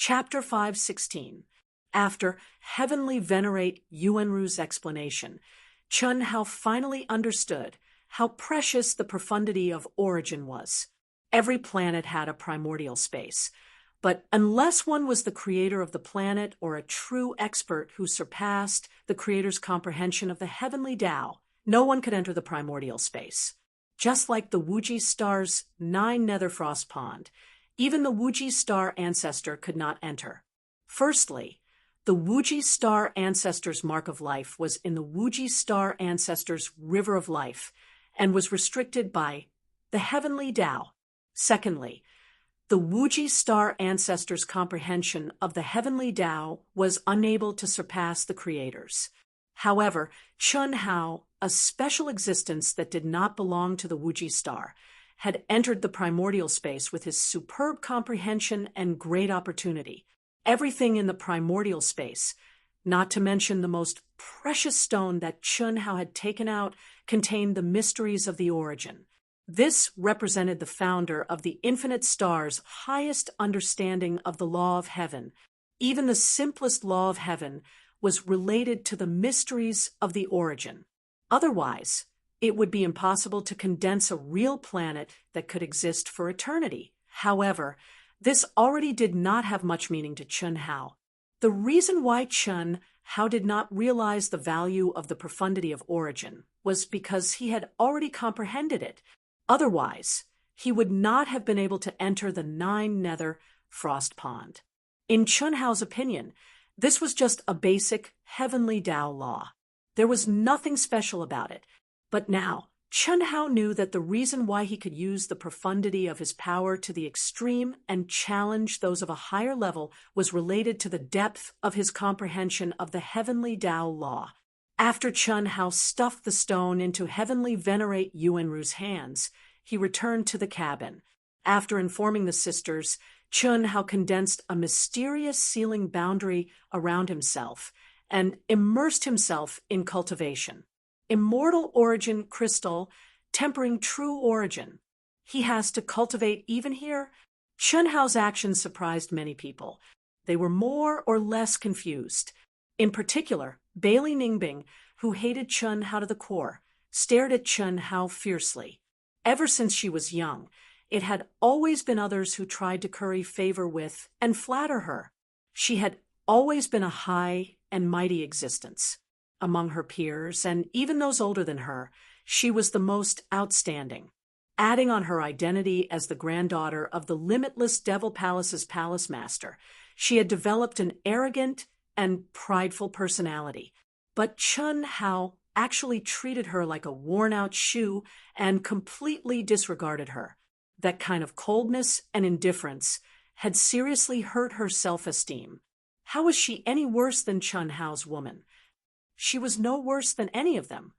Chapter 5:16. After heavenly venerate Yuanru's explanation, Chun Hao finally understood how precious the profundity of origin was. Every planet had a primordial space, but unless one was the creator of the planet or a true expert who surpassed the creator's comprehension of the heavenly Tao, no one could enter the primordial space. Just like the Wuji star's 9 nether frost pond, even the Wuji star ancestor could not enter. Firstly, the Wuji star ancestor's mark of life was in the Wuji star ancestor's river of life and was restricted by the heavenly Tao. Secondly, the Wuji star ancestor's comprehension of the heavenly Tao was unable to surpass the creator's. However, Chun Hao, a special existence that did not belong to the Wuji star, had entered the primordial space with his superb comprehension and great opportunity. Everything in the primordial space, not to mention the most precious stone that Chun Hao had taken out, contained the mysteries of the origin. This represented the founder of the infinite star's highest understanding of the law of heaven. Even the simplest law of heaven was related to the mysteries of the origin. Otherwise, it would be impossible to condense a real planet that could exist for eternity. However, this already did not have much meaning to Chun Hao. The reason why Chun Hao did not realize the value of the profundity of origin was because he had already comprehended it. Otherwise, he would not have been able to enter the 9 nether frost pond. In Chun Hao's opinion, this was just a basic heavenly Tao law. There was nothing special about it. But now, Chun Hao knew that the reason why he could use the profundity of his power to the extreme and challenge those of a higher level was related to the depth of his comprehension of the heavenly Tao law. After Chun Hao stuffed the stone into heavenly venerate Yuanru's hands, he returned to the cabin. After informing the sisters, Chun Hao condensed a mysterious sealing boundary around himself and immersed himself in cultivation. Immortal origin crystal, tempering true origin. He has to cultivate even here? Chun Hao's actions surprised many people. They were more or less confused. In particular, Bailey Ningbing, who hated Chun Hao to the core, stared at Chun Hao fiercely. Ever since she was young, it had always been others who tried to curry favor with and flatter her. She had always been a high and mighty existence. Among her peers, and even those older than her, she was the most outstanding. Adding on her identity as the granddaughter of the limitless Devil Palace's palace master, she had developed an arrogant and prideful personality. But Chun Hao actually treated her like a worn-out shoe and completely disregarded her. That kind of coldness and indifference had seriously hurt her self-esteem. How was she any worse than Chun Hao's woman? She was no worse than any of them.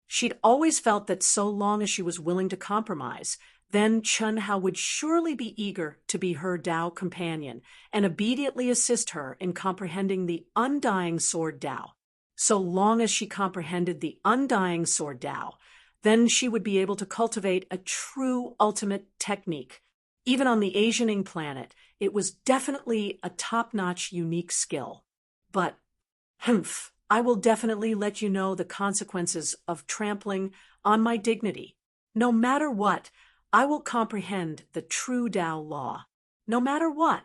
She'd always felt that so long as she was willing to compromise, then Chun Hao would surely be eager to be her Tao companion and obediently assist her in comprehending the undying sword Tao. So long as she comprehended the undying sword Tao, then she would be able to cultivate a true ultimate technique. Even on the Asianing planet, it was definitely a top-notch unique skill. But I will definitely let you know the consequences of trampling on my dignity. No matter what, I will comprehend the true Tao law. No matter what.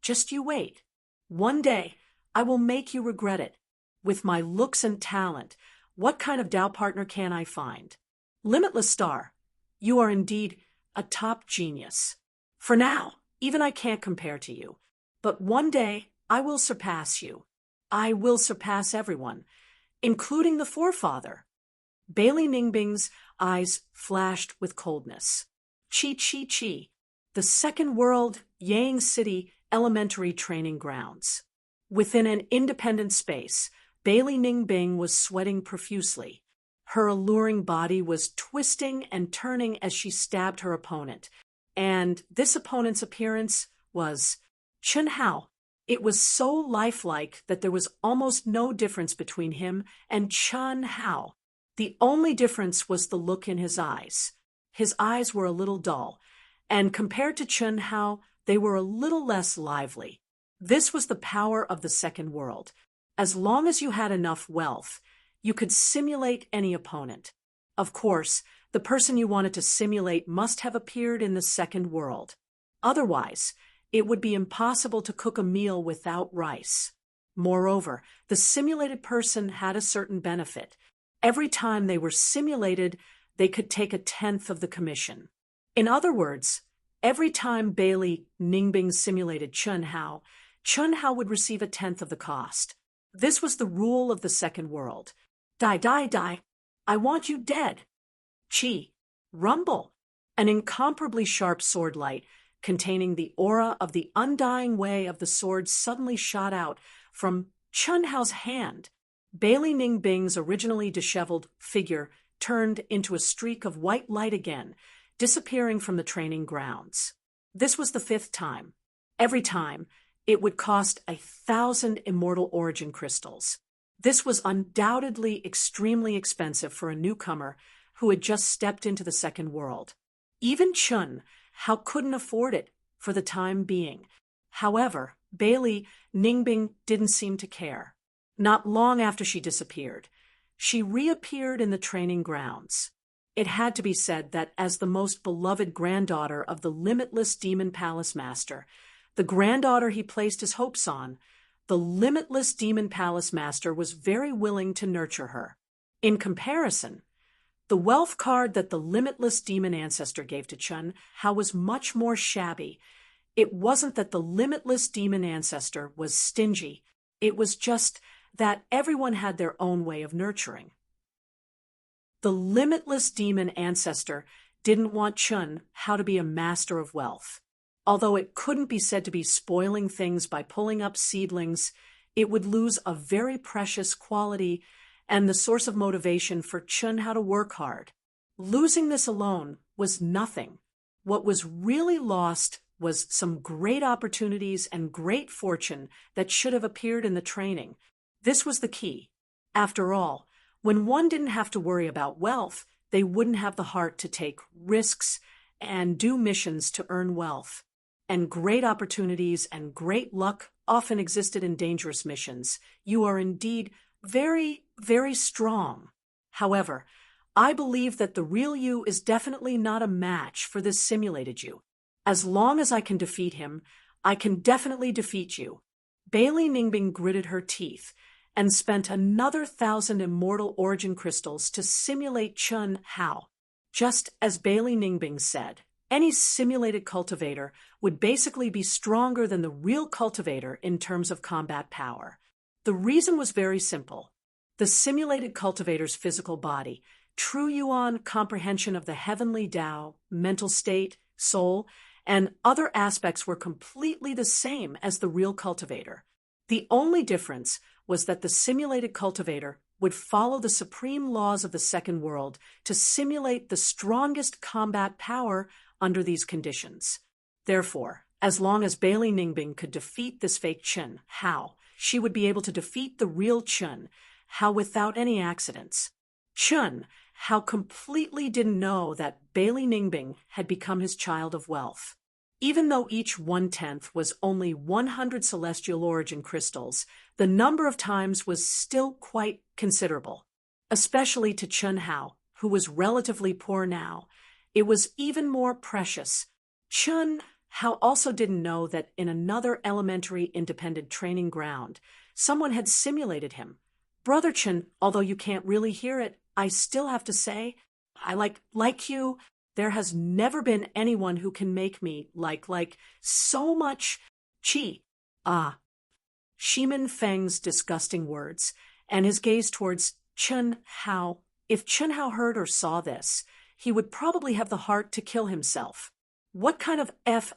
Just you wait. One day, I will make you regret it. With my looks and talent, what kind of Tao partner can I find? Limitless Star, you are indeed a top genius. For now, even I can't compare to you. But one day, I will surpass you. I will surpass everyone, including the forefather. Bailey Ningbing's eyes flashed with coldness. Chi, the second world Yang City elementary training grounds. Within an independent space, Bailey Ningbing was sweating profusely. Her alluring body was twisting and turning as she stabbed her opponent. And this opponent's appearance was Chun Hao. It was so lifelike that there was almost no difference between him and Chun Hao. The only difference was the look in his eyes. His eyes were a little dull, and compared to Chun Hao, they were a little less lively. This was the power of the second world. As long as you had enough wealth, you could simulate any opponent. Of course, the person you wanted to simulate must have appeared in the second world. Otherwise, it would be impossible to cook a meal without rice. Moreover, the simulated person had a certain benefit. Every time they were simulated, they could take a tenth of the commission. In other words, every time Bailey Ningbing simulated Chun Hao would receive a tenth of the cost. This was the rule of the second world. Die, die, die. I want you dead. Chi. Rumble. An incomparably sharp sword light, containing the aura of the undying way of the sword, suddenly shot out from Chun Hao's hand. Bailey Ningbing's originally disheveled figure turned into a streak of white light again, disappearing from the training grounds. This was the 5th time. Every time, it would cost 1,000 immortal origin crystals. This was undoubtedly extremely expensive for a newcomer who had just stepped into the second world. Even Chun Hao couldn't afford it for the time being. However, Bailey Ningbing didn't seem to care. Not long after she disappeared, she reappeared in the training grounds. It had to be said that as the most beloved granddaughter of the limitless Demon Palace Master, the granddaughter he placed his hopes on, the limitless Demon Palace Master was very willing to nurture her. In comparison, the wealth card that the limitless demon ancestor gave to Chun Hao was much more shabby. It wasn't that the limitless demon ancestor was stingy. It was just that everyone had their own way of nurturing. The limitless demon ancestor didn't want Chun Hao to be a master of wealth. Although it couldn't be said to be spoiling things by pulling up seedlings, it would lose a very precious quality and the source of motivation for Chun Hao to work hard. Losing this alone was nothing. What was really lost was some great opportunities and great fortune that should have appeared in the training. This was the key. After all, when one didn't have to worry about wealth, they wouldn't have the heart to take risks and do missions to earn wealth. And great opportunities and great luck often existed in dangerous missions. You are indeed very, very strong. However, I believe that the real you is definitely not a match for this simulated you. As long as I can defeat him, I can definitely defeat you. Bailey Ningbing gritted her teeth and spent another 1,000 immortal origin crystals to simulate Chun Hao. Just as Bailey Ningbing said, any simulated cultivator would basically be stronger than the real cultivator in terms of combat power. The reason was very simple. The simulated cultivator's physical body, true yuan comprehension of the heavenly Tao, mental state, soul, and other aspects were completely the same as the real cultivator. The only difference was that the simulated cultivator would follow the supreme laws of the second world to simulate the strongest combat power under these conditions. Therefore, as long as Bailey Ningbing could defeat this fake Chun Hao, she would be able to defeat the real Chun Hao without any accidents. Chun Hao completely didn't know that Bailey Ningbing had become his child of wealth. Even though each 1/10 was only 100 celestial origin crystals, the number of times was still quite considerable. Especially to Chun Hao, who was relatively poor now, it was even more precious. Chun Hao also didn't know that in another elementary independent training ground, someone had simulated him. Brother Chun, although you can't really hear it, I still have to say, I like you. There has never been anyone who can make me like so much chi. Ah. Shimin Feng's disgusting words, and his gaze towards Chun Hao. If Chun Hao heard or saw this, he would probably have the heart to kill himself. What kind of F**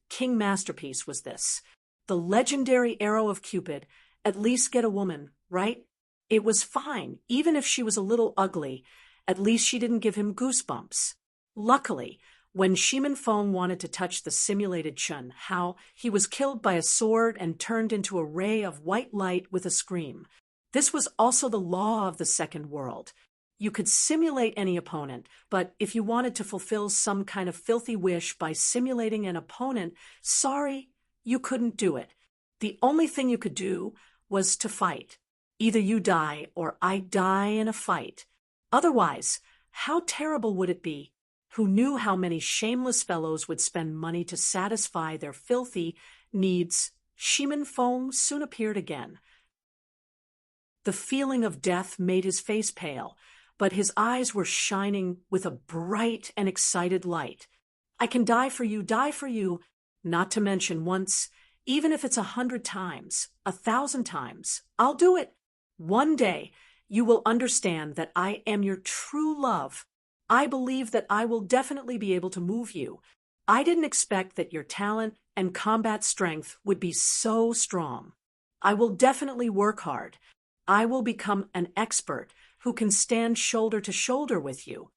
king masterpiece was this? The legendary arrow of Cupid, at least get a woman, right? It was fine, even if she was a little ugly. At least she didn't give him goosebumps. Luckily, when Shimin Feng wanted to touch the simulated Chun Hao, he was killed by a sword and turned into a ray of white light with a scream. This was also the law of the second world. You could simulate any opponent, but if you wanted to fulfill some kind of filthy wish by simulating an opponent, sorry, you couldn't do it. The only thing you could do was to fight. Either you die or I die in a fight. Otherwise, how terrible would it be? Who knew how many shameless fellows would spend money to satisfy their filthy needs? Shimin Fong soon appeared again. The feeling of death made his face pale, but his eyes were shining with a bright and excited light. I can die for you, not to mention once, even if it's 100 times, 1,000 times. I'll do it. One day, you will understand that I am your true love. I believe that I will definitely be able to move you. I didn't expect that your talent and combat strength would be so strong. I will definitely work hard. I will become an expert who can stand shoulder to shoulder with you.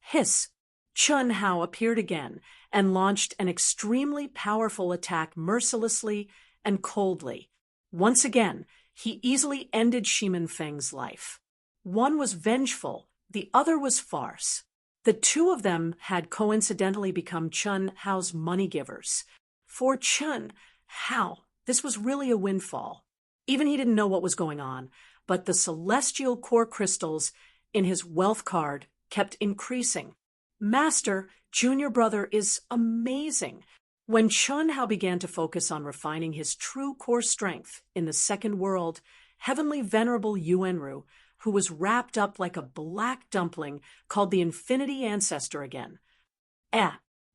Hiss! Chun Hao appeared again and launched an extremely powerful attack mercilessly and coldly. Once again, he easily ended Shimin Feng's life. One was vengeful, the other was farce. The two of them had coincidentally become Chun Hao's money givers. For Chun Hao, this was really a windfall. Even he didn't know what was going on, but the celestial core crystals in his wealth card kept increasing. Master, junior brother is amazing. When Chun Hao began to focus on refining his true core strength in the second world, heavenly venerable Yuanru, who was wrapped up like a black dumpling, called the Infinity Ancestor again.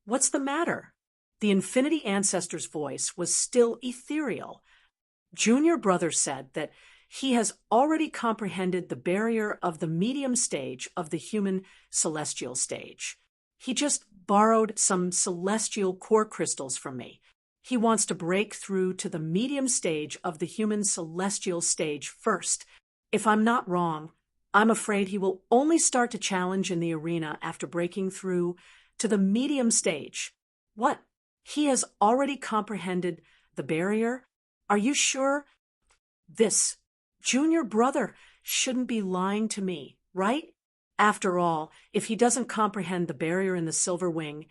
What's the matter? The Infinity Ancestor's voice was still ethereal. Junior brother said that he has already comprehended the barrier of the medium stage of the human celestial stage. He just borrowed some celestial core crystals from me. He wants to break through to the medium stage of the human celestial stage first. If I'm not wrong, I'm afraid he will only start to challenge in the arena after breaking through to the medium stage. What? He has already comprehended the barrier? Are you sure? This junior brother shouldn't be lying to me, right? After all, if he doesn't comprehend the barrier in the silver wing,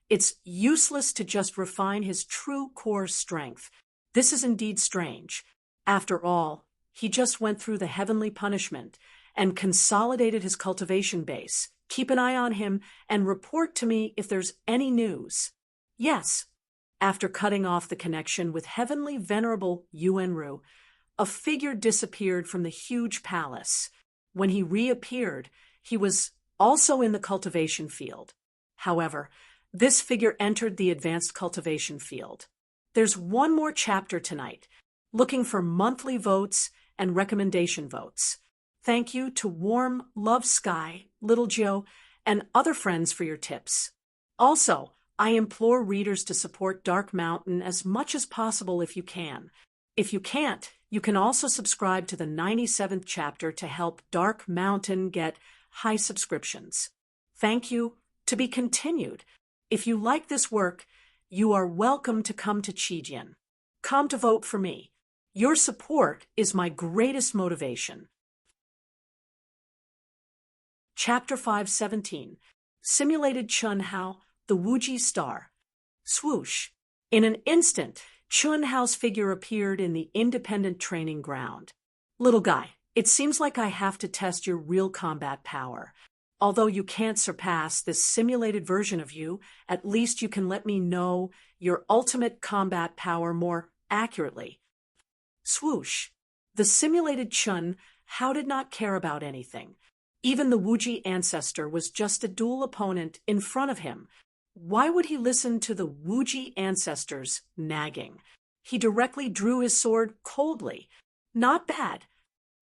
it's useless to just refine his true core strength. This is indeed strange. After all, he just went through the heavenly punishment and consolidated his cultivation base. Keep an eye on him and report to me if there's any news. Yes. After cutting off the connection with heavenly venerable Yuanru, a figure disappeared from the huge palace. When he reappeared, he was also in the cultivation field. However, this figure entered the advanced cultivation field. There's one more chapter tonight, looking for monthly votes and recommendation votes. Thank you to Warm Love Sky, Little Joe, and other friends for your tips. Also, I implore readers to support Dark Mountain as much as possible if you can. If you can't, you can also subscribe to the 97th chapter to help Dark Mountain get high subscriptions. Thank you. To be continued. If you like this work, you are welcome to come to Chijian. Come to vote for me. Your support is my greatest motivation. Chapter 517. Simulated Chun Hao, the Wuji Star. Swoosh. In an instant, Chun Hao's figure appeared in the independent training ground. Little guy, it seems like I have to test your real combat power. Although you can't surpass this simulated version of you, at least you can let me know your ultimate combat power more accurately. Swoosh. The simulated Chun Hao did not care about anything. Even the Wuji ancestor was just a dual opponent in front of him. Why would he listen to the Wuji ancestor's nagging? He directly drew his sword coldly. Not bad.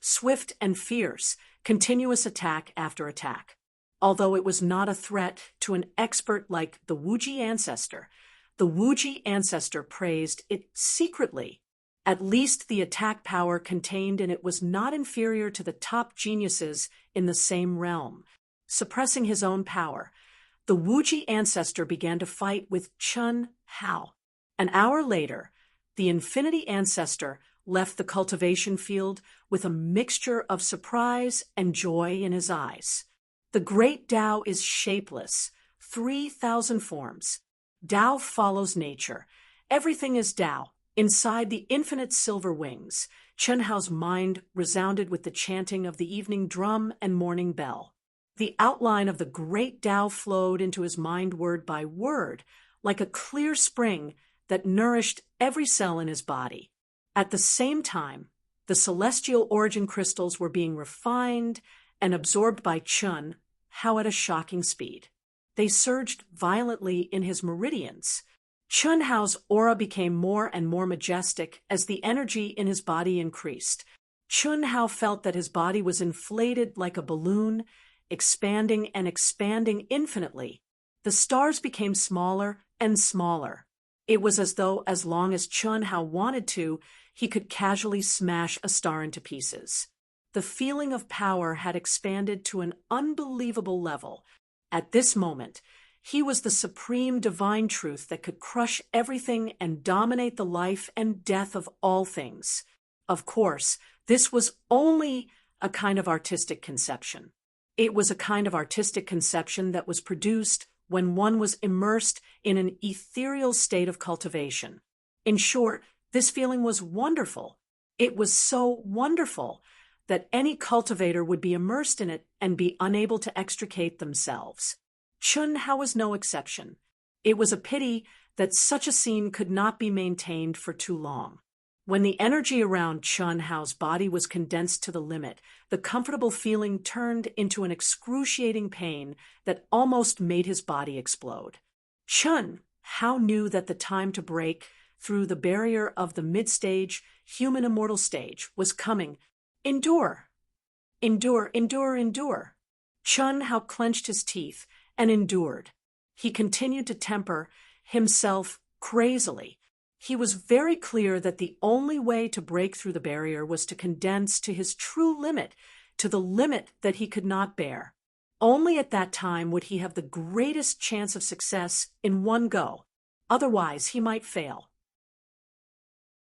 Swift and fierce, continuous attack after attack. Although it was not a threat to an expert like the Wuji ancestor, the Wuji ancestor praised it secretly. At least the attack power contained in it was not inferior to the top geniuses in the same realm. Suppressing his own power, the Wuji ancestor began to fight with Chun Hao. An hour later, the Infinity Ancestor left the cultivation field with a mixture of surprise and joy in his eyes. The great Tao is shapeless, 3,000 forms. Tao follows nature. Everything is Tao. Inside the infinite silver wings, Chen Hao's mind resounded with the chanting of the evening drum and morning bell. The outline of the great Tao flowed into his mind word by word, like a clear spring that nourished every cell in his body. At the same time, the celestial origin crystals were being refined and absorbed by Chen Hao at a shocking speed. They surged violently in his meridians. Chen Hao's aura became more and more majestic as the energy in his body increased. Chen Hao felt that his body was inflated like a balloon, expanding and expanding infinitely. The stars became smaller and smaller. It was as though, as long as Chen Hao wanted to, he could casually smash a star into pieces. The feeling of power had expanded to an unbelievable level. At this moment, he was the supreme divine truth that could crush everything and dominate the life and death of all things. Of course, this was only a kind of artistic conception. It was a kind of artistic conception that was produced when one was immersed in an ethereal state of cultivation. In short, this feeling was wonderful. It was so wonderful that any cultivator would be immersed in it and be unable to extricate themselves. Chen Hao was no exception. It was a pity that such a scene could not be maintained for too long. When the energy around Chen Hao's body was condensed to the limit, the comfortable feeling turned into an excruciating pain that almost made his body explode. Chen Hao knew that the time to break through the barrier of the mid-stage, human immortal stage was coming. Endure. Endure, endure, endure. Chen Hao clenched his teeth and endured. He continued to temper himself crazily. He was very clear that the only way to break through the barrier was to condense to his true limit, to the limit that he could not bear. Only at that time would he have the greatest chance of success in one go. Otherwise, he might fail.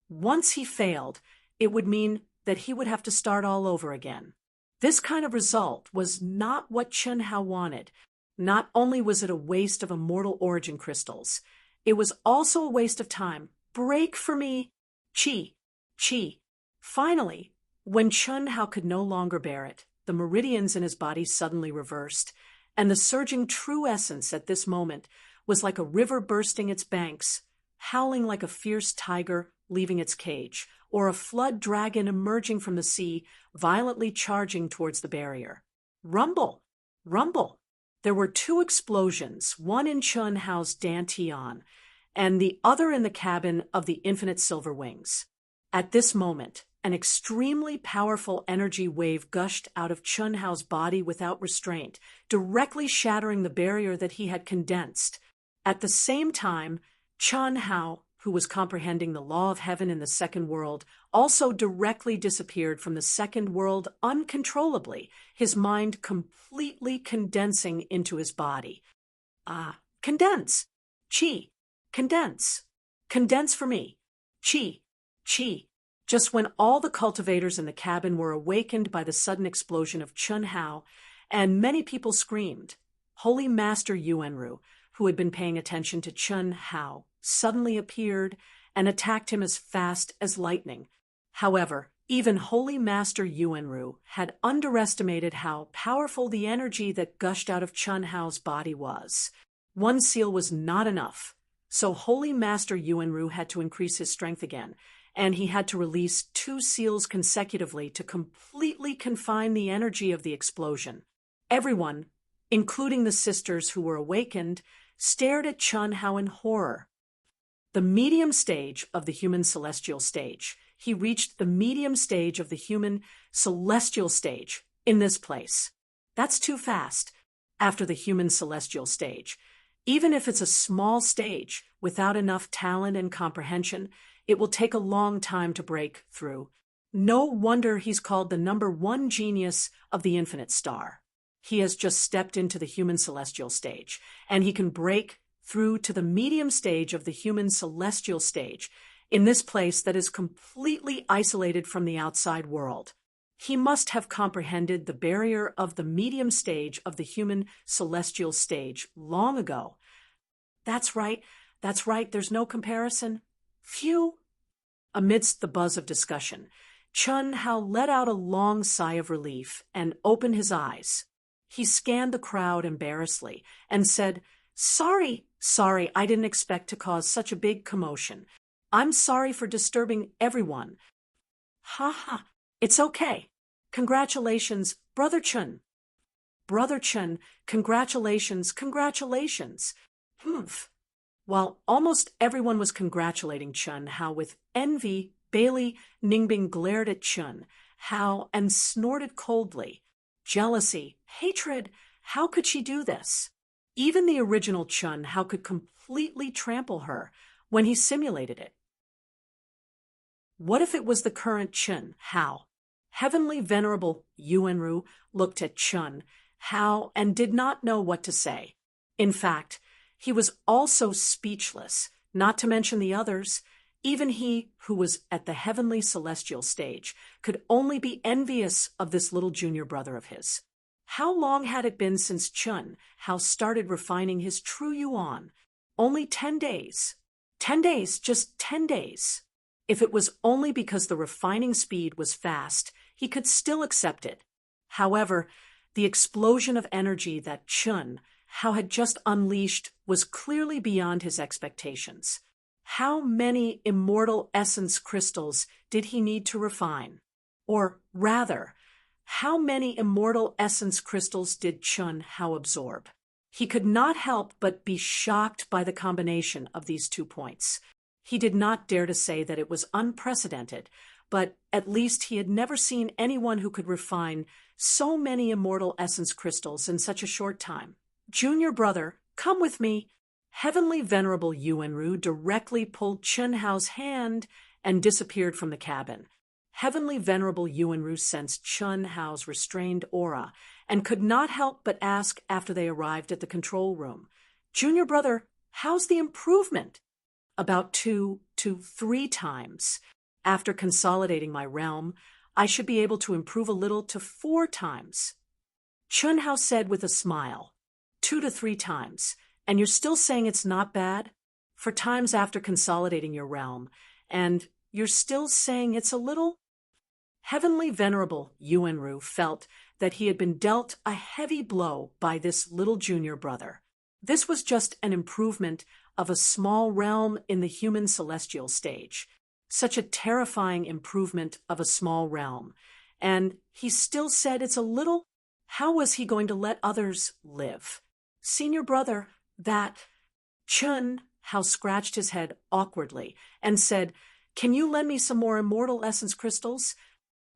Once he failed, it would mean that he would have to start all over again. This kind of result was not what Chen Hao wanted. Not only was it a waste of immortal origin crystals, it was also a waste of time. Break for me, Qi, Qi. Finally, when Chen Hao could no longer bear it, the meridians in his body suddenly reversed, and the surging true essence at this moment was like a river bursting its banks, howling like a fierce tiger leaving its cage, or a flood dragon emerging from the sea, violently charging towards the barrier. Rumble! Rumble! There were two explosions, one in Chen Hao's dantian, and the other in the cabin of the infinite silver wings. At this moment, an extremely powerful energy wave gushed out of Chen Hao's body without restraint, directly shattering the barrier that he had condensed. At the same time, Chen Hao, who was comprehending the law of heaven in the second world, also directly disappeared from the second world uncontrollably, his mind completely condensing into his body. Condense! Qi! Condense! Condense for me! Qi! Qi! Just when all the cultivators in the cabin were awakened by the sudden explosion of Chen Hao, and many people screamed, Holy Master Yuanru, who had been paying attention to Chen Hao, suddenly appeared and attacked him as fast as lightning. However, even Holy Master Yuanru had underestimated how powerful the energy that gushed out of Chen Hao's body was. One seal was not enough, so Holy Master Yuanru had to increase his strength again, and he had to release 2 seals consecutively to completely confine the energy of the explosion. Everyone, including the sisters who were awakened, stared at Chen Hao in horror. The medium stage of the human celestial stage. He reached the medium stage of the human celestial stage in this place. That's too fast after the human celestial stage. Even if it's a small stage without enough talent and comprehension, it will take a long time to break through. No wonder he's called the #1 genius of the infinite star. He has just stepped into the human celestial stage, and he can break through to the medium stage of the human celestial stage in this place that is completely isolated from the outside world. He must have comprehended the barrier of the medium stage of the human celestial stage long ago. That's right, there's no comparison. Phew! Amidst the buzz of discussion, Chun Hao let out a long sigh of relief and opened his eyes. He scanned the crowd embarrassedly and said, Sorry, I didn't expect to cause such a big commotion. I'm sorry for disturbing everyone. Ha ha, it's okay. Congratulations, Brother Chun. Brother Chun, congratulations. Humph. While almost everyone was congratulating Chun Hao with envy, Bailey Ningbing glared at Chun Hao and snorted coldly. Jealousy, hatred, how could she do this? Even the original Chun Hao could completely trample her when he simulated it. What if it was the current Chun Hao? Heavenly Venerable Yuanru looked at Chun Hao and did not know what to say. In fact, he was also speechless, not to mention the others. Even he, who was at the heavenly celestial stage, could only be envious of this little junior brother of his. How long had it been since Chun Hao started refining his true yuan? Only 10 days. 10 days, just 10 days. If it was only because the refining speed was fast, he could still accept it. However, the explosion of energy that Chun Hao had just unleashed was clearly beyond his expectations. How many immortal essence crystals did he need to refine? Or rather, how many immortal essence crystals did Chun Hao absorb? He could not help but be shocked by the combination of these 2 points. He did not dare to say that it was unprecedented, but at least he had never seen anyone who could refine so many immortal essence crystals in such a short time. Junior brother, come with me. Heavenly Venerable Yuanru directly pulled Chun Hao's hand and disappeared from the cabin. Heavenly Venerable Yuanru sensed Chun Hao's restrained aura and could not help but ask after they arrived at the control room, Junior brother, how's the improvement? About 2 to 3 times. After consolidating my realm, I should be able to improve a little to 4 times. Chun Hao said with a smile, 2 to 3 times. And you're still saying it's not bad? For times after consolidating your realm, and you're still saying it's a little? Heavenly Venerable Yuanru felt that he had been dealt a heavy blow by this little junior brother. This was just an improvement of a small realm in the human celestial stage. Such a terrifying improvement of a small realm. And he still said it's a little? How was he going to let others live? Senior brother, that Chun Hao scratched his head awkwardly and said, Can you lend me some more immortal essence crystals?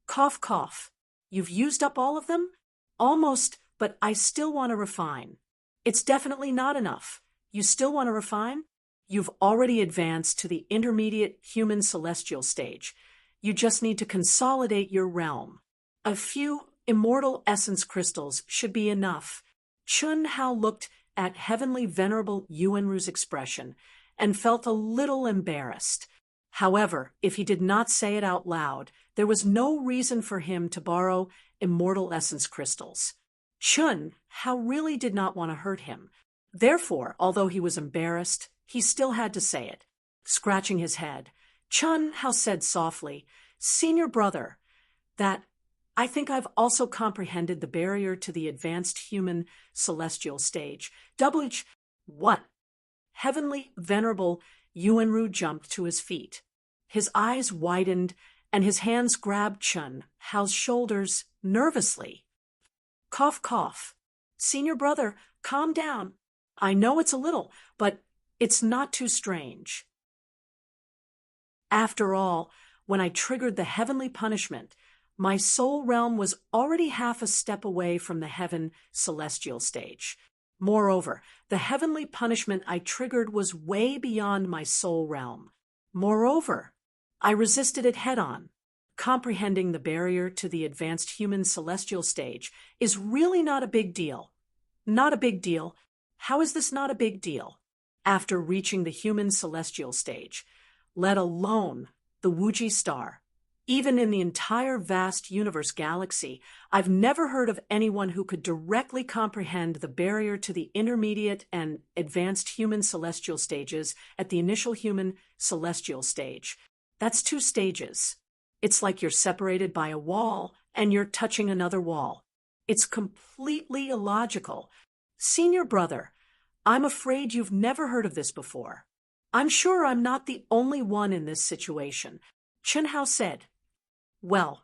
Cough, cough. You've used up all of them? Almost, but I still want to refine. It's definitely not enough. You still want to refine? You've already advanced to the intermediate human celestial stage. You just need to consolidate your realm. A few immortal essence crystals should be enough. Chun Hao looked at Heavenly Venerable Yuanru's expression and felt a little embarrassed. However, if he did not say it out loud, there was no reason for him to borrow immortal essence crystals. Chun Hao really did not want to hurt him. Therefore, although he was embarrassed, he still had to say it. Scratching his head, Chun Hao said softly, Senior brother, that I think I've also comprehended the barrier to the advanced human celestial stage. What? Heavenly Venerable Yuanru jumped to his feet. His eyes widened and his hands grabbed Chun Hao's shoulders nervously. Cough, cough. Senior brother, calm down. I know it's a little, but it's not too strange. After all, when I triggered the heavenly punishment, my soul realm was already half a step away from the heaven celestial stage. Moreover, the heavenly punishment I triggered was way beyond my soul realm. Moreover, I resisted it head-on. Comprehending the barrier to the advanced human celestial stage is really not a big deal. Not a big deal. How is this not a big deal? After reaching the human celestial stage, let alone the Wuji star. Even in the entire vast universe galaxy, I've never heard of anyone who could directly comprehend the barrier to the intermediate and advanced human celestial stages at the initial human celestial stage. That's 2 stages. It's like you're separated by a wall and you're touching another wall. It's completely illogical. Senior brother, I'm afraid you've never heard of this before. I'm sure I'm not the only one in this situation, Chen Hao said. Well,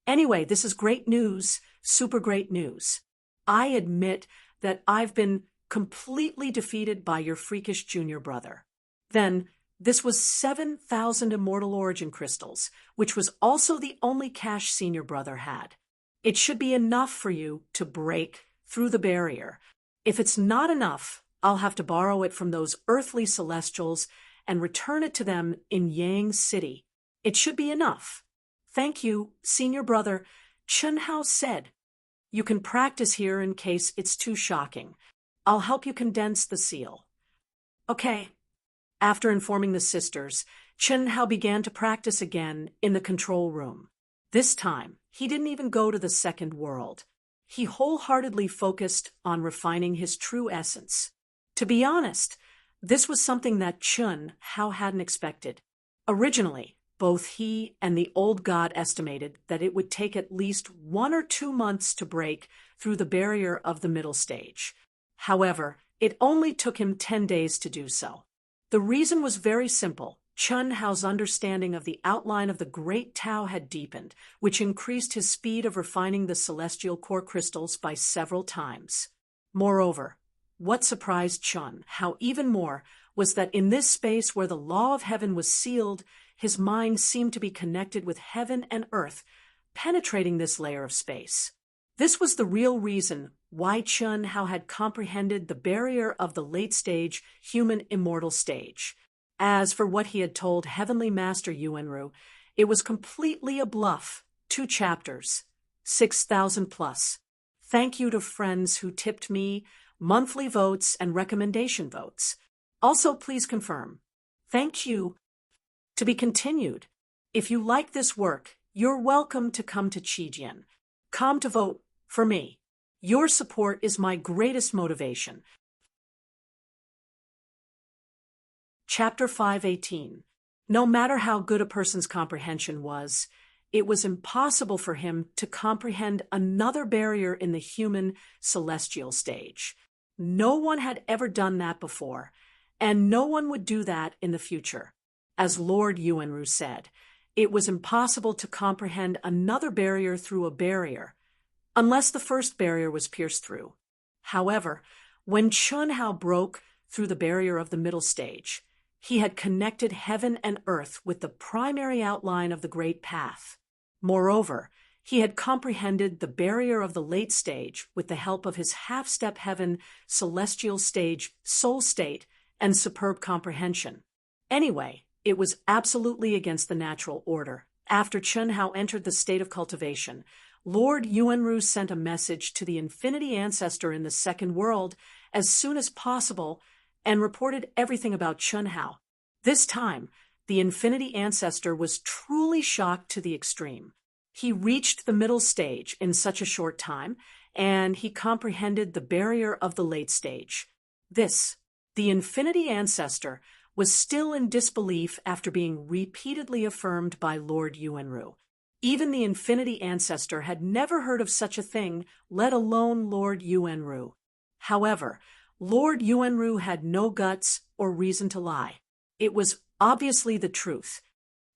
anyway, this is great news, super great news. I admit that I've been completely defeated by your freakish junior brother. Then, this was 7,000 immortal origin crystals, which was also the only cash senior brother had. It should be enough for you to break through the barrier. If it's not enough, I'll have to borrow it from those earthly celestials and return it to them in Yang City. It should be enough. Thank you, senior brother, Chen Hao said. You can practice here in case it's too shocking. I'll help you condense the seal. Okay. After informing the sisters, Chen Hao began to practice again in the control room. This time, he didn't even go to the second world. He wholeheartedly focused on refining his true essence. To be honest, this was something that Chen Hao hadn't expected. Originally, both he and the old god estimated that it would take at least 1 or 2 months to break through the barrier of the middle stage. However, it only took him 10 days to do so. The reason was very simple. Chen Hao's understanding of the outline of the Great Tao had deepened, which increased his speed of refining the celestial core crystals by several times. Moreover, what surprised Chen Hao even more was that in this space where the law of heaven was sealed, his mind seemed to be connected with heaven and earth, penetrating this layer of space. This was the real reason why Chen Hao had comprehended the barrier of the late-stage human immortal stage. As for what he had told Heavenly Master Yuanru, it was completely a bluff. 2 chapters, 6,000 plus. Thank you to friends who tipped me, monthly votes and recommendation votes. Also, please confirm. Thank you. To be continued. If you like this work, you're welcome to come to Qijian. Come to vote for me. Your support is my greatest motivation. Chapter 518. No matter how good a person's comprehension was, it was impossible for him to comprehend another barrier in the human celestial stage. No one had ever done that before, and no one would do that in the future. As Lord Yuanru said, it was impossible to comprehend another barrier through a barrier, unless the first barrier was pierced through. However, when Chen Hao broke through the barrier of the middle stage, he had connected heaven and earth with the primary outline of the Great Path. Moreover, he had comprehended the barrier of the late stage with the help of his half-step heaven, celestial stage, soul state, and superb comprehension. Anyway, it was absolutely against the natural order. After Chen Hao entered the state of cultivation, Lord Yuanru sent a message to the Infinity Ancestor in the second world as soon as possible and reported everything about Chen Hao. This time, the Infinity Ancestor was truly shocked to the extreme. He reached the middle stage in such a short time, and he comprehended the barrier of the late stage. The Infinity Ancestor, was still in disbelief after being repeatedly affirmed by Lord Yuanru. Even the Infinity Ancestor had never heard of such a thing, let alone Lord Yuanru. However, Lord Yuanru had no guts or reason to lie. It was obviously the truth.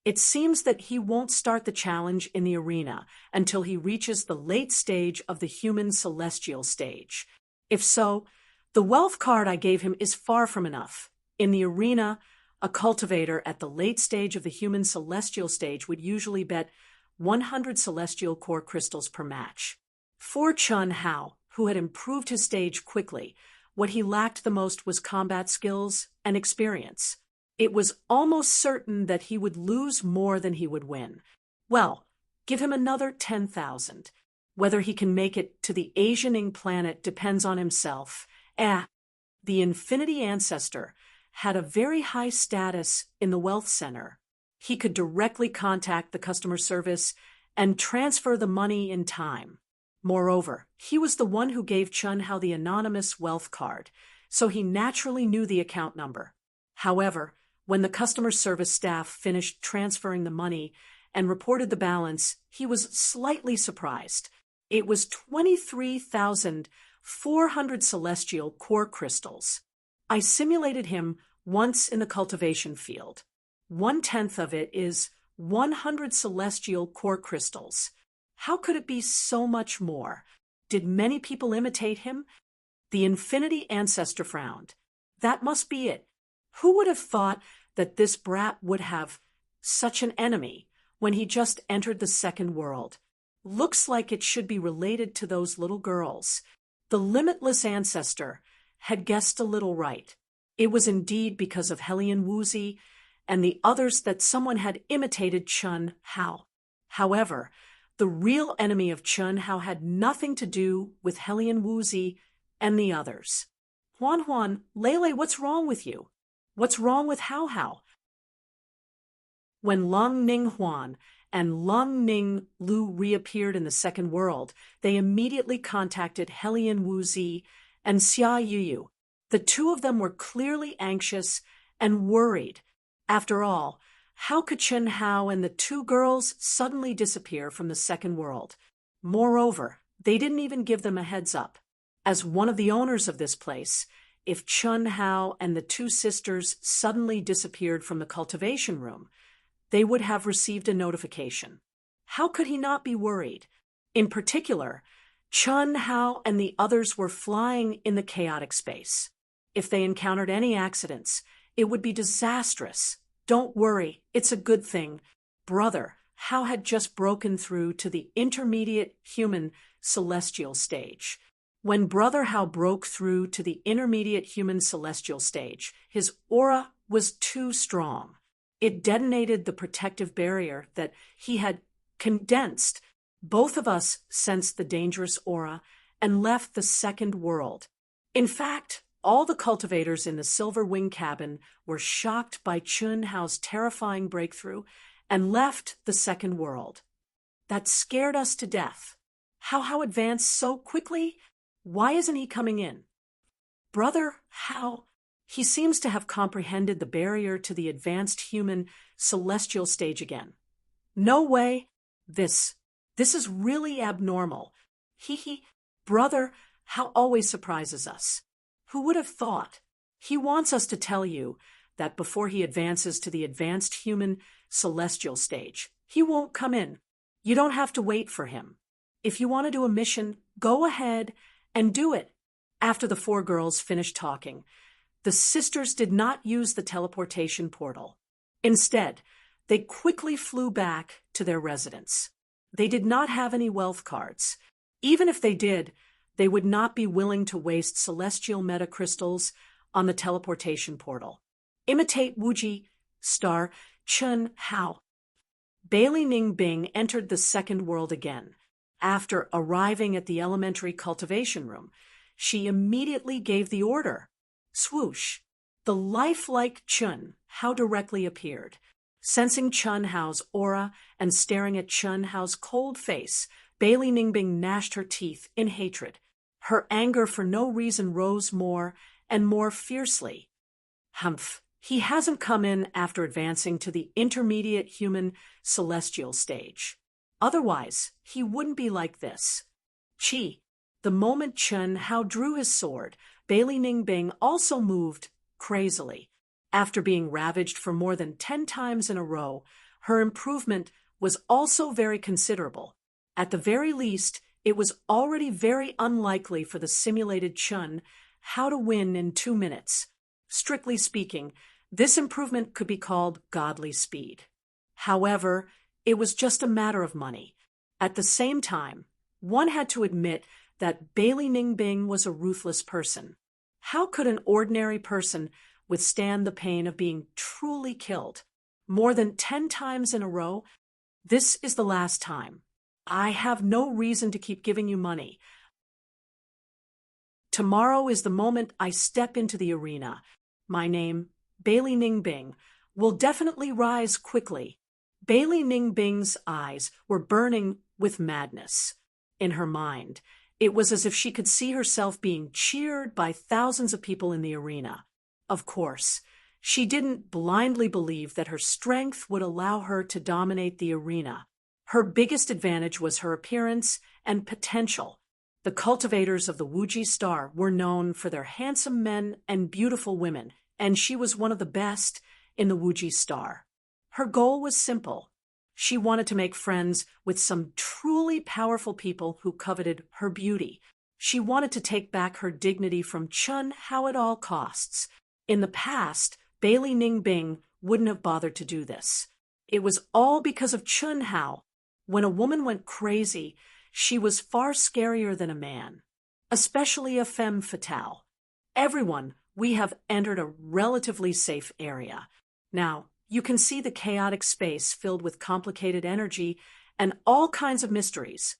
It seems that he won't start the challenge in the arena until he reaches the late stage of the human celestial stage. If so, the wealth card I gave him is far from enough. In the arena, a cultivator at the late stage of the human celestial stage would usually bet 100 celestial core crystals per match. For Chen Hao, who had improved his stage quickly, what he lacked the most was combat skills and experience. It was almost certain that he would lose more than he would win. Well, give him another 10,000. Whether he can make it to the Asianing planet depends on himself. The Infinity Ancestor had a very high status in the wealth center. He could directly contact the customer service and transfer the money in time. Moreover, he was the one who gave Chun Hao the anonymous wealth card, so he naturally knew the account number. However, when the customer service staff finished transferring the money and reported the balance, he was slightly surprised. It was 23,400 celestial core crystals. I simulated him once in the cultivation field. 1/10 of it is 100 celestial core crystals. How could it be so much more? Did many people imitate him? The infinity ancestor frowned. That must be it. Who would have thought that this brat would have such an enemy when he just entered the second world? Looks like it should be related to those little girls. The limitless ancestor had guessed a little right. It was indeed because of Hellion Woozy and the others that someone had imitated Chun Hao. However, the real enemy of Chun Hao had nothing to do with Hellion Woozy and the others. Huan, Lele, what's wrong with you? What's wrong with Hao Hao? When Long Ning Huan and Long Ning Lu reappeared in the second world, they immediately contacted Hellion Woozy and Xia Yuyu. The two of them were clearly anxious and worried. After all, how could Chun Hao and the two girls suddenly disappear from the second world? Moreover, they didn't even give them a heads up. As one of the owners of this place, if Chun Hao and the two sisters suddenly disappeared from the cultivation room, they would have received a notification. How could he not be worried? In particular, Chun Hao and the others were flying in the chaotic space. If they encountered any accidents, it would be disastrous. Don't worry, it's a good thing. Brother Hao had just broken through to the intermediate human celestial stage. When Brother Hao broke through to the intermediate human celestial stage, his aura was too strong. It detonated the protective barrier that he had condensed. Both of us sensed the dangerous aura and left the second world. In fact, all the cultivators in the Silver Wing cabin were shocked by Chun Hao's terrifying breakthrough and left the second world. That scared us to death. How advanced so quickly? Why isn't he coming in? Brother Hao, he seems to have comprehended the barrier to the advanced human celestial stage again. No way. This is really abnormal. Brother Hao always surprises us. Who would have thought? He wants us to tell you that before he advances to the advanced human celestial stage, he won't come in. You don't have to wait for him. If you want to do a mission, go ahead and do it. After the four girls finished talking, the sisters did not use the teleportation portal. Instead, they quickly flew back to their residence. They did not have any wealth cards. Even if they did, they would not be willing to waste celestial metacrystals on the teleportation portal. Imitate Wuji star Chun Hao. Bailey Ning Bing entered the second world again. After arriving at the elementary cultivation room, she immediately gave the order. Swoosh! The lifelike Chun Hao directly appeared. Sensing Chun Hao's aura and staring at Chun Hao's cold face, Bailey Ningbing gnashed her teeth in hatred. Her anger for no reason rose more and more fiercely. Humph! He hasn't come in after advancing to the intermediate human celestial stage. Otherwise, he wouldn't be like this. Chi! The moment Chun Hao drew his sword, Bailey Ningbing also moved crazily. After being ravaged for more than 10 times in a row, her improvement was also very considerable. At the very least, it was already very unlikely for the simulated Chun Hao to win in 2 minutes. Strictly speaking, this improvement could be called godly speed. However, it was just a matter of money. At the same time, one had to admit that Bailey Ningbing was a ruthless person. How could an ordinary person withstand the pain of being truly killed? More than 10 times in a row? This is the last time. I have no reason to keep giving you money. Tomorrow is the moment I step into the arena. My name Bailey Ningbing, will definitely rise quickly. Bailey Ningbing's eyes were burning with madness. In her mind, it was as if she could see herself being cheered by thousands of people in the arena. Of course, she didn't blindly believe that her strength would allow her to dominate the arena. Her biggest advantage was her appearance and potential. The cultivators of the Wuji Star were known for their handsome men and beautiful women, and she was one of the best in the Wuji Star. Her goal was simple. She wanted to make friends with some truly powerful people who coveted her beauty. She wanted to take back her dignity from Chun Hao at all costs. In the past, Bailey Ningbing wouldn't have bothered to do this. It was all because of Chun Hao. When a woman went crazy, she was far scarier than a man, especially a femme fatale. Everyone, we have entered a relatively safe area. Now, you can see the chaotic space filled with complicated energy and all kinds of mysteries.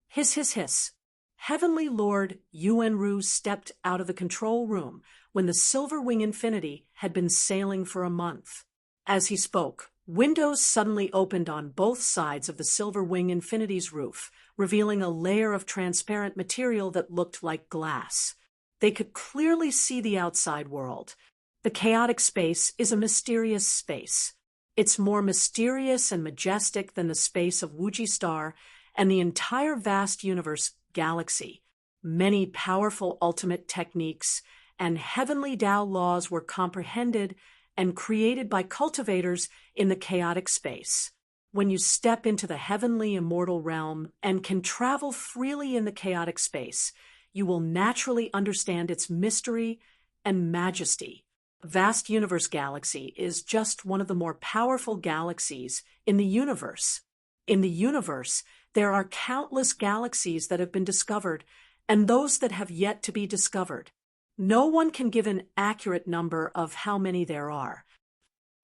Hiss, hiss, hiss. Heavenly Lord Yuanru stepped out of the control room when the Silver Wing Infinity had been sailing for a month. As he spoke, windows suddenly opened on both sides of the Silver Wing Infinity's roof, revealing a layer of transparent material that looked like glass. They could clearly see the outside world. The chaotic space is a mysterious space. It's more mysterious and majestic than the space of Wuji Star and the entire vast universe galaxy. Many powerful ultimate techniques and heavenly Tao laws were comprehended and created by cultivators in the chaotic space. When you step into the heavenly immortal realm and can travel freely in the chaotic space, you will naturally understand its mystery and majesty. Vast Universe Galaxy is just one of the more powerful galaxies in the universe. In the universe, there are countless galaxies that have been discovered and those that have yet to be discovered. No one can give an accurate number of how many there are.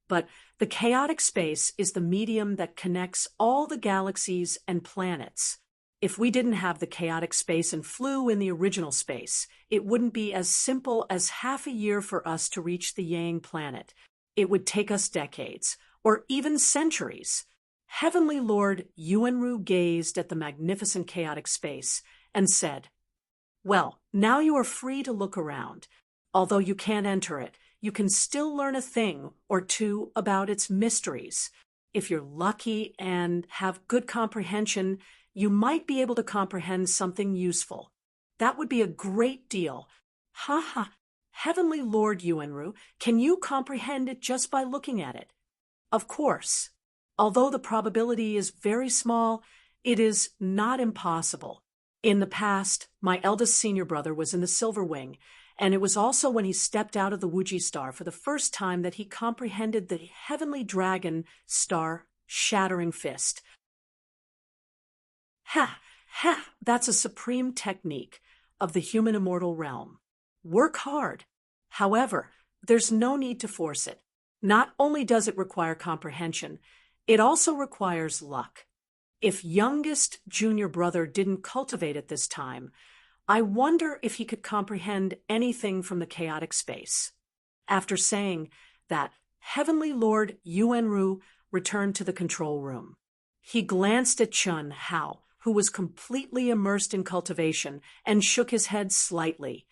But the chaotic space is the medium that connects all the galaxies and planets. If we didn't have the chaotic space and flew in the original space, it wouldn't be as simple as half a year for us to reach the Yang planet. It would take us decades, or even centuries. Heavenly Lord Yuanru gazed at the magnificent chaotic space and said, "Well, now you are free to look around. Although you can't enter it, you can still learn a thing or two about its mysteries. If you're lucky and have good comprehension, you might be able to comprehend something useful. That would be a great deal." Ha ha! Heavenly Lord Yuanru, can you comprehend it just by looking at it? Of course. Although the probability is very small, it is not impossible. In the past, my eldest senior brother was in the Silver Wing, and it was also when he stepped out of the Wuji Star for the first time that he comprehended the heavenly dragon star shattering fist. Ha! Ha! That's a supreme technique of the human immortal realm. Work hard. However, there's no need to force it. Not only does it require comprehension, it also requires luck. If youngest junior brother didn't cultivate it this time, I wonder if he could comprehend anything from the chaotic space. After saying that, Heavenly Lord Yuanru returned to the control room. He glanced at Chun Hao, who was completely immersed in cultivation, and shook his head slightly.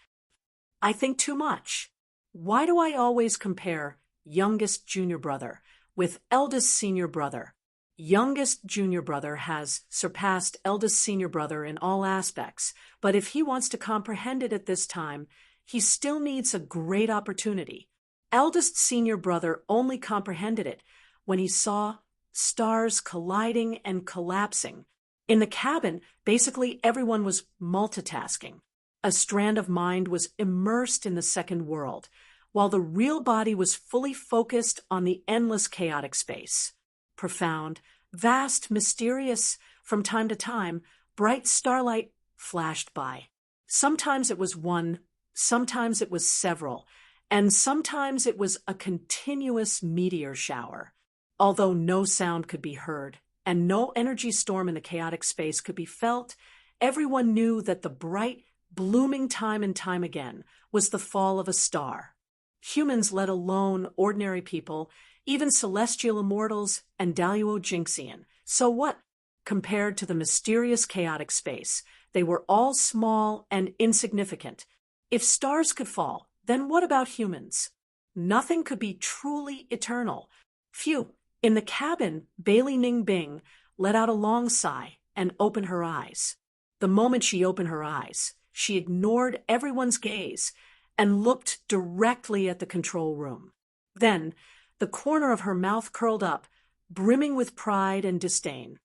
I think too much. Why do I always compare youngest junior brother with eldest senior brother? Youngest junior brother has surpassed eldest senior brother in all aspects, but if he wants to comprehend it at this time, he still needs a great opportunity. Eldest senior brother only comprehended it when he saw stars colliding and collapsing. In the cabin, basically everyone was multitasking. A strand of mind was immersed in the second world, while the real body was fully focused on the endless chaotic space. Profound, vast, mysterious, from time to time, bright starlight flashed by. Sometimes it was one, sometimes it was several, and sometimes it was a continuous meteor shower. Although no sound could be heard, and no energy storm in the chaotic space could be felt, everyone knew that the bright, blooming time and time again was the fall of a star. Humans, let alone ordinary people, even celestial immortals and Daluo Jinxian. So what? Compared to the mysterious chaotic space, they were all small and insignificant. If stars could fall, then what about humans? Nothing could be truly eternal. Phew. In the cabin, Bailey Ning Bing let out a long sigh and opened her eyes. The moment she opened her eyes, she ignored everyone's gaze and looked directly at the control room. Then, the corner of her mouth curled up, brimming with pride and disdain.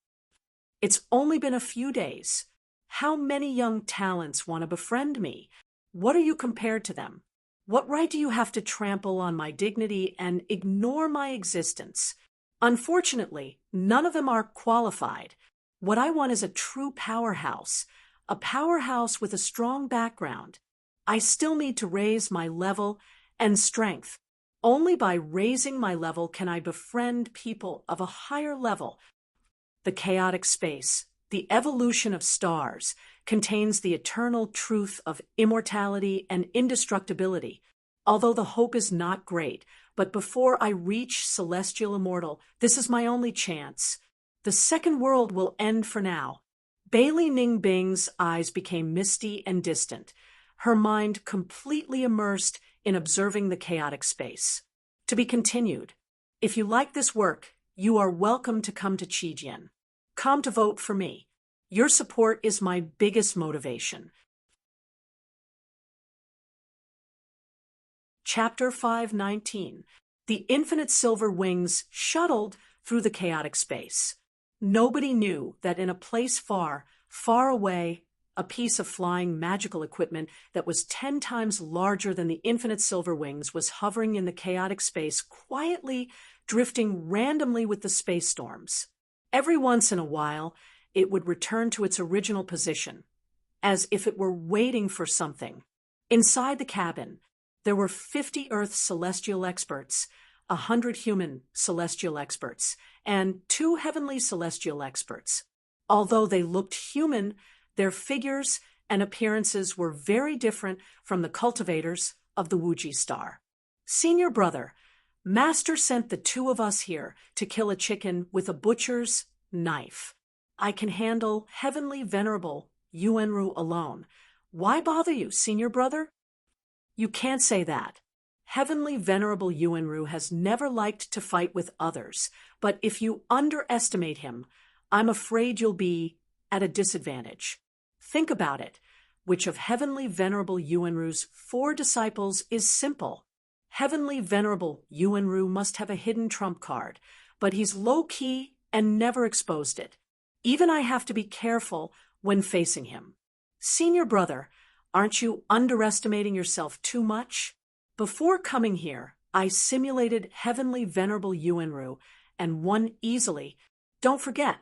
It's only been a few days. How many young talents want to befriend me? What are you compared to them? What right do you have to trample on my dignity and ignore my existence? Unfortunately, none of them are qualified. What I want is a true powerhouse, a powerhouse with a strong background. I still need to raise my level and strength. Only by raising my level can I befriend people of a higher level. The chaotic space, the evolution of stars, contains the eternal truth of immortality and indestructibility. Although the hope is not great, but before I reach celestial immortal, this is my only chance. The second world will end for now. Bailey Ning Bing's eyes became misty and distant, her mind completely immersed in observing the chaotic space. To be continued. If you like this work, you are welcome to come to Qijian. Come to vote for me. Your support is my biggest motivation. Chapter 519. The infinite silver wings shuttled through the chaotic space. Nobody knew that in a place far, far away, a piece of flying magical equipment that was 10 times larger than the infinite silver wings was hovering in the chaotic space, quietly drifting randomly with the space storms. Every once in a while, it would return to its original position, as if it were waiting for something. Inside the cabin, there were 50 Earth celestial experts, 100 human celestial experts, and 2 heavenly celestial experts. Although they looked human, their figures and appearances were very different from the cultivators of the Wuji star. Senior brother, Master sent the 2 of us here to kill a chicken with a butcher's knife. I can handle heavenly venerable Yuanru alone. Why bother you, senior brother? You can't say that. Heavenly venerable Yuanru has never liked to fight with others, but if you underestimate him, I'm afraid you'll be at a disadvantage. Think about it. Which of heavenly venerable Yuanru's 4 disciples is simple? Heavenly venerable Yuanru must have a hidden trump card, but he's low-key and never exposed it. Even I have to be careful when facing him. Senior brother, aren't you underestimating yourself too much? Before coming here, I simulated heavenly venerable Yuanru and won easily. Don't forget,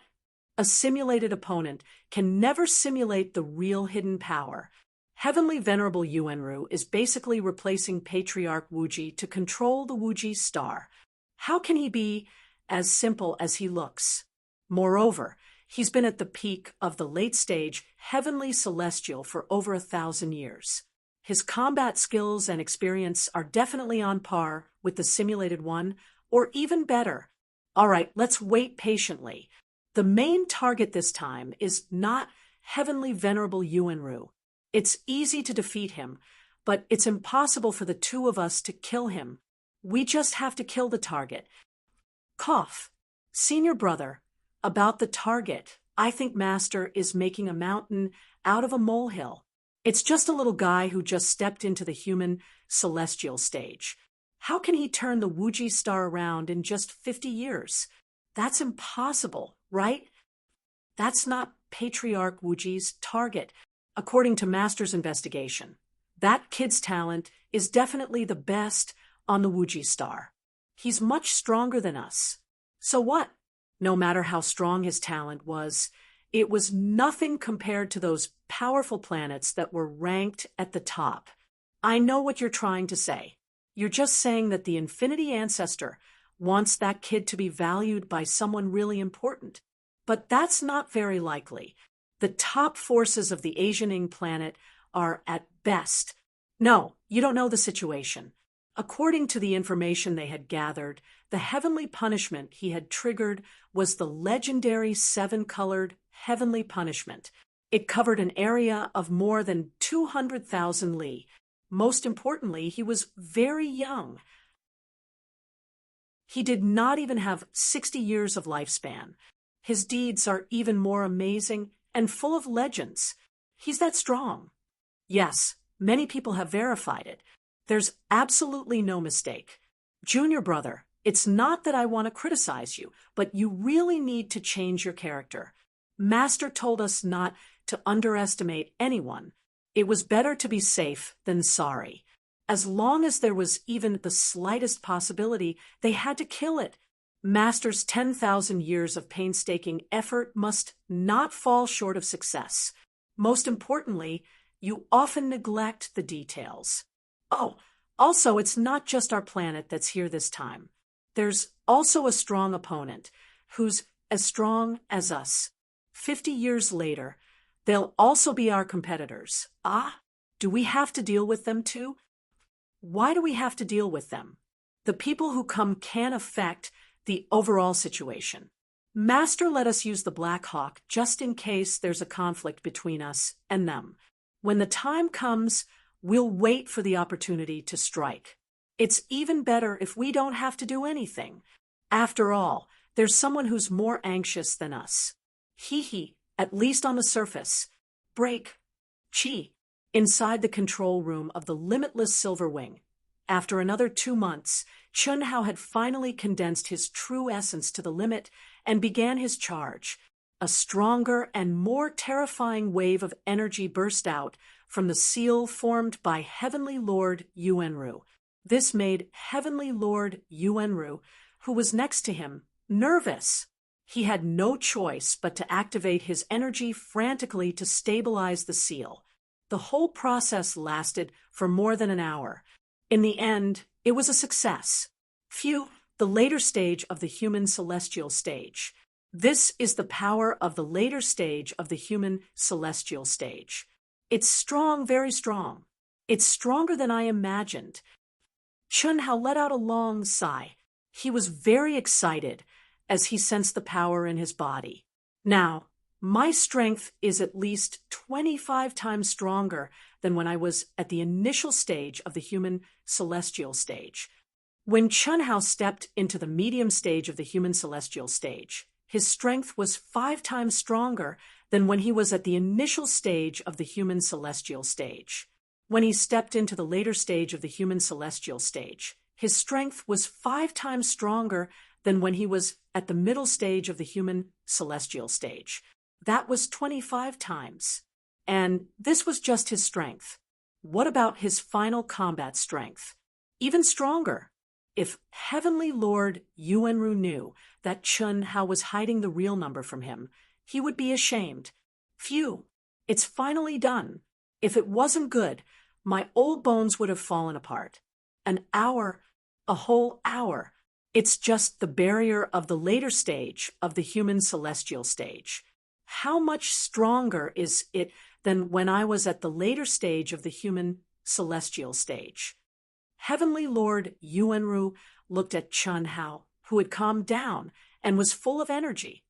a simulated opponent can never simulate the real hidden power. Heavenly venerable Yuanru is basically replacing Patriarch Wuji to control the Wuji star. How can he be as simple as he looks? Moreover, he's been at the peak of the late-stage heavenly celestial for over 1,000 years. His combat skills and experience are definitely on par with the simulated one, or even better. All right, let's wait patiently. The main target this time is not heavenly venerable Yuanru. It's easy to defeat him, but it's impossible for the 2 of us to kill him. We just have to kill the target. Cough. Senior brother, about the target, I think Master is making a mountain out of a molehill. It's just a little guy who just stepped into the human celestial stage. How can he turn the Wuji star around in just 50 years? That's impossible, right? That's not Patriarch Wuji's target, according to Master's investigation. That kid's talent is definitely the best on the Wuji star. He's much stronger than us. So what? No matter how strong his talent was, it was nothing compared to those powerful planets that were ranked at the top. I know what you're trying to say. You're just saying that the Infinity Ancestor wants that kid to be valued by someone really important. But that's not very likely. The top forces of the Asianing planet are, at best— No, you don't know the situation. According to the information they had gathered, the heavenly punishment he had triggered was the legendary 7-colored heavenly punishment. It covered an area of more than 200,000 li. Most importantly, he was very young. He did not even have 60 years of lifespan. His deeds are even more amazing and full of legends. He's that strong. Yes, many people have verified it. There's absolutely no mistake. Junior brother, it's not that I want to criticize you, but you really need to change your character. Master told us not to underestimate anyone. It was better to be safe than sorry. As long as there was even the slightest possibility, they had to kill it. Master's 10,000 years of painstaking effort must not fall short of success. Most importantly, you often neglect the details. Oh, also, it's not just our planet that's here this time. There's also a strong opponent who's as strong as us. 50 years later, they'll also be our competitors. Ah, do we have to deal with them too? Why do we have to deal with them? The people who come can affect the overall situation. Master let us use the Black Hawk just in case there's a conflict between us and them. When the time comes, we'll wait for the opportunity to strike. It's even better if we don't have to do anything. After all, there's someone who's more anxious than us. Hee, at least on the surface. Break. Chi. Inside the control room of the limitless Silver Wing. After another 2 months, Chunhao had finally condensed his true essence to the limit and began his charge. A stronger and more terrifying wave of energy burst out from the seal formed by Heavenly Lord Yuanru. This made Heavenly Lord Yuanru, who was next to him, nervous. He had no choice but to activate his energy frantically to stabilize the seal. The whole process lasted for more than an hour. In the end, it was a success. Phew, the later stage of the human celestial stage. This is the power of the later stage of the human celestial stage. It's strong, very strong. It's stronger than I imagined. Chunhao let out a long sigh. He was very excited as he sensed the power in his body. Now, my strength is at least 25 times stronger than when I was at the initial stage of the human celestial stage. When Chunhao stepped into the medium stage of the human celestial stage, his strength was 5 times stronger than when he was at the initial stage of the human celestial stage. When he stepped into the later stage of the human celestial stage, his strength was 5 times stronger than when he was at the middle stage of the human celestial stage. That was 25 times. And this was just his strength. What about his final combat strength? Even stronger. If Heavenly Lord Yuanru knew that Chunhao was hiding the real number from him, he would be ashamed. Phew, it's finally done. If it wasn't good, my old bones would have fallen apart. An hour, a whole hour. It's just the barrier of the later stage of the human celestial stage. How much stronger is it than when I was at the later stage of the human celestial stage? Heavenly Lord Yuanru looked at Chunhao, who had calmed down and was full of energy.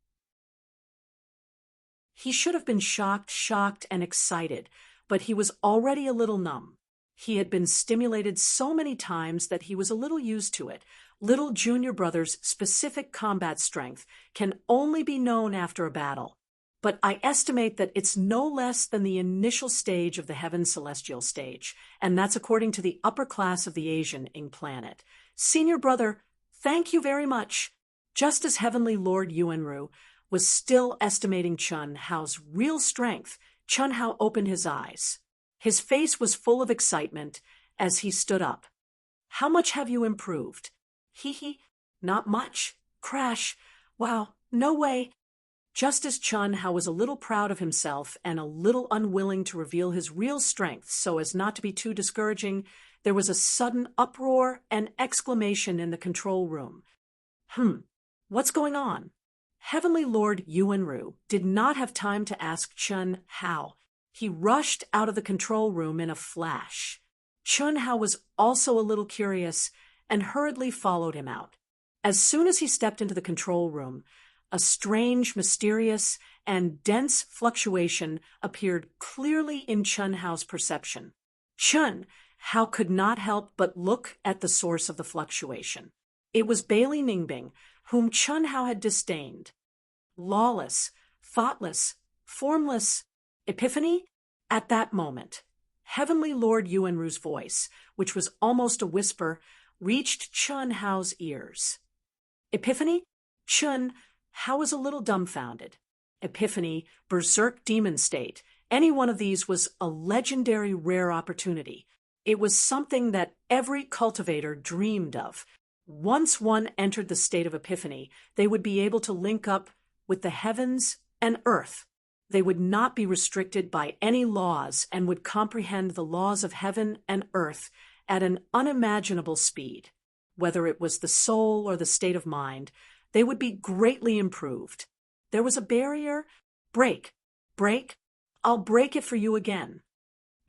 He should have been shocked and excited, but he was already a little numb. He had been stimulated so many times that he was a little used to it. Little junior brother's specific combat strength can only be known after a battle. But I estimate that it's no less than the initial stage of the heaven celestial stage, and that's according to the upper class of the Asian Ing planet. Senior brother, thank you very much. Just as Heavenly Lord Yuanru was still estimating Chunhao's real strength, Chunhao opened his eyes. His face was full of excitement as he stood up. How much have you improved? Hee, not much. Crash. Wow, no way. Just as Chunhao was a little proud of himself and a little unwilling to reveal his real strength so as not to be too discouraging, there was a sudden uproar and exclamation in the control room. What's going on? Heavenly Lord Yuanru did not have time to ask Chunhao. He rushed out of the control room in a flash. Chun Hao was also a little curious and hurriedly followed him out. As soon as he stepped into the control room, a strange, mysterious, and dense fluctuation appeared clearly in Chun Hao's perception. Chun Hao could not help but look at the source of the fluctuation. It was Bailey Ningbing, whom Chun Hao had disdained. Lawless, thoughtless, formless, Epiphany? At that moment, Heavenly Lord Yuanru's voice, which was almost a whisper, reached Chun Hao's ears. Epiphany? Chun Hao was a little dumbfounded. Epiphany, berserk demon state, any one of these was a legendary rare opportunity. It was something that every cultivator dreamed of. Once one entered the state of Epiphany, they would be able to link up with the heavens and earth. They would not be restricted by any laws and would comprehend the laws of heaven and earth at an unimaginable speed. Whether it was the soul or the state of mind, they would be greatly improved. There was a barrier. Break. Break. I'll break it for you again.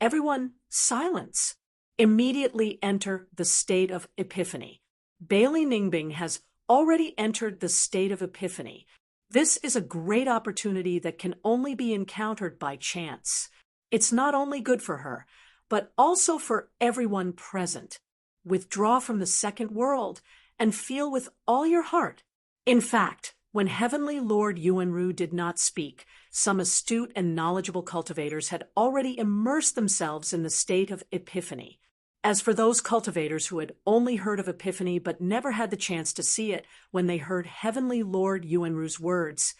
Everyone, silence. Immediately enter the state of Epiphany. Bailey Ningbing has already entered the state of Epiphany. This is a great opportunity that can only be encountered by chance. It's not only good for her, but also for everyone present. Withdraw from the second world and feel with all your heart. In fact, when Heavenly Lord Yuanru did not speak, some astute and knowledgeable cultivators had already immersed themselves in the state of Epiphany. As for those cultivators who had only heard of Epiphany but never had the chance to see it when they heard Heavenly Lord Yuanru's words,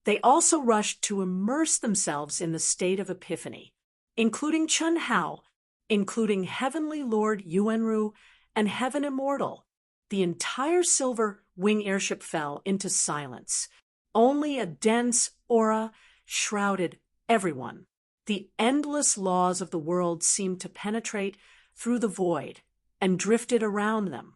they also rushed to immerse themselves in the state of Epiphany, including Chun Hao, including Heavenly Lord Yuanru and Heaven Immortal. The entire silver wing airship fell into silence. Only a dense aura shrouded everyone. The endless laws of the world seemed to penetrate through the void and drifted around them.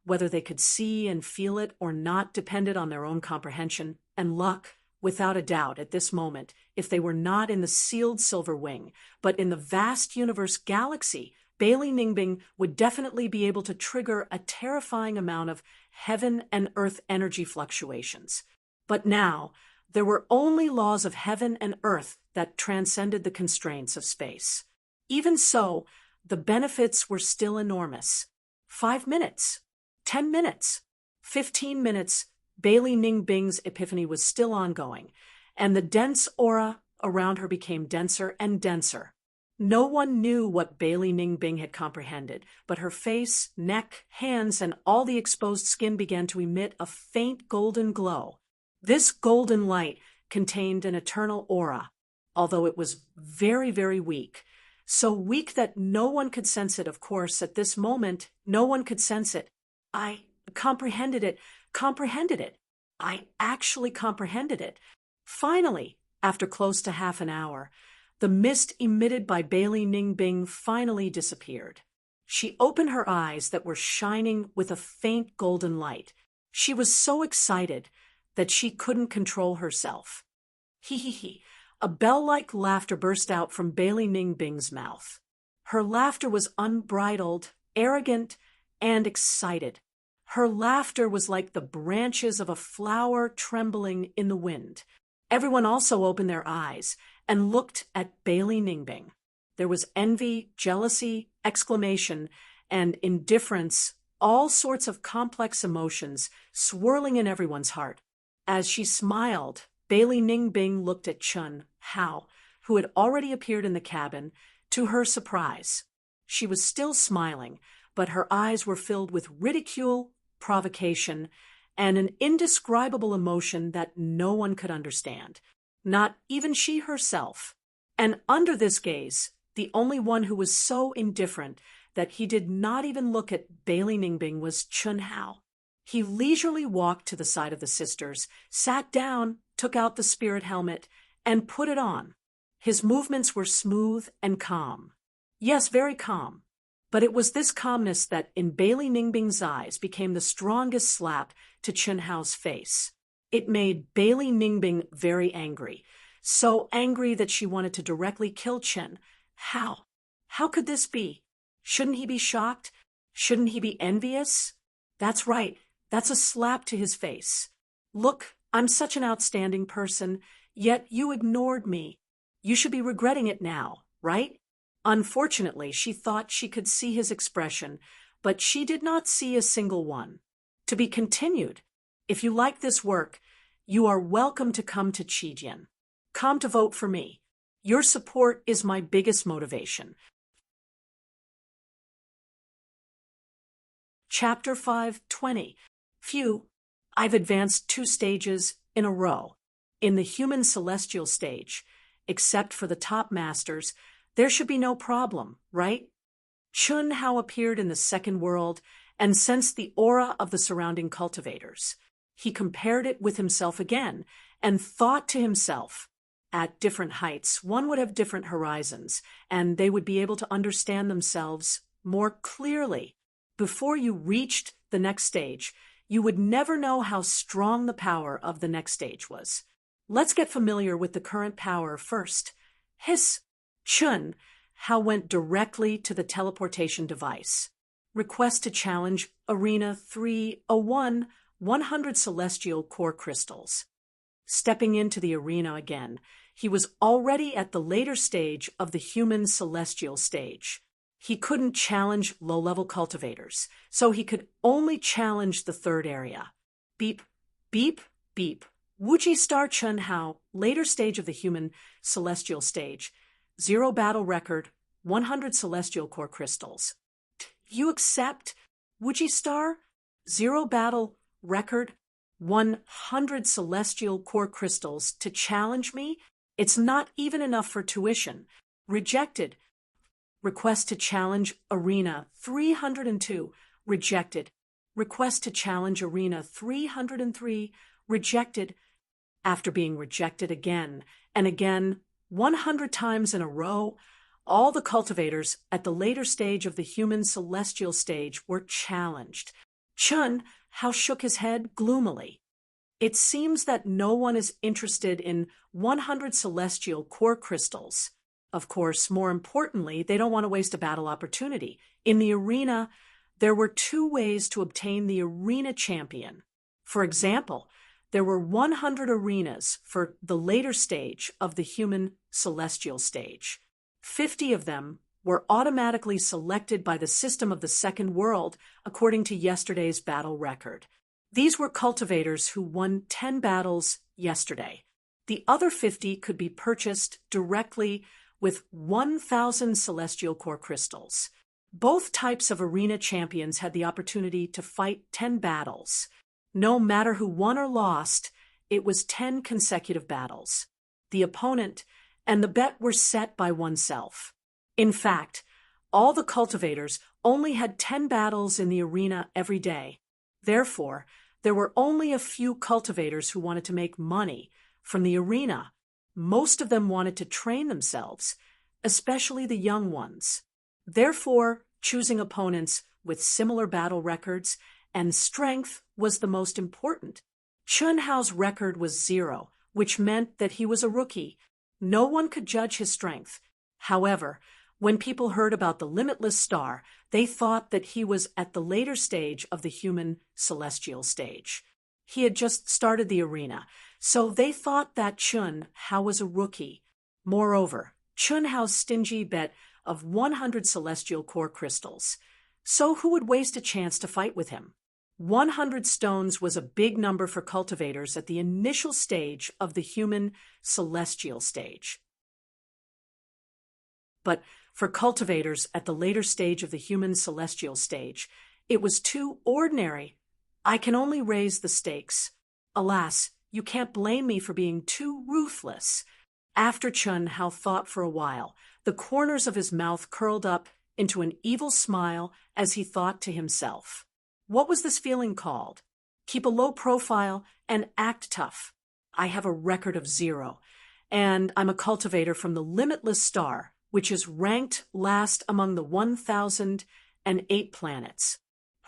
Whether they could see and feel it or not depended on their own comprehension and luck, without a doubt at this moment, if they were not in the sealed silver wing, but in the vast universe galaxy, Bailey Ningbing would definitely be able to trigger a terrifying amount of heaven and earth energy fluctuations. But now, there were only laws of heaven and earth that transcended the constraints of space. Even so, the benefits were still enormous. 5 minutes, 10 minutes, 15 minutes, Bailey Ningbing's epiphany was still ongoing, and the dense aura around her became denser and denser. No one knew what Bailey Ningbing had comprehended, but her face, neck, hands, and all the exposed skin began to emit a faint golden glow. This golden light contained an eternal aura, although it was very, very weak. So weak that no one could sense it, of course. At this moment, no one could sense it. I comprehended it. I actually comprehended it. Finally, after close to half an hour, the mist emitted by Bailey Ningbing finally disappeared. She opened her eyes that were shining with a faint golden light. She was so excited that she couldn't control herself. Hee. A bell-like laughter burst out from Bailey Ningbing's mouth. Her laughter was unbridled, arrogant, and excited. Her laughter was like the branches of a flower trembling in the wind. Everyone also opened their eyes and looked at Bailey Ningbing. There was envy, jealousy, exclamation, and indifference, all sorts of complex emotions swirling in everyone's heart. As she smiled, Bailey Ningbing looked at Chun Hao, who had already appeared in the cabin, to her surprise. She was still smiling, but her eyes were filled with ridicule, provocation, and an indescribable emotion that no one could understand, not even she herself. And under this gaze, the only one who was so indifferent that he did not even look at Bailey Ningbing was Chun Hao. He leisurely walked to the side of the sisters, sat down, took out the spirit helmet, and put it on. His movements were smooth and calm. Yes, very calm. But it was this calmness that, in Bailey Ningbing's eyes, became the strongest slap to Chun Hao's face. It made Bailey Ningbing very angry, so angry that she wanted to directly kill Chun Hao. How could this be? Shouldn't he be shocked? Shouldn't he be envious? That's right. That's a slap to his face. Look, I'm such an outstanding person, yet you ignored me. You should be regretting it now, right? Unfortunately, she thought she could see his expression, but she did not see a single one. To be continued. If you like this work, you are welcome to come to Chidian. Come to vote for me. Your support is my biggest motivation. Chapter 5:20. Phew, I've advanced 2 stages in a row. In the human celestial stage, except for the top masters, there should be no problem, right? Chun Hao appeared in the second world and sensed the aura of the surrounding cultivators. He compared it with himself again and thought to himself, at different heights, one would have different horizons, and they would be able to understand themselves more clearly. Before you reached the next stage, you would never know how strong the power of the next stage was. Let's get familiar with the current power first. Hiss! Chun Hao went directly to the teleportation device. Request to challenge Arena 301, 100 celestial core crystals. Stepping into the arena again, he was already at the later stage of the human celestial stage. He couldn't challenge low-level cultivators, so he could only challenge the third area. Beep, beep, beep. Wuji Star Chun Hao, later stage of the human celestial stage. 0 battle record, 100 celestial core crystals. You accept? Wuji Star? 0 battle record, 100 celestial core crystals to challenge me? It's not even enough for tuition. Rejected. Request to challenge Arena 302. Rejected. Request to challenge Arena 303. Rejected. After being rejected again and again, 100 times in a row, all the cultivators at the later stage of the human celestial stage were challenged. Chun Hao shook his head gloomily. It seems that no one is interested in 100 celestial core crystals. Of course, more importantly, they don't want to waste a battle opportunity. In the arena, there were 2 ways to obtain the arena champion. For example, there were 100 arenas for the later stage of the human celestial stage. 50 of them were automatically selected by the system of the second world according to yesterday's battle record. These were cultivators who won 10 battles yesterday. The other 50 could be purchased directly with 1,000 celestial core crystals. Both types of arena champions had the opportunity to fight 10 battles. No matter who won or lost, it was 10 consecutive battles. The opponent and the bet were set by oneself. In fact, all the cultivators only had 10 battles in the arena every day. Therefore, there were only a few cultivators who wanted to make money from the arena. Most of them wanted to train themselves, especially the young ones. Therefore, choosing opponents with similar battle records and strength was the most important. Chun Hao's record was 0, which meant that he was a rookie. No one could judge his strength. However, when people heard about the limitless star, they thought that he was at the later stage of the human celestial stage. He had just started the arena, so they thought that Chun Hao was a rookie. Moreover, Chun Hao's stingy bet of 100 celestial core crystals. So who would waste a chance to fight with him? 100 stones was a big number for cultivators at the initial stage of the human celestial stage. But for cultivators at the later stage of the human celestial stage, it was too ordinary. I can only raise the stakes. Alas, you can't blame me for being too ruthless. After Chun Hao thought for a while, the corners of his mouth curled up into an evil smile as he thought to himself. What was this feeling called? Keep a low profile and act tough. I have a record of 0, and I'm a cultivator from the limitless star, which is ranked last among the 1,008 planets.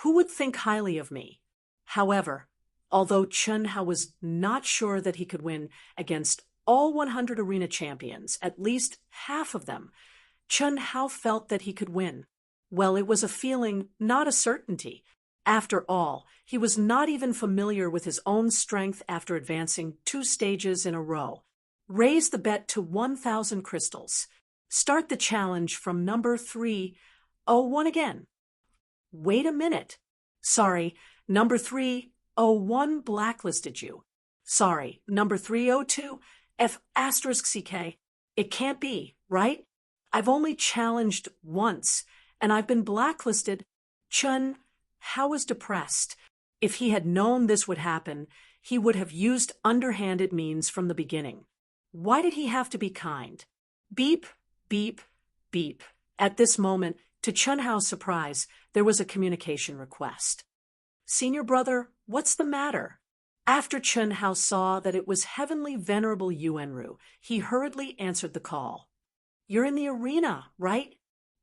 Who would think highly of me? However, although Chun Hao was not sure that he could win against all 100 arena champions, at least half of them, Chun Hao felt that he could win. Well, it was a feeling, not a certainty. After all, he was not even familiar with his own strength after advancing 2 stages in a row. Raise the bet to 1,000 crystals. Start the challenge from number 301 again. Wait a minute. Sorry, number 301 blacklisted you. Sorry, number 302, F***CK. It can't be, right? I've only challenged once, and I've been blacklisted. Chun Hao was depressed. If he had known this would happen, he would have used underhanded means from the beginning. Why did he have to be kind? Beep, beep, beep. At this moment, to Chun Hao's surprise, there was a communication request. Senior brother, what's the matter? After Chun Hao saw that it was Heavenly Venerable Yuanru, he hurriedly answered the call. You're in the arena, right?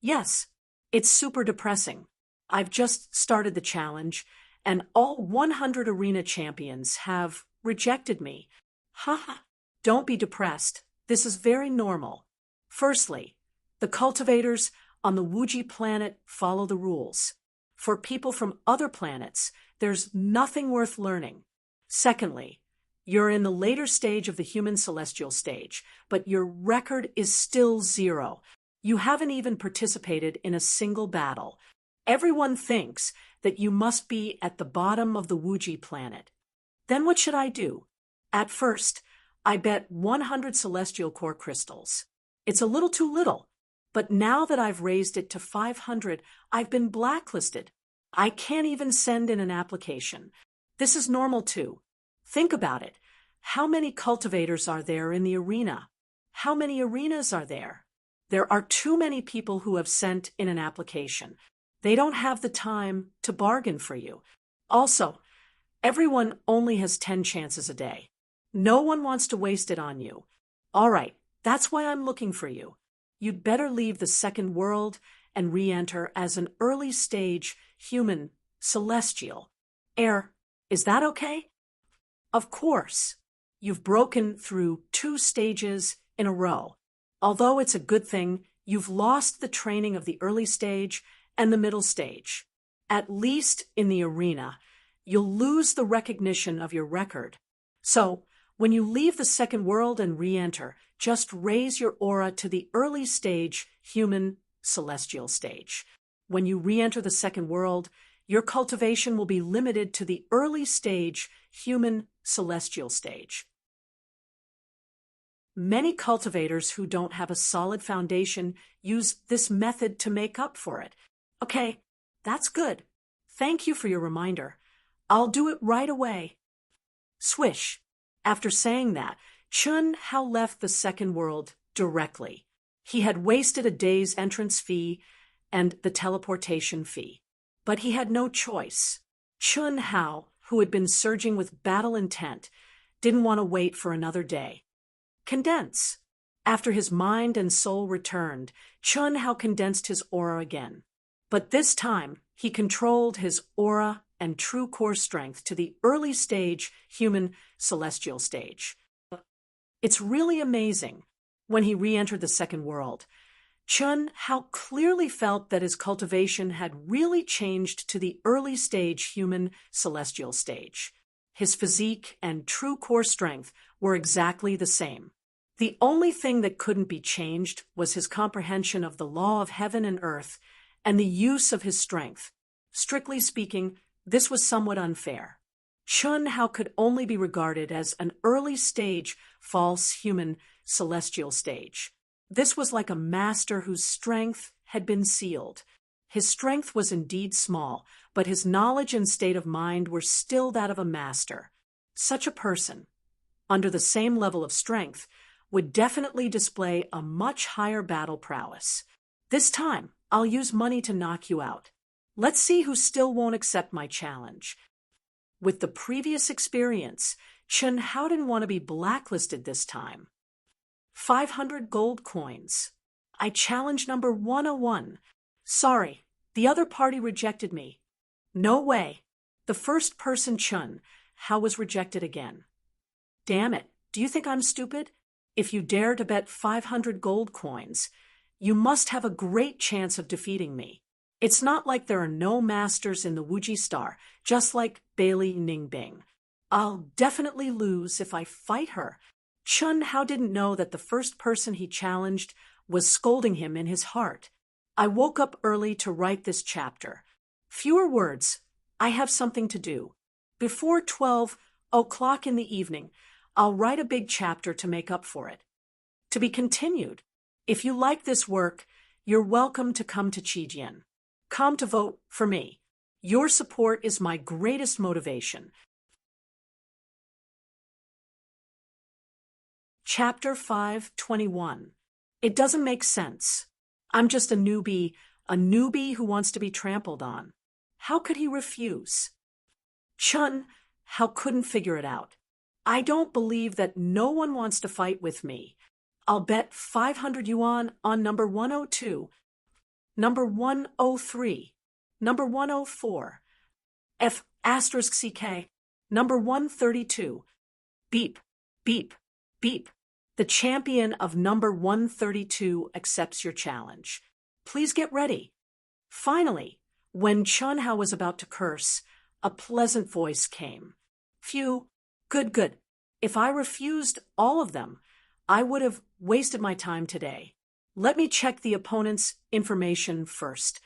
Yes. It's super depressing. I've just started the challenge, and all 100 arena champions have rejected me. Haha. Don't be depressed. This is very normal. Firstly, the cultivators on the Wuji planet follow the rules. For people from other planets, there's nothing worth learning. Secondly, you're in the later stage of the human celestial stage, but your record is still 0. You haven't even participated in a single battle. Everyone thinks that you must be at the bottom of the Wuji planet. Then what should I do? At first, I bet 100 celestial core crystals. It's a little too little, but now that I've raised it to 500, I've been blacklisted. I can't even send in an application. This is normal too. Think about it. How many cultivators are there in the arena? How many arenas are there? There are too many people who have sent in an application. They don't have the time to bargain for you. Also, everyone only has 10 chances a day. No one wants to waste it on you. All right, that's why I'm looking for you. You'd better leave the second world and re-enter as an early stage human celestial. Is that okay? Of course. You've broken through 2 stages in a row. Although it's a good thing, you've lost the training of the early stage and the middle stage. At least in the arena, you'll lose the recognition of your record. So, when you leave the second world and re-enter, just raise your aura to the early stage human celestial stage. When you re-enter the second world, your cultivation will be limited to the early stage human celestial stage. Many cultivators who don't have a solid foundation use this method to make up for it. Okay, that's good. Thank you for your reminder. I'll do it right away. Swish. After saying that, Chun Hao left the second world directly. He had wasted a day's entrance fee and the teleportation fee. But he had no choice. Chun Hao, who had been surging with battle intent, didn't want to wait for another day. Condense. After his mind and soul returned, Chun Hao condensed his aura again. But this time, he controlled his aura and true core strength to the early stage human celestial stage. It's really amazing. When he re-entered the second world, Chun Hao clearly felt that his cultivation had really changed to the early stage human celestial stage. His physique and true core strength were exactly the same. The only thing that couldn't be changed was his comprehension of the law of heaven and earth and the use of his strength. Strictly speaking, this was somewhat unfair. Chun Hao could only be regarded as an early stage false human celestial stage. This was like a master whose strength had been sealed. His strength was indeed small, but his knowledge and state of mind were still that of a master. Such a person, under the same level of strength, would definitely display a much higher battle prowess. This time, I'll use money to knock you out. Let's see who still won't accept my challenge. With the previous experience, Chun Hao didn't want to be blacklisted this time. 500 gold coins. I challenge number 101. Sorry, the other party rejected me. No way. The first person Chun Hao was rejected again. Damn it, do you think I'm stupid? If you dare to bet 500 gold coins, You must have a great chance of defeating me. It's not like there are no masters in the Wuji Star, just like Bailey Ningbing. I'll definitely lose if I fight her. Chun Hao didn't know that the first person he challenged was scolding him in his heart. I woke up early to write this chapter. Fewer words. I have something to do. Before 12 o'clock in the evening, I'll write a big chapter to make up for it. To be continued. If you like this work, you're welcome to come to Qijian. Come to vote for me. Your support is my greatest motivation. Chapter 5:21. It doesn't make sense. I'm just a newbie who wants to be trampled on. How could he refuse? Chun Hao couldn't figure it out. I don't believe that no one wants to fight with me. I'll bet 500 yuan on number 102, number 103, number 104, F***CK, number 132. Beep, beep, beep. The champion of number 132 accepts your challenge. Please get ready. Finally, when Chun Hao was about to curse, a pleasant voice came. Phew, good. If I refused all of them, I would have wasted my time today. Let me check the opponent's information first.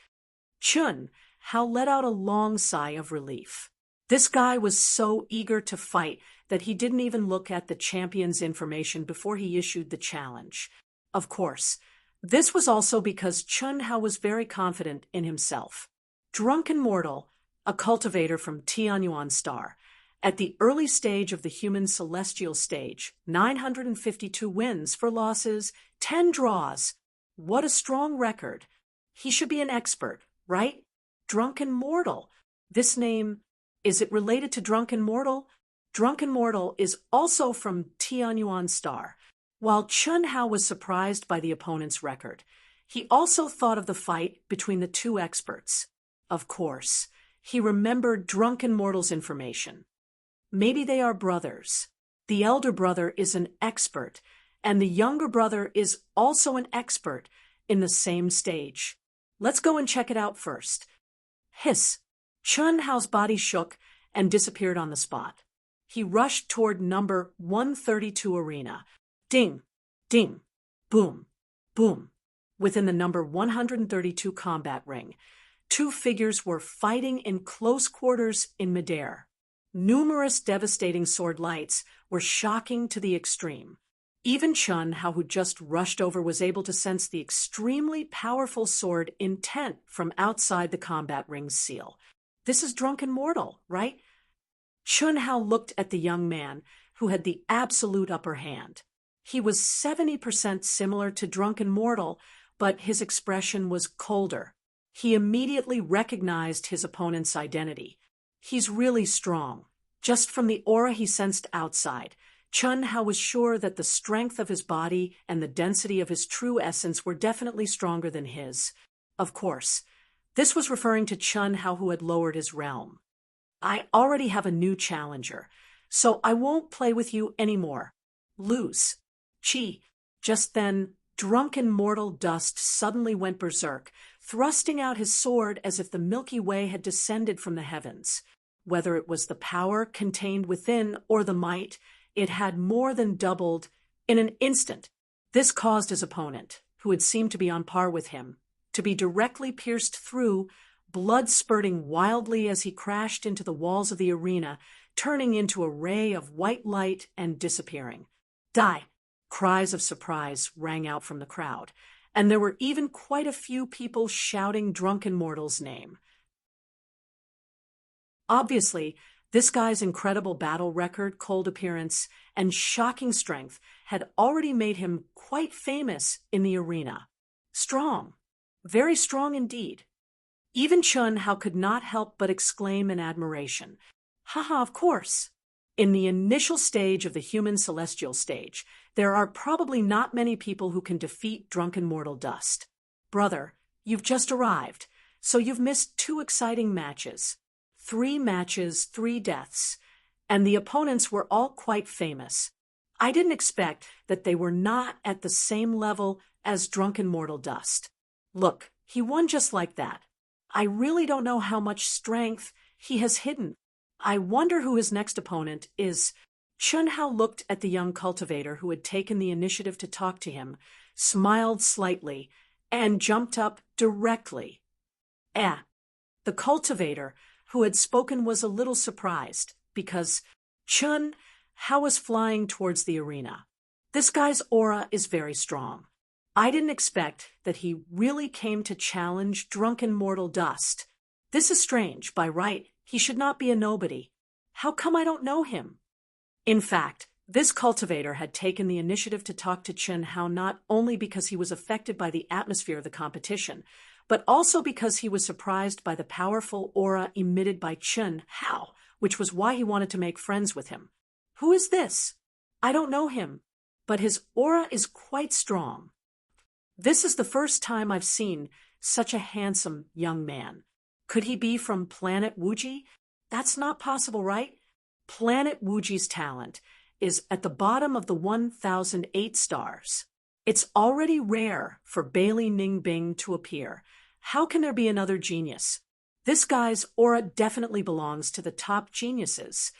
Chun Hao let out a long sigh of relief. This guy was so eager to fight that he didn't even look at the champion's information before he issued the challenge. Of course, this was also because Chun Hao was very confident in himself. Drunken Mortal, a cultivator from Tianyuan Star, at the early stage of the human celestial stage, 952 wins for losses, 10 draws. What a strong record. He should be an expert, right? Drunken Mortal. This name, is it related to Drunken Mortal? Drunken Mortal is also from Tianyuan Star. While Chun Hao was surprised by the opponent's record, he also thought of the fight between the two experts. Of course, he remembered Drunken Mortal's information. Maybe they are brothers. The elder brother is an expert, and the younger brother is also an expert in the same stage. Let's go and check it out first. Hiss. Chun Hao's body shook and disappeared on the spot. He rushed toward number 132 arena. Ding, ding, boom, boom. Within the number 132 combat ring, two figures were fighting in close quarters in midair. Numerous devastating sword lights were shocking to the extreme. Even Chun Hao, who just rushed over, was able to sense the extremely powerful sword intent from outside the combat ring's seal. This is Drunken Mortal, right? Chun Hao looked at the young man, who had the absolute upper hand. He was 70% similar to Drunken Mortal, but his expression was colder. He immediately recognized his opponent's identity. He's really strong. Just from the aura he sensed outside, Chun Hao was sure that the strength of his body and the density of his true essence were definitely stronger than his. Of course, this was referring to Chun Hao, who had lowered his realm. I already have a new challenger, so I won't play with you anymore. Lose. Chi. Just then, Drunken Mortal Dust suddenly went berserk, thrusting out his sword as if the Milky Way had descended from the heavens. Whether it was the power contained within or the might, it had more than doubled in an instant. This caused his opponent, who had seemed to be on par with him, to be directly pierced through, blood spurting wildly as he crashed into the walls of the arena, turning into a ray of white light and disappearing. Die! Cries of surprise rang out from the crowd, and there were even quite a few people shouting Drunken Mortal's name. Obviously, this guy's incredible battle record, cold appearance, and shocking strength had already made him quite famous in the arena. Strong. Very strong indeed. Even Chun Hao could not help but exclaim in admiration. Haha, of course. In the initial stage of the human celestial stage, there are probably not many people who can defeat Drunken Mortal Dust. Brother, you've just arrived, so you've missed 2 exciting matches. 3 matches, 3 deaths, and the opponents were all quite famous. I didn't expect that they were not at the same level as drunken mortal dust. Look, he won just like that. I really don't know how much strength he has hidden. I wonder who his next opponent is. Chun Hao looked at the young cultivator who had taken the initiative to talk to him, smiled slightly, and jumped up directly. The cultivator who had spoken was a little surprised, because Chun Hao was flying towards the arena. This guy's aura is very strong. I didn't expect that he really came to challenge drunken mortal dust. This is strange. By right, he should not be a nobody. How come I don't know him? In fact, this cultivator had taken the initiative to talk to Chun Hao not only because he was affected by the atmosphere of the competition, but also because he was surprised by the powerful aura emitted by Chun Hao, which was why he wanted to make friends with him. Who is this? I don't know him, but his aura is quite strong. This is the first time I've seen such a handsome young man. Could he be from planet Wuji? That's not possible, right? Planet Wuji's talent is at the bottom of the 1008 stars. It's already rare for Bailey Ningbing to appear. How can there be another genius? This guy's aura definitely belongs to the top geniuses.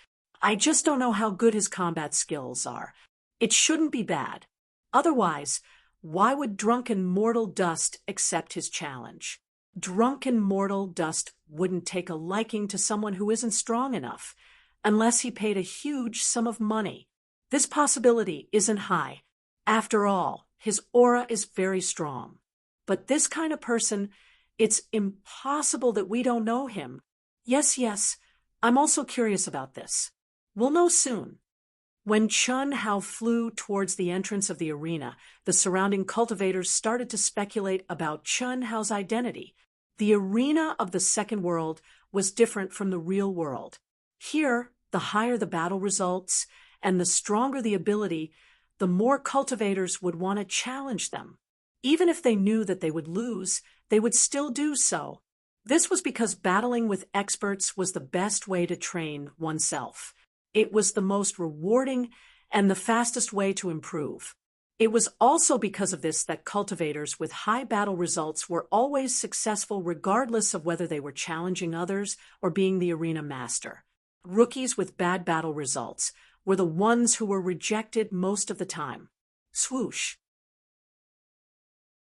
I just don't know how good his combat skills are. It shouldn't be bad. Otherwise, why would drunken mortal dust accept his challenge? Drunken mortal dust wouldn't take a liking to someone who isn't strong enough, unless he paid a huge sum of money. This possibility isn't high. After all, his aura is very strong. But this kind of person, it's impossible that we don't know him. Yes, I'm also curious about this. We'll know soon. When Chun Hao flew towards the entrance of the arena, the surrounding cultivators started to speculate about Chun Hao's identity. The arena of the second world was different from the real world. Here, the higher the battle results and the stronger the ability, the more cultivators would want to challenge them. Even if they knew that they would lose, they would still do so. This was because battling with experts was the best way to train oneself. It was the most rewarding and the fastest way to improve. It was also because of this that cultivators with high battle results were always successful regardless of whether they were challenging others or being the arena master. Rookies with bad battle results were the ones who were rejected most of the time. Swoosh.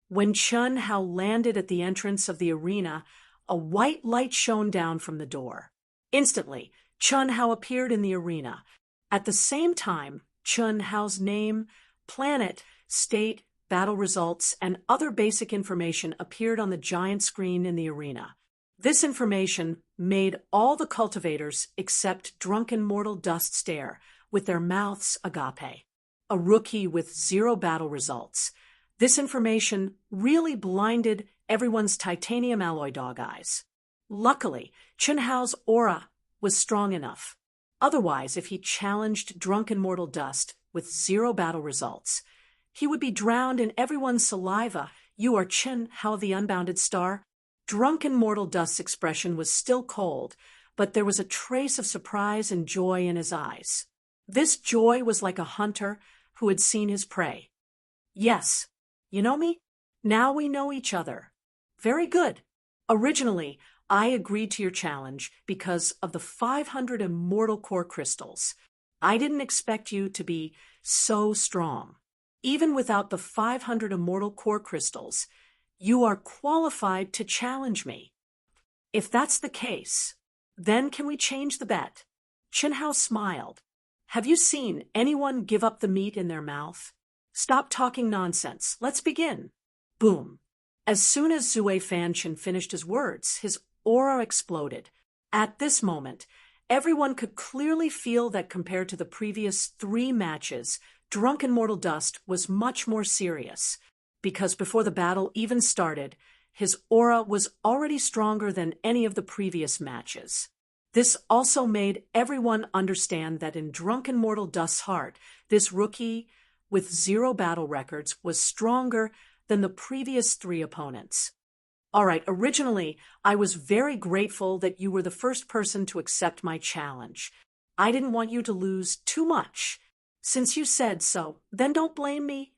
When Chun Hao landed at the entrance of the arena, a white light shone down from the door. Instantly, Chun Hao appeared in the arena. At the same time, Chun Hao's name, planet, state, battle results, and other basic information appeared on the giant screen in the arena. This information made all the cultivators except drunken mortal dust stare, with their mouths agape. A rookie with 0 battle results. This information really blinded everyone's titanium alloy dog eyes. Luckily, Chun Hao's aura was strong enough. Otherwise, if he challenged drunken mortal dust with 0 battle results, he would be drowned in everyone's saliva. You are Chun Hao the Unbounded Star. Drunken mortal dust's expression was still cold, but there was a trace of surprise and joy in his eyes. This joy was like a hunter who had seen his prey. Yes, you know me? Now we know each other. Very good. Originally, I agreed to your challenge because of the 500 immortal core crystals. I didn't expect you to be so strong. Even without the 500 immortal core crystals, you are qualified to challenge me. If that's the case, then can we change the bet? Chun Hao smiled. Have you seen anyone give up the meat in their mouth? Stop talking nonsense. Let's begin. Boom. As soon as Zue Fanchen finished his words, his aura exploded. At this moment, everyone could clearly feel that compared to the previous 3 matches, Drunken Mortal Dust was much more serious, because before the battle even started, his aura was already stronger than any of the previous matches. This also made everyone understand that in Drunken Mortal Dust's heart, this rookie with 0 battle records was stronger than the previous 3 opponents. All right, originally, I was very grateful that you were the first person to accept my challenge. I didn't want you to lose too much. Since you said so, then don't blame me.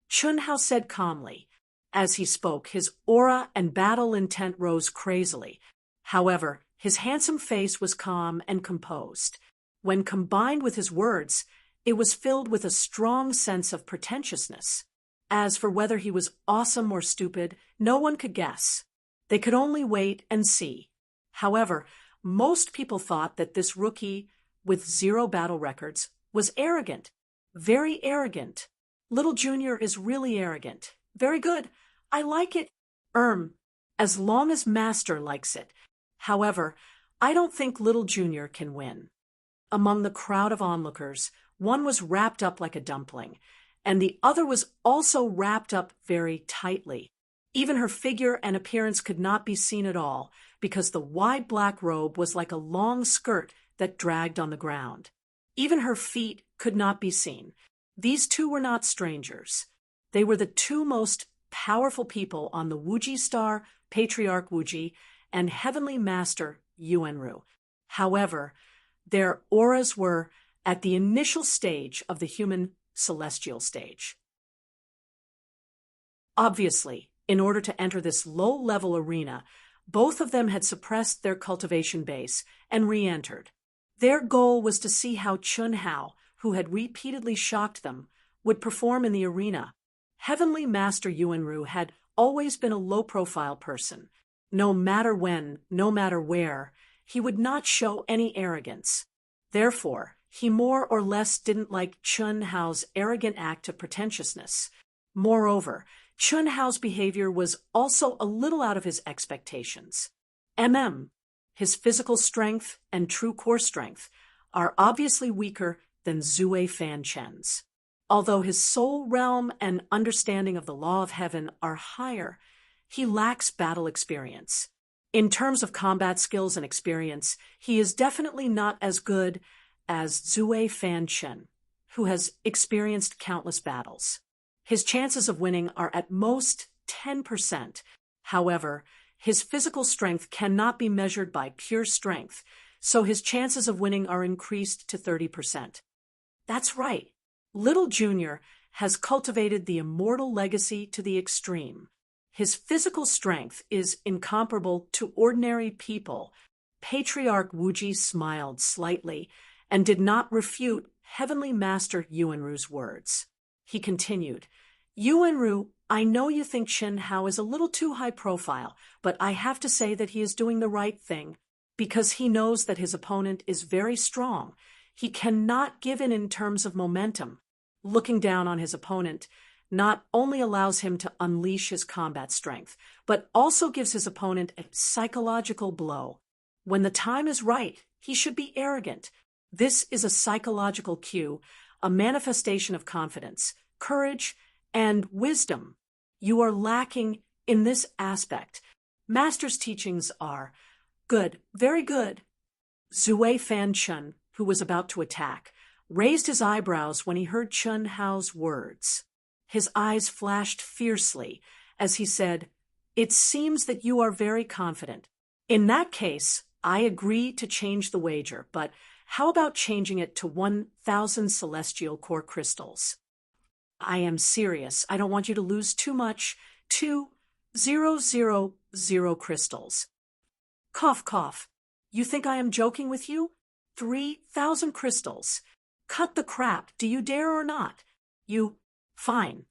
Chun Hao said calmly. As he spoke, his aura and battle intent rose crazily. However, his handsome face was calm and composed. When combined with his words, it was filled with a strong sense of pretentiousness. As for whether he was awesome or stupid, no one could guess. They could only wait and see. However, most people thought that this rookie, with 0 battle records, was arrogant. Very arrogant. Little Junior is really arrogant. Very good. I like it. As long as Master likes it. However, I don't think Little Junior can win. Among the crowd of onlookers, one was wrapped up like a dumpling, and the other was also wrapped up very tightly. Even her figure and appearance could not be seen at all, because the wide black robe was like a long skirt that dragged on the ground. Even her feet could not be seen. These two were not strangers. They were the two most powerful people on the Wuji star, Patriarch Wuji, and Heavenly Master Yuanru. However, their auras were at the initial stage of the human celestial stage. Obviously, in order to enter this low-level arena, both of them had suppressed their cultivation base and re-entered. Their goal was to see how Chun Hao, who had repeatedly shocked them, would perform in the arena. Heavenly Master Yuanru had always been a low-profile person. No matter when, no matter where, he would not show any arrogance. Therefore, he more or less didn't like Chun Hao's arrogant act of pretentiousness. Moreover, Chun Hao's behavior was also a little out of his expectations. His physical strength and true core strength are obviously weaker than Zue Fan Chen's. Although his soul realm and understanding of the law of heaven are higher, he lacks battle experience. In terms of combat skills and experience, he is definitely not as good as Zue Fan Chen, who has experienced countless battles. His chances of winning are at most 10%. However, his physical strength cannot be measured by pure strength, so his chances of winning are increased to 30%. That's right. Little Junior has cultivated the immortal legacy to the extreme. His physical strength is incomparable to ordinary people. Patriarch Wuji smiled slightly and did not refute Heavenly Master Yuanru's words. He continued, Yuanru, I know you think Chun Hao is a little too high profile, but I have to say that he is doing the right thing, because he knows that his opponent is very strong. He cannot give in terms of momentum. Looking down on his opponent not only allows him to unleash his combat strength, but also gives his opponent a psychological blow. When the time is right, he should be arrogant. This is a psychological cue, a manifestation of confidence, courage, and wisdom. You are lacking in this aspect. Master's teachings are good, very good. Zue Fan Chun, who was about to attack, raised his eyebrows when he heard Chun Hao's words. His eyes flashed fiercely as he said, It seems that you are very confident. In that case, I agree to change the wager, but how about changing it to 1,000 celestial core crystals? I am serious. I don't want you to lose too much. 2,000 crystals. Cough, cough. You think I am joking with you? 3,000 crystals. Cut the crap. Do you dare or not? Fine.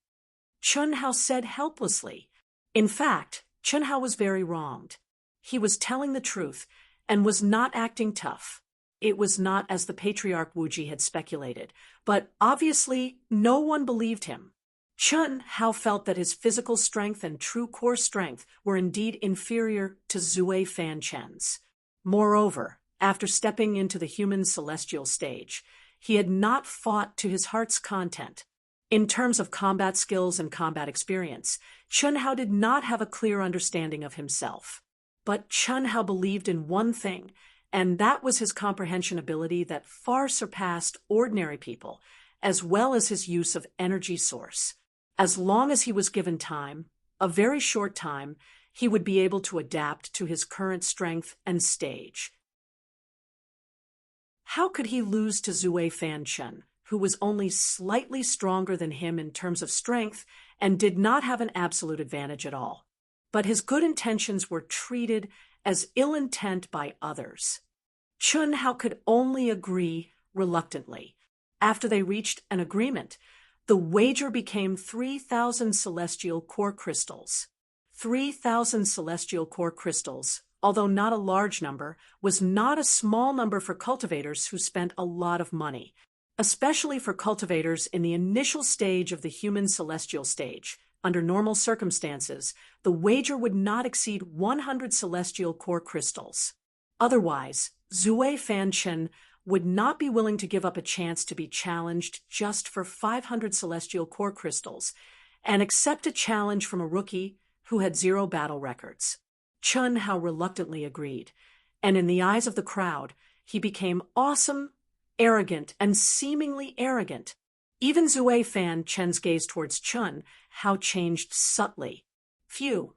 Chun Hao said helplessly. In fact, Chun Hao was very wronged. He was telling the truth and was not acting tough. It was not as the Patriarch Wuji had speculated, but obviously no one believed him. Chun Hao felt that his physical strength and true core strength were indeed inferior to Zue Fan Chen's. Moreover, after stepping into the human celestial stage, he had not fought to his heart's content. In terms of combat skills and combat experience, Chun Hao did not have a clear understanding of himself. But Chun Hao believed in one thing, and that was his comprehension ability that far surpassed ordinary people, as well as his use of energy source. As long as he was given time, a very short time, he would be able to adapt to his current strength and stage. How could he lose to Zue Fan Chen, who was only slightly stronger than him in terms of strength and did not have an absolute advantage at all. But his good intentions were treated as ill intent by others. Chun Hao could only agree reluctantly. After they reached an agreement, the wager became 3,000 celestial core crystals. 3,000 celestial core crystals, although not a large number, was not a small number for cultivators who spent a lot of money, especially for cultivators in the initial stage of the human celestial stage. Under normal circumstances, the wager would not exceed 100 celestial core crystals. Otherwise, Zui Fanchen would not be willing to give up a chance to be challenged just for 500 celestial core crystals and accept a challenge from a rookie who had 0 battle records. Chun Hao reluctantly agreed, and in the eyes of the crowd, he became awesome, arrogant, and seemingly arrogant. Even Zui Fanchen's gaze towards Chun Hao changed subtly. Phew.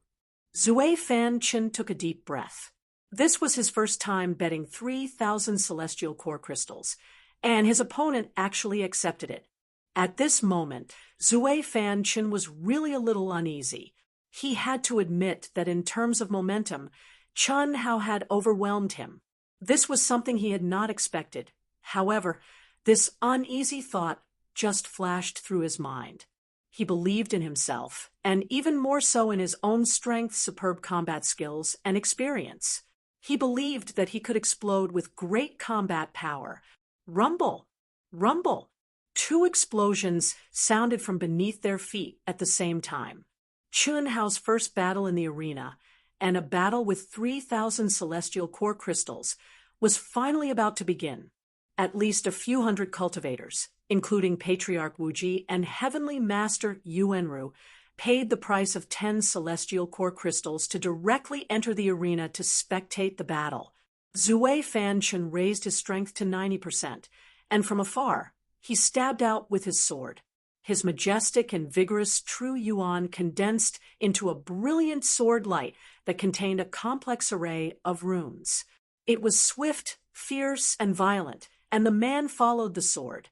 Zui Fanchen took a deep breath. This was his first time betting 3,000 celestial core crystals, and his opponent actually accepted it. At this moment, Zui Fanchen was really a little uneasy. He had to admit that in terms of momentum, Chun Hao had overwhelmed him. This was something he had not expected. However, this uneasy thought just flashed through his mind. He believed in himself, and even more so in his own strength, superb combat skills, and experience. He believed that he could explode with great combat power. Rumble! Rumble! 2 explosions sounded from beneath their feet at the same time. Chun Hao's first battle in the arena, and a battle with 3,000 celestial core crystals, was finally about to begin. At least a few hundred cultivators, including Patriarch Wuji and Heavenly Master Yuanru, paid the price of 10 celestial core crystals to directly enter the arena to spectate the battle. Zui Fanchen raised his strength to 90%, and from afar, he stabbed out with his sword. His majestic and vigorous true yuan condensed into a brilliant sword light that contained a complex array of runes. It was swift, fierce, and violent, and the man followed the sword.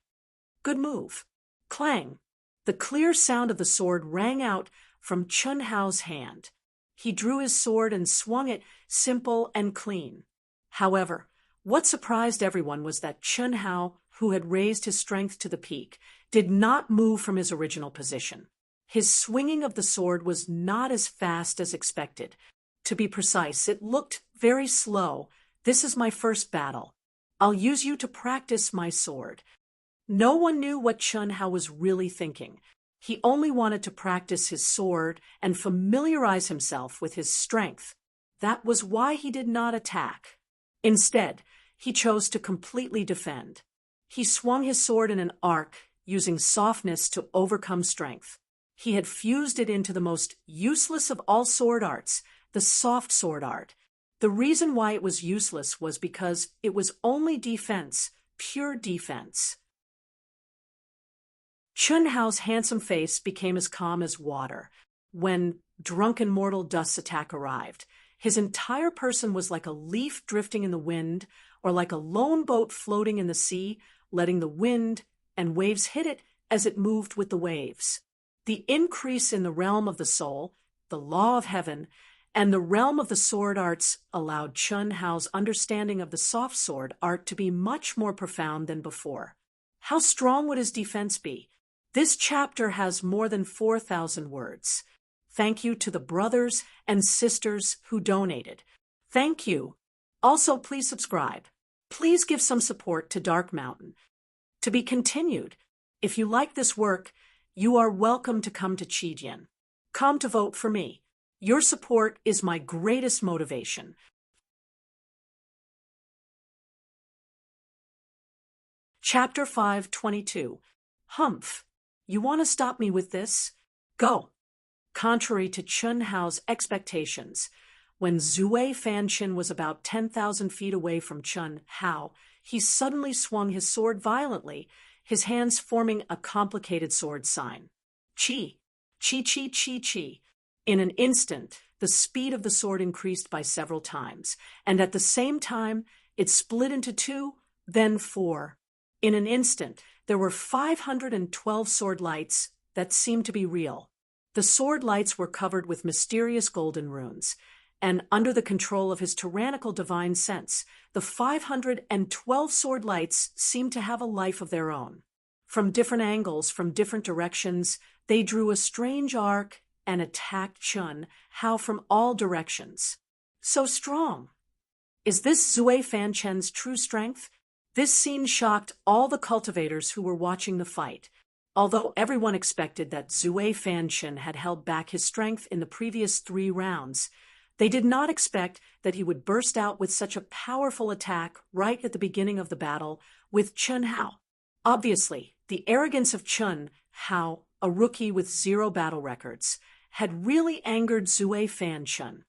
Good move. Clang. The clear sound of the sword rang out from Chun Hao's hand. He drew his sword and swung it simple and clean. However, what surprised everyone was that Chun Hao, who had raised his strength to the peak, did not move from his original position. His swinging of the sword was not as fast as expected. To be precise, it looked very slow. This is my first battle. I'll use you to practice my sword. No one knew what Chun Hao was really thinking. He only wanted to practice his sword and familiarize himself with his strength. That was why he did not attack. Instead, he chose to completely defend. He swung his sword in an arc, using softness to overcome strength. He had fused it into the most useless of all sword arts, the soft sword art. The reason why it was useless was because it was only defense, pure defense. Chun Hao's handsome face became as calm as water when drunken mortal dust's attack arrived. His entire person was like a leaf drifting in the wind, or like a lone boat floating in the sea, letting the wind and waves hit it as it moved with the waves. The increase in the realm of the soul, the law of heaven, and the realm of the sword arts allowed Chun Hao's understanding of the soft sword art to be much more profound than before. How strong would his defense be? This chapter has more than 4,000 words. Thank you to the brothers and sisters who donated. Thank you. Also, please subscribe. Please give some support to Dark Mountain. To be continued. If you like this work, you are welcome to come to Chidian. Come to vote for me. Your support is my greatest motivation. Chapter 5:22. Humph. You want to stop me with this? Go. Contrary to Chun Hao's expectations, when Zui Fanchen was about 10,000 feet away from Chun Hao, he suddenly swung his sword violently, his hands forming a complicated sword sign. Chi, chi, chi, chi, chi. In an instant, the speed of the sword increased by several times, and at the same time, it split into 2, then 4. In an instant, there were 512 sword lights that seemed to be real. The sword lights were covered with mysterious golden runes, and under the control of his tyrannical divine sense, the 512 sword lights seemed to have a life of their own. From different angles, from different directions, they drew a strange arc and attacked Chun Hao from all directions. So strong. Is this Zui Fanchen's true strength? This scene shocked all the cultivators who were watching the fight. Although everyone expected that Zui Fanchen had held back his strength in the previous 3 rounds, they did not expect that he would burst out with such a powerful attack right at the beginning of the battle with Chun Hao. Obviously, the arrogance of Chun Hao, a rookie with 0 battle records, had really angered Zui Fanchen.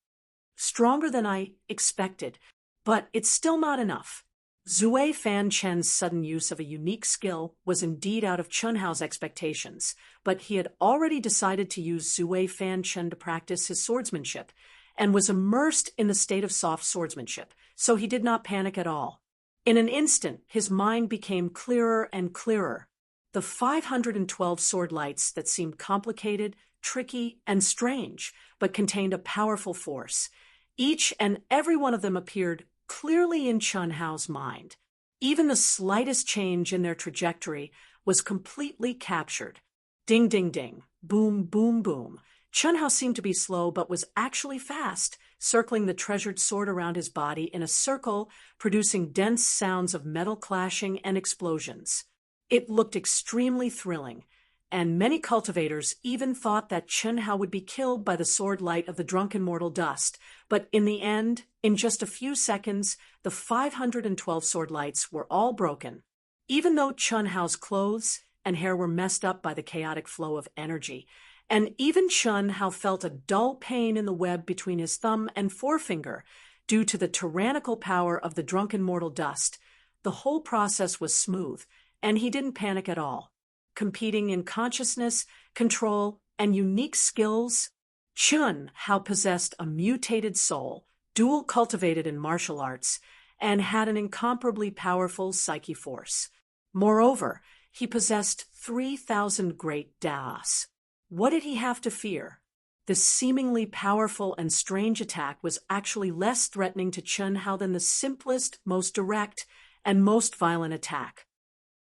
Stronger than I expected, but it's still not enough. Zui Fanchen's sudden use of a unique skill was indeed out of Chun Hao's expectations, but he had already decided to use Zui Fanchen to practice his swordsmanship, and was immersed in the state of soft swordsmanship, so he did not panic at all. In an instant, his mind became clearer and clearer. The 512 sword lights that seemed complicated, tricky, and strange, but contained a powerful force. Each and every one of them appeared clearly in Chun Hao's mind. Even the slightest change in their trajectory was completely captured. Ding, ding, ding, boom, boom, boom. Chun Hao seemed to be slow, but was actually fast, circling the treasured sword around his body in a circle, producing dense sounds of metal clashing and explosions. It looked extremely thrilling, and many cultivators even thought that Chun Hao would be killed by the sword light of the drunken mortal dust, but in the end, in just a few seconds, the 512 sword lights were all broken. Even though Chun Hao's clothes and hair were messed up by the chaotic flow of energy, and even Chun Hao felt a dull pain in the web between his thumb and forefinger due to the tyrannical power of the drunken mortal dust, the whole process was smooth, and he didn't panic at all. Competing in consciousness, control, and unique skills, Chun Hao possessed a mutated soul, dual cultivated in martial arts, and had an incomparably powerful psyche force. Moreover, he possessed 3,000 great das. What did he have to fear? This seemingly powerful and strange attack was actually less threatening to Chun Hao than the simplest, most direct, and most violent attack.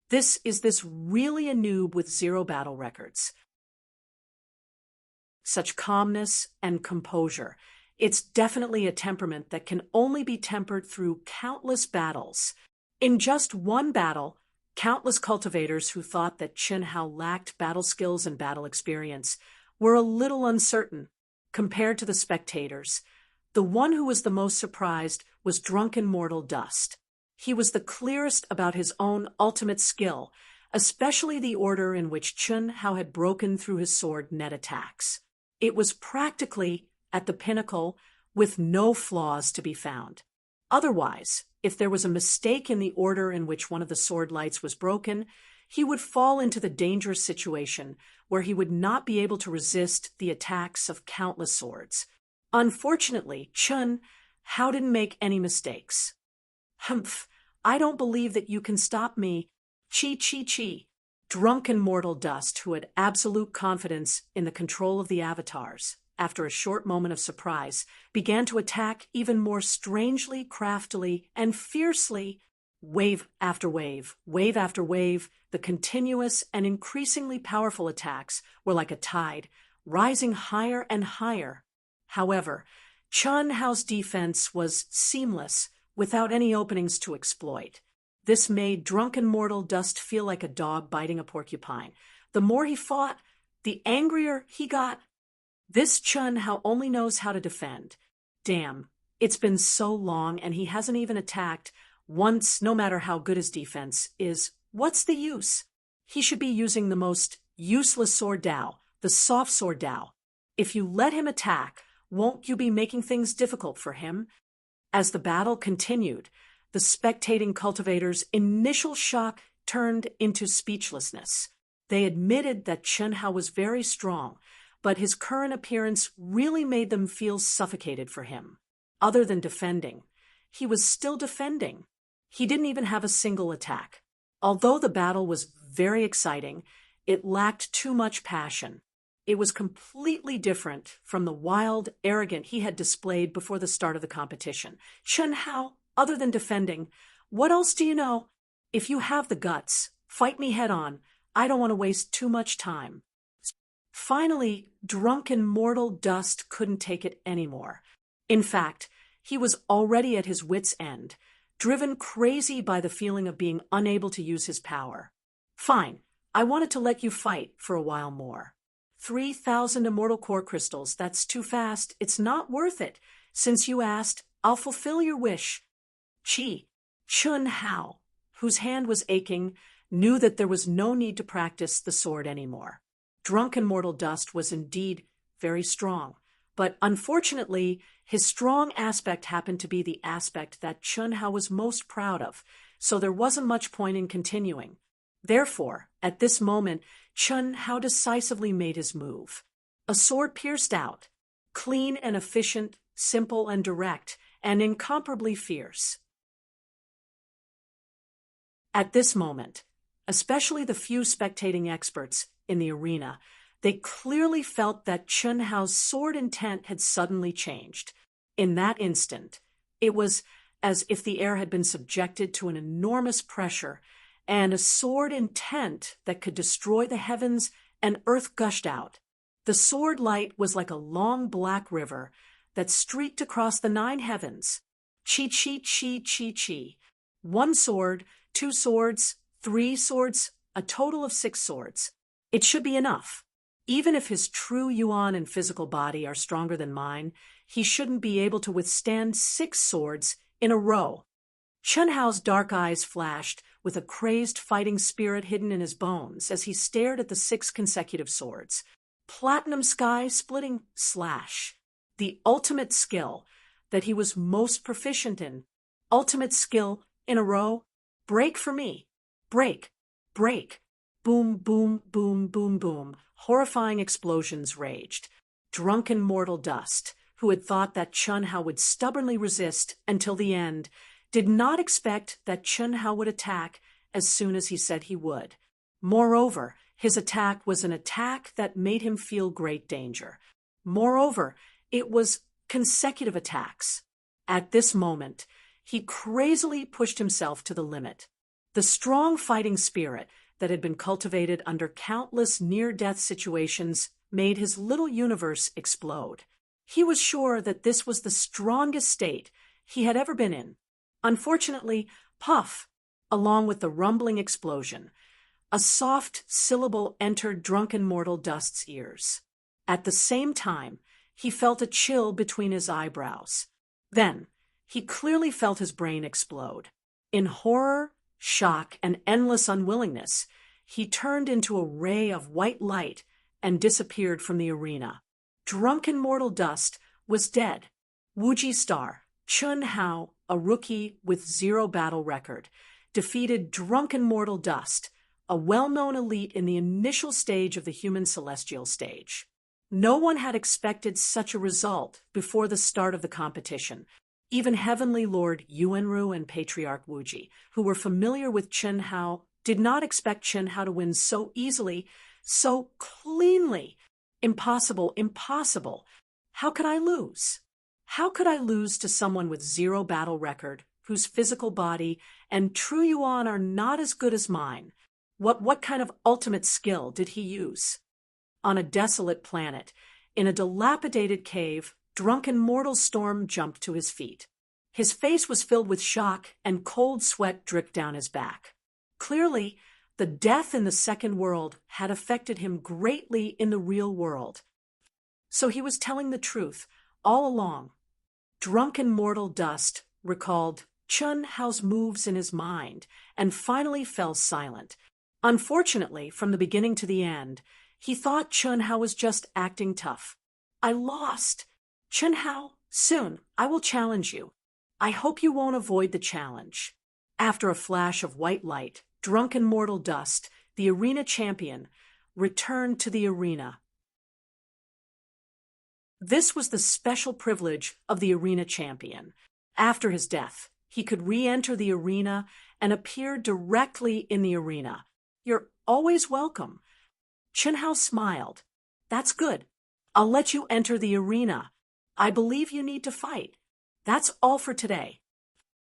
This really a noob with 0 battle records. Such calmness and composure. It's definitely a temperament that can only be tempered through countless battles. In just one battle, countless cultivators who thought that Chun Hao lacked battle skills and battle experience were a little uncertain. Compared to the spectators, the one who was the most surprised was drunken mortal dust. He was the clearest about his own ultimate skill, especially the order in which Chun Hao had broken through his sword net attacks. It was practically at the pinnacle, with no flaws to be found. Otherwise, if there was a mistake in the order in which one of the sword lights was broken, he would fall into the dangerous situation where he would not be able to resist the attacks of countless swords. Unfortunately, Chun Hao didn't make any mistakes. Humph, I don't believe that you can stop me. Chi, chi, chi. Drunken mortal dust who had absolute confidence in the control of the avatars, after a short moment of surprise, began to attack even more strangely, craftily, and fiercely. Wave after wave after wave, the continuous and increasingly powerful attacks were like a tide, rising higher and higher. However, Chun Hao's defense was seamless, without any openings to exploit. This made drunken mortal dust feel like a dog biting a porcupine. The more he fought, the angrier he got. This Chun Hao only knows how to defend. Damn, it's been so long and he hasn't even attacked once, no matter how good his defense is. What's the use? He should be using the most useless sword Dao, the soft sword Dao. If you let him attack, won't you be making things difficult for him? As the battle continued, the spectating cultivators' initial shock turned into speechlessness. They admitted that Chun Hao was very strong, but his current appearance really made them feel suffocated for him. Other than defending, he was still defending. He didn't even have a single attack. Although the battle was very exciting, it lacked too much passion. It was completely different from the wild, arrogant he had displayed before the start of the competition. Chen Hao, other than defending, what else do you know? If you have the guts, fight me head on. I don't want to waste too much time. Finally, drunken mortal Dust couldn't take it anymore. In fact, he was already at his wits' end, driven crazy by the feeling of being unable to use his power. Fine, I wanted to let you fight for a while more. 3,000 immortal core crystals, that's too fast. It's not worth it. Since you asked, I'll fulfill your wish. Chun Hao, whose hand was aching, knew that there was no need to practice the sword anymore. Drunken mortal Dust was indeed very strong, but unfortunately, his strong aspect happened to be the aspect that Chun Hao was most proud of, so there wasn't much point in continuing. Therefore, at this moment, Chun Hao decisively made his move. A sword pierced out, clean and efficient, simple and direct, and incomparably fierce. At this moment, especially the few spectating experts in the arena, they clearly felt that Chun Hao's sword intent had suddenly changed. In that instant, it was as if the air had been subjected to an enormous pressure, and a sword intent that could destroy the heavens and earth gushed out. The sword light was like a long black river that streaked across the 9 heavens. Chi, chi, chi, chi, chi. 1 sword, 2 swords, 3 swords, a total of 6 swords. It should be enough. Even if his true yuan and physical body are stronger than mine, he shouldn't be able to withstand 6 swords in a row. Chun Hao's dark eyes flashed with a crazed fighting spirit hidden in his bones as he stared at the 6 consecutive swords. Platinum sky splitting slash. The ultimate skill that he was most proficient in. Ultimate skill in a row. Break for me. Break. Break. Boom, boom, boom, boom, boom. Horrifying explosions raged. Drunken mortal Dust, who had thought that Chun Hao would stubbornly resist until the end, did not expect that Chun Hao would attack as soon as he said he would. Moreover, his attack was an attack that made him feel great danger. Moreover, it was consecutive attacks. At this moment, he crazily pushed himself to the limit. The strong fighting spirit that had been cultivated under countless near-death situations made his little universe explode. He was sure that this was the strongest state he had ever been in. Unfortunately, puff, along with the rumbling explosion, a soft syllable entered drunken mortal Dust's ears. At the same time, he felt a chill between his eyebrows. Then, he clearly felt his brain explode. In horror, shock, and endless unwillingness, he turned into a ray of white light and disappeared from the arena. Drunken mortal Dust was dead. Wuji Star, Chun Hao, a rookie with 0 battle record, defeated Drunken mortal Dust, a well-known elite in the initial stage of the human celestial stage. No one had expected such a result before the start of the competition. Even Heavenly Lord Yuanru and Patriarch Wuji, who were familiar with Chun Hao, did not expect Chun Hao to win so easily, so cleanly. Impossible, impossible. How could I lose? How could I lose to someone with 0 battle record, whose physical body and true yuan are not as good as mine? What kind of ultimate skill did he use? On a desolate planet, in a dilapidated cave, drunken mortal Storm jumped to his feet. His face was filled with shock, and cold sweat dripped down his back. Clearly, the death in the second world had affected him greatly in the real world. So he was telling the truth all along. Drunken mortal Dust recalled Chun Hao's moves in his mind and finally fell silent. Unfortunately, from the beginning to the end, he thought Chun Hao was just acting tough. I lost. Chun Hao, soon I will challenge you. I hope you won't avoid the challenge. After a flash of white light, Drunken mortal Dust, the arena champion, returned to the arena. This was the special privilege of the arena champion. After his death, he could re-enter the arena and appear directly in the arena. You're always welcome. Chun Hao smiled. That's good. I'll let you enter the arena. I believe you need to fight. That's all for today.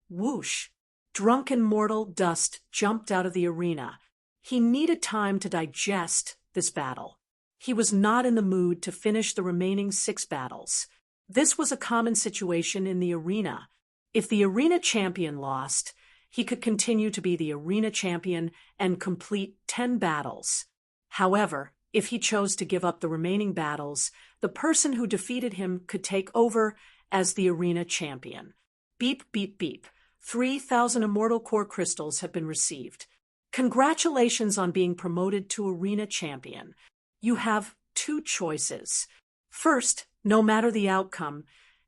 Whoosh! Drunken mortal Dust jumped out of the arena. He needed time to digest this battle. He was not in the mood to finish the remaining 6 battles. This was a common situation in the arena. If the arena champion lost, he could continue to be the arena champion and complete 10 battles. However, if he chose to give up the remaining battles, the person who defeated him could take over as the arena champion. Beep, beep, beep. 3,000 Immortal Core Crystals have been received. Congratulations on being promoted to arena champion. You have 2 choices. First, no matter the outcome,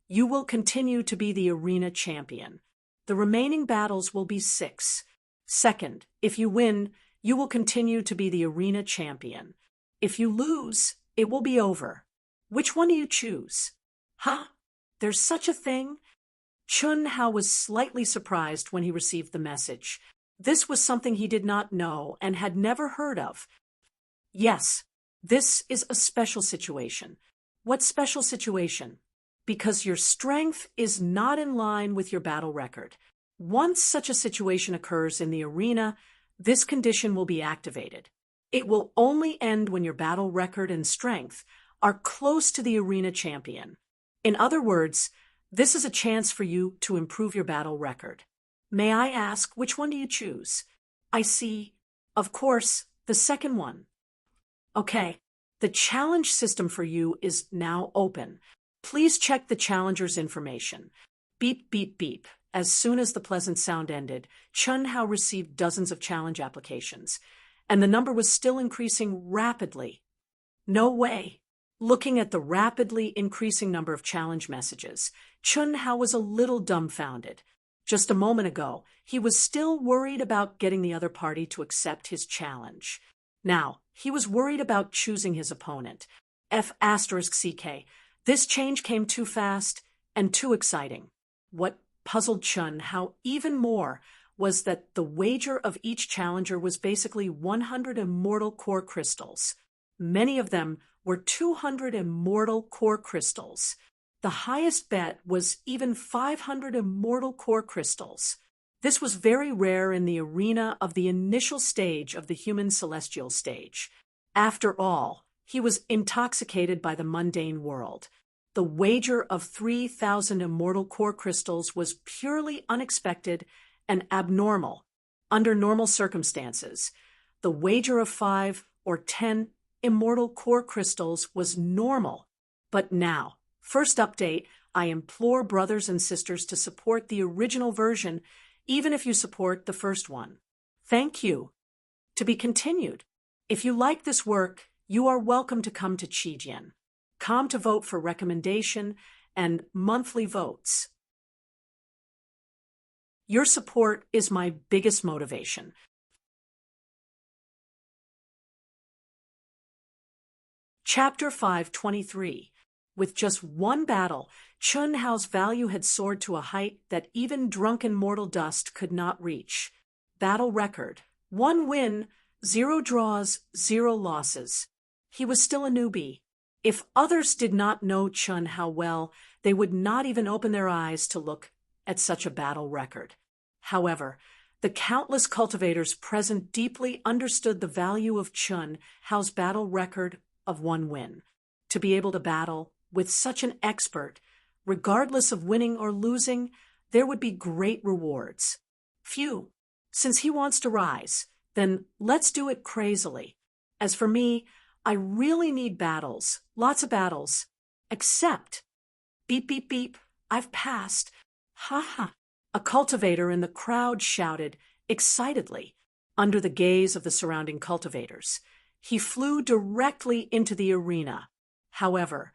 you will continue to be the arena champion. The remaining battles will be 6. Second, if you win, you will continue to be the arena champion. If you lose, it will be over. Which one do you choose? Huh? There's such a thing? Chun Hao was slightly surprised when he received the message. This was something he did not know and had never heard of. Yes, this is a special situation. What special situation? Because your strength is not in line with your battle record. Once such a situation occurs in the arena, this condition will be activated. It will only end when your battle record and strength are close to the arena champion. In other words, this is a chance for you to improve your battle record. May I ask, which one do you choose? I see. Of course, the second one. Okay, the challenge system for you is now open. Please check the challenger's information. Beep, beep, beep. As soon as the pleasant sound ended, Chun Hao received dozens of challenge applications, and the number was still increasing rapidly. No way. Looking at the rapidly increasing number of challenge messages, Chun Hao was a little dumbfounded. Just a moment ago, he was still worried about getting the other party to accept his challenge. Now, he was worried about choosing his opponent. F***CK. This change came too fast and too exciting. What puzzled Chun Hao even more was that the wager of each challenger was basically 100 Immortal Core Crystals. Many of them were 200 Immortal Core Crystals. The highest bet was even 500 Immortal Core Crystals. This was very rare in the arena of the initial stage of the human celestial stage. After all, he was intoxicated by the mundane world. The wager of 3,000 Immortal Core Crystals was purely unexpected and abnormal. Under normal circumstances, the wager of 5 or 10 Immortal Core Crystals was normal. But now, first update, I implore brothers and sisters to support the original version, even if you support the first one. Thank you. To be continued. If you like this work, you are welcome to come to Chijian. Come to vote for recommendation and monthly votes. Your support is my biggest motivation. Chapter 523. With just one battle, Chun Hao's value had soared to a height that even drunken mortal dust could not reach. Battle record: 1 win, 0 draws, 0 losses. He was still a newbie. If others did not know Chun Hao well, they would not even open their eyes to look at such a battle record. However, the countless cultivators present deeply understood the value of Chun Hao's battle record of 1 win. To be able to battle with such an expert, regardless of winning or losing, there would be great rewards. Phew, since he wants to rise, then let's do it crazily. As for me, I really need battles, lots of battles. Except, beep, beep, beep, I've passed. Ha ha. A cultivator in the crowd shouted excitedly under the gaze of the surrounding cultivators. He flew directly into the arena. However,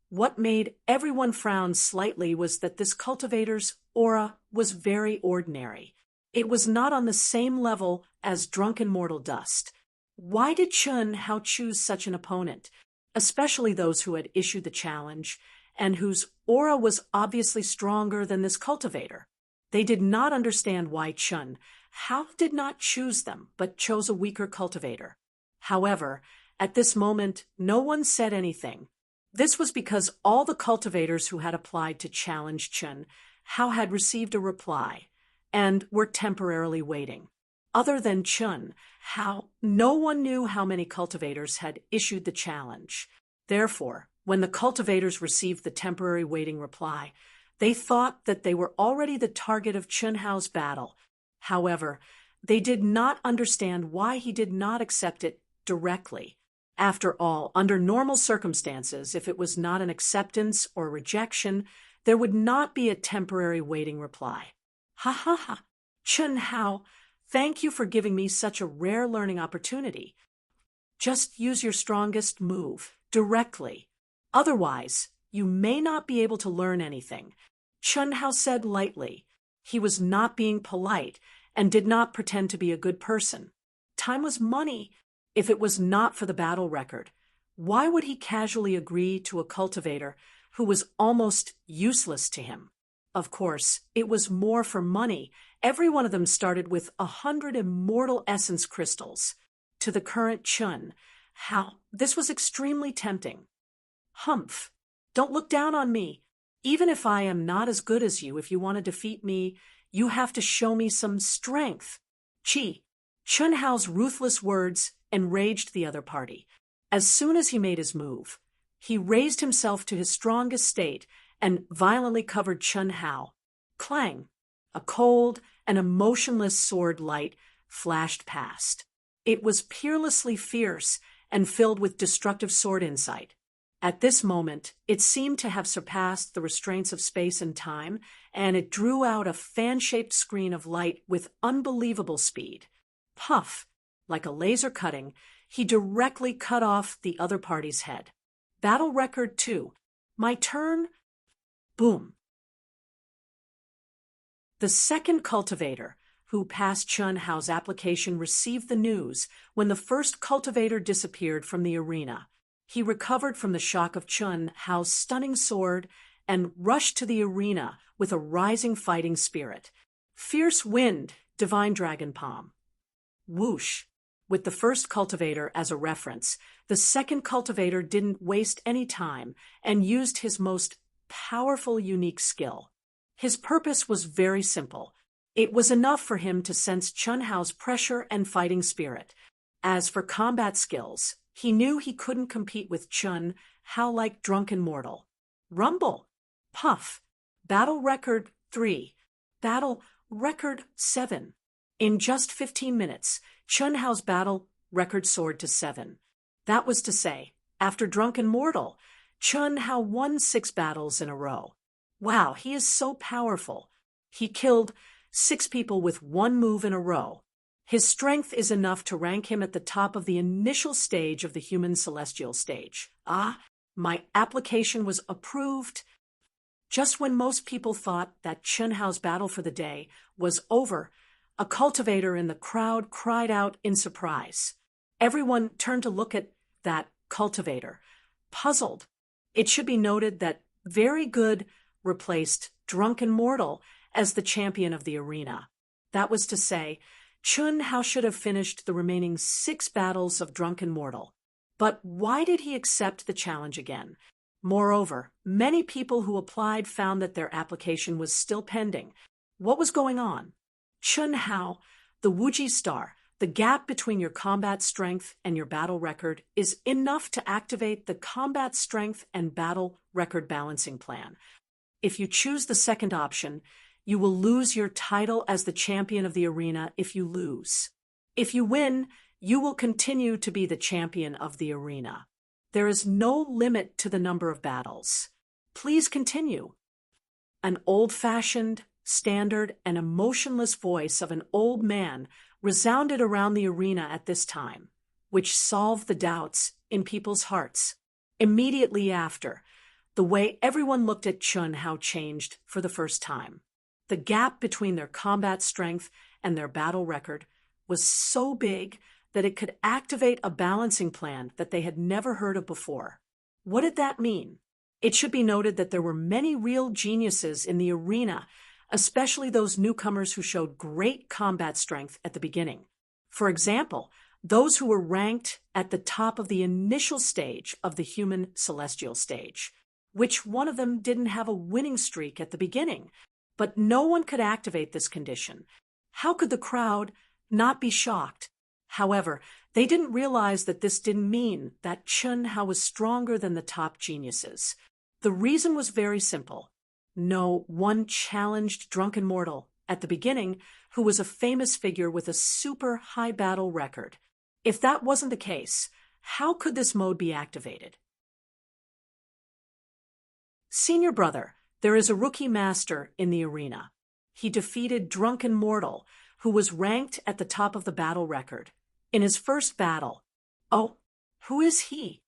what made everyone frown slightly was that this cultivator's aura was very ordinary. It was not on the same level as drunken mortal dust. Why did Chun Hao choose such an opponent, especially those who had issued the challenge and whose aura was obviously stronger than this cultivator? They did not understand why Chun Hao did not choose them, but chose a weaker cultivator. However, at this moment, no one said anything. This was because all the cultivators who had applied to challenge Chen Hao had received a reply and were temporarily waiting. Other than Chen Hao, no one knew how many cultivators had issued the challenge. Therefore, when the cultivators received the temporary waiting reply, they thought that they were already the target of Chen Hao's battle. However, they did not understand why he did not accept it directly. After all, under normal circumstances, if it was not an acceptance or rejection, there would not be a temporary waiting reply. Ha ha ha! Chen Hao, thank you for giving me such a rare learning opportunity. Just use your strongest move, directly. Otherwise, you may not be able to learn anything, Chen Hao said lightly. He was not being polite and did not pretend to be a good person. Time was money. If it was not for the battle record, why would he casually agree to a cultivator who was almost useless to him? Of course, it was more for money. Every one of them started with 100 immortal essence crystals. To the current Chen Hao, this was extremely tempting. Humph! Don't look down on me. Even if I am not as good as you, if you want to defeat me, you have to show me some strength. Chi! Chen Hao's ruthless words enraged the other party. As soon as he made his move, he raised himself to his strongest state and violently covered Chen Hao. Clang! A cold and emotionless sword light flashed past. It was peerlessly fierce and filled with destructive sword insight. At this moment, it seemed to have surpassed the restraints of space and time, and it drew out a fan-shaped screen of light with unbelievable speed. Puff! Like a laser cutting, he directly cut off the other party's head. Battle record 2. My turn. Boom. The second cultivator, who passed Chen Hao's application, received the news when the first cultivator disappeared from the arena. He recovered from the shock of Chen Hao's stunning sword and rushed to the arena with a rising fighting spirit. Fierce wind, divine dragon palm. Whoosh! With the first cultivator as a reference, the second cultivator didn't waste any time and used his most powerful unique skill. His purpose was very simple. It was enough for him to sense Chen Hao's pressure and fighting spirit. As for combat skills, he knew he couldn't compete with Chen Hao like drunken mortal. Rumble! Puff! Battle record 3. Battle record 7. In just 15 minutes, Chen Hao's battle record soared to 7. That was to say, after drunken mortal, Chen Hao won 6 battles in a row. Wow, he is so powerful. He killed 6 people with 1 move in a row. His strength is enough to rank him at the top of the initial stage of the human celestial stage. Ah, my application was approved. Just when most people thought that Chen Hao's battle for the day was over, a cultivator in the crowd cried out in surprise. Everyone turned to look at that cultivator, puzzled. It should be noted that Very Good replaced Drunken Mortal as the champion of the arena. That was to say, Chen Hao should have finished the remaining 6 battles of Drunken Mortal. But why did he accept the challenge again? Moreover, many people who applied found that their application was still pending. What was going on? Chen Hao, the Wuji star, the gap between your combat strength and your battle record is enough to activate the combat strength and battle record balancing plan. If you choose the second option, you will lose your title as the champion of the arena if you lose. If you win, you will continue to be the champion of the arena. There is no limit to the number of battles. Please continue. An old-fashioned, standard, and emotionless voice of an old man resounded around the arena at this time, which solved the doubts in people's hearts. Immediately after, the way everyone looked at Chen Hao changed for the first time. The gap between their combat strength and their battle record was so big that it could activate a balancing plan that they had never heard of before. What did that mean? It should be noted that there were many real geniuses in the arena, especially those newcomers who showed great combat strength at the beginning. For example, those who were ranked at the top of the initial stage of the human celestial stage. Which one of them didn't have a winning streak at the beginning? But no one could activate this condition. How could the crowd not be shocked? However, they didn't realize that this didn't mean that Chun Hao was stronger than the top geniuses. The reason was very simple. No one challenged drunken mortal at the beginning who was a famous figure with a super high battle record. If that wasn't the case, how could this mode be activated? Senior brother, there is a rookie master in the arena. He defeated drunken mortal, who was ranked at the top of the battle record, in his first battle. Oh, who is he?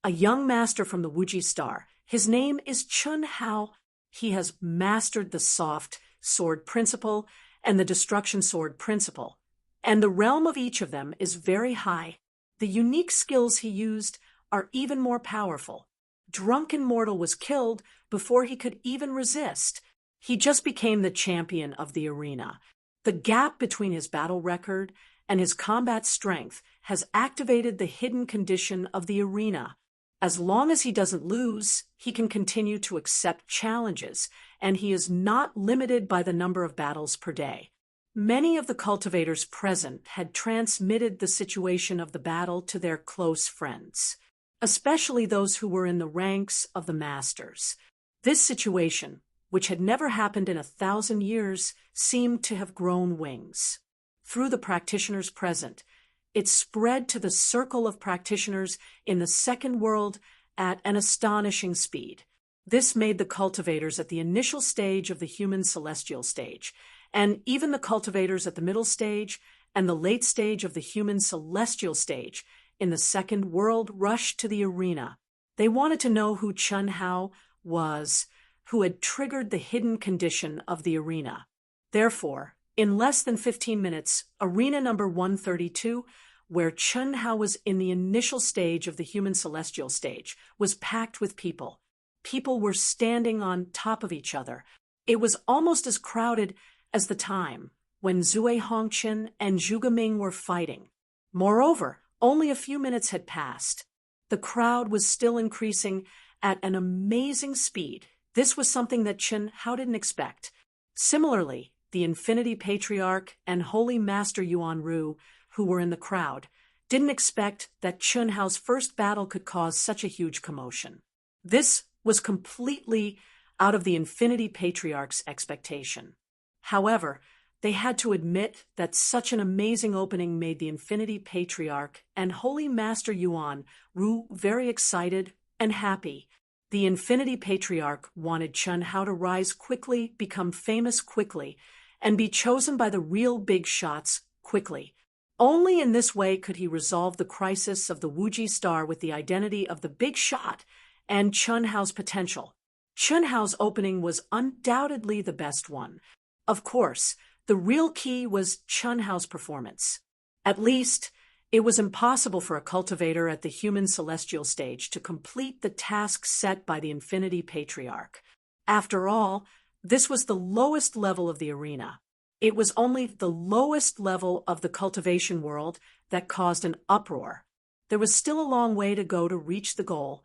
A young master from the Wuji Star. His name is Chun Hao. He has mastered the soft sword principle and the destruction sword principle, and the realm of each of them is very high. The unique skills he used are even more powerful. Drunken mortal was killed before he could even resist. He just became the champion of the arena. The gap between his battle record and his combat strength has activated the hidden condition of the arena. As long as he doesn't lose, he can continue to accept challenges, and he is not limited by the number of battles per day. Many of the cultivators present had transmitted the situation of the battle to their close friends, especially those who were in the ranks of the masters. This situation, which had never happened in 1,000 years, seemed to have grown wings. Through the practitioners present, it spread to the circle of practitioners in the second world at an astonishing speed. This made the cultivators at the initial stage of the human celestial stage, and even the cultivators at the middle stage and the late stage of the human celestial stage in the second world rush to the arena. They wanted to know who Chun Hao was, who had triggered the hidden condition of the arena. Therefore, in less than 15 minutes, arena number 132, where Chun Hao was in the initial stage of the human celestial stage, was packed with people. People were standing on top of each other. It was almost as crowded as the time when Zui Hongqin and Zhuge Ming were fighting. Moreover, only a few minutes had passed. The crowd was still increasing at an amazing speed. This was something that Chun Hao didn't expect. Similarly, the Infinity Patriarch and Holy Master Yuan Ru, who were in the crowd, didn't expect that Chun Hao's first battle could cause such a huge commotion. This was completely out of the Infinity Patriarch's expectation. However, they had to admit that such an amazing opening made the Infinity Patriarch and Holy Master Yuan Ru very excited and happy. The Infinity Patriarch wanted Chun Hao to rise quickly, become famous quickly, and be chosen by the real big shots quickly. Only in this way could he resolve the crisis of the Wuji Star with the identity of the big shot and Chun Hao's potential. Chun Hao's opening was undoubtedly the best one. Of course, the real key was Chun Hao's performance. At least, it was impossible for a cultivator at the human celestial stage to complete the task set by the Infinity Patriarch. After all, this was the lowest level of the arena. It was only the lowest level of the cultivation world that caused an uproar. There was still a long way to go to reach the goal.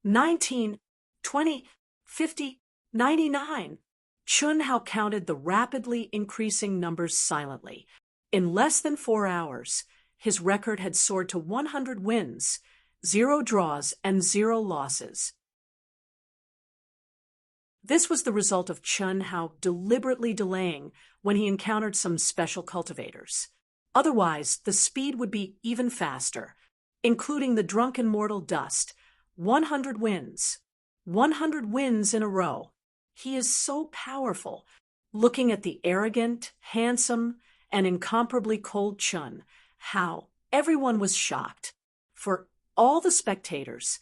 19, 20, 50, 99. Chun Hao counted the rapidly increasing numbers silently. In less than 4 hours, his record had soared to 100 wins, 0 draws, and 0 losses. This was the result of Chun Hao deliberately delaying when he encountered some special cultivators. Otherwise, the speed would be even faster, including the drunken mortal Dust. 100 wins. 100 wins in a row. He is so powerful. Looking at the arrogant, handsome, and incomparably cold Chun Hao, everyone was shocked. For all the spectators,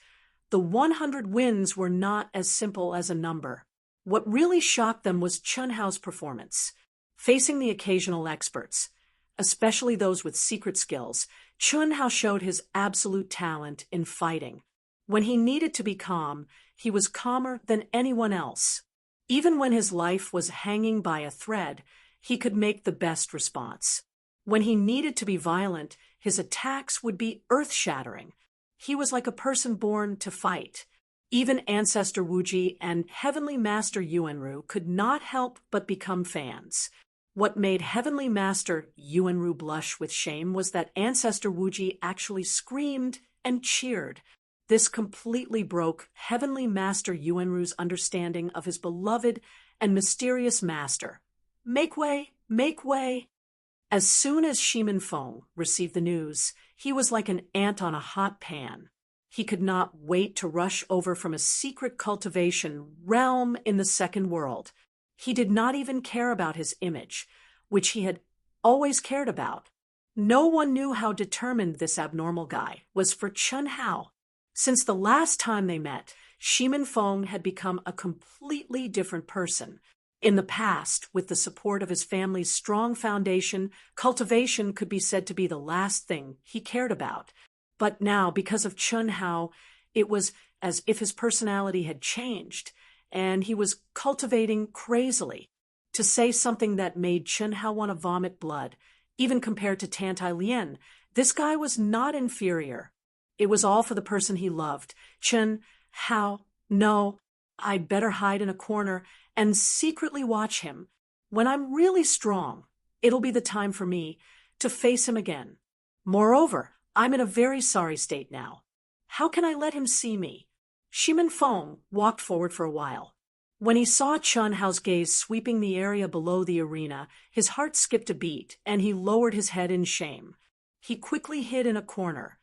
the 100 wins were not as simple as a number. What really shocked them was Chun Hao's performance. Facing the occasional experts, especially those with secret skills, Chun Hao showed his absolute talent in fighting. When he needed to be calm, he was calmer than anyone else. Even when his life was hanging by a thread, he could make the best response. When he needed to be violent, his attacks would be earth-shattering. He was like a person born to fight. Even Ancestor Wuji and Heavenly Master Yuanru could not help but become fans. What made Heavenly Master Yuanru blush with shame was that Ancestor Wuji actually screamed and cheered. This completely broke Heavenly Master Yuanru's understanding of his beloved and mysterious master. Make way! Make way! As soon as Shimin Feng received the news, he was like an ant on a hot pan. He could not wait to rush over from a secret cultivation realm in the second world. He did not even care about his image, which he had always cared about. No one knew how determined this abnormal guy was for Chun Hao. Since the last time they met, Shimin Feng had become a completely different person. In the past, with the support of his family's strong foundation, cultivation could be said to be the last thing he cared about. But now, because of Chun Hao, it was as if his personality had changed, and he was cultivating crazily. To say something that made Chun Hao want to vomit blood, even compared to Tantai Lien, this guy was not inferior. It was all for the person he loved. Chun Hao, no, I'd better hide in a corner and secretly watch him. When I'm really strong, it'll be the time for me to face him again. Moreover, I'm in a very sorry state now. How can I let him see me? Shimin Feng walked forward for a while. When he saw Chun Hao's gaze sweeping the area below the arena, his heart skipped a beat, and he lowered his head in shame. He quickly hid in a corner.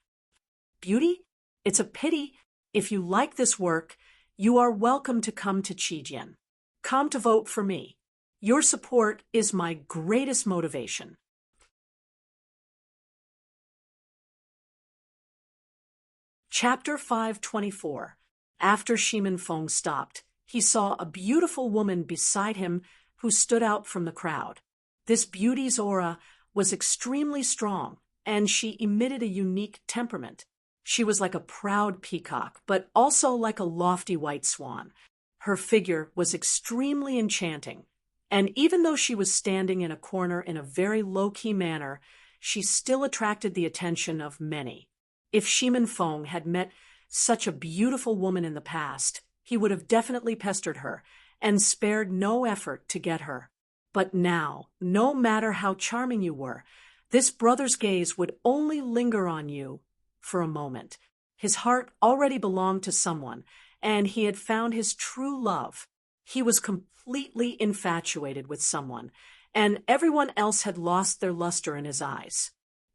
Beauty? It's a pity. If you like this work, you are welcome to come to Qijian. Come to vote for me. Your support is my greatest motivation. Chapter 524. After Shimin Feng stopped, he saw a beautiful woman beside him who stood out from the crowd. This beauty's aura was extremely strong, and she emitted a unique temperament. She was like a proud peacock, but also like a lofty white swan. Her figure was extremely enchanting, and even though she was standing in a corner in a very low-key manner, she still attracted the attention of many. If Shimin Feng had met such a beautiful woman in the past, he would have definitely pestered her and spared no effort to get her. But now, no matter how charming you were, this brother's gaze would only linger on you for a moment. His heart already belonged to someone, and he had found his true love. He was completely infatuated with someone, and everyone else had lost their luster in his eyes.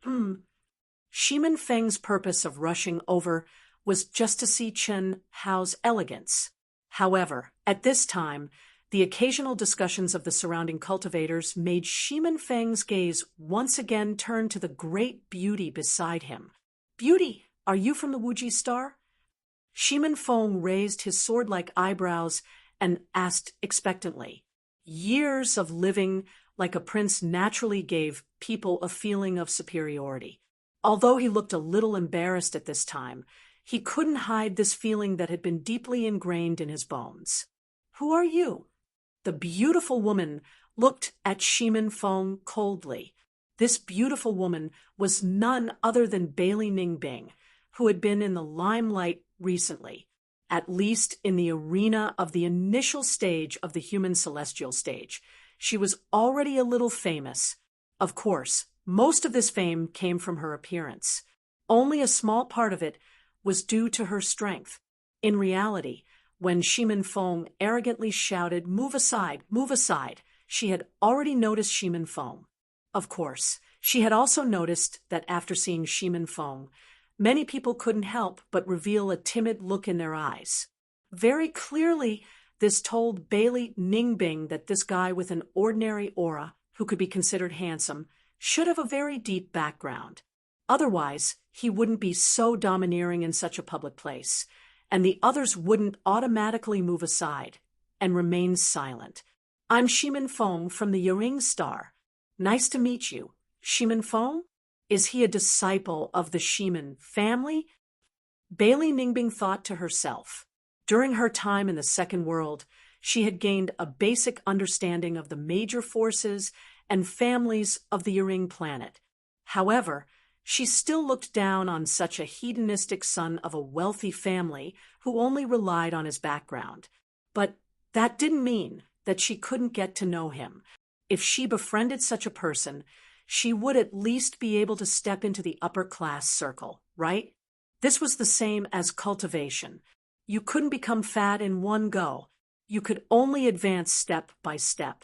Shimin Feng's purpose of rushing over was just to see Chun Hao's elegance. However, at this time, the occasional discussions of the surrounding cultivators made Shimin Feng's gaze once again turn to the great beauty beside him. Beauty, are you from the Wuji Star? Shimin Feng raised his sword-like eyebrows and asked expectantly. Years of living like a prince naturally gave people a feeling of superiority. Although he looked a little embarrassed at this time, he couldn't hide this feeling that had been deeply ingrained in his bones. Who are you? The beautiful woman looked at Shimin Feng coldly. This beautiful woman was none other than Bailey Ningbing, who had been in the limelight recently, at least in the arena of the initial stage of the human celestial stage. She was already a little famous. Of course, most of this fame came from her appearance. Only a small part of it was due to her strength. In reality, when Shimin Feng arrogantly shouted, move aside," she had already noticed Shimin Feng. Of course, she had also noticed that after seeing Shimin Feng, many people couldn't help but reveal a timid look in their eyes. Very clearly, this told Bailey Ningbing that this guy with an ordinary aura, who could be considered handsome, should have a very deep background. Otherwise, he wouldn't be so domineering in such a public place, and the others wouldn't automatically move aside and remain silent. I'm Shimin Feng from the Yering Star. Nice to meet you. Shimin Feng? Is he a disciple of the Shimin family? Bailey Ningbing thought to herself. During her time in the second world, she had gained a basic understanding of the major forces and families of the Yering planet. However, she still looked down on such a hedonistic son of a wealthy family who only relied on his background. But that didn't mean that she couldn't get to know him. If she befriended such a person, she would at least be able to step into the upper-class circle, right? This was the same as cultivation. You couldn't become fat in one go. You could only advance step by step.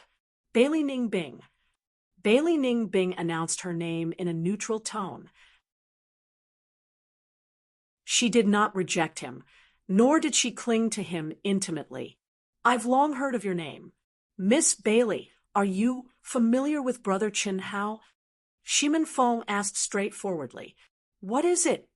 Bailey Ning Bing. Bailey Ning Bing announced her name in a neutral tone. She did not reject him, nor did she cling to him intimately. I've long heard of your name. Miss Bailey, are you familiar with Brother Chen Hao? Shimin Feng asked straightforwardly. What is it?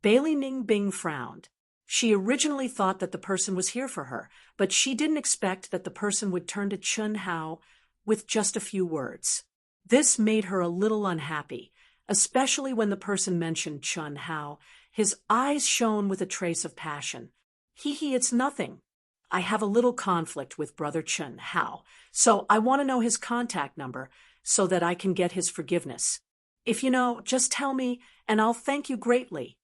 Bailey Ning Bing frowned. She originally thought that the person was here for her, but she didn't expect that the person would turn to Chen Hao with just a few words. This made her a little unhappy, especially when the person mentioned Chen Hao. His eyes shone with a trace of passion. It's nothing. I have a little conflict with Brother Chen Hao, so I want to know his contact number so that I can get his forgiveness. If you know, just tell me, and I'll thank you greatly.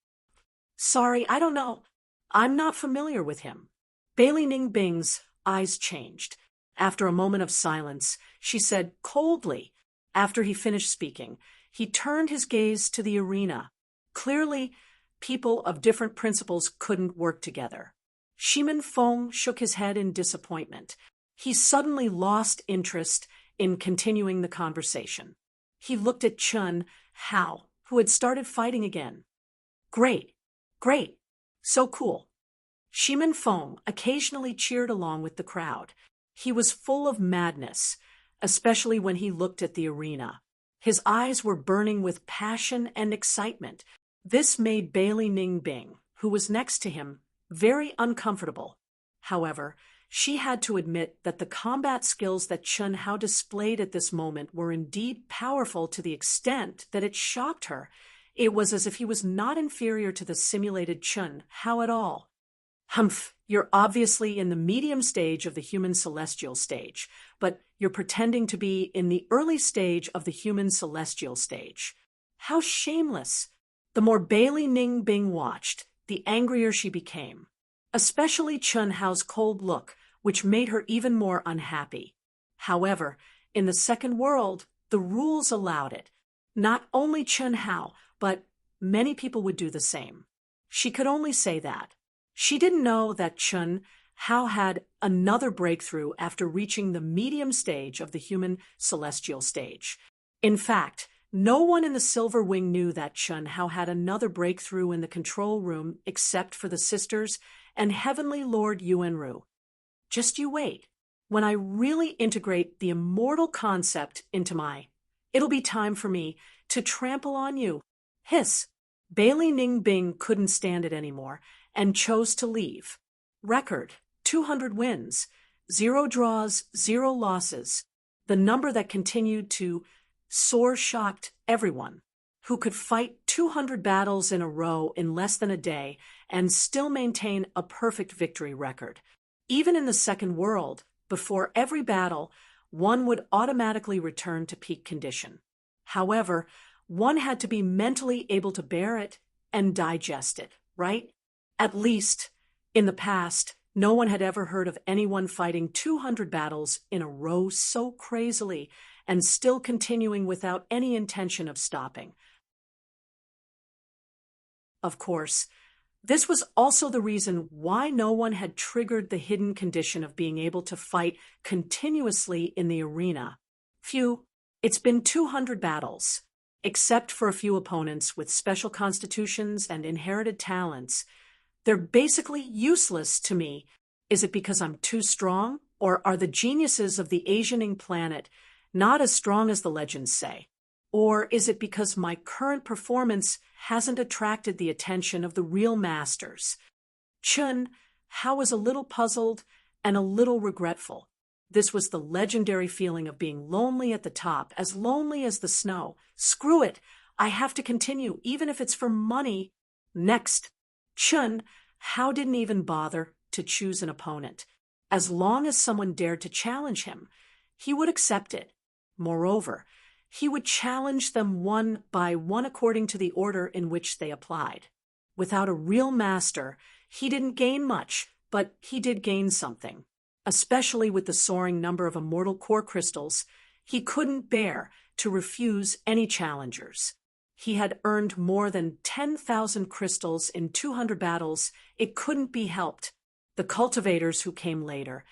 Sorry, I don't know. I'm not familiar with him. Bailey Ning Bing's eyes changed. After a moment of silence, she said coldly. After he finished speaking, he turned his gaze to the arena. Clearly, people of different principles couldn't work together. Shimin Feng shook his head in disappointment. He suddenly lost interest in continuing the conversation. He looked at Chen Hao, who had started fighting again. Great, so cool. Shimin Feng occasionally cheered along with the crowd. He was full of madness, especially when he looked at the arena. His eyes were burning with passion and excitement. This made Bailey Ning Bing, who was next to him, very uncomfortable. However, she had to admit that the combat skills that Chen Hao displayed at this moment were indeed powerful to the extent that it shocked her. It was as if he was not inferior to the simulated Chen Hao at all. Humph, you're obviously in the medium stage of the human celestial stage, but you're pretending to be in the early stage of the human celestial stage. How shameless! The more Bailey Ning Bing watched, the angrier she became, especially Chen Hao's cold look, which made her even more unhappy. However, in the second world, the rules allowed it. Not only Chen Hao, but many people would do the same. She could only say that. She didn't know that Chen Hao had another breakthrough after reaching the medium stage of the human celestial stage. In fact, no one in the Silver Wing knew that Chen Hao had another breakthrough in the control room except for the sisters and Heavenly Lord Yuanru. Just you wait. When I really integrate the immortal concept into it'll be time for me to trample on you. Hiss. Bailey Ning Bing couldn't stand it anymore and chose to leave. Record, 200 wins, 0 draws, 0 losses. The number that continued to soar shocked everyone. Who could fight 200 battles in a row in less than a day and still maintain a perfect victory record. Even in the second world, before every battle, one would automatically return to peak condition. However, one had to be mentally able to bear it and digest it, right? At least, in the past, no one had ever heard of anyone fighting 200 battles in a row so crazily and still continuing without any intention of stopping. Of course, this was also the reason why no one had triggered the hidden condition of being able to fight continuously in the arena. It's been 200 battles. Except for a few opponents with special constitutions and inherited talents, they're basically useless to me. Is it because I'm too strong, or are the geniuses of the Asianing planet not as strong as the legends say? Or is it because my current performance hasn't attracted the attention of the real masters? Chen Hao was a little puzzled and a little regretful. This was the legendary feeling of being lonely at the top, as lonely as the snow. Screw it, I have to continue, even if it's for money. Next, Chen Hao didn't even bother to choose an opponent. As long as someone dared to challenge him, he would accept it. Moreover, he would challenge them one by one according to the order in which they applied. Without a real master, he didn't gain much, but he did gain something. Especially with the soaring number of immortal core crystals, he couldn't bear to refuse any challengers. He had earned more than 10,000 crystals in 200 battles. It couldn't be helped. The cultivators who came later,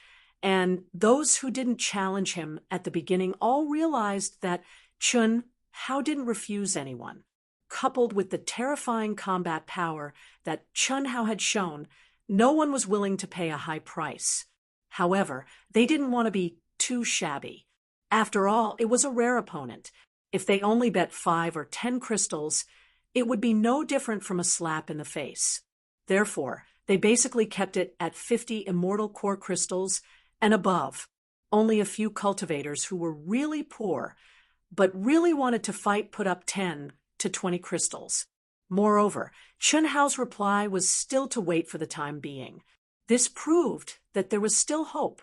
and those who didn't challenge him at the beginning, all realized that Chun Hao didn't refuse anyone. Coupled with the terrifying combat power that Chun Hao had shown, no one was willing to pay a high price. However, they didn't want to be too shabby. After all, it was a rare opponent. If they only bet 5 or 10 crystals, it would be no different from a slap in the face. Therefore, they basically kept it at 50 immortal core crystals and above. Only a few cultivators who were really poor, but really wanted to fight, put up 10 to 20 crystals. Moreover, Chun Hao's reply was still to wait for the time being. This proved that there was still hope.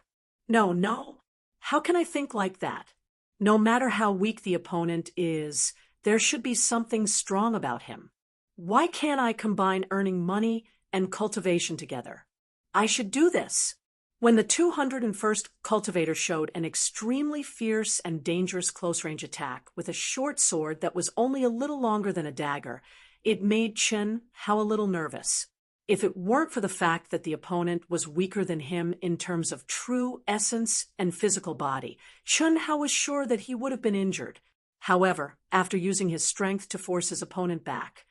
No. How can I think like that? No matter how weak the opponent is, there should be something strong about him. Why can't I combine earning money and cultivation together? I should do this. When the 201st cultivator showed an extremely fierce and dangerous close-range attack with a short sword that was only a little longer than a dagger, it made Chun Hao a little nervous. If it weren't for the fact that the opponent was weaker than him in terms of true essence and physical body, Chun Hao was sure that he would have been injured. However, after using his strength to force his opponent back,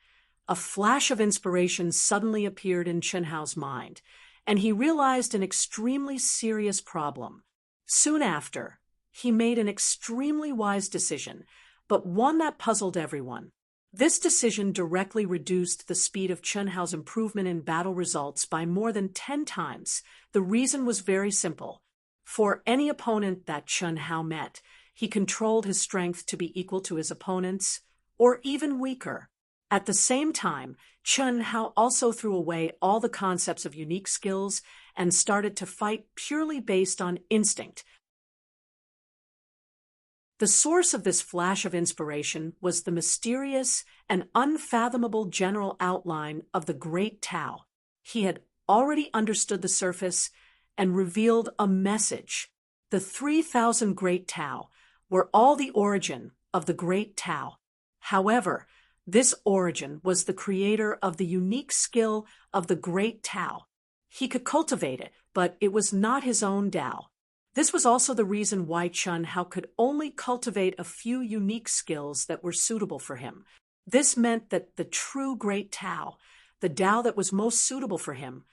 a flash of inspiration suddenly appeared in Chun Hao's mind, and he realized an extremely serious problem. Soon after, he made an extremely wise decision, but one that puzzled everyone. This decision directly reduced the speed of Chun Hao's improvement in battle results by more than 10 times. The reason was very simple. For any opponent that Chun Hao met, he controlled his strength to be equal to his opponent's, or even weaker. At the same time, Chun Hao also threw away all the concepts of unique skills and started to fight purely based on instinct. The source of this flash of inspiration was the mysterious and unfathomable general outline of the Great Tao. He had already understood the surface and revealed a message. The 3,000 Great Tao were all the origin of the Great Tao. However, this origin was the creator of the unique skill of the Great Tao. He could cultivate it, but it was not his own Tao. This was also the reason why Chun Hao could only cultivate a few unique skills that were suitable for him. This meant that the true Great Tao, the Tao that was most suitable for him,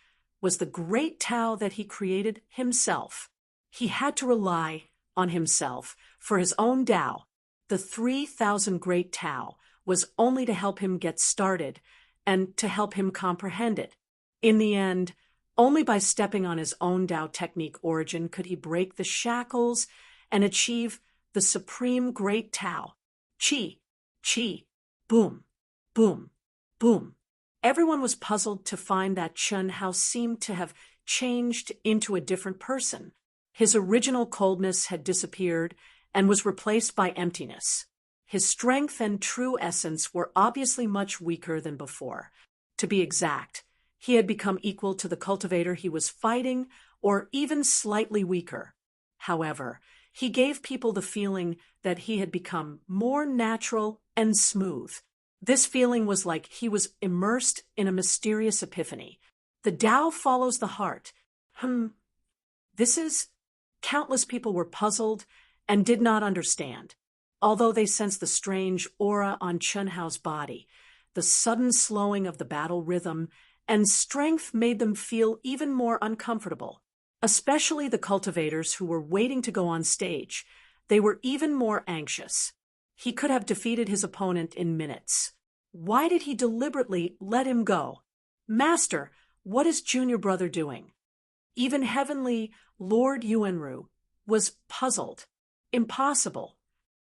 was the Great Tao that he created himself. He had to rely on himself for his own Tao. The 3,000 Great Tao was only to help him get started and to help him comprehend it. In the end, only by stepping on his own Tao technique origin could he break the shackles and achieve the supreme Great Tao. Chi, chi, boom, boom, boom. Everyone was puzzled to find that Chun Hao seemed to have changed into a different person. His original coldness had disappeared and was replaced by emptiness. His strength and true essence were obviously much weaker than before. To be exact, he had become equal to the cultivator he was fighting, or even slightly weaker. However, he gave people the feeling that he had become more natural and smooth. This feeling was like he was immersed in a mysterious epiphany. The Tao follows the heart. Countless people were puzzled and did not understand. Although they sensed the strange aura on Chun Hao's body, the sudden slowing of the battle rhythm and strength made them feel even more uncomfortable. Especially the cultivators who were waiting to go on stage. They were even more anxious. He could have defeated his opponent in minutes. Why did he deliberately let him go? Master, what is Junior Brother doing? Even Heavenly Lord Yuanru was puzzled. Impossible.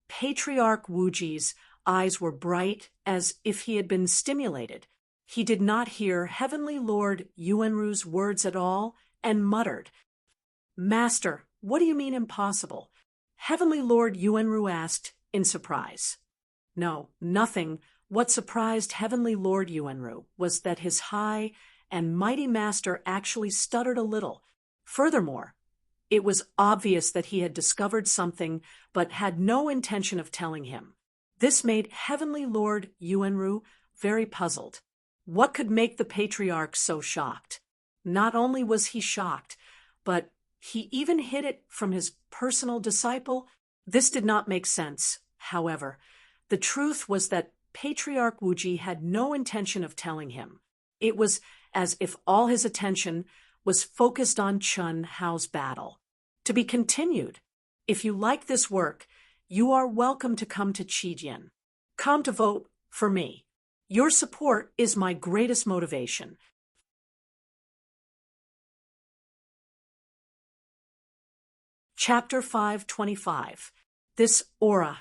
Patriarch Wuji's eyes were bright as if he had been stimulated. He did not hear Heavenly Lord Yuanru's words at all and muttered, Master, what do you mean impossible? Heavenly Lord Yuanru asked in surprise. No, nothing. What surprised Heavenly Lord Yuanru was that his high and mighty master actually stuttered a little. Furthermore, it was obvious that he had discovered something but had no intention of telling him. This made Heavenly Lord Yuanru very puzzled. What could make the patriarch so shocked? Not only was he shocked, but he even hid it from his personal disciple. This did not make sense, however. The truth was that Patriarch Wuji had no intention of telling him. It was as if all his attention was focused on Chun Hao's battle. To be continued. If you like this work, you are welcome to come to Qijian. Come to vote for me. Your support is my greatest motivation. Chapter 525. This aura.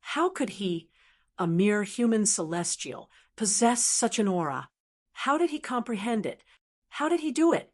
How could he, a mere human celestial, possess such an aura? How did he comprehend it? How did he do it?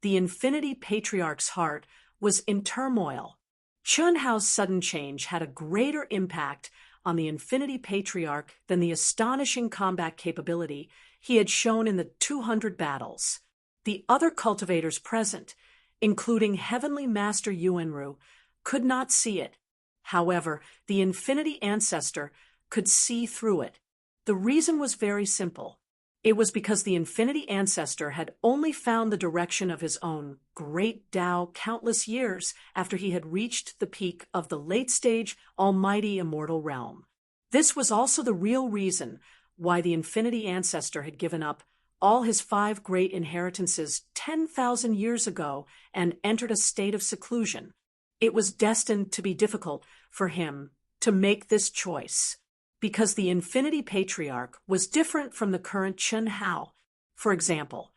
The Infinity Patriarch's heart was in turmoil. Chun Hao's sudden change had a greater impact on the Infinity Patriarch than the astonishing combat capability he had shown in the 200 battles. The other cultivators present, including Heavenly Master Yuanru, could not see it. However, the Infinity Ancestor could see through it. The reason was very simple. It was because the Infinity Ancestor had only found the direction of his own great Tao countless years after he had reached the peak of the late-stage, almighty immortal realm. This was also the real reason why the Infinity Ancestor had given up all his 5 great inheritances 10,000 years ago and entered a state of seclusion. It was destined to be difficult for him to make this choice, because the Infinity Patriarch was different from the current Chun Hao. For example,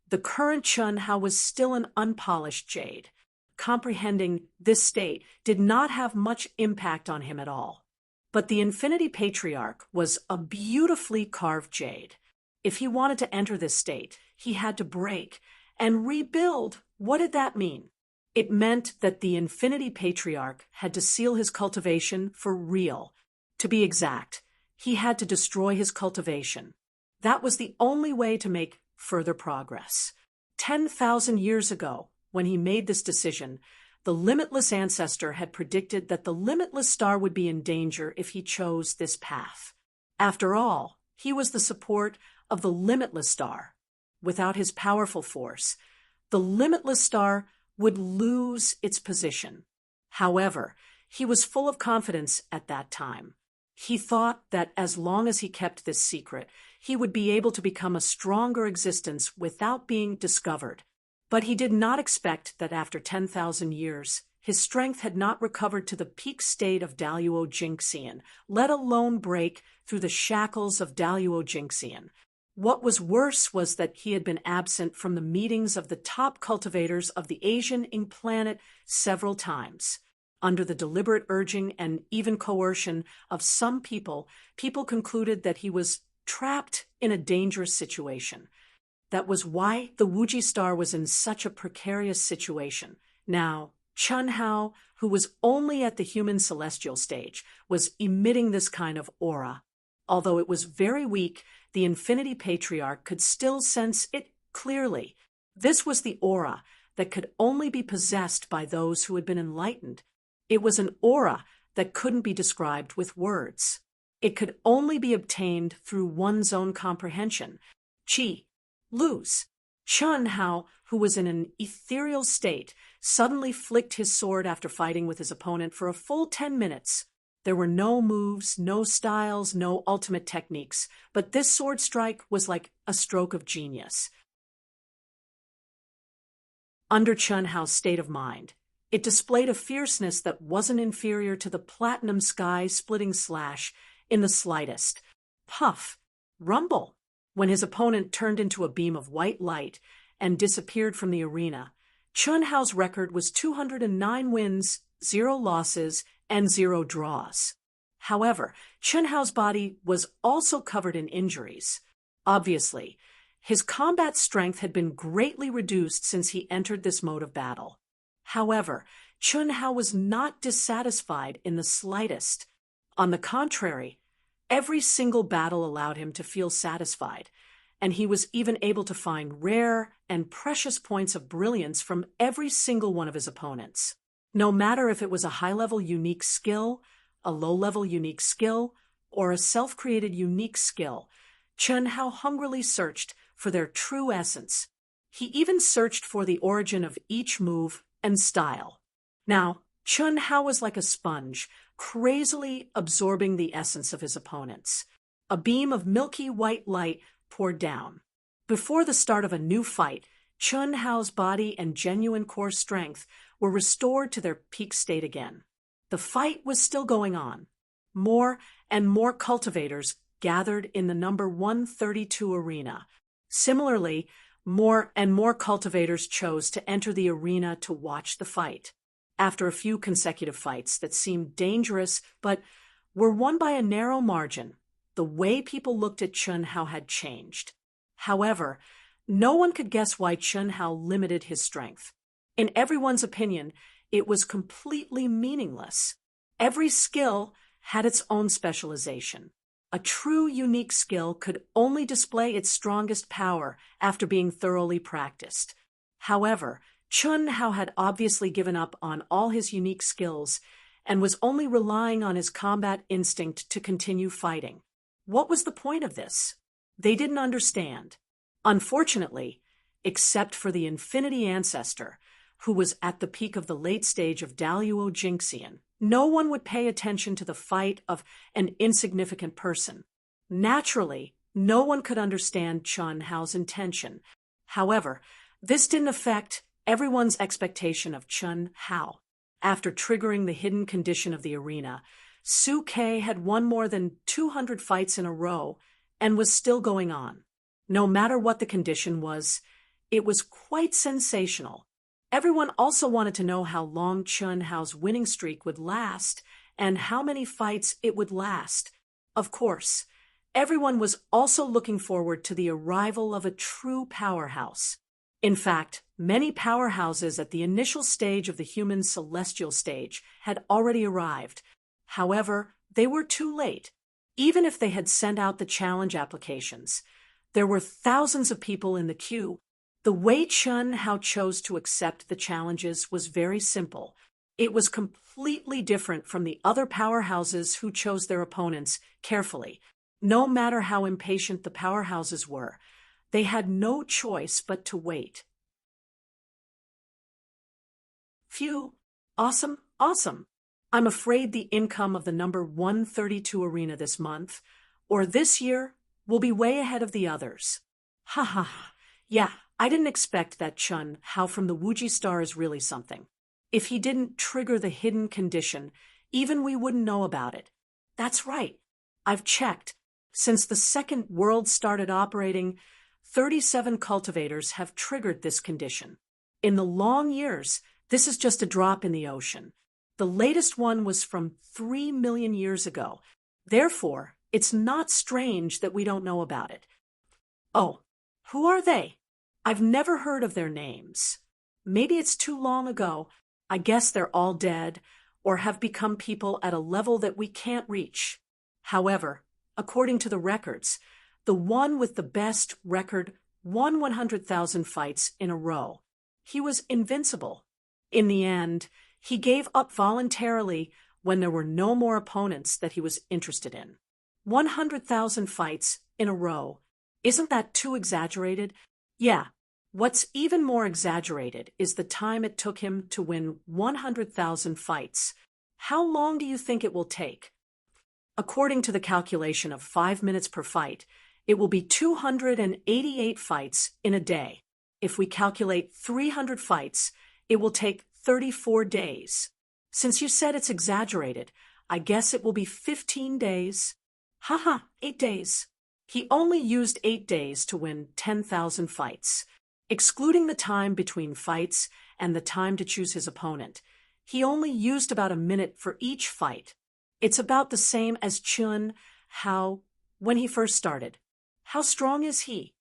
the current Chun Hao was still an unpolished jade. Comprehending this state did not have much impact on him at all. But the Infinity Patriarch was a beautifully carved jade. If he wanted to enter this state, he had to break and rebuild. What did that mean? It meant that the Infinity Patriarch had to seal his cultivation for real. To be exact, he had to destroy his cultivation. That was the only way to make further progress. 10,000 years ago, when he made this decision, the Limitless Ancestor had predicted that the Limitless Star would be in danger if he chose this path. After all, he was the support of the Limitless Star. Without his powerful force, the Limitless Star would lose its position. However, he was full of confidence at that time. He thought that as long as he kept this secret, he would be able to become a stronger existence without being discovered. But he did not expect that after 10,000 years, his strength had not recovered to the peak state of Daluo Jinxian, let alone break through the shackles of Daluo Jinxian. What was worse was that he had been absent from the meetings of the top cultivators of the Asian Ing planet several times. Under the deliberate urging and even coercion of some people concluded that he was trapped in a dangerous situation. That was why the Wuji Star was in such a precarious situation. Now, Chun Hao, who was only at the human celestial stage, was emitting this kind of aura. Although it was very weak, the Infinity Patriarch could still sense it clearly. This was the aura that could only be possessed by those who had been enlightened. It was an aura that couldn't be described with words. It could only be obtained through one's own comprehension. Lose. Chun Hao, who was in an ethereal state, suddenly flicked his sword after fighting with his opponent for a full 10 minutes. There were no moves, no styles, no ultimate techniques, but this sword strike was like a stroke of genius. Under Chun Hao's state of mind, it displayed a fierceness that wasn't inferior to the platinum sky-splitting slash in the slightest. Puff, rumble. When his opponent turned into a beam of white light and disappeared from the arena, Chun Hao's record was 209 wins, 0 losses, and 0 draws. However, Chun Hao's body was also covered in injuries. Obviously, His combat strength had been greatly reduced since he entered this mode of battle. However, Chun Hao was not dissatisfied in the slightest. On the contrary, every single battle allowed him to feel satisfied, and he was even able to find rare and precious points of brilliance from every single one of his opponents. No matter if it was a high-level unique skill, a low-level unique skill, or a self-created unique skill, Chun Hao hungrily searched for their true essence. He even searched for the origin of each move and style. Now, Chun Hao was like a sponge, crazily absorbing the essence of his opponents. A beam of milky white light poured down. Before the start of a new fight, Chun Hao's body and genuine core strength were restored to their peak state again. The fight was still going on. More and more cultivators gathered in the number 132 arena. Similarly, more and more cultivators chose to enter the arena to watch the fight. After a few consecutive fights that seemed dangerous but were won by a narrow margin, the way people looked at Chun Hao had changed. However, no one could guess why Chun Hao limited his strength. In everyone's opinion, it was completely meaningless. Every skill had its own specialization. A true unique skill could only display its strongest power after being thoroughly practiced. However, Chun Hao had obviously given up on all his unique skills and was only relying on his combat instinct to continue fighting. What was the point of this? They didn't understand. Unfortunately, except for the Infinity Ancestor, who was at the peak of the late stage of Daluo Jinxian, no one would pay attention to the fight of an insignificant person. Naturally, no one could understand Chun Hao's intention. However, this didn't affect everyone's expectation of Chun Hao. After triggering the hidden condition of the arena, Su Ke had won more than 200 fights in a row and was still going on. No matter what the condition was, it was quite sensational. Everyone also wanted to know how long Chun Hao's winning streak would last and how many fights it would last. Of course, everyone was also looking forward to the arrival of a true powerhouse. In fact, many powerhouses at the initial stage of the human celestial stage had already arrived. However, they were too late. Even if they had sent out the challenge applications, there were thousands of people in the queue. The way Chun Hao chose to accept the challenges was very simple. It was completely different from the other powerhouses who chose their opponents carefully. No matter how impatient the powerhouses were, they had no choice but to wait. Phew! Awesome, awesome! I'm afraid the income of the number 132 arena this month, or this year, will be way ahead of the others. Ha ha! Yeah, I didn't expect that Chun Hao from the Wuji Star is really something. If he didn't trigger the hidden condition, even we wouldn't know about it. That's right. I've checked. Since the second world started operating, 37 cultivators have triggered this condition. In the long years, this is just a drop in the ocean. The latest one was from 3 million years ago. Therefore, it's not strange that we don't know about it. Oh, who are they? I've never heard of their names. Maybe it's too long ago. I guess they're all dead or have become people at a level that we can't reach. However, according to the records, the one with the best record won 100,000 fights in a row. He was invincible. In the end, he gave up voluntarily when there were no more opponents that he was interested in. 100,000 fights in a row. Isn't that too exaggerated? Yeah. What's even more exaggerated is the time it took him to win 100,000 fights. How long do you think it will take? According to the calculation of 5 minutes per fight, it will be 288 fights in a day. If we calculate 300 fights, it will take 34 days. Since you said it's exaggerated, I guess it will be 15 days. Haha, 8 days. He only used 8 days to win 10,000 fights. Excluding the time between fights and the time to choose his opponent, he only used about a minute for each fight. It's about the same as Chun Hao when he first started. How strong is he?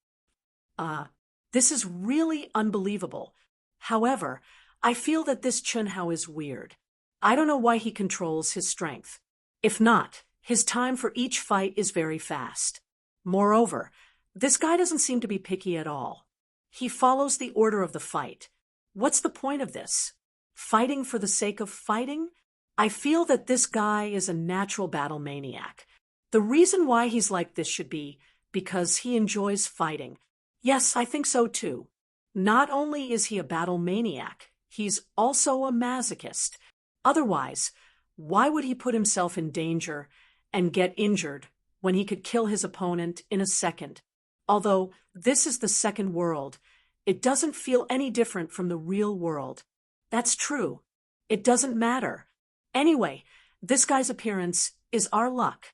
Uh, this is really unbelievable. However, I feel that this Chunhao is weird. I don't know why he controls his strength. If not, his time for each fight is very fast. Moreover, this guy doesn't seem to be picky at all. He follows the order of the fight. What's the point of this? Fighting for the sake of fighting? I feel that this guy is a natural battle maniac. The reason why he's like this should be because he enjoys fighting. Yes, I think so too. Not only is he a battle maniac, he's also a masochist. Otherwise, why would he put himself in danger and get injured when he could kill his opponent in a second? Although this is the second world, it doesn't feel any different from the real world. That's true. It doesn't matter. Anyway, this guy's appearance is our luck.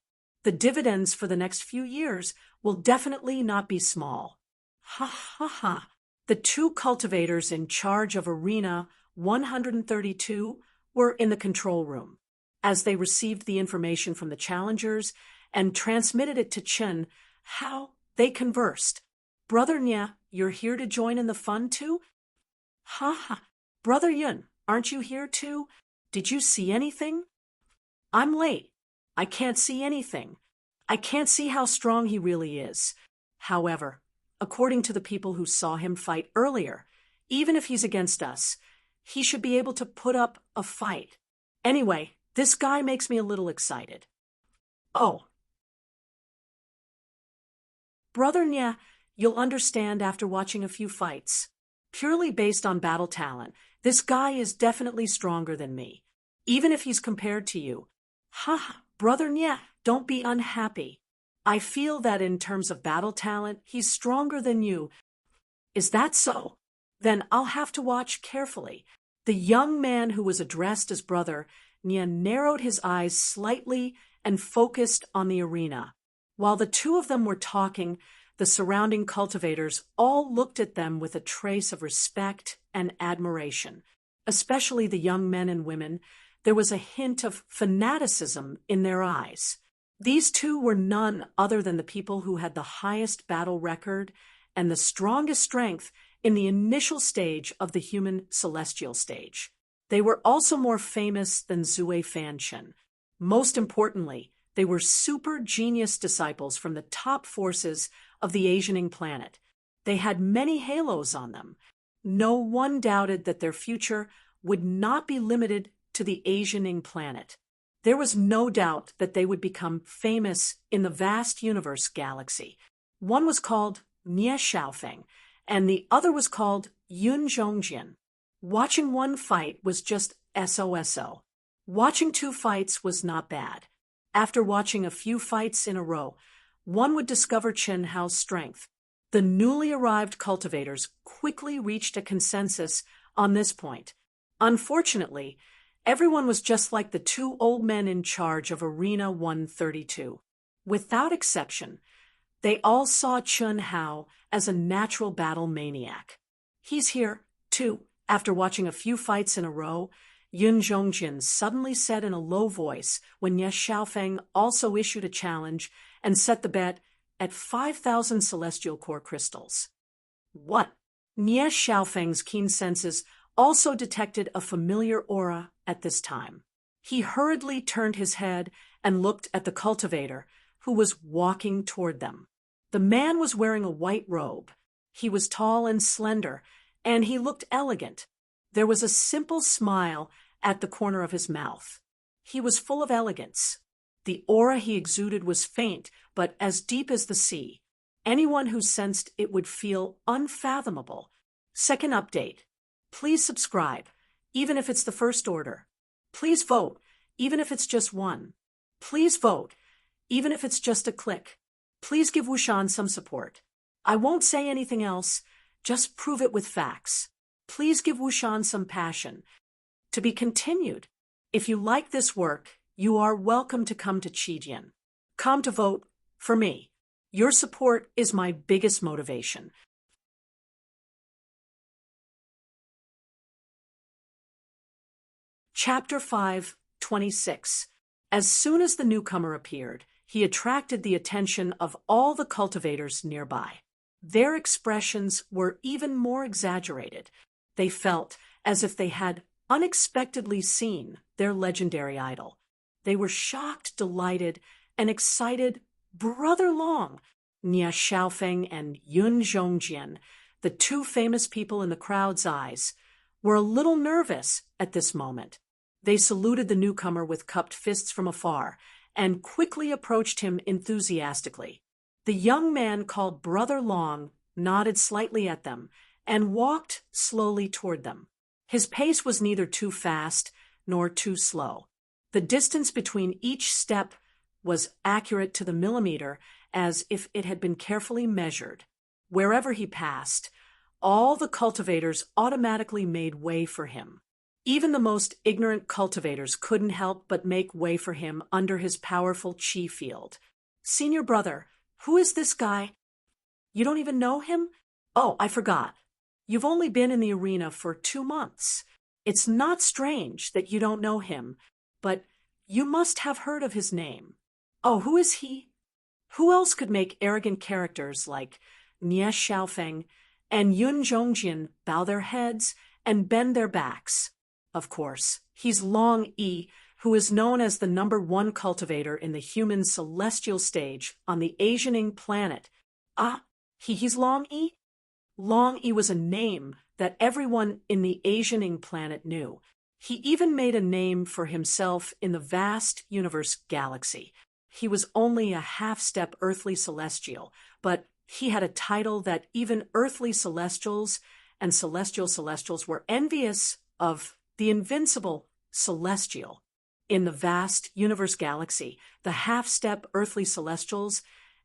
The dividends for the next few years will definitely not be small. Ha ha ha. The two cultivators in charge of Arena 132 were in the control room. As they received the information from the challengers and transmitted it to Chen, how they conversed. Brother Nya, you're here to join in the fun too? Ha ha. Brother Yun, aren't you here too? Did you see anything? I'm late. I can't see anything. I can't see how strong he really is. However, according to the people who saw him fight earlier, even if he's against us, he should be able to put up a fight. Anyway, this guy makes me a little excited. Oh. Brother Nya, you'll understand after watching a few fights. Purely based on battle talent, this guy is definitely stronger than me, even if he's compared to you. Ha, Brother Nya, don't be unhappy. I feel that in terms of battle talent, he's stronger than you. Is that so? Then I'll have to watch carefully. The young man who was addressed as Brother Nya narrowed his eyes slightly and focused on the arena. While the two of them were talking, the surrounding cultivators all looked at them with a trace of respect and admiration. Especially the young men and women, there was a hint of fanaticism in their eyes. These two were none other than the people who had the highest battle record and the strongest strength in the initial stage of the human celestial stage. They were also more famous than Zue Fanchen. Most importantly, they were super genius disciples from the top forces of the Asianing planet. They had many halos on them. No one doubted that their future would not be limited to the Asianing planet. There was no doubt that they would become famous in the vast universe galaxy. One was called Nie Xiaofeng, and the other was called Yun Zhongjin. Watching one fight was just SOSO. Watching two fights was not bad. After watching a few fights in a row, one would discover Chen Hao's strength. The newly arrived cultivators quickly reached a consensus on this point. Unfortunately, everyone was just like the two old men in charge of Arena 132. Without exception, they all saw Chen Hao as a natural battle maniac. He's here, too. After watching a few fights in a row, Yun Zhongjin suddenly said in a low voice when Ye Xiaofeng also issued a challenge and set the bet at 5,000 celestial core crystals. What? Nie Xiaofeng's keen senses also detected a familiar aura at this time. He hurriedly turned his head and looked at the cultivator, who was walking toward them. The man was wearing a white robe. He was tall and slender, and he looked elegant. There was a simple smile at the corner of his mouth. He was full of elegance. The aura he exuded was faint, but as deep as the sea. Anyone who sensed it would feel unfathomable. Second update. Please subscribe, even if it's the first order. Please vote, even if it's just one. Please vote, even if it's just a click. Please give Wushan some support. I won't say anything else, just prove it with facts. Please give Wushan some passion. To be continued. If you like this work, you are welcome to come to Qidian. Come to vote for me. Your support is my biggest motivation. Chapter 5:26. As soon as the newcomer appeared, he attracted the attention of all the cultivators nearby. Their expressions were even more exaggerated. They felt as if they had unexpectedly seen their legendary idol. They were shocked, delighted, and excited. Brother Long, Nia Xiaofeng and Yun Zhongjian, the two famous people in the crowd's eyes, were a little nervous at this moment. They saluted the newcomer with cupped fists from afar and quickly approached him enthusiastically. The young man called Brother Long nodded slightly at them and walked slowly toward them. His pace was neither too fast nor too slow. The distance between each step was accurate to the millimeter, as if it had been carefully measured. Wherever he passed, all the cultivators automatically made way for him. Even the most ignorant cultivators couldn't help but make way for him under his powerful chi field. "Senior brother, who is this guy? You don't even know him? Oh, I forgot. You've only been in the arena for 2 months. It's not strange that you don't know him, but you must have heard of his name. Oh, who is he?" Who else could make arrogant characters like Nie Xiaofeng and Yun Zhongjian bow their heads and bend their backs? Of course, he's Long Yi, who is known as the #1 cultivator in the human celestial stage on the Asianing planet. He's Long Yi? Long Yi was a name that everyone in the Asianing planet knew. He even made a name for himself in the vast universe galaxy. He was only a half-step earthly celestial, but he had a title that even earthly celestials and celestial celestials were envious of. The invincible celestial. In the vast universe galaxy, the half-step earthly celestials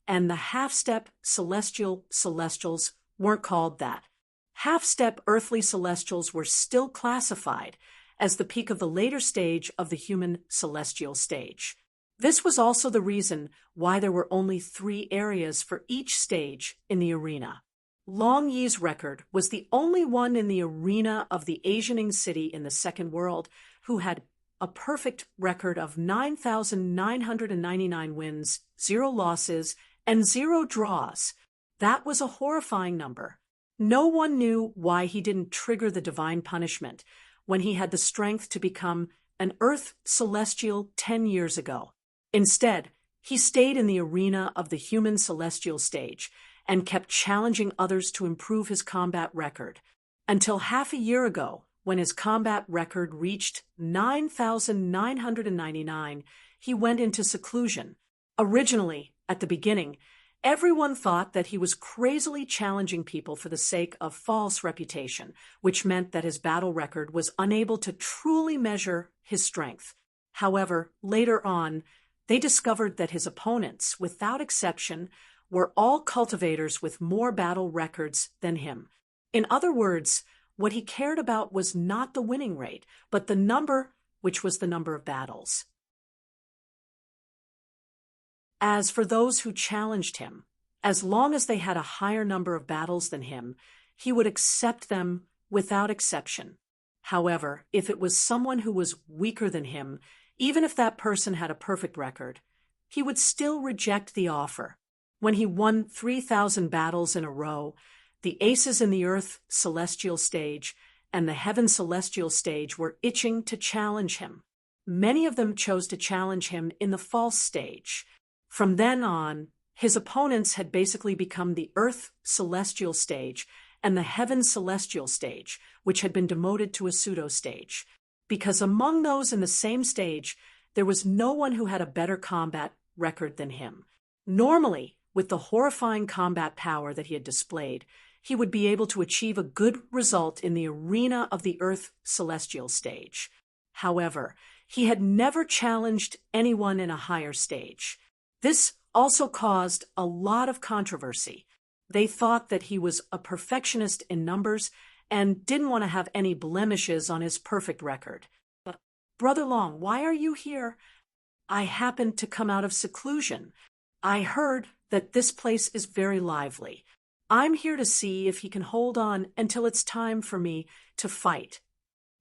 and the half-step celestial celestials weren't called that. Half-step earthly celestials were still classified as the peak of the later stage of the human celestial stage. This was also the reason why there were only 3 areas for each stage in the arena. Long Yi's record was the only one in the arena of the Asianing city in the Second World who had a perfect record of 9,999 wins, 0 losses, and 0 draws. That was a horrifying number. No one knew why he didn't trigger the divine punishment when he had the strength to become an Earth celestial 10 years ago. Instead, he stayed in the arena of the human celestial stage and kept challenging others to improve his combat record, until half a year ago, when his combat record reached 9,999, he went into seclusion. Originally, at the beginning, everyone thought that he was crazily challenging people for the sake of false reputation, which meant that his battle record was unable to truly measure his strength. However, later on, they discovered that his opponents, without exception, were all cultivators with more battle records than him. In other words, what he cared about was not the winning rate, but the number, which was the number of battles. As for those who challenged him, as long as they had a higher number of battles than him, he would accept them without exception. However, if it was someone who was weaker than him, even if that person had a perfect record, he would still reject the offer. When he won 3,000 battles in a row, the aces in the Earth celestial stage and the heaven celestial stage were itching to challenge him. Many of them chose to challenge him in the false stage. From then on, his opponents had basically become the Earth celestial stage and the heaven celestial stage, which had been demoted to a pseudo stage. Because among those in the same stage, there was no one who had a better combat record than him. Normally, with the horrifying combat power that he had displayed, he would be able to achieve a good result in the arena of the Earth celestial stage. However, he had never challenged anyone in a higher stage. This also caused a lot of controversy. They thought that he was a perfectionist in numbers and didn't want to have any blemishes on his perfect record. "But, Brother Long, why are you here?" "I happened to come out of seclusion. I heard that this place is very lively. I'm here to see if he can hold on until it's time for me to fight."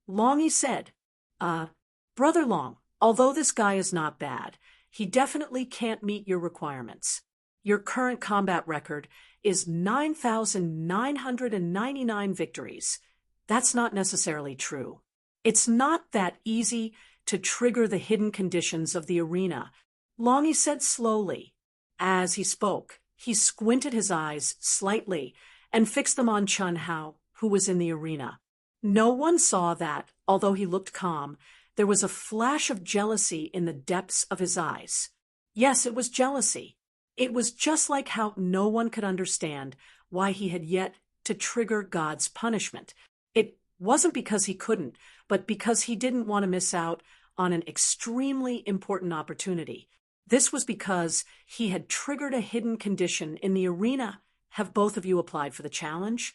Longy said, Brother Long, although this guy is not bad, he definitely can't meet your requirements. Your current combat record is 9,999 victories. That's not necessarily true. It's not that easy to trigger the hidden conditions of the arena, Longy said slowly. As he spoke, he squinted his eyes slightly and fixed them on Chun Hao, who was in the arena. No one saw that, although he looked calm, there was a flash of jealousy in the depths of his eyes. Yes, it was jealousy. It was just like how no one could understand why he had yet to trigger God's punishment. It wasn't because he couldn't, but because he didn't want to miss out on an extremely important opportunity. This was because he had triggered a hidden condition in the arena. Have both of you applied for the challenge?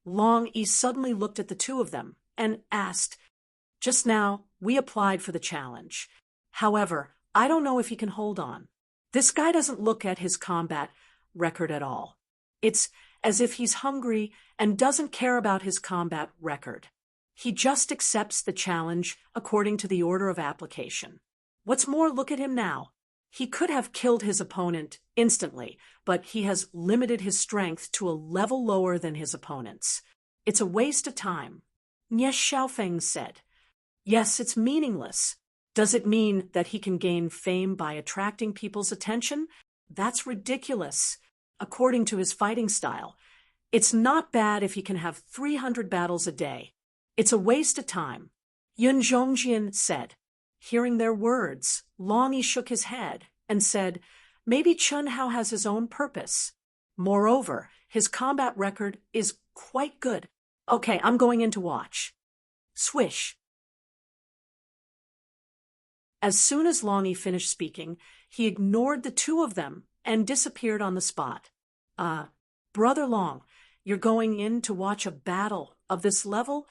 Long E suddenly looked at the two of them and asked, "Just now, we applied for the challenge. However, I don't know if he can hold on. This guy doesn't look at his combat record at all. It's as if he's hungry and doesn't care about his combat record. He just accepts the challenge according to the order of application. What's more, look at him now. He could have killed his opponent instantly, but he has limited his strength to a level lower than his opponent's. It's a waste of time." Nie Xiaofeng said. "Yes, it's meaningless. Does it mean that he can gain fame by attracting people's attention? That's ridiculous. According to his fighting style, it's not bad if he can have 300 battles a day. It's a waste of time." Yun Zhongjian said. Hearing their words, Longy shook his head and said, "Maybe Chun Hao has his own purpose. Moreover, his combat record is quite good. Okay, I'm going in to watch." Swish. As soon as Longy finished speaking, he ignored the two of them and disappeared on the spot. Brother Long, you're going in to watch a battle of this level?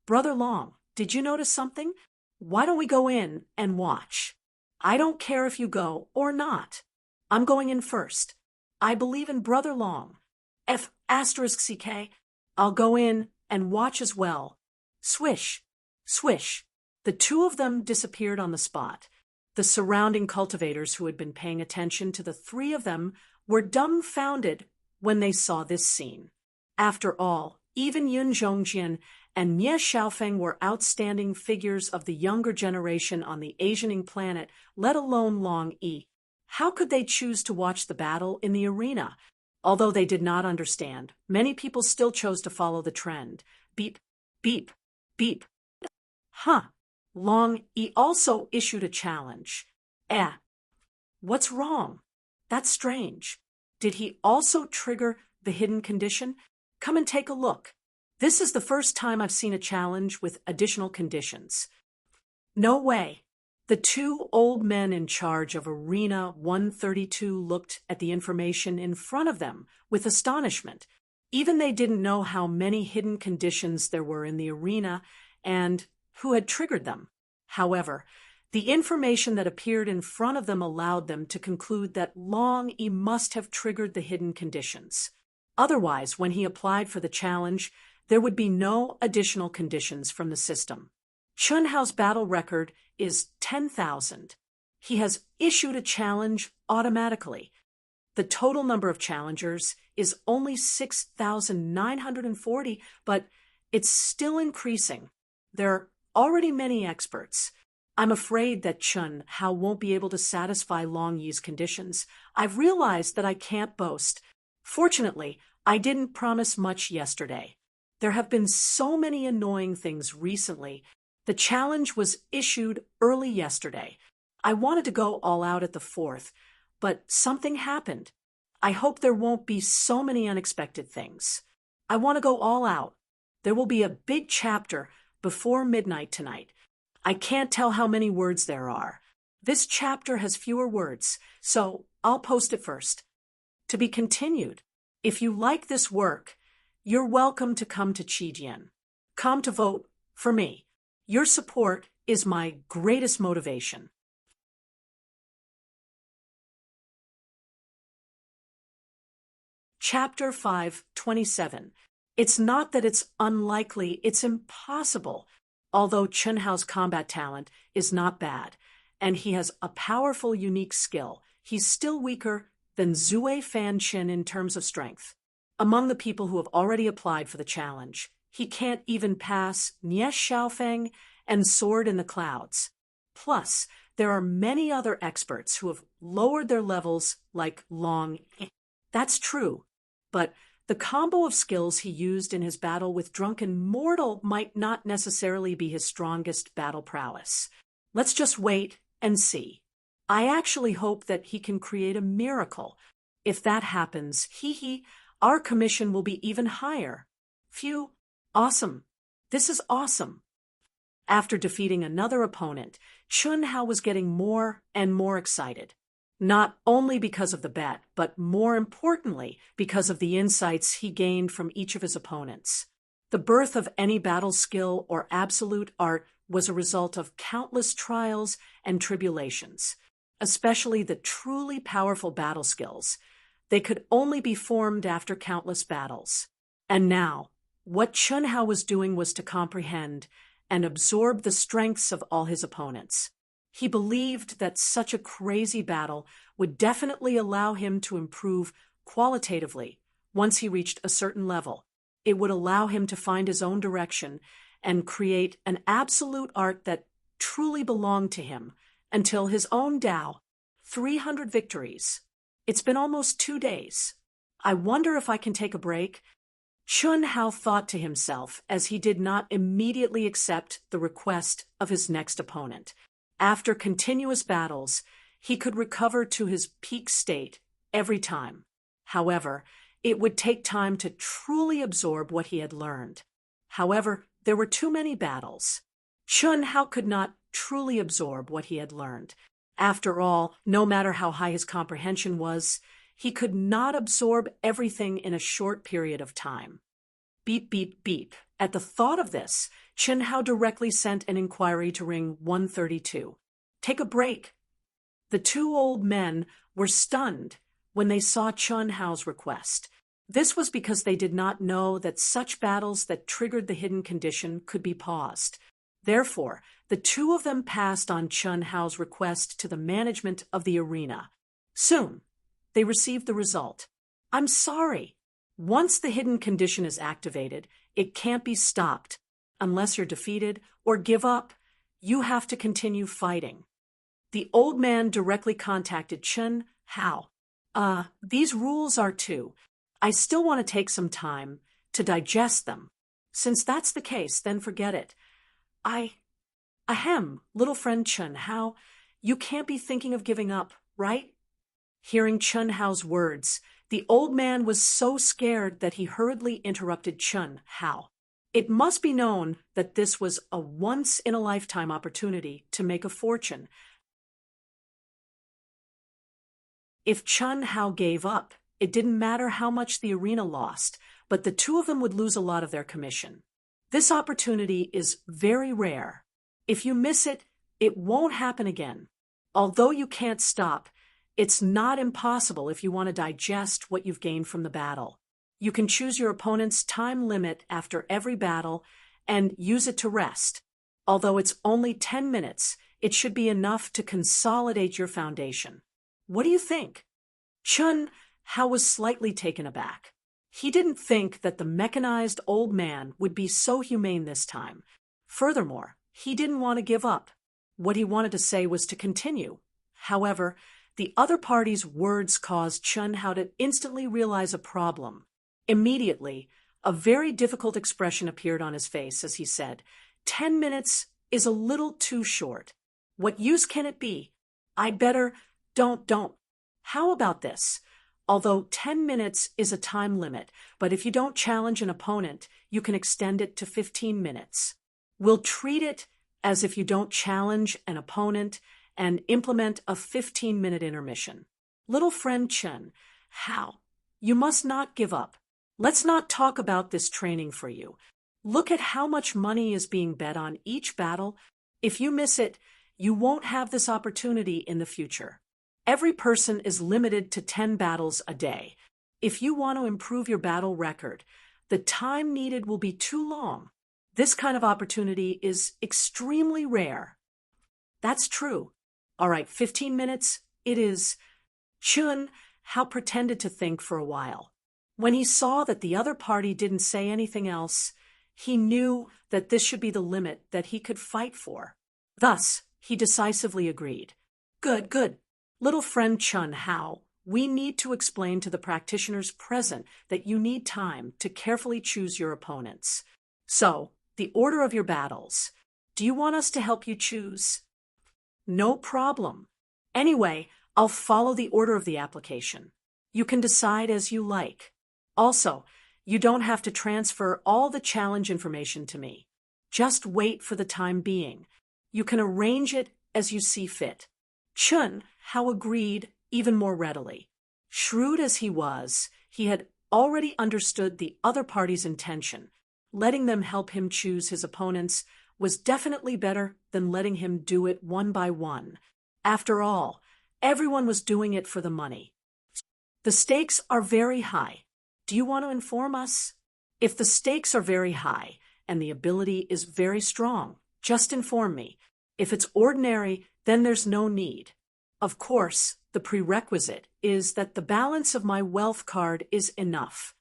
Brother Long, did you notice something? Why don't we go in and watch? I don't care if you go or not. I'm going in first. I believe in Brother Long. F***CK. I'll go in and watch as well. Swish. Swish. The two of them disappeared on the spot. The surrounding cultivators who had been paying attention to the three of them were dumbfounded when they saw this scene. After all, even Yun Zhongjian and Nie Xiaofeng were outstanding figures of the younger generation on the Asianing planet, let alone Long E. How could they choose to watch the battle in the arena? Although they did not understand, many people still chose to follow the trend. Beep, beep, beep. Long E also issued a challenge. What's wrong? That's strange. Did he also trigger the hidden condition? Come and take a look. This is the first time I've seen a challenge with additional conditions. No way. The two old men in charge of Arena 132 looked at the information in front of them with astonishment. Even they didn't know how many hidden conditions there were in the arena and who had triggered them. However, the information that appeared in front of them allowed them to conclude that Long E must have triggered the hidden conditions. Otherwise, when he applied for the challenge, there would be no additional conditions from the system. Chun Hao's battle record is 10,000. He has issued a challenge automatically. The total number of challengers is only 6,940, but it's still increasing. There are already many experts. I'm afraid that Chun Hao won't be able to satisfy Long Yi's conditions. I've realized that I can't boast. Fortunately, I didn't promise much yesterday. There have been so many annoying things recently. The challenge was issued early yesterday. I wanted to go all out at the 4th, but something happened. I hope there won't be so many unexpected things. I want to go all out. There will be a big chapter before midnight tonight. I can't tell how many words there are. This chapter has fewer words, so I'll post it first. To be continued. If you like this work, you're welcome to come to Qijian. Come to vote for me. Your support is my greatest motivation. Chapter 5:27. It's not that it's unlikely, it's impossible. Although Chun Hao's combat talent is not bad, and he has a powerful, unique skill, he's still weaker than Zue Fan Chin in terms of strength. Among the people who have already applied for the challenge, he can't even pass Nie Xiaofeng and Sword in the Clouds. Plus, there are many other experts who have lowered their levels like Long. That's true, but the combo of skills he used in his battle with Drunken Mortal might not necessarily be his strongest battle prowess. Let's just wait and see. I actually hope that he can create a miracle. If that happens, our commission will be even higher. Phew, awesome. This is awesome. After defeating another opponent, Chun Hao was getting more and more excited. Not only because of the bet, but more importantly, because of the insights he gained from each of his opponents. The birth of any battle skill or absolute art was a result of countless trials and tribulations, especially the truly powerful battle skills. They could only be formed after countless battles. And now, what Chun Hao was doing was to comprehend and absorb the strengths of all his opponents. He believed that such a crazy battle would definitely allow him to improve qualitatively once he reached a certain level. It would allow him to find his own direction and create an absolute art that truly belonged to him until his own Tao. 300 victories. It's been almost 2 days. I wonder if I can take a break. Chun Hao thought to himself as he did not immediately accept the request of his next opponent. After continuous battles, he could recover to his peak state every time. However, it would take time to truly absorb what he had learned. However, there were too many battles. Chun Hao could not truly absorb what he had learned. After all, no matter how high his comprehension was, he could not absorb everything in a short period of time. Beep, beep, beep. At the thought of this, Chun Hao directly sent an inquiry to ring 132. Take a break. The two old men were stunned when they saw Chun Hao's request. This was because they did not know that such battles that triggered the hidden condition could be paused. Therefore, the two of them passed on Chun Hao's request to the management of the arena. Soon, they received the result. I'm sorry. Once the hidden condition is activated, it can't be stopped. Unless you're defeated or give up, you have to continue fighting. The old man directly contacted Chun Hao. These rules are too. I still want to take some time to digest them. Since that's the case, then forget it. Ahem, little friend Chun Hao, you can't be thinking of giving up, right? Hearing Chun Hao's words, the old man was so scared that he hurriedly interrupted Chun Hao. It must be known that this was a once-in-a-lifetime opportunity to make a fortune. If Chun Hao gave up, it didn't matter how much the arena lost, but the two of them would lose a lot of their commission. This opportunity is very rare. If you miss it, it won't happen again. Although you can't stop, it's not impossible if you want to digest what you've gained from the battle. You can choose your opponent's time limit after every battle and use it to rest. Although it's only 10 minutes, it should be enough to consolidate your foundation. What do you think? Chun Hao was slightly taken aback. He didn't think that the mechanized old man would be so humane this time. Furthermore, he didn't want to give up. What he wanted to say was to continue. However, the other party's words caused Chun Hao to instantly realize a problem. Immediately, a very difficult expression appeared on his face as he said, 10 minutes is a little too short. What use can it be? I'd better, don't. How about this? Although 10 minutes is a time limit, but if you don't challenge an opponent, you can extend it to 15 minutes. We'll treat it as if you don't challenge an opponent and implement a 15-minute intermission. Little friend Chun Hao, you must not give up. Let's not talk about this training for you. Look at how much money is being bet on each battle. If you miss it, you won't have this opportunity in the future. Every person is limited to 10 battles a day. If you want to improve your battle record, the time needed will be too long. This kind of opportunity is extremely rare. That's true. All right, 15 minutes, it is. Chun Hao pretended to think for a while. When he saw that the other party didn't say anything else, he knew that this should be the limit that he could fight for. Thus, he decisively agreed. Good, good. Little friend Chun Hao, we need to explain to the practitioners present that you need time to carefully choose your opponents. So, the order of your battles. Do you want us to help you choose? No problem. Anyway, I'll follow the order of the application. You can decide as you like. Also, you don't have to transfer all the challenge information to me. Just wait for the time being. You can arrange it as you see fit. Chun Hao agreed even more readily. Shrewd as he was, he had already understood the other party's intention. Letting them help him choose his opponents was definitely better than letting him do it one by one. After all, everyone was doing it for the money. The stakes are very high. Do you want to inform us? If the stakes are very high and the ability is very strong, just inform me. If it's ordinary, then there's no need. Of course, the prerequisite is that the balance of my wealth card is enough.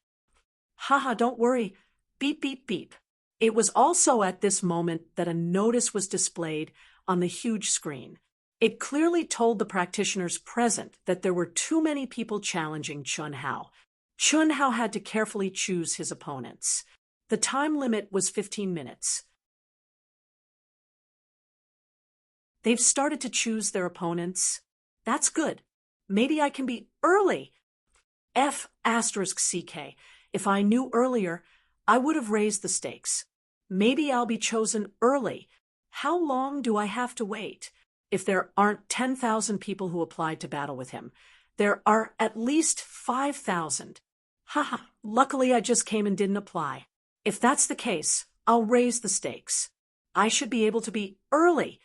Haha, don't worry. Beep, beep, beep. It was also at this moment that a notice was displayed on the huge screen. It clearly told the practitioners present that there were too many people challenging Chun Hao. Chun Hao had to carefully choose his opponents. The time limit was 15 minutes. They've started to choose their opponents. That's good. Maybe I can be early. F***CK. If I knew earlier, I would have raised the stakes. Maybe I'll be chosen early. How long do I have to wait? If there aren't 10,000 people who applied to battle with him, there are at least 5,000. Haha, luckily I just came and didn't apply. If that's the case, I'll raise the stakes. I should be able to be early.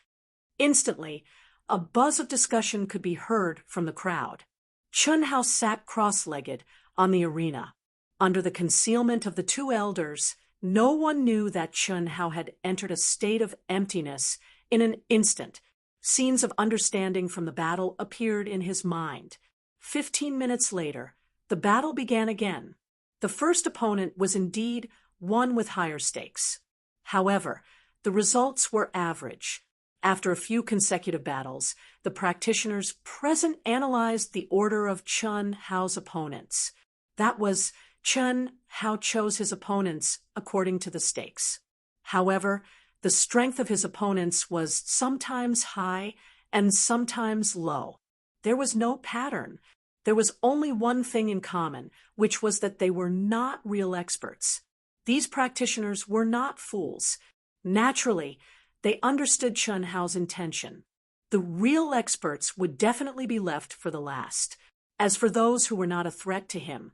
Instantly, a buzz of discussion could be heard from the crowd. Chun Hao sat cross-legged on the arena. Under the concealment of the two elders, no one knew that Chun Hao had entered a state of emptiness in an instant. Scenes of understanding from the battle appeared in his mind. 15 minutes later, the battle began again. The first opponent was indeed one with higher stakes. However, the results were average. After a few consecutive battles, the practitioners present analyzed the order of Chun Hao's opponents. That was, Chun Hao chose his opponents according to the stakes. However, the strength of his opponents was sometimes high and sometimes low. There was no pattern. There was only one thing in common, which was that they were not real experts. These practitioners were not fools. Naturally, they understood Chun Hao's intention. The real experts would definitely be left for the last. As for those who were not a threat to him,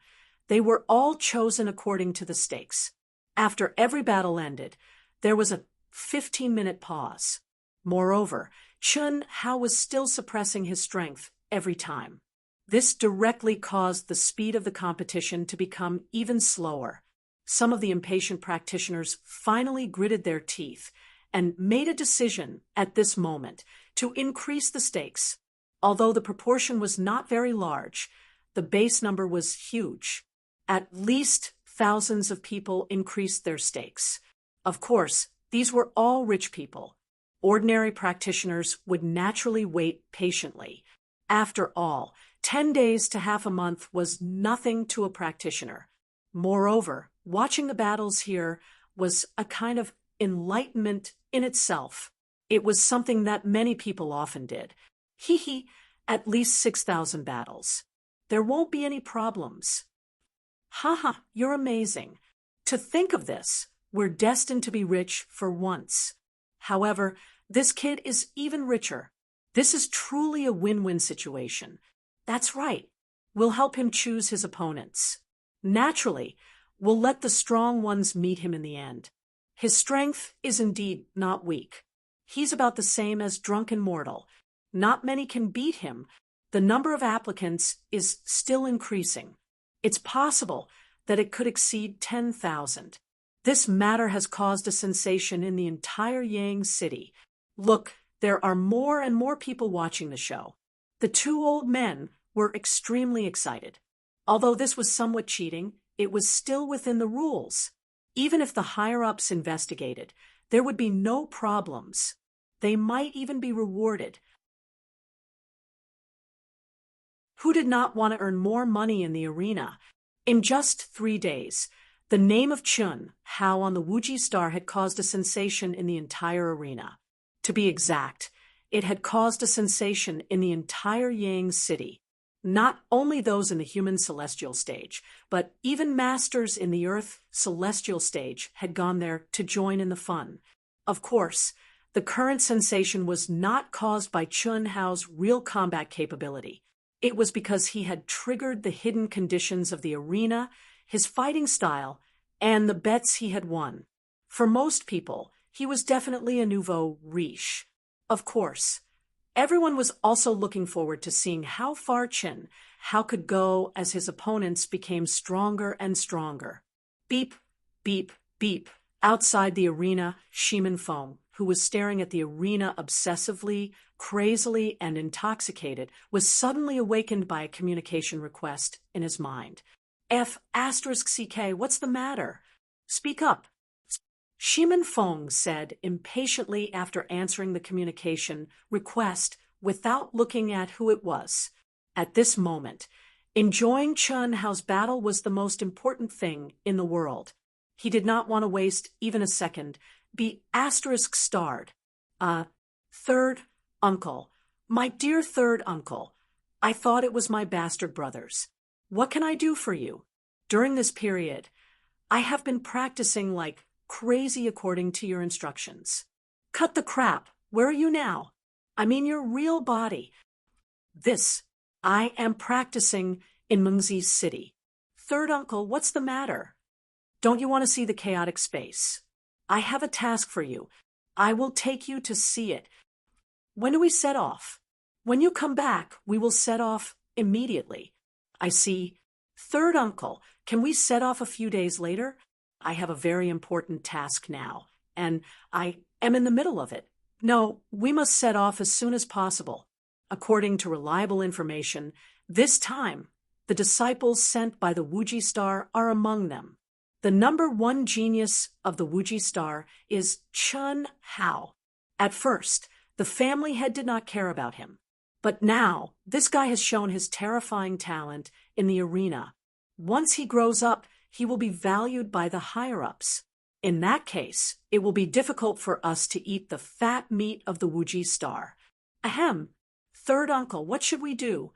they were all chosen according to the stakes. After every battle ended, there was a 15-minute pause. Moreover, Chun Hao was still suppressing his strength every time. This directly caused the speed of the competition to become even slower. Some of the impatient practitioners finally gritted their teeth and made a decision at this moment to increase the stakes. Although the proportion was not very large, the base number was huge. At least thousands of people increased their stakes. Of course, these were all rich people. Ordinary practitioners would naturally wait patiently. After all, 10 days to half a month was nothing to a practitioner. Moreover, watching the battles here was a kind of enlightenment in itself. It was something that many people often did. At least 6,000 battles. There won't be any problems. Haha, you're amazing. To think of this, we're destined to be rich for once. However, this kid is even richer. This is truly a win-win situation. That's right. We'll help him choose his opponents. Naturally, we'll let the strong ones meet him in the end. His strength is indeed not weak. He's about the same as drunken mortal. Not many can beat him. The number of applicants is still increasing. It's possible that it could exceed 10,000. This matter has caused a sensation in the entire Yang city. Look, there are more and more people watching the show. The two old men were extremely excited. Although this was somewhat cheating, it was still within the rules. Even if the higher-ups investigated, there would be no problems. They might even be rewarded. Who did not want to earn more money in the arena? In just 3 days, the name of Chun Hao on the Wuji Star had caused a sensation in the entire arena. To be exact, it had caused a sensation in the entire Yang city. Not only those in the human celestial stage, but even masters in the Earth celestial stage had gone there to join in the fun. Of course, the current sensation was not caused by Chun Hao's real combat capability. It was because he had triggered the hidden conditions of the arena, his fighting style, and the bets he had won. For most people, he was definitely a nouveau riche. Of course, everyone was also looking forward to seeing how far Chun Hao could go as his opponents became stronger and stronger. Beep, beep, beep. Outside the arena, Shimin Feng, who was staring at the arena obsessively, crazily, and intoxicated, was suddenly awakened by a communication request in his mind. F***CK, what's the matter? Speak up. Shimin Feng said impatiently after answering the communication request without looking at who it was. At this moment, enjoying Chun Hao's battle was the most important thing in the world. He did not want to waste even a second. Be **starred. Third uncle. My dear third uncle. I thought it was my bastard brothers. What can I do for you? During this period, I have been practicing like crazy according to your instructions. Cut the crap. Where are you now? I mean your real body. I am practicing in Mengzi's city. Third uncle, what's the matter? Don't you want to see the chaotic space? I have a task for you. I will take you to see it. When do we set off? When you come back, we will set off immediately. I see. Third uncle, can we set off a few days later? I have a very important task now, and I am in the middle of it. No, we must set off as soon as possible. According to reliable information, this time, the disciples sent by the Wuji Star are among them. The number 1 genius of the Wuji Star is Chun Hao. At first, the family head did not care about him. But now, this guy has shown his terrifying talent in the arena. Once he grows up, he will be valued by the higher-ups. In that case, it will be difficult for us to eat the fat meat of the Wuji Star. Ahem. Third uncle, what should we do?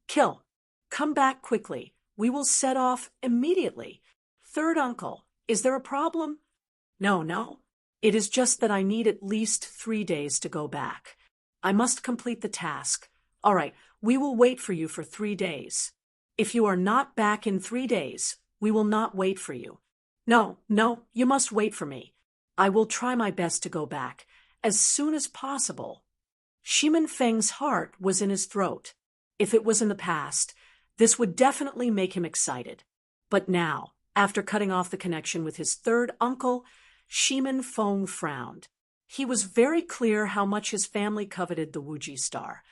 Kill. Come back quickly. We will set off immediately. Third uncle, is there a problem? No. It is just that I need at least 3 days to go back. I must complete the task. All right, we will wait for you for 3 days. If you are not back in 3 days, we will not wait for you. No, you must wait for me. I will try my best to go back as soon as possible. Shimin Feng's heart was in his throat. If it was in the past, this would definitely make him excited. But now, after cutting off the connection with his third uncle, Shimin Feng frowned. He was very clear how much his family coveted the Wuji Star.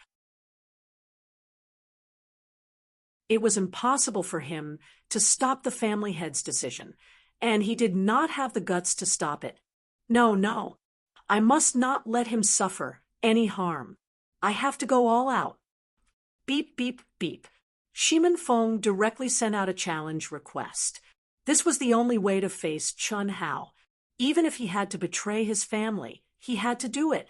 It was impossible for him to stop the family head's decision, and he did not have the guts to stop it. No. I must not let him suffer any harm. I have to go all out. Beep, beep, beep. Shimin Feng directly sent out a challenge request. This was the only way to face Chun Hao. Even if he had to betray his family, he had to do it.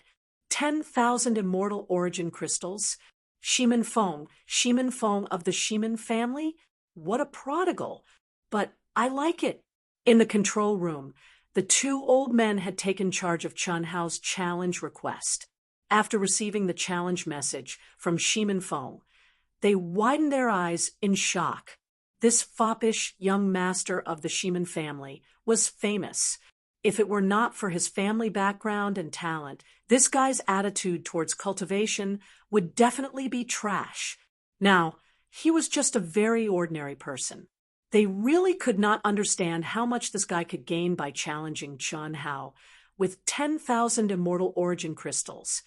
10,000 immortal origin crystals. Shimin Feng of the Shimin family? What a prodigal! But I like it. In the control room, the 2 old men had taken charge of Chun Hao's challenge request. After receiving the challenge message from Shimin Feng, they widened their eyes in shock. This foppish young master of the Shimin family was famous. If it were not for his family background and talent, this guy's attitude towards cultivation would definitely be trash. Now, he was just a very ordinary person. They really could not understand how much this guy could gain by challenging Chun Hao with 10,000 immortal origin crystals.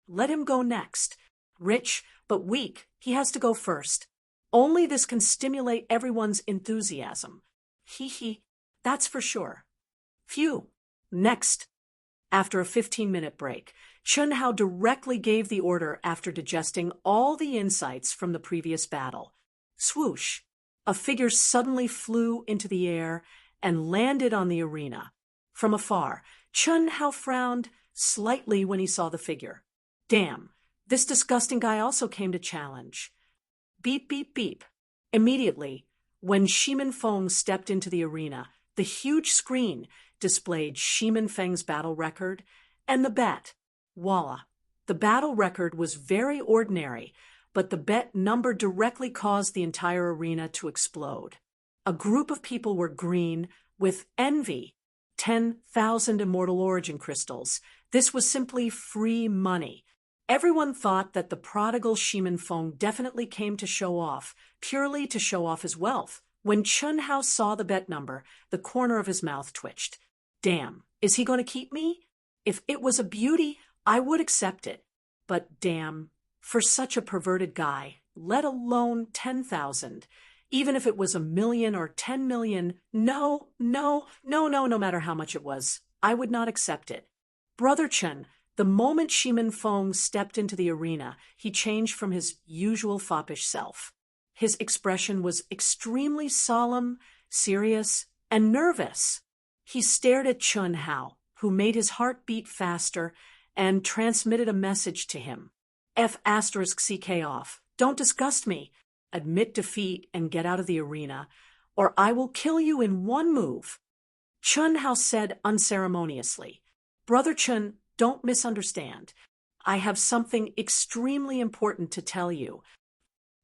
Let him go next. Rich, but weak, he has to go first. Only this can stimulate everyone's enthusiasm. He, that's for sure. Phew. Next. After a 15-minute break, Chun Hao directly gave the order after digesting all the insights from the previous battle. Swoosh! A figure suddenly flew into the air and landed on the arena. From afar, Chun Hao frowned slightly when he saw the figure. Damn, this disgusting guy also came to challenge. Beep, beep, beep. Immediately, when Shimin Feng stepped into the arena, the huge screen displayed Shimin Feng's battle record and the bet. Voila. The battle record was very ordinary, but the bet number directly caused the entire arena to explode. A group of people were green with envy. 10,000 immortal origin crystals. This was simply free money. Everyone thought that the prodigal Shimin Feng definitely came to show off, purely to show off his wealth. When Chun Hao saw the bet number, the corner of his mouth twitched. Damn, is he going to keep me? If it was a beauty, I would accept it. But damn, for such a perverted guy, let alone 10,000, even if it was 1,000,000 or 10,000,000, no matter how much it was, I would not accept it. Brother Chun, the moment Shimin Feng stepped into the arena, he changed from his usual foppish self. His expression was extremely solemn, serious, and nervous. He stared at Chun Hao, who made his heart beat faster, and transmitted a message to him. F***CK off. Don't disgust me. Admit defeat and get out of the arena, or I will kill you in one move. Chun Hao said unceremoniously. Brother Chun, don't misunderstand. I have something extremely important to tell you.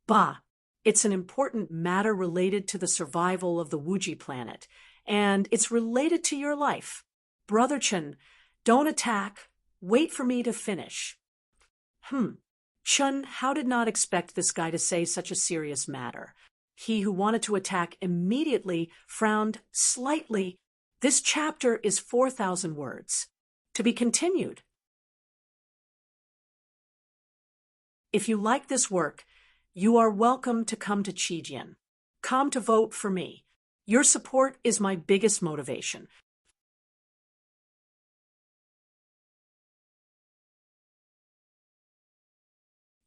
Bah, it's an important matter related to the survival of the Wuji planet, and it's related to your life. Brother Chun, don't attack. Wait for me to finish. Chun Hao did not expect this guy to say such a serious matter. He who wanted to attack immediately frowned slightly. This chapter is 4,000 words. To be continued. If you like this work, you are welcome to come to Qijian. Come to vote for me. Your support is my biggest motivation.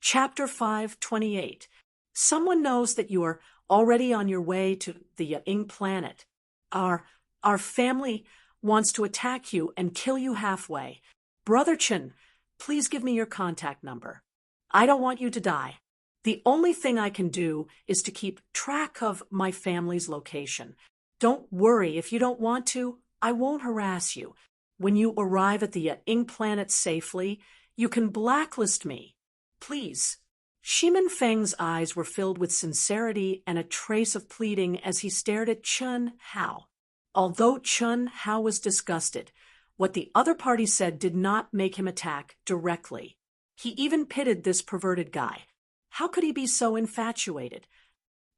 Chapter 528. Someone knows that you are already on your way to the Ying planet. Our family wants to attack you and kill you halfway. Brother Chun, please give me your contact number. I don't want you to die. The only thing I can do is to keep track of my family's location. Don't worry if you don't want to. I won't harass you. When you arrive at the Ying planet safely, you can blacklist me. Please. Shimin Feng's eyes were filled with sincerity and a trace of pleading as he stared at Chun Hao. Although Chun Hao was disgusted, what the other party said did not make him attack directly. He even pitied this perverted guy. How could he be so infatuated?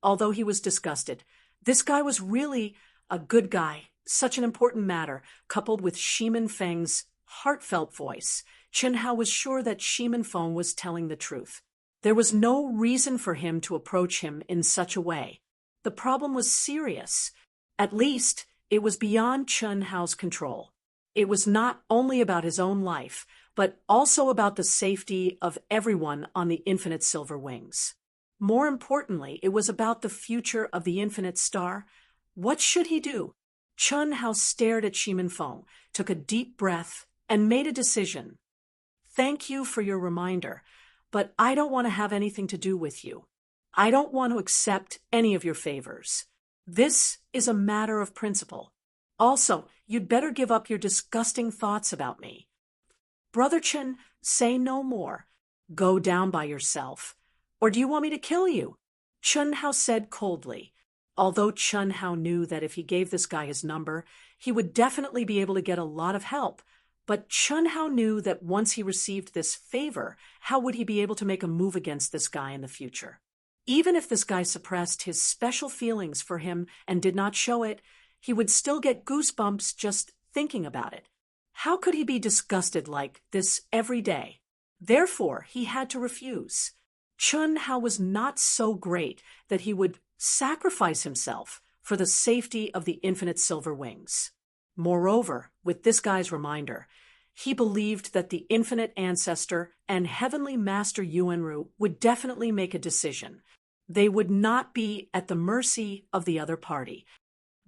Although he was disgusted, this guy was really a good guy. Such an important matter, coupled with Shimin Feng's heartfelt voice. Chun Hao was sure that Shimin Feng was telling the truth. There was no reason for him to approach him in such a way. The problem was serious. At least, it was beyond Chun Hao's control. It was not only about his own life, but also about the safety of everyone on the Infinite Silver Wings. More importantly, it was about the future of the Infinite Star. What should he do? Chun Hao stared at Shimin Feng, took a deep breath, and made a decision. Thank you for your reminder, but I don't want to have anything to do with you. I don't want to accept any of your favors. This is a matter of principle. Also, you'd better give up your disgusting thoughts about me. Brother Chun, say no more. Go down by yourself. Or do you want me to kill you? Chun Hao said coldly. Although Chun Hao knew that if he gave this guy his number, he would definitely be able to get a lot of help. But Chun Hao knew that once he received this favor, how would he be able to make a move against this guy in the future? Even if this guy suppressed his special feelings for him and did not show it, he would still get goosebumps just thinking about it. How could he be disgusted like this every day? Therefore, he had to refuse. Chun Hao was not so great that he would sacrifice himself for the safety of the infinite silver wings. Moreover, with this guy's reminder, he believed that the infinite ancestor and heavenly master Yuanru would definitely make a decision. They would not be at the mercy of the other party.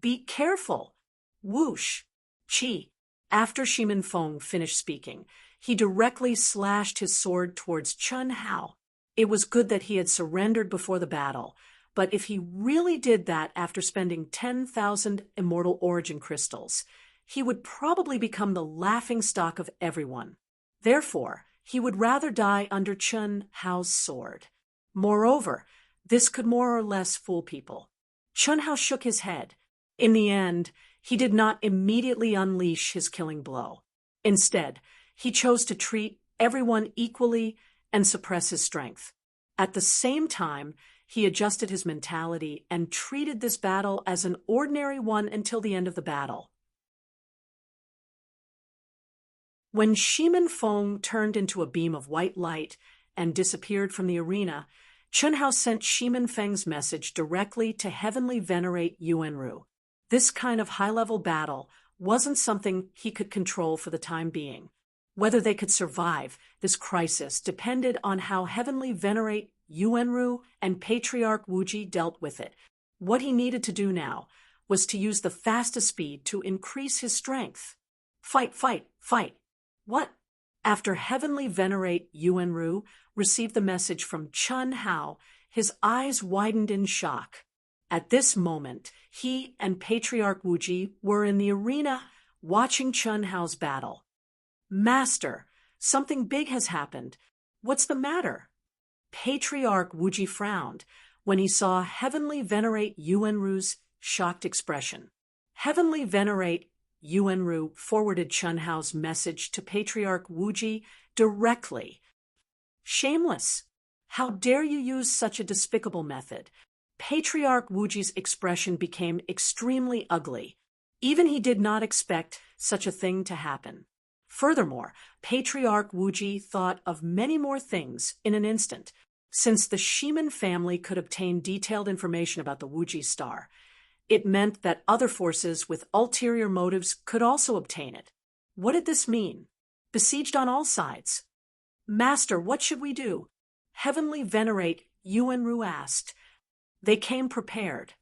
Be careful. Whoosh. Chi. After Shimin Feng finished speaking, he directly slashed his sword towards Chun Hao. It was good that he had surrendered before the battle, but if he really did that after spending 10,000 immortal origin crystals, he would probably become the laughingstock of everyone. Therefore, he would rather die under Chun Hao's sword. Moreover, this could more or less fool people. Chun Hao shook his head. In the end, he did not immediately unleash his killing blow. Instead, he chose to treat everyone equally and suppress his strength. At the same time, he adjusted his mentality and treated this battle as an ordinary one until the end of the battle. When Shimin Feng turned into a beam of white light and disappeared from the arena, Chun Hao sent Shimin Feng's message directly to Heavenly Venerate Yuanru. This kind of high-level battle wasn't something he could control for the time being. Whether they could survive this crisis depended on how Heavenly Venerate Yuanru and Patriarch Wuji dealt with it. What he needed to do now was to use the fastest speed to increase his strength. Fight, fight, fight. What? After Heavenly Venerate Yuanru received the message from Chun Hao, his eyes widened in shock. At this moment, he and Patriarch Wuji were in the arena watching Chun Hao's battle. Master, something big has happened. What's the matter? Patriarch Wuji frowned when he saw Heavenly Venerate Yuanru's shocked expression. Heavenly Venerate Yuanru forwarded Chun Hao's message to Patriarch Wuji directly. Shameless! How dare you use such a despicable method? Patriarch Wuji's expression became extremely ugly. Even he did not expect such a thing to happen. Furthermore, Patriarch Wuji thought of many more things in an instant. Since the Shimin family could obtain detailed information about the Wuji star, it meant that other forces with ulterior motives could also obtain it. What did this mean? Besieged on all sides. Master, what should we do? Heavenly Venerate Yuanru asked. They came prepared.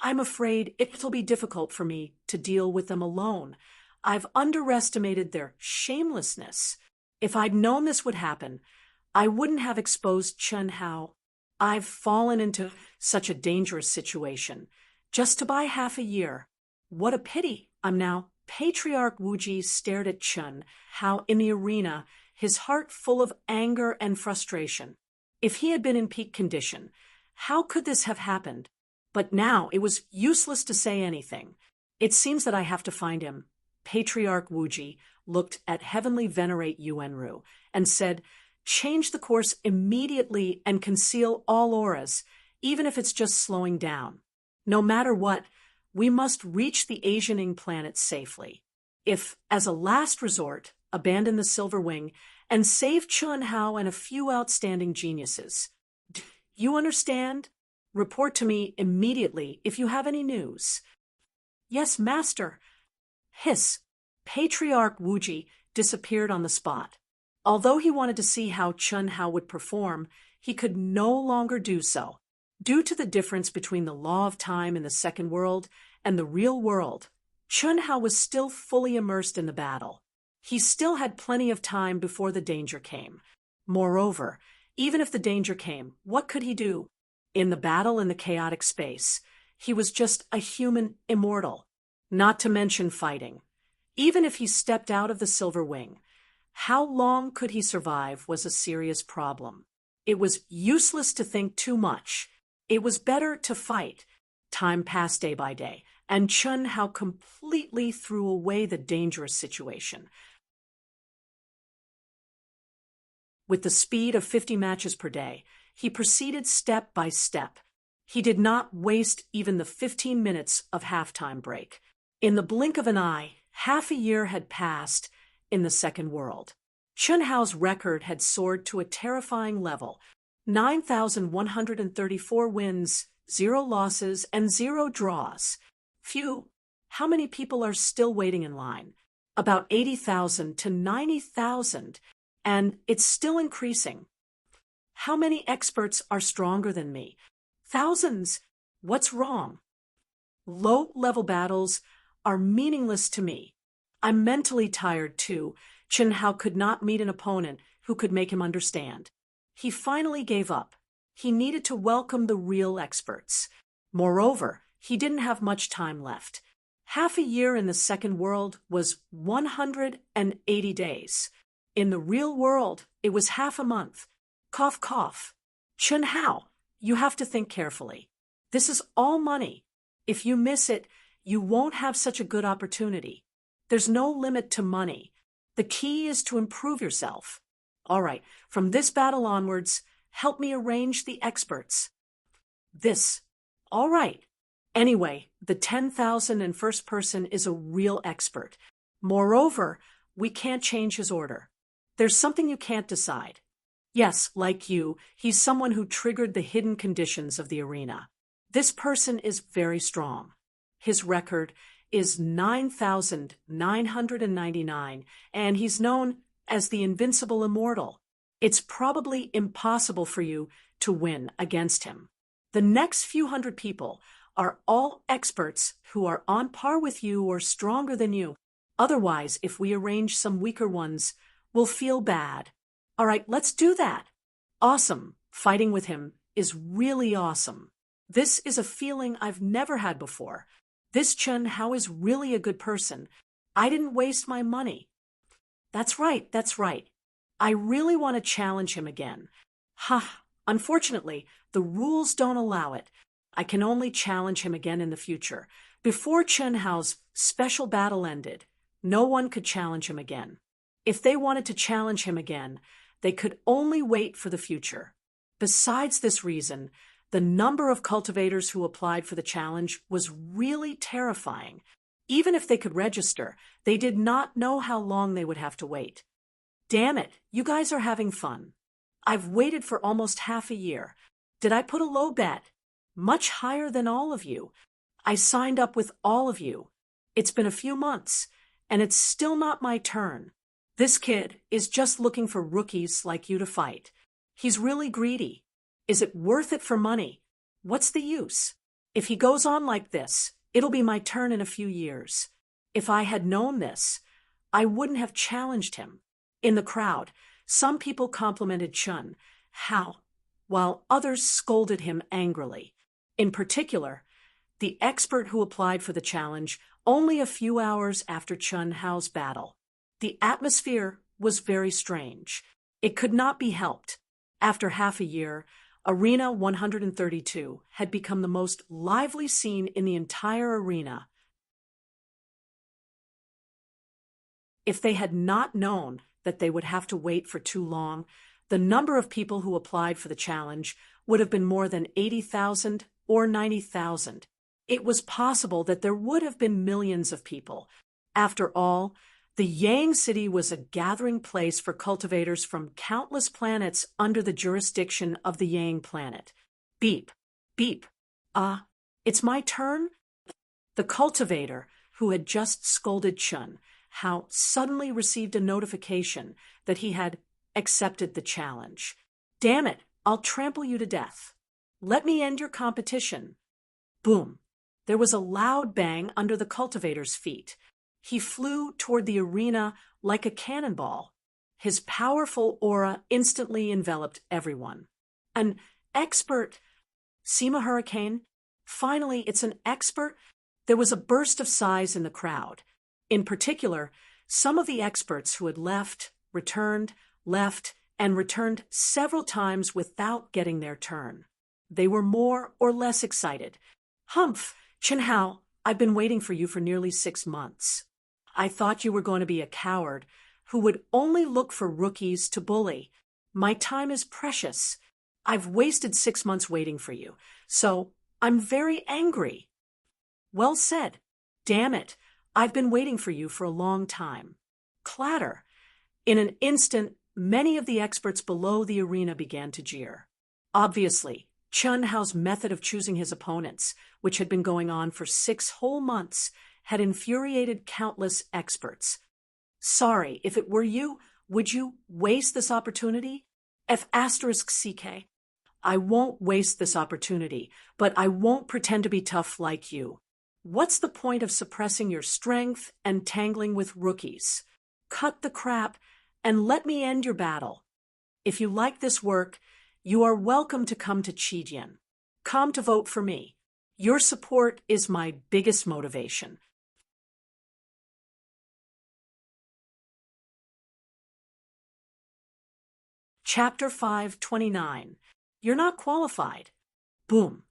I'm afraid it'll be difficult for me to deal with them alone. I've underestimated their shamelessness. If I'd known this would happen, I wouldn't have exposed Chun Hao. I've fallen into such a dangerous situation. Just to buy half a year. What a pity. I'm now. Patriarch Wuji stared at Chun Hao in the arena, his heart full of anger and frustration. If he had been in peak condition, how could this have happened? But now it was useless to say anything. It seems that I have to find him. Patriarch Wuji looked at Heavenly Venerate Yuanru and said, change the course immediately and conceal all auras, even if it's just slowing down. No matter what, we must reach the Asianing planet safely. If, as a last resort, abandon the Silver Wing and save Chun Hao and a few outstanding geniuses. You understand? Report to me immediately if you have any news. Yes, Master. Hiss. Patriarch Wuji disappeared on the spot. Although he wanted to see how Chun Hao would perform, he could no longer do so. Due to the difference between the law of time in the second world and the real world, Chun Hao was still fully immersed in the battle. He still had plenty of time before the danger came. Moreover, even if the danger came, what could he do? In the battle in the chaotic space, he was just a human immortal, not to mention fighting. Even if he stepped out of the Silver Wing, how long could he survive was a serious problem. It was useless to think too much. It was better to fight. Time passed day by day, and Chun Hao completely threw away the dangerous situation. With the speed of 50 matches per day, he proceeded step by step. He did not waste even the 15 minutes of halftime break. In the blink of an eye, half a year had passed in the second world. Chun Hao's record had soared to a terrifying level: 9,134 wins, 0 losses, and 0 draws. Phew, how many people are still waiting in line? About 80,000 to 90,000, and it's still increasing. How many experts are stronger than me? Thousands. What's wrong? Low-level battles are meaningless to me. I'm mentally tired too. Chun Hao could not meet an opponent who could make him understand. He finally gave up. He needed to welcome the real experts. Moreover, he didn't have much time left. Half a year in the second world was 180 days. In the real world, it was half a month. Cough, cough. Chun Hao, you have to think carefully. This is all money. If you miss it, you won't have such a good opportunity. There's no limit to money. The key is to improve yourself. All right, from this battle onwards, help me arrange the experts. All right. Anyway, the 10,001st person is a real expert. Moreover, we can't change his order. There's something you can't decide. Yes, like you, he's someone who triggered the hidden conditions of the arena. This person is very strong. His record is 9,999, and he's known as the Invincible Immortal. It's probably impossible for you to win against him. The next few hundred people are all experts who are on par with you or stronger than you. Otherwise, if we arrange some weaker ones, we'll feel bad. All right, let's do that. Awesome. Fighting with him is really awesome. This is a feeling I've never had before. This Chun Hao is really a good person. I didn't waste my money. That's right. I really want to challenge him again. Unfortunately, the rules don't allow it. I can only challenge him again in the future. Before Chun Hao's special battle ended, no one could challenge him again. If they wanted to challenge him again, they could only wait for the future. Besides this reason, the number of cultivators who applied for the challenge was really terrifying. Even if they could register, they did not know how long they would have to wait. Damn it, you guys are having fun. I've waited for almost half a year. Did I put a low bet? Much higher than all of you. I signed up with all of you. It's been a few months, and it's still not my turn. This kid is just looking for rookies like you to fight. He's really greedy. Is it worth it for money? What's the use? If he goes on like this, it'll be my turn in a few years. If I had known this, I wouldn't have challenged him. In the crowd, some people complimented Chun Hao, while others scolded him angrily. In particular, the expert who applied for the challenge only a few hours after Chun Hao's battle. The atmosphere was very strange. It could not be helped. After half a year, Arena 132 had become the most lively scene in the entire arena. If they had not known that they would have to wait for too long, the number of people who applied for the challenge would have been more than 80,000 or 90,000. It was possible that there would have been millions of people. After all, the Yang City was a gathering place for cultivators from countless planets under the jurisdiction of the Yang planet. Beep, beep. It's my turn? The cultivator, who had just scolded Chun Hao, suddenly received a notification that he had accepted the challenge. Damn it, I'll trample you to death. Let me end your competition. Boom. There was a loud bang under the cultivator's feet. He flew toward the arena like a cannonball. His powerful aura instantly enveloped everyone. An expert. Sema Hurricane? Finally, it's an expert? There was a burst of sighs in the crowd. In particular, some of the experts who had left, left, and returned several times without getting their turn. They were more or less excited. Humph, Chun Hao, I've been waiting for you for nearly 6 months. I thought you were going to be a coward who would only look for rookies to bully. My time is precious. I've wasted 6 months waiting for you, so I'm very angry. Well said. Damn it, I've been waiting for you for a long time. Clatter. In an instant, many of the experts below the arena began to jeer. Obviously, Chun Hao's method of choosing his opponents, which had been going on for 6 whole months, had infuriated countless experts. Sorry, if it were you, would you waste this opportunity? F*CK. I won't waste this opportunity, but I won't pretend to be tough like you. What's the point of suppressing your strength and tangling with rookies? Cut the crap and let me end your battle. If you like this work, you are welcome to come to Chidian. Come to vote for me. Your support is my biggest motivation. Chapter 529. You're not qualified. Boom,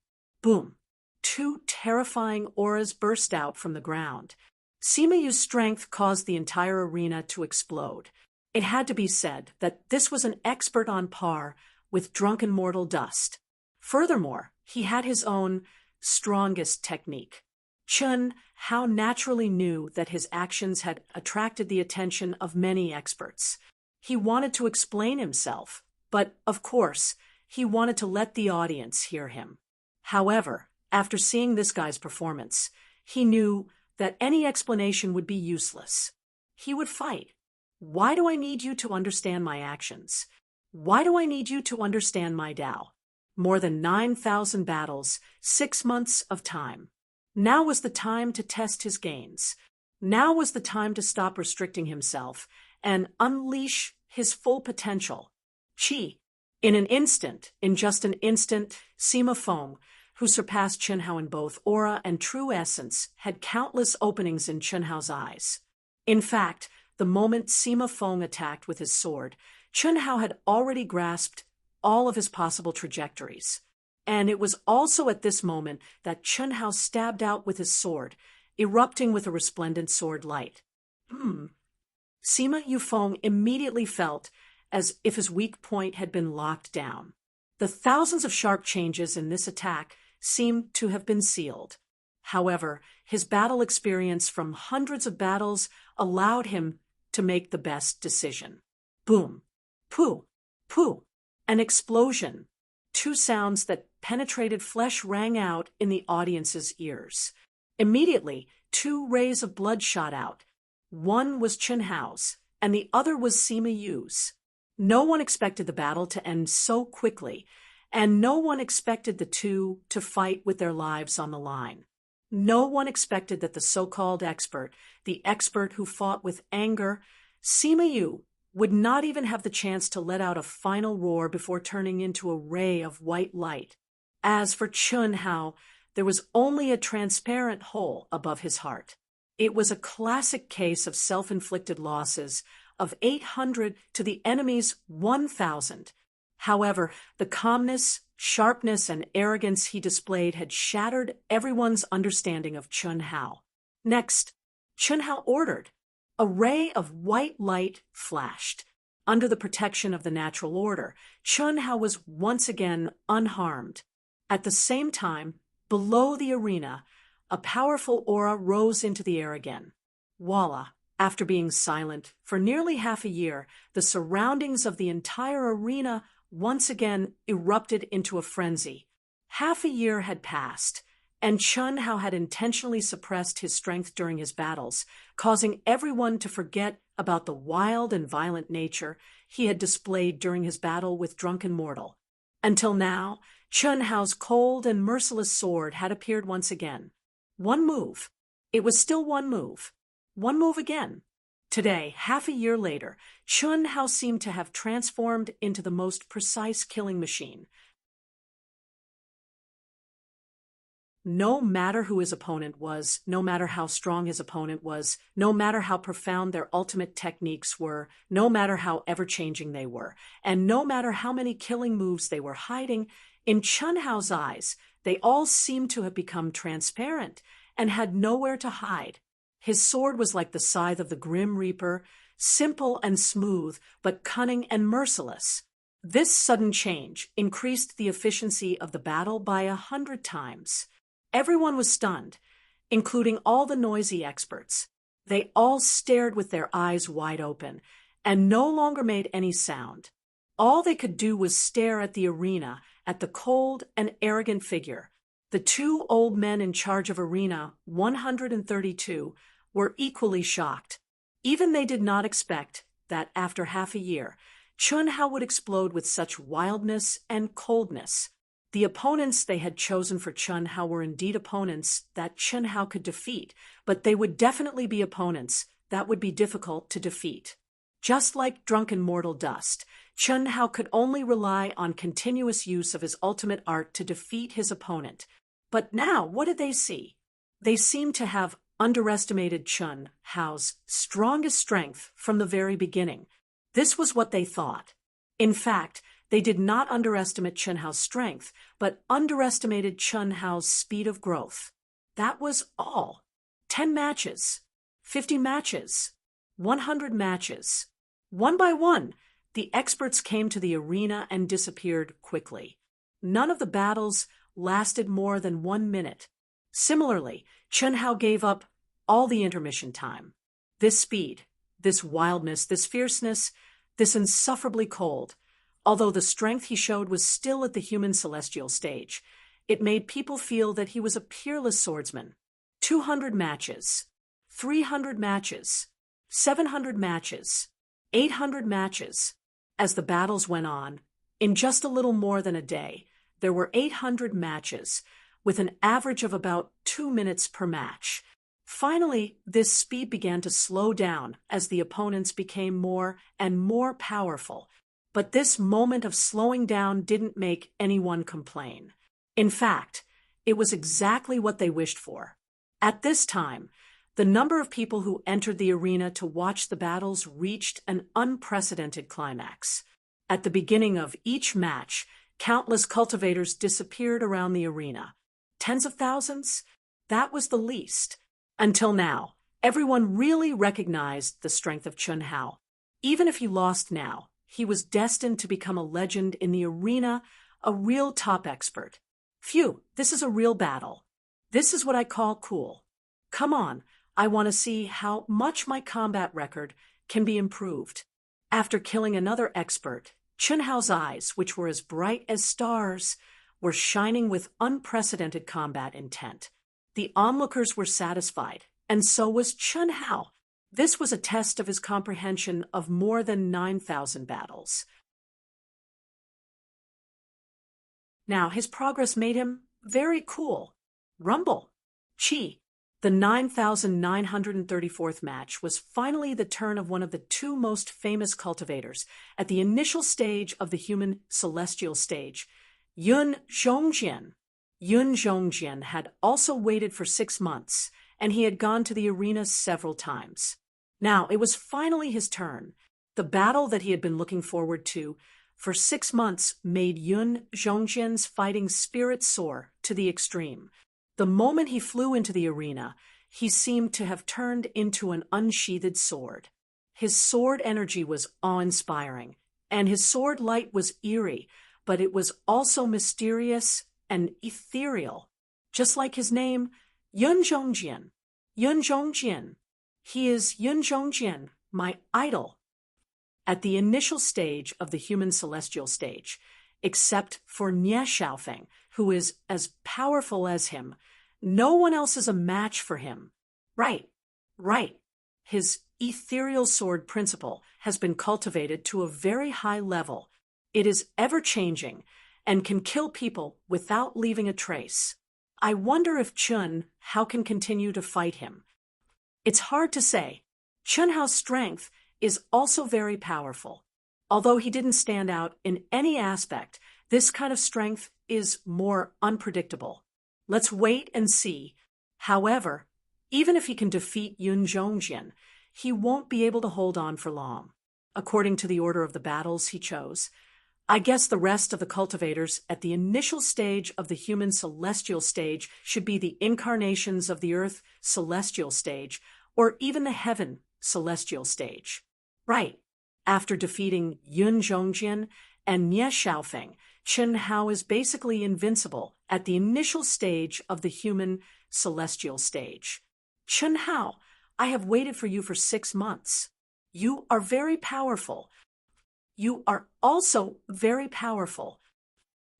boom. 2 terrifying auras burst out from the ground. Sima Yu's strength caused the entire arena to explode. It had to be said that this was an expert on par with drunken mortal dust. Furthermore, he had his own strongest technique. Chun Hao naturally knew that his actions had attracted the attention of many experts. He wanted to explain himself, but, of course, he wanted to let the audience hear him. However, after seeing this guy's performance, he knew that any explanation would be useless. He would fight. Why do I need you to understand my actions? Why do I need you to understand my Tao? More than 9,000 battles, 6 months of time. Now was the time to test his gains. Now was the time to stop restricting himself and unleash his full potential. Qi. In just an instant, Sima Feng, who surpassed Chun Hao in both aura and true essence, had countless openings in Chun Hao's eyes. In fact, the moment Sima Feng attacked with his sword, Chun Hao had already grasped all of his possible trajectories. And it was also at this moment that Chun Hao stabbed out with his sword, erupting with a resplendent sword light. Sima Yufeng immediately felt as if his weak point had been locked down. The thousands of sharp changes in this attack seemed to have been sealed. However, his battle experience from hundreds of battles allowed him to make the best decision. Boom, poo, poo, an explosion. 2 sounds that penetrated flesh rang out in the audience's ears. Immediately, 2 rays of blood shot out. One was Chun Hao's, and the other was Sima Yu's. No one expected the battle to end so quickly, and no one expected the 2 to fight with their lives on the line. No one expected that the so-called expert, the expert who fought with anger, Sima Yu, would not even have the chance to let out a final roar before turning into a ray of white light. As for Chun Hao, there was only a transparent hole above his heart. It was a classic case of self-inflicted losses of 800 to the enemy's 1,000. However, the calmness, sharpness, and arrogance he displayed had shattered everyone's understanding of Chun Hao. Next, Chun Hao ordered. A ray of white light flashed. Under the protection of the natural order, Chun Hao was once again unharmed. At the same time, below the arena, a powerful aura rose into the air again. Voila! After being silent for nearly half a year, the surroundings of the entire arena once again erupted into a frenzy. Half a year had passed, and Chun Hao had intentionally suppressed his strength during his battles, causing everyone to forget about the wild and violent nature he had displayed during his battle with Drunken Mortal. Until now, Chun Hao's cold and merciless sword had appeared once again. One move. It was still one move. One move again. Today, half a year later, Chun Hao seemed to have transformed into the most precise killing machine. No matter who his opponent was, no matter how strong his opponent was, no matter how profound their ultimate techniques were, no matter how ever-changing they were, and no matter how many killing moves they were hiding, in Chun Hao's eyes, they all seemed to have become transparent and had nowhere to hide. His sword was like the scythe of the Grim Reaper, simple and smooth, but cunning and merciless. This sudden change increased the efficiency of the battle by 100 times. Everyone was stunned, including all the noisy experts. They all stared with their eyes wide open, and no longer made any sound. All they could do was stare at the arena, at the cold and arrogant figure. The two old men in charge of Arena 132 were equally shocked. Even they did not expect that after half a year, Chun Hao would explode with such wildness and coldness. The opponents they had chosen for Chun Hao were indeed opponents that Chun Hao could defeat, but they would definitely be opponents that would be difficult to defeat. Just like drunken mortal dust, Chun Hao could only rely on continuous use of his ultimate art to defeat his opponent. But now, what did they see? They seemed to have underestimated Chun Hao's strongest strength from the very beginning. This was what they thought. In fact, they did not underestimate Chun Hao's strength, but underestimated Chun Hao's speed of growth. That was all. 10 matches, 50 matches, 100 matches. One by one, the experts came to the arena and disappeared quickly. None of the battles lasted more than 1 minute. Similarly, Chun Hao gave up all the intermission time. This speed, this wildness, this fierceness, this insufferably cold, although the strength he showed was still at the human celestial stage, it made people feel that he was a peerless swordsman. 200 matches, 300 matches, 700 matches, 800 matches. As the battles went on, in just a little more than a day, there were 800 matches, with an average of about 2 minutes per match. Finally, this speed began to slow down as the opponents became more and more powerful. But this moment of slowing down didn't make anyone complain. In fact, it was exactly what they wished for. At this time, the number of people who entered the arena to watch the battles reached an unprecedented climax. At the beginning of each match, countless cultivators disappeared around the arena. Tens of thousands? That was the least. Until now, everyone really recognized the strength of Chun Hao. Even if he lost now, he was destined to become a legend in the arena, a real top expert. Phew, this is a real battle. This is what I call cool. Come on, I want to see how much my combat record can be improved. After killing another expert, Chun Hao's eyes, which were as bright as stars, were shining with unprecedented combat intent. The onlookers were satisfied, and so was Chun Hao. This was a test of his comprehension of more than 9,000 battles. Now, his progress made him very cool. Rumble. Chi. The 9,934th match was finally the turn of one of the two most famous cultivators at the initial stage of the human celestial stage, Yun Zhongjian. Yun Zhongjian had also waited for 6 months, and he had gone to the arena several times. Now, it was finally his turn. The battle that he had been looking forward to for 6 months made Yun Zhongjian's fighting spirit soar to the extreme. The moment he flew into the arena, he seemed to have turned into an unsheathed sword. His sword energy was awe-inspiring, and his sword light was eerie, but it was also mysterious and ethereal. Just like his name, Yun Zhongjian. Yun Zhongjian. He is Yun Zhongjian, my idol. At the initial stage of the human celestial stage, except for Nie Xiaofeng, who is as powerful as him, no one else is a match for him. Right. His ethereal sword principle has been cultivated to a very high level. It is ever-changing and can kill people without leaving a trace. I wonder if Chun Hao can continue to fight him. It's hard to say. Chun Hao's strength is also very powerful. Although he didn't stand out in any aspect, this kind of strength is more unpredictable. Let's wait and see. However, even if he can defeat Yun Zhongjian, he won't be able to hold on for long. According to the order of the battles he chose, I guess the rest of the cultivators at the initial stage of the human celestial stage should be the incarnations of the earth celestial stage, or even the heaven celestial stage. Right. After defeating Yun Zhongjian and Nie Xiaofeng, Chun Hao is basically invincible at the initial stage of the human celestial stage. Chun Hao, I have waited for you for 6 months. You are very powerful. You are also very powerful.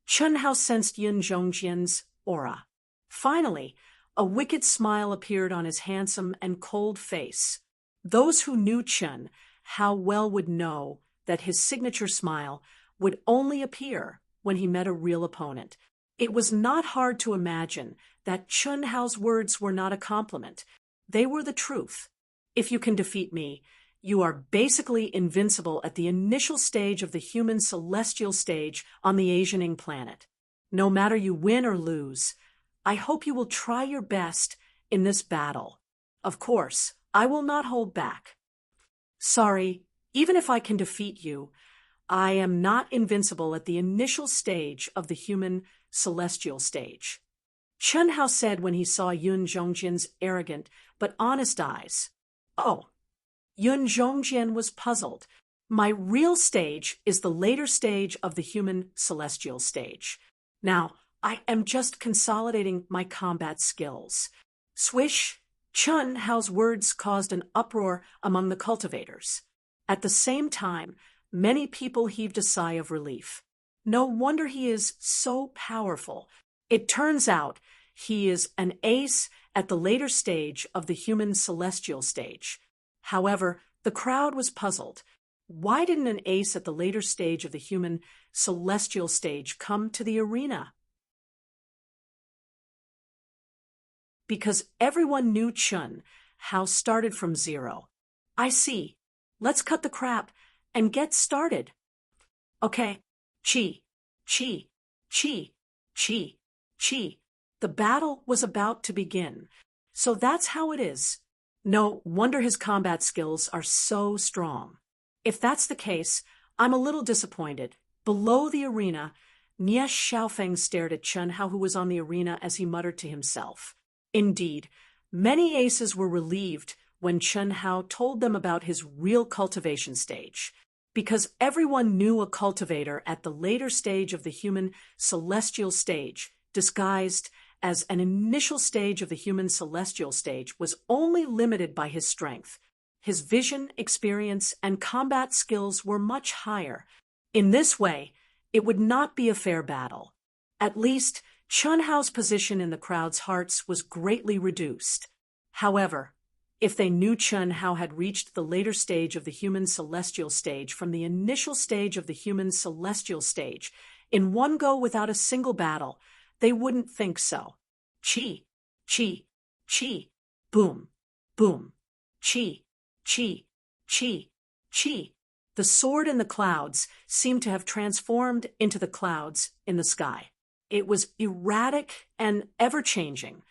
Chun Hao sensed Yun Zhongjian's aura. Finally, a wicked smile appeared on his handsome and cold face. Those who knew Chun Hao well would know that his signature smile would only appear when he met a real opponent. It was not hard to imagine that Chun Hao's words were not a compliment. They were the truth. If you can defeat me, you are basically invincible at the initial stage of the human celestial stage on the Asianing planet. No matter you win or lose, I hope you will try your best in this battle. Of course, I will not hold back. Sorry, even if I can defeat you, I am not invincible at the initial stage of the human celestial stage. Chun Hao said when he saw Yun Zhongjian's arrogant but honest eyes. Oh. Yun Zhongjian was puzzled. My real stage is the later stage of the human celestial stage. Now, I am just consolidating my combat skills. Swish! Chun Hao's words caused an uproar among the cultivators. At the same time, many people heaved a sigh of relief. No wonder he is so powerful. It turns out he is an ace at the later stage of the human celestial stage. However, the crowd was puzzled. Why didn't an ace at the later stage of the human celestial stage come to the arena? Because everyone knew Chun Hao started from zero. I see. Let's cut the crap and get started. Okay. Chi, chi, chi, chi, chi. The battle was about to begin. So that's how it is. No wonder his combat skills are so strong. If that's the case, I'm a little disappointed. Below the arena, Nie Xiaofeng stared at Chun Hao, who was on the arena, as he muttered to himself. Indeed, many aces were relieved when Chun Hao told them about his real cultivation stage. Because everyone knew a cultivator at the later stage of the human celestial stage, disguised as an initial stage of the human celestial stage, was only limited by his strength. His vision, experience, and combat skills were much higher. In this way, it would not be a fair battle. At least, Chun Hao's position in the crowd's hearts was greatly reduced. However, if they knew Chun Hao had reached the later stage of the human celestial stage from the initial stage of the human celestial stage in one go without a single battle, they wouldn't think so. Chi, chi, chi, boom, boom, chi, chi, chi, chi. The sword in the clouds seemed to have transformed into the clouds in the sky. It was erratic and ever-changing.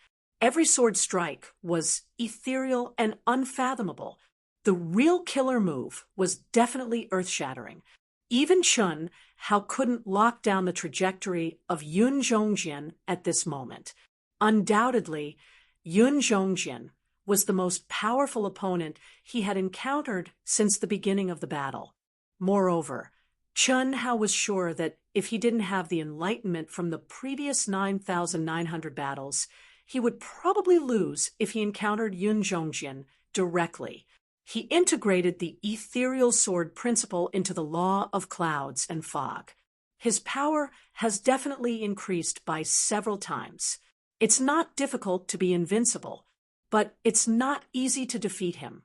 Every sword strike was ethereal and unfathomable. The real killer move was definitely earth-shattering. Even Chun Hao couldn't lock down the trajectory of Yun Zhongjian at this moment. Undoubtedly, Yun Zhongjian was the most powerful opponent he had encountered since the beginning of the battle. Moreover, Chun Hao was sure that if he didn't have the enlightenment from the previous 9,900 battles, he would probably lose if he encountered Yun Zhongjian directly. He integrated the ethereal sword principle into the law of clouds and fog. His power has definitely increased by several times. It's not difficult to be invincible, but it's not easy to defeat him.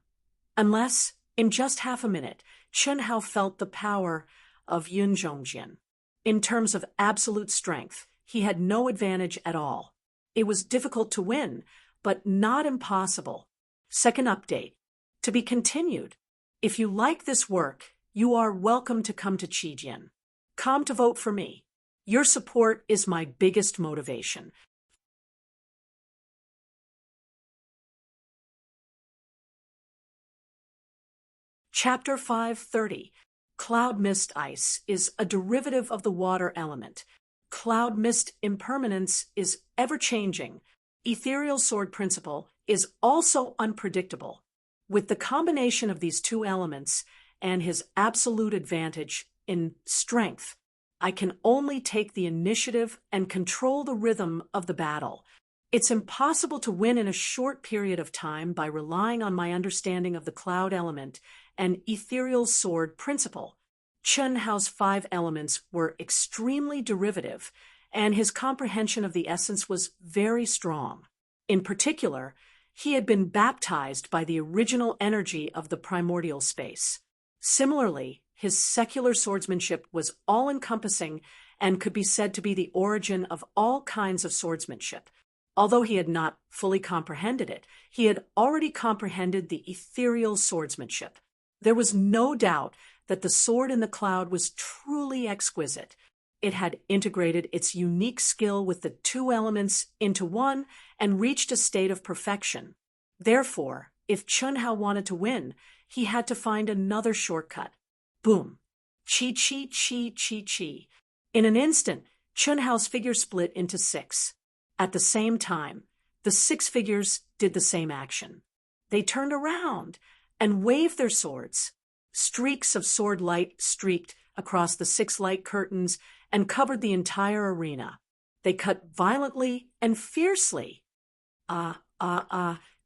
Unless, in just half a minute, Chun Hao felt the power of Yun Zhongjian. In terms of absolute strength, he had no advantage at all. It was difficult to win, but not impossible. Second update. To be continued. If you like this work, you are welcome to come to Qijian. Come to vote for me. Your support is my biggest motivation. Chapter 530. Cloud mist ice is a derivative of the water element. Cloud mist impermanence is ever-changing. Ethereal sword principle is also unpredictable. With the combination of these two elements and his absolute advantage in strength, I can only take the initiative and control the rhythm of the battle. It's impossible to win in a short period of time by relying on my understanding of the cloud element and ethereal sword principle. Chun Hao's 5 elements were extremely derivative, and his comprehension of the essence was very strong. In particular, he had been baptized by the original energy of the primordial space. Similarly, his secular swordsmanship was all-encompassing and could be said to be the origin of all kinds of swordsmanship. Although he had not fully comprehended it, he had already comprehended the ethereal swordsmanship. There was no doubt that the sword in the cloud was truly exquisite. It had integrated its unique skill with the 2 elements into one and reached a state of perfection. Therefore, if Chun Hao wanted to win, he had to find another shortcut. Boom. Chi chi chi chi chi. In an instant, Chun Hao's figure split into 6. At the same time, the 6 figures did the same action. They turned around and waved their swords. Streaks of sword light streaked across the 6 light curtains and covered the entire arena. They cut violently and fiercely.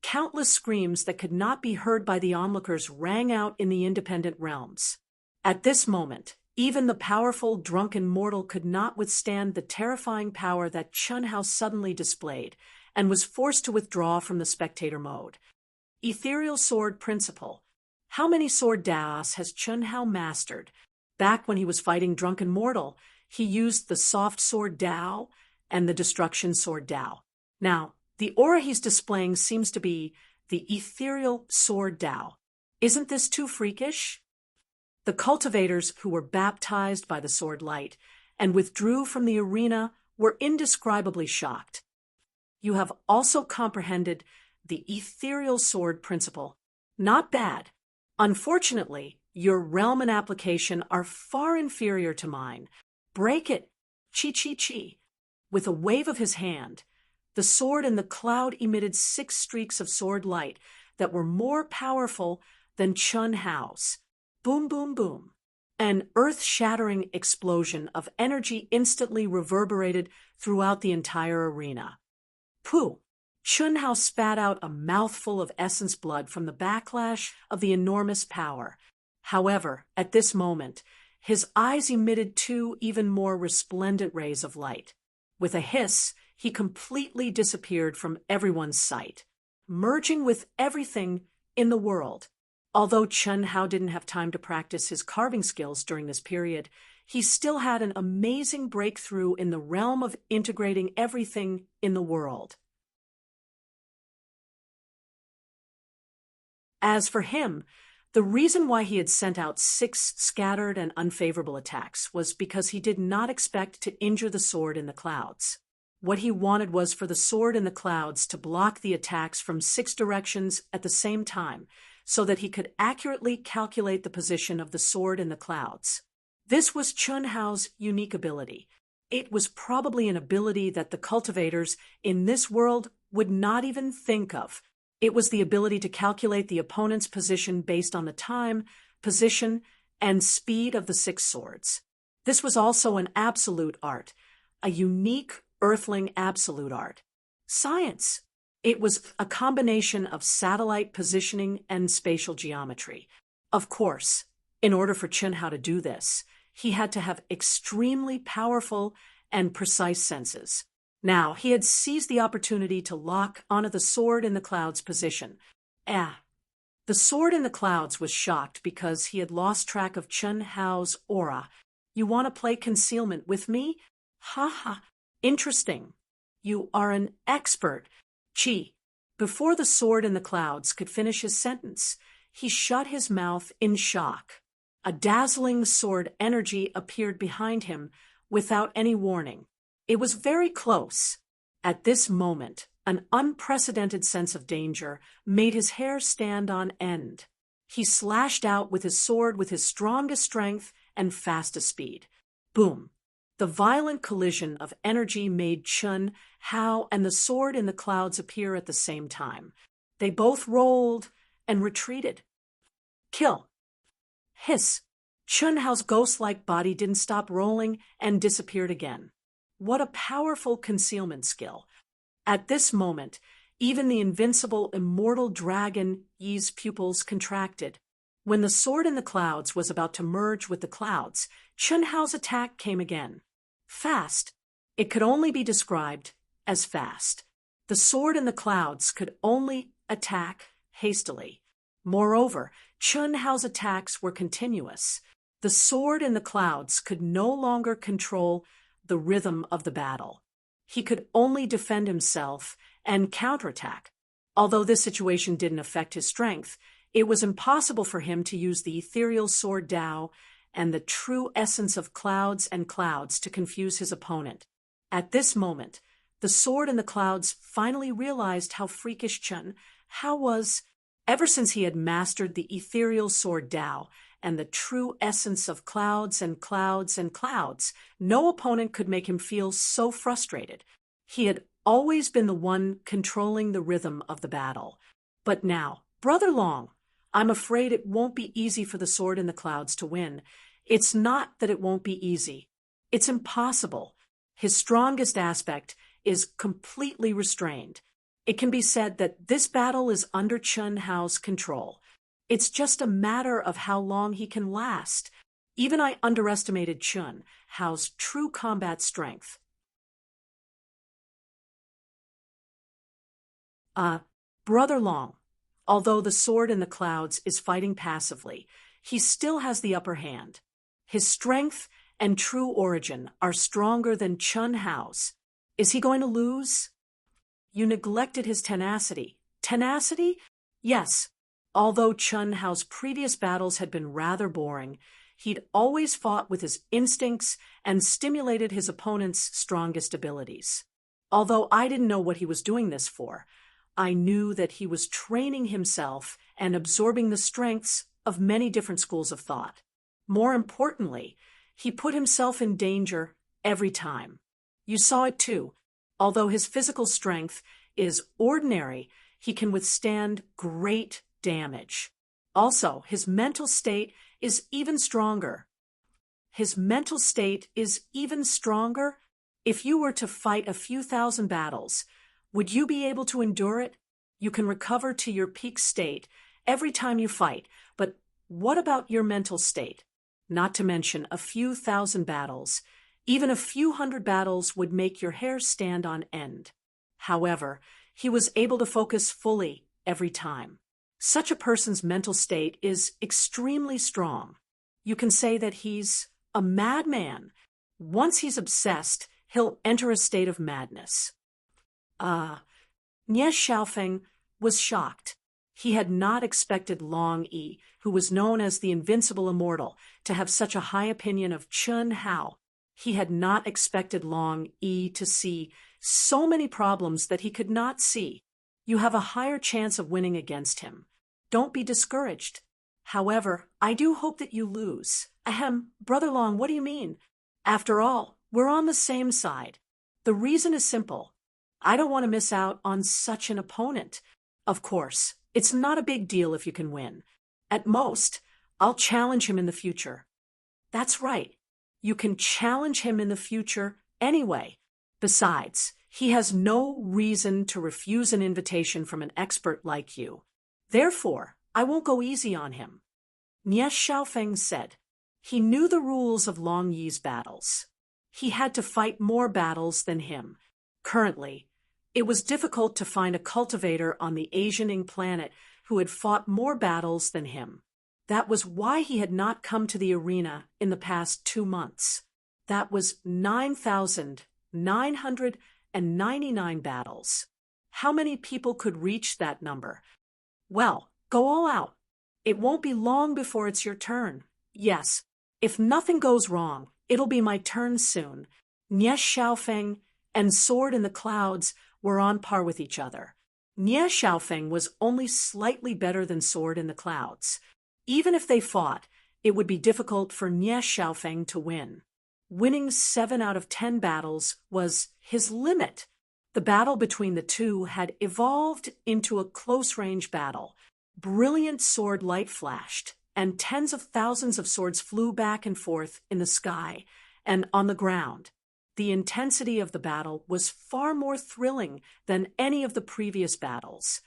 Countless screams that could not be heard by the onlookers rang out in the independent realms. At this moment, even the powerful, drunken mortal could not withstand the terrifying power that Chun Hao suddenly displayed, and was forced to withdraw from the spectator mode. Ethereal sword principle. How many sword daos has Chun Hao mastered? Back when he was fighting Drunken Mortal, he used the soft sword Dao and the destruction sword Dao. Now, the aura he's displaying seems to be the ethereal sword Dao. Isn't this too freakish? The cultivators who were baptized by the sword light and withdrew from the arena were indescribably shocked. You have also comprehended the ethereal sword principle. Not bad. Unfortunately, your realm and application are far inferior to mine. Break it. Chi chi chi. With a wave of his hand, the sword in the cloud emitted 6 streaks of sword light that were more powerful than Chun Hao's. Boom, boom, boom. An earth-shattering explosion of energy instantly reverberated throughout the entire arena. Pooh! Chun Hao spat out a mouthful of essence blood from the backlash of the enormous power. However, at this moment, his eyes emitted 2 even more resplendent rays of light. With a hiss, he completely disappeared from everyone's sight, merging with everything in the world. Although Chun Hao didn't have time to practice his carving skills during this period, he still had an amazing breakthrough in the realm of integrating everything in the world. As for him, the reason why he had sent out 6 scattered and unfavorable attacks was because he did not expect to injure the sword in the clouds. What he wanted was for the sword in the clouds to block the attacks from 6 directions at the same time, so that he could accurately calculate the position of the sword in the clouds. This was Chun Hao's unique ability. It was probably an ability that the cultivators in this world would not even think of. It was the ability to calculate the opponent's position based on the time, position, and speed of the 6 swords. This was also an absolute art, a unique earthling absolute art. Science. It was a combination of satellite positioning and spatial geometry. Of course, in order for Chun Hao to do this, he had to have extremely powerful and precise senses. Now, he had seized the opportunity to lock onto the sword in the clouds position. The sword in the clouds was shocked because he had lost track of Chun Hao's aura. You want to play concealment with me? Ha ha, interesting. You are an expert. Chi. Before the sword in the clouds could finish his sentence, he shut his mouth in shock. A dazzling sword energy appeared behind him without any warning. It was very close. At this moment, an unprecedented sense of danger made his hair stand on end. He slashed out with his sword with his strongest strength and fastest speed. Boom! The violent collision of energy made Chun Hao and the sword in the clouds appear at the same time. They both rolled and retreated. Kill! Hiss! Chun Hao's ghost-like body didn't stop rolling and disappeared again. What a powerful concealment skill. At this moment, even the invincible immortal dragon Yi's pupils contracted. When the sword in the clouds was about to merge with the clouds, Chun Hao's attack came again. Fast. It could only be described as fast. The sword in the clouds could only attack hastily. Moreover, Chun Hao's attacks were continuous. The sword in the clouds could no longer control the rhythm of the battle. He could only defend himself and counterattack. Although this situation didn't affect his strength, it was impossible for him to use the ethereal sword Tao and the true essence of clouds and clouds to confuse his opponent. At this moment, the sword in the clouds finally realized how freakish Chun Hao was. Ever since he had mastered the ethereal sword Tao and the true essence of clouds and clouds and clouds, no opponent could make him feel so frustrated. He had always been the one controlling the rhythm of the battle. But now, Brother Long, I'm afraid it won't be easy for the sword in the clouds to win. It's not that it won't be easy. It's impossible. His strongest aspect is completely restrained. It can be said that this battle is under Chun Hao's control. It's just a matter of how long he can last. Even I underestimated Chun Hao's true combat strength. Brother Long, although the sword in the clouds is fighting passively, he still has the upper hand. His strength and true origin are stronger than Chun Hao's. Is he going to lose? You neglected his tenacity. Tenacity? Yes. Although Chun Hao's previous battles had been rather boring, he'd always fought with his instincts and stimulated his opponent's strongest abilities. Although I didn't know what he was doing this for, I knew that he was training himself and absorbing the strengths of many different schools of thought. More importantly, he put himself in danger every time. You saw it too. Although his physical strength is ordinary, he can withstand great damage. Also, his mental state is even stronger. His mental state is even stronger? If you were to fight a few thousand battles, would you be able to endure it? You can recover to your peak state every time you fight, but what about your mental state? Not to mention a few thousand battles. Even a few hundred battles would make your hair stand on end. However, he was able to focus fully every time. Such a person's mental state is extremely strong. You can say that he's a madman. Once he's obsessed, he'll enter a state of madness. Nie Xiaofeng was shocked. He had not expected Long Yi, who was known as the Invincible Immortal, to have such a high opinion of Chun Hao. He had not expected Long Yi to see so many problems that he could not see. You have a higher chance of winning against him. Don't be discouraged. However, I do hope that you lose. Brother Long, what do you mean? After all, we're on the same side. The reason is simple. I don't want to miss out on such an opponent. Of course, it's not a big deal if you can win. At most, I'll challenge him in the future. That's right. You can challenge him in the future anyway. Besides, he has no reason to refuse an invitation from an expert like you. Therefore, I won't go easy on him. Nie Xiaofeng said. He knew the rules of Long Yi's battles. He had to fight more battles than him. Currently, it was difficult to find a cultivator on the Asianing planet who had fought more battles than him. That was why he had not come to the arena in the past 2 months. That was 9,999 battles. How many people could reach that number? Well, go all out. It won't be long before it's your turn. Yes, if nothing goes wrong, it'll be my turn soon. Nie Xiaofeng and Sword in the Clouds were on par with each other. Nie Xiaofeng was only slightly better than Sword in the Clouds. Even if they fought, it would be difficult for Nie Xiaofeng to win. Winning 7 out of 10 battles was his limit. The battle between the two had evolved into a close-range battle. Brilliant sword light flashed, and tens of thousands of swords flew back and forth in the sky and on the ground. The intensity of the battle was far more thrilling than any of the previous battles.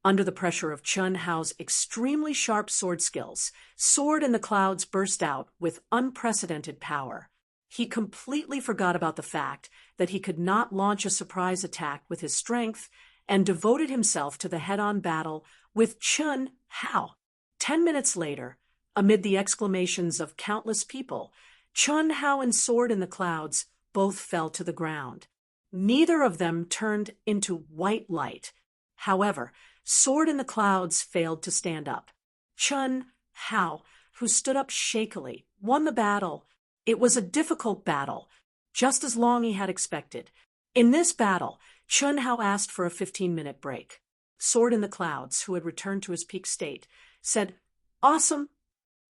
Under the pressure of Chun Hao's extremely sharp sword skills, Sword in the Clouds burst out with unprecedented power. He completely forgot about the fact that he could not launch a surprise attack with his strength and devoted himself to the head-on battle with Chun Hao. 10 minutes later, amid the exclamations of countless people, Chun Hao and Sword in the Clouds both fell to the ground. Neither of them turned into white light. However, Sword in the Clouds failed to stand up. Chun Hao, who stood up shakily, won the battle. It was a difficult battle, just as long he had expected. In this battle, Chun Hao asked for a 15-minute break. Sword in the Clouds, who had returned to his peak state, said, "Awesome."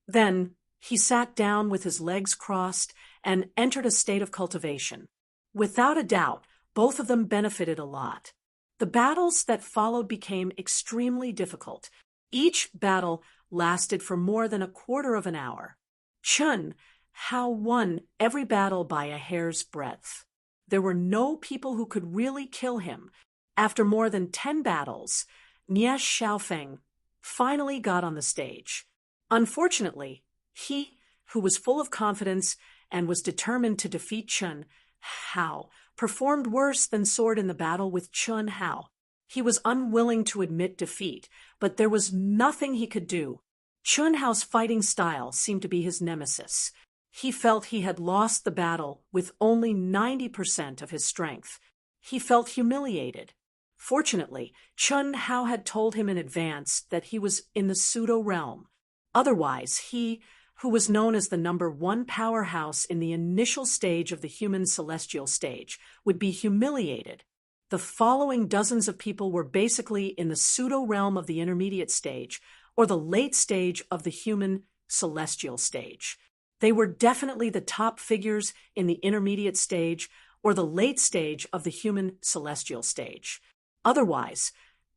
Then he sat down with his legs crossed and entered a state of cultivation. Without a doubt, both of them benefited a lot. The battles that followed became extremely difficult. Each battle lasted for more than a quarter of an hour. Chun Hao won every battle by a hair's breadth. There were no people who could really kill him. After more than 10 battles, Nie Xiaofeng finally got on the stage. Unfortunately, he, who was full of confidence and was determined to defeat Chun Hao, performed worse than Sword in the battle with Chun Hao. He was unwilling to admit defeat, but there was nothing he could do. Chun Hao's fighting style seemed to be his nemesis. He felt he had lost the battle with only 90% of his strength. He felt humiliated. Fortunately, Chun Hao had told him in advance that he was in the pseudo-realm. Otherwise, he, who was known as the #1 powerhouse in the initial stage of the human celestial stage, would be humiliated. The following dozens of people were basically in the pseudo-realm of the intermediate stage, or the late stage of the human celestial stage. They were definitely the top figures in the intermediate stage, or the late stage of the human celestial stage. Otherwise,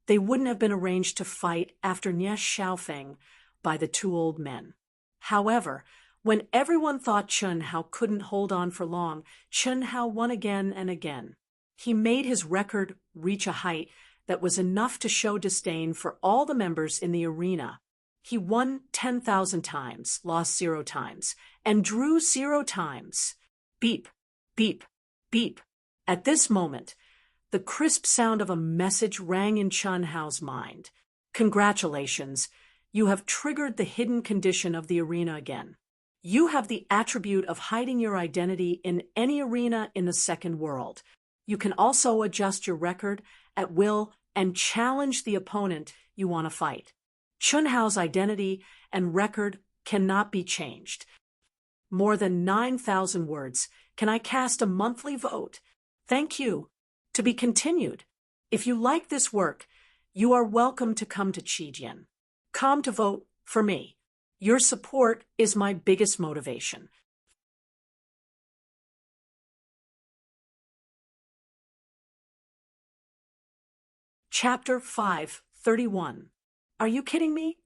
they wouldn't have been arranged to fight after Nie Xiaofeng by the two old men. However, when everyone thought Chun Hao couldn't hold on for long, Chun Hao won again and again. He made his record reach a height that was enough to show disdain for all the members in the arena. He won 10,000 times, lost 0 times, and drew 0 times. Beep, beep, beep. At this moment, the crisp sound of a message rang in Chun Hao's mind. "Congratulations. You have triggered the hidden condition of the arena again. You have the attribute of hiding your identity in any arena in the second world. You can also adjust your record at will and challenge the opponent you want to fight. Chun Hao's identity and record cannot be changed. More than 9,000 words. Can I cast a monthly vote? Thank you. To be continued. If you like this work, you are welcome to come to Qijian. Come to vote for me. Your support is my biggest motivation." Chapter 5:31. Are you kidding me?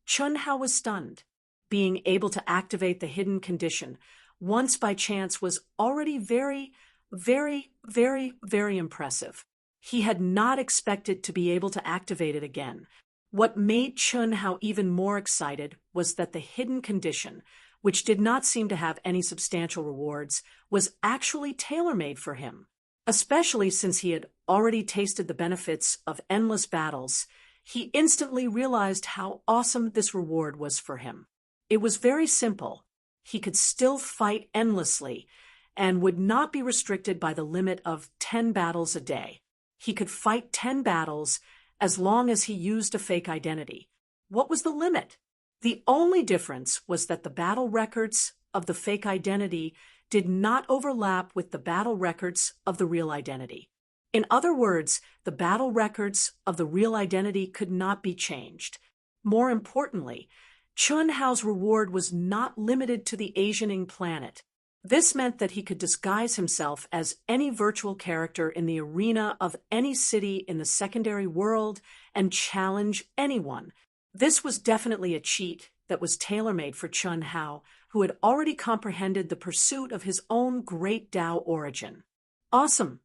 Chun Hao was stunned. Being able to activate the hidden condition once by chance was already very, very, very, very impressive. He had not expected to be able to activate it again. What made Chun Hao even more excited was that the hidden condition, which did not seem to have any substantial rewards, was actually tailor-made for him. Especially since he had already tasted the benefits of endless battles, he instantly realized how awesome this reward was for him. It was very simple. He could still fight endlessly and would not be restricted by the limit of 10 battles a day. He could fight 10 battles as long as he used a fake identity. What was the limit? The only difference was that the battle records of the fake identity did not overlap with the battle records of the real identity. In other words, the battle records of the real identity could not be changed. More importantly, Chun Hao's reward was not limited to the Asianing planet. This meant that he could disguise himself as any virtual character in the arena of any city in the secondary world and challenge anyone. This was definitely a cheat that was tailor-made for Chun Hao, who had already comprehended the pursuit of his own great Tao origin. Awesome!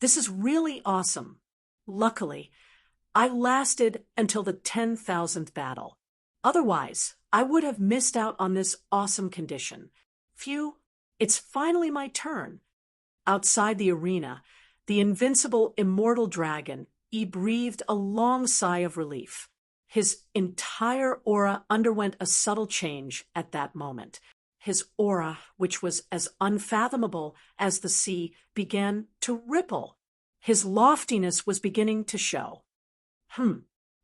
This is really awesome. Luckily, I lasted until the 10,000th battle. Otherwise, I would have missed out on this awesome condition. Phew, it's finally my turn. Outside the arena, the invincible immortal dragon, he breathed a long sigh of relief. His entire aura underwent a subtle change at that moment. His aura, which was as unfathomable as the sea, began to ripple. His loftiness was beginning to show.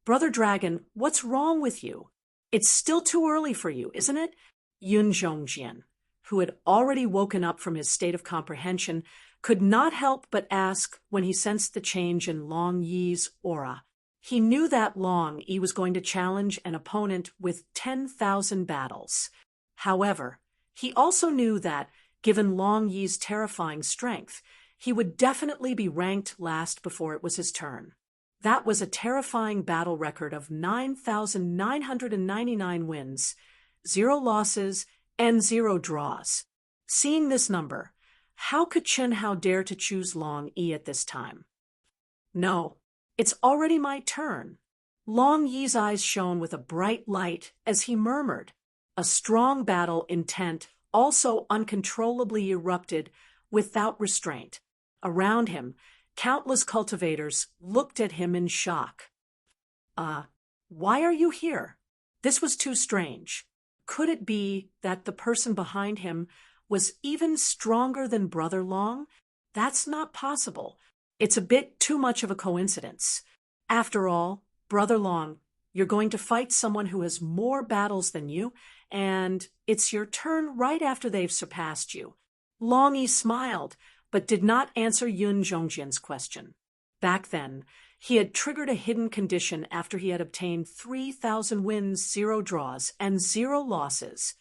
Brother Dragon, what's wrong with you? It's still too early for you, isn't it? Yun Zhongjian, who had already woken up from his state of comprehension, could not help but ask when he sensed the change in Long Yi's aura. He knew that Long Yi was going to challenge an opponent with 10,000 battles. However, he also knew that, given Long Yi's terrifying strength, he would definitely be ranked last before it was his turn. That was a terrifying battle record of 9,999 wins, 0 losses, and 0 draws. Seeing this number, how could Chen Hao dare to choose Long Yi at this time? No, it's already my turn. Long Yi's eyes shone with a bright light as he murmured. A strong battle intent also uncontrollably erupted without restraint. Around him, countless cultivators looked at him in shock. Why are you here? This was too strange. Could it be that the person behind him was even stronger than Brother Long? That's not possible. It's a bit too much of a coincidence. After all, Brother Long, you're going to fight someone who has more battles than you, and it's your turn right after they've surpassed you. Long Yi smiled, but did not answer Yun Zhongjian's question. Back then, he had triggered a hidden condition after he had obtained 3,000 wins, 0 draws, and 0 losses.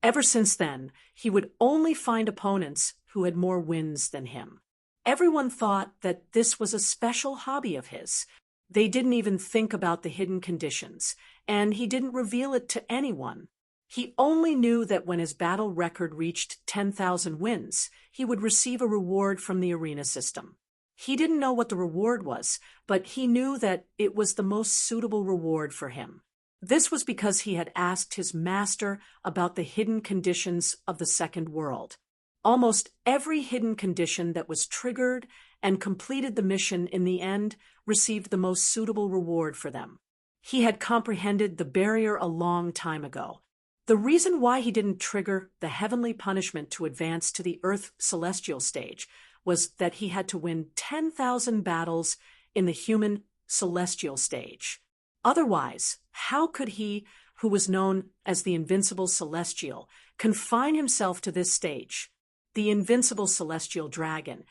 Ever since then, he would only find opponents who had more wins than him. Everyone thought that this was a special hobby of his. They didn't even think about the hidden conditions, and he didn't reveal it to anyone. He only knew that when his battle record reached 10,000 wins, he would receive a reward from the arena system. He didn't know what the reward was, but he knew that it was the most suitable reward for him. This was because he had asked his master about the hidden conditions of the second world. Almost every hidden condition that was triggered and completed the mission in the end received the most suitable reward for them. He had comprehended the barrier a long time ago. The reason why he didn't trigger the heavenly punishment to advance to the Earth celestial stage was that he had to win 10,000 battles in the human celestial stage. Otherwise, how could he, who was known as the invincible celestial, confine himself to this stage? The invincible celestial dragon.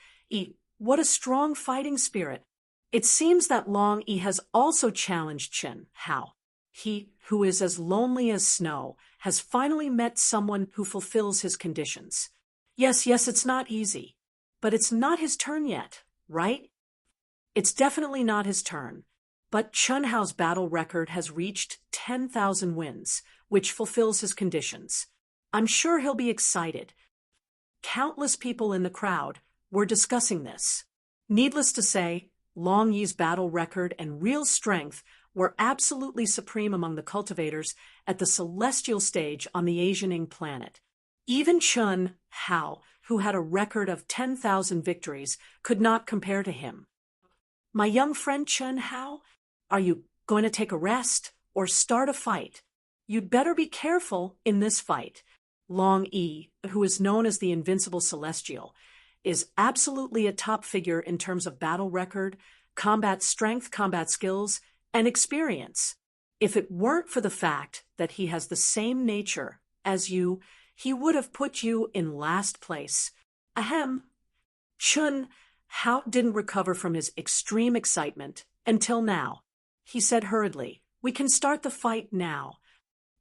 What a strong fighting spirit. It seems that Long Yi has also challenged Chen Hao. He, who is as lonely as snow, has finally met someone who fulfills his conditions. Yes, it's not easy. But it's not his turn yet, right? It's definitely not his turn. But Chen Hao's battle record has reached 10,000 wins, which fulfills his conditions. I'm sure he'll be excited. Countless people in the crowd were discussing this. Needless to say, Long Yi's battle record and real strength were absolutely supreme among the cultivators at the celestial stage on the Asianing planet. Even Chen Hao, who had a record of 10,000 victories, could not compare to him. My young friend Chen Hao, are you going to take a rest or start a fight? You'd better be careful in this fight. Long Yi, who is known as the Invincible Celestial, is absolutely a top figure in terms of battle record, combat strength, combat skills, and experience. If it weren't for the fact that he has the same nature as you, he would have put you in last place. Ahem. Chen Hao didn't recover from his extreme excitement until now. He said hurriedly, "We can start the fight now."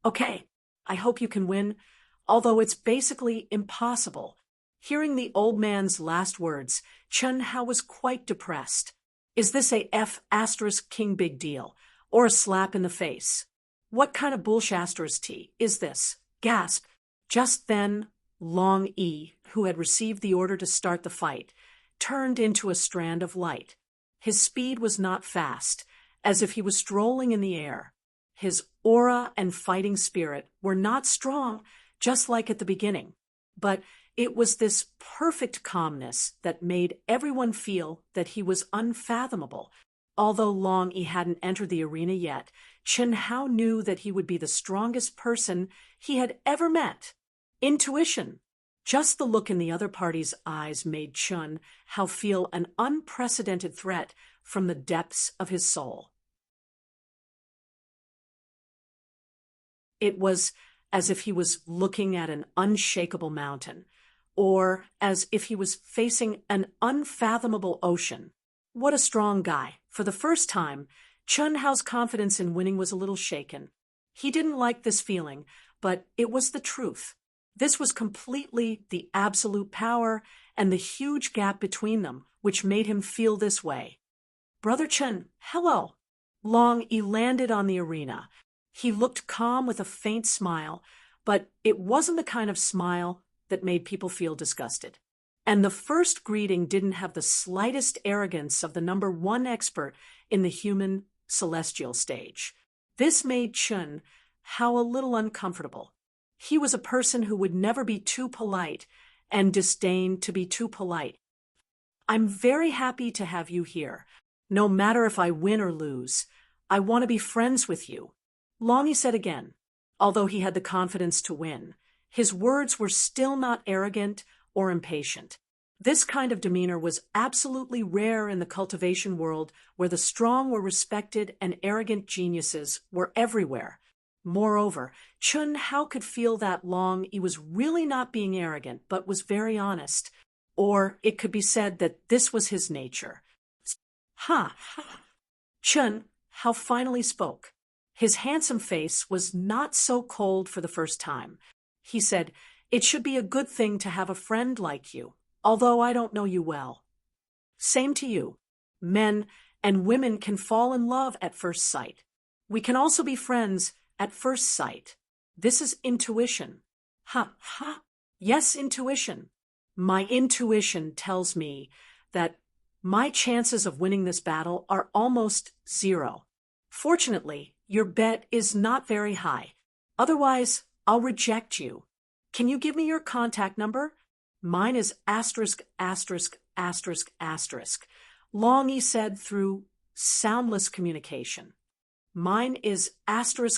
"Okay, I hope you can win, although it's basically impossible." Hearing the old man's last words, Chen Hao was quite depressed. Is this a F*** big deal, or a slap in the face? What kind of bullshit is this? Gasp. Just then, Long Yi, who had received the order to start the fight, turned into a strand of light. His speed was not fast, as if he was strolling in the air. His aura and fighting spirit were not strong, just like at the beginning. But it was this perfect calmness that made everyone feel that he was unfathomable. Although Long Yi hadn't entered the arena yet, Chen Hao knew that he would be the strongest person he had ever met. Intuition. Just the look in the other party's eyes made Chen Hao feel an unprecedented threat from the depths of his soul. It was as if he was looking at an unshakable mountain, or as if he was facing an unfathomable ocean. What a strong guy. For the first time, Chen Hao's confidence in winning was a little shaken. He didn't like this feeling, but it was the truth. This was completely the absolute power and the huge gap between them which made him feel this way. "Brother Chen, hello." Long Yi landed on the arena. He looked calm with a faint smile, but it wasn't the kind of smile that made people feel disgusted. And the first greeting didn't have the slightest arrogance of the #1 expert in the human celestial stage. This made Chen Hao a little uncomfortable. He was a person who would never be too polite and disdain to be too polite. "I'm very happy to have you here. No matter if I win or lose, I want to be friends with you," Long Yi said again. Although he had the confidence to win, his words were still not arrogant or impatient. This kind of demeanor was absolutely rare in the cultivation world, where the strong were respected and arrogant geniuses were everywhere. Moreover, Chen Hao could feel that Long Yi was really not being arrogant, but was very honest. Or it could be said that this was his nature. "Ha!" Chen Hao finally spoke. His handsome face was not so cold for the first time. He said, "It should be a good thing to have a friend like you, although I don't know you well." "Same to you. Men and women can fall in love at first sight. We can also be friends at first sight. This is intuition." "Ha, ha." "Yes, intuition. My intuition tells me that my chances of winning this battle are almost zero. Fortunately, your bet is not very high. Otherwise, I'll reject you. Can you give me your contact number?" "Mine is ********. Long Yi said through soundless communication. "Mine is ********.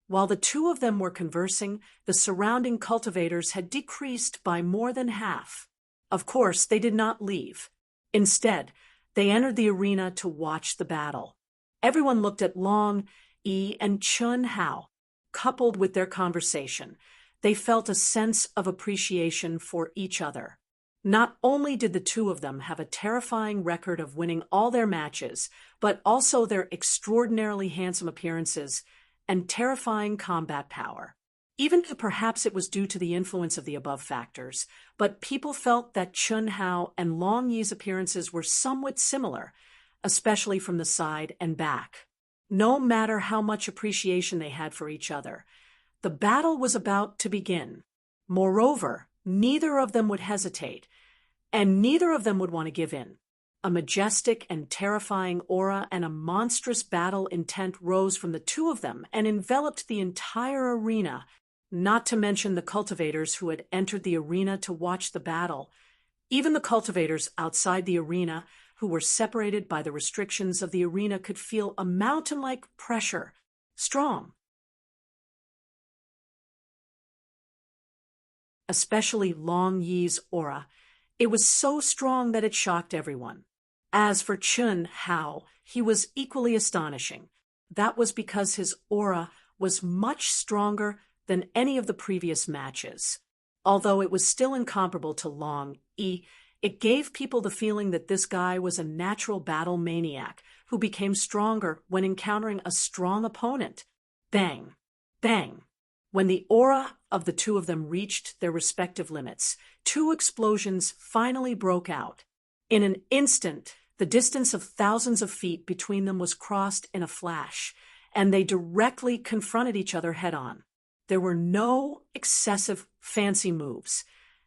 While the two of them were conversing, the surrounding cultivators had decreased by more than half. Of course, they did not leave. Instead, they entered the arena to watch the battle. Everyone looked at Long Yi and Chen Hao. Coupled with their conversation, they felt a sense of appreciation for each other. Not only did the two of them have a terrifying record of winning all their matches, but also their extraordinarily handsome appearances and terrifying combat power. Even if perhaps it was due to the influence of the above factors, but people felt that Chen Hao and Long Yi's appearances were somewhat similar, especially from the side and back. No matter how much appreciation they had for each other, the battle was about to begin. Moreover, neither of them would hesitate, and neither of them would want to give in. A majestic and terrifying aura and a monstrous battle intent rose from the two of them and enveloped the entire arena, not to mention the cultivators who had entered the arena to watch the battle. Even the cultivators outside the arena, who were separated by the restrictions of the arena, could feel a mountain-like pressure, strong. Especially Long Yi's aura. It was so strong that it shocked everyone. As for Chen Hao, he was equally astonishing. That was because his aura was much stronger than any of the previous matches. Although it was still incomparable to Long Yi, it gave people the feeling that this guy was a natural battle maniac who became stronger when encountering a strong opponent. Bang! Bang! When the aura of the two of them reached their respective limits, two explosions finally broke out. In an instant, the distance of thousands of feet between them was crossed in a flash, and they directly confronted each other head-on. There were no excessive fancy moves.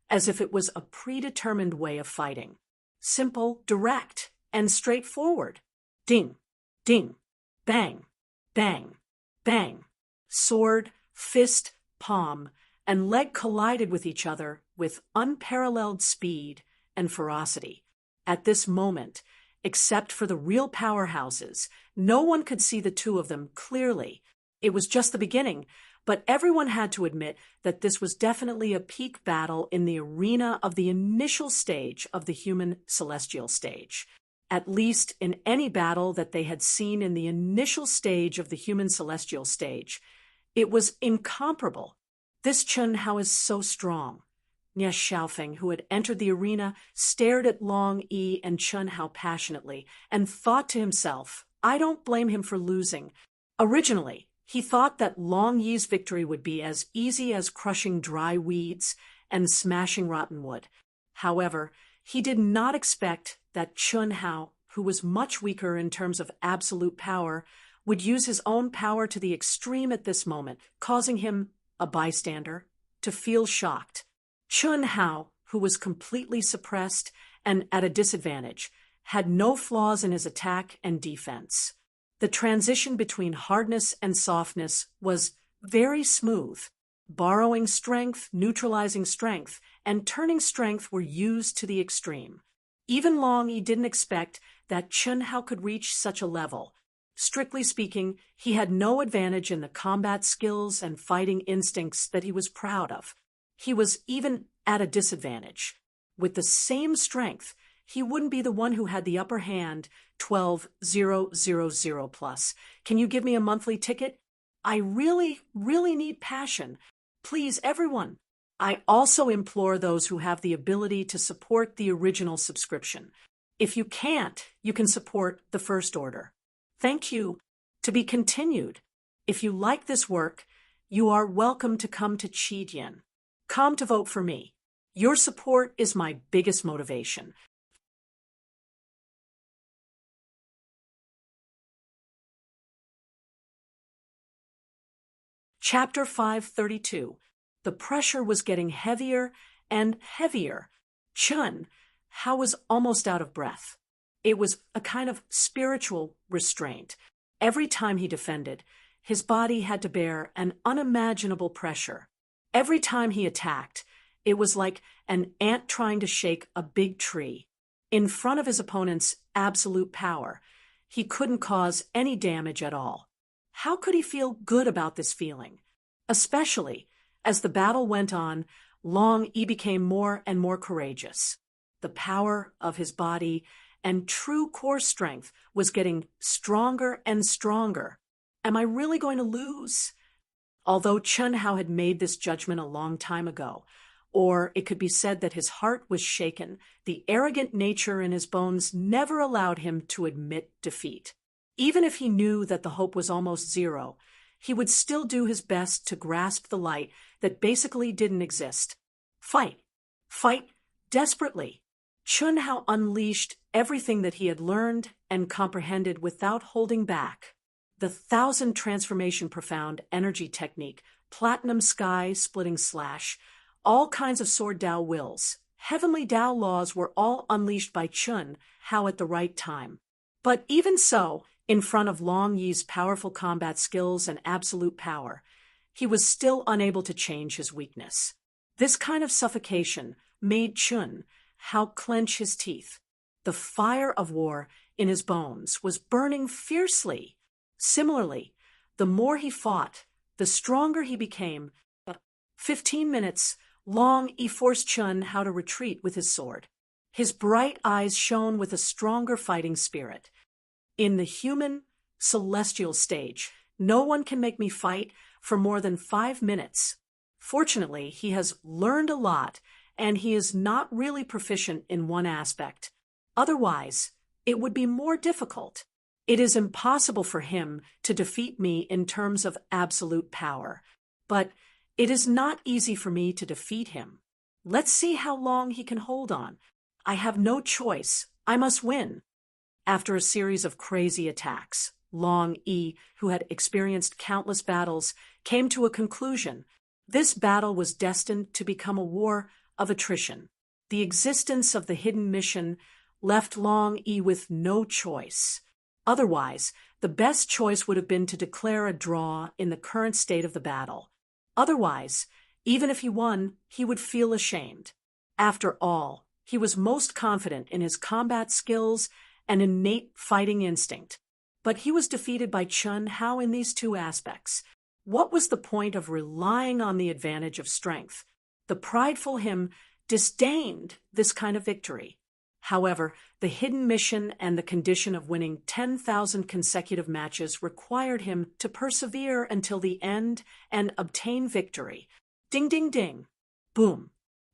as if it was a predetermined way of fighting. Simple, direct, and straightforward. Ding, ding, bang, bang, bang. Sword, fist, palm, and leg collided with each other with unparalleled speed and ferocity. At this moment, except for the real powerhouses, no one could see the two of them clearly. It was just the beginning, but everyone had to admit that this was definitely a peak battle in the arena of the initial stage of the human celestial stage. At least in any battle that they had seen in the initial stage of the human celestial stage. It was incomparable. This Chun Hao is so strong. Nye Xiaofeng, who had entered the arena, stared at Long Yi and Chun Hao passionately and thought to himself, I don't blame him for losing. Originally, he thought that Long Yi's victory would be as easy as crushing dry weeds and smashing rotten wood. However, he did not expect that Chun Hao, who was much weaker in terms of absolute power, would use his own power to the extreme at this moment, causing him, a bystander, to feel shocked. Chun Hao, who was completely suppressed and at a disadvantage, had no flaws in his attack and defense. The transition between hardness and softness was very smooth. Borrowing strength, neutralizing strength, and turning strength were used to the extreme. Even Long Yi didn't expect that Chun Hao could reach such a level. Strictly speaking, he had no advantage in the combat skills and fighting instincts that he was proud of. He was even at a disadvantage. With the same strength, he wouldn't be the one who had the upper hand. 12,000 plus. Can you give me a monthly ticket? I really need passion. Please, everyone. I also implore those who have the ability to support the original subscription. If you can't, you can support the first order. Thank you. To be continued. If you like this work, you are welcome to come to Qidian. Come to vote for me. Your support is my biggest motivation. Chapter 532. The pressure was getting heavier and heavier. Chun Hao was almost out of breath. It was a kind of spiritual restraint. Every time he defended, his body had to bear an unimaginable pressure. Every time he attacked, it was like an ant trying to shake a big tree. In front of his opponent's absolute power, he couldn't cause any damage at all. How could he feel good about this feeling? Especially as the battle went on, Long Yi became more and more courageous. The power of his body and true core strength was getting stronger and stronger. Am I really going to lose? Although Chun Hao had made this judgment a long time ago, or it could be said that his heart was shaken, the arrogant nature in his bones never allowed him to admit defeat. Even if he knew that the hope was almost zero, he would still do his best to grasp the light that basically didn't exist. Fight. Fight desperately. Chun Hao unleashed everything that he had learned and comprehended without holding back. The 1,000 transformation profound energy technique, platinum sky splitting slash, all kinds of sword Dao wills, heavenly Dao laws were all unleashed by Chun Hao at the right time. But even so, in front of Long Yi's powerful combat skills and absolute power, he was still unable to change his weakness. This kind of suffocation made Chun Hao clench his teeth. The fire of war in his bones was burning fiercely. Similarly, the more he fought, the stronger he became. 15 minutes, Long Yi forced Chun Hao to retreat with his sword. His bright eyes shone with a stronger fighting spirit. In the human, celestial stage, no one can make me fight for more than 5 minutes. Fortunately, he has learned a lot, and he is not really proficient in one aspect. Otherwise, it would be more difficult. It is impossible for him to defeat me in terms of absolute power, but it is not easy for me to defeat him. Let's see how long he can hold on. I have no choice. I must win. After a series of crazy attacks, Long Yi, who had experienced countless battles, came to a conclusion. This battle was destined to become a war of attrition. The existence of the hidden mission left Long E with no choice. Otherwise, the best choice would have been to declare a draw in the current state of the battle. Otherwise, even if he won, he would feel ashamed. After all, he was most confident in his combat skills and innate fighting instinct. But he was defeated by Chun Hao in these two aspects. What was the point of relying on the advantage of strength? The prideful him disdained this kind of victory. However, the hidden mission and the condition of winning 10,000 consecutive matches required him to persevere until the end and obtain victory. Ding, ding, ding. Boom,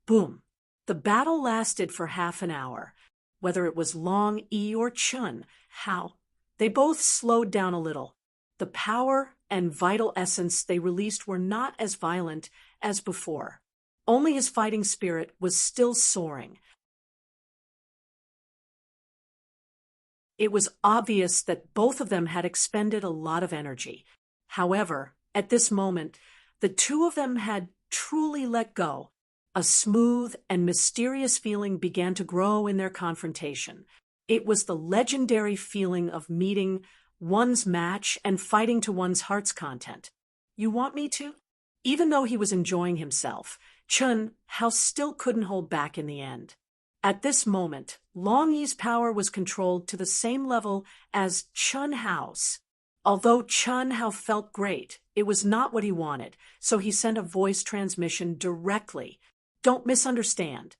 boom. The battle lasted for half an hour. Whether it was Long E or Chun Hao, they both slowed down a little. The power and vital essence they released were not as violent as before. Only his fighting spirit was still soaring. It was obvious that both of them had expended a lot of energy. However, at this moment, the two of them had truly let go. A smooth and mysterious feeling began to grow in their confrontation. It was the legendary feeling of meeting one's match and fighting to one's heart's content. You want me to? Even though he was enjoying himself, Chun Hao still couldn't hold back in the end. At this moment, Long Yi's power was controlled to the same level as Chun Hao's. Although Chun Hao felt great, it was not what he wanted, so he sent a voice transmission directly. Don't misunderstand.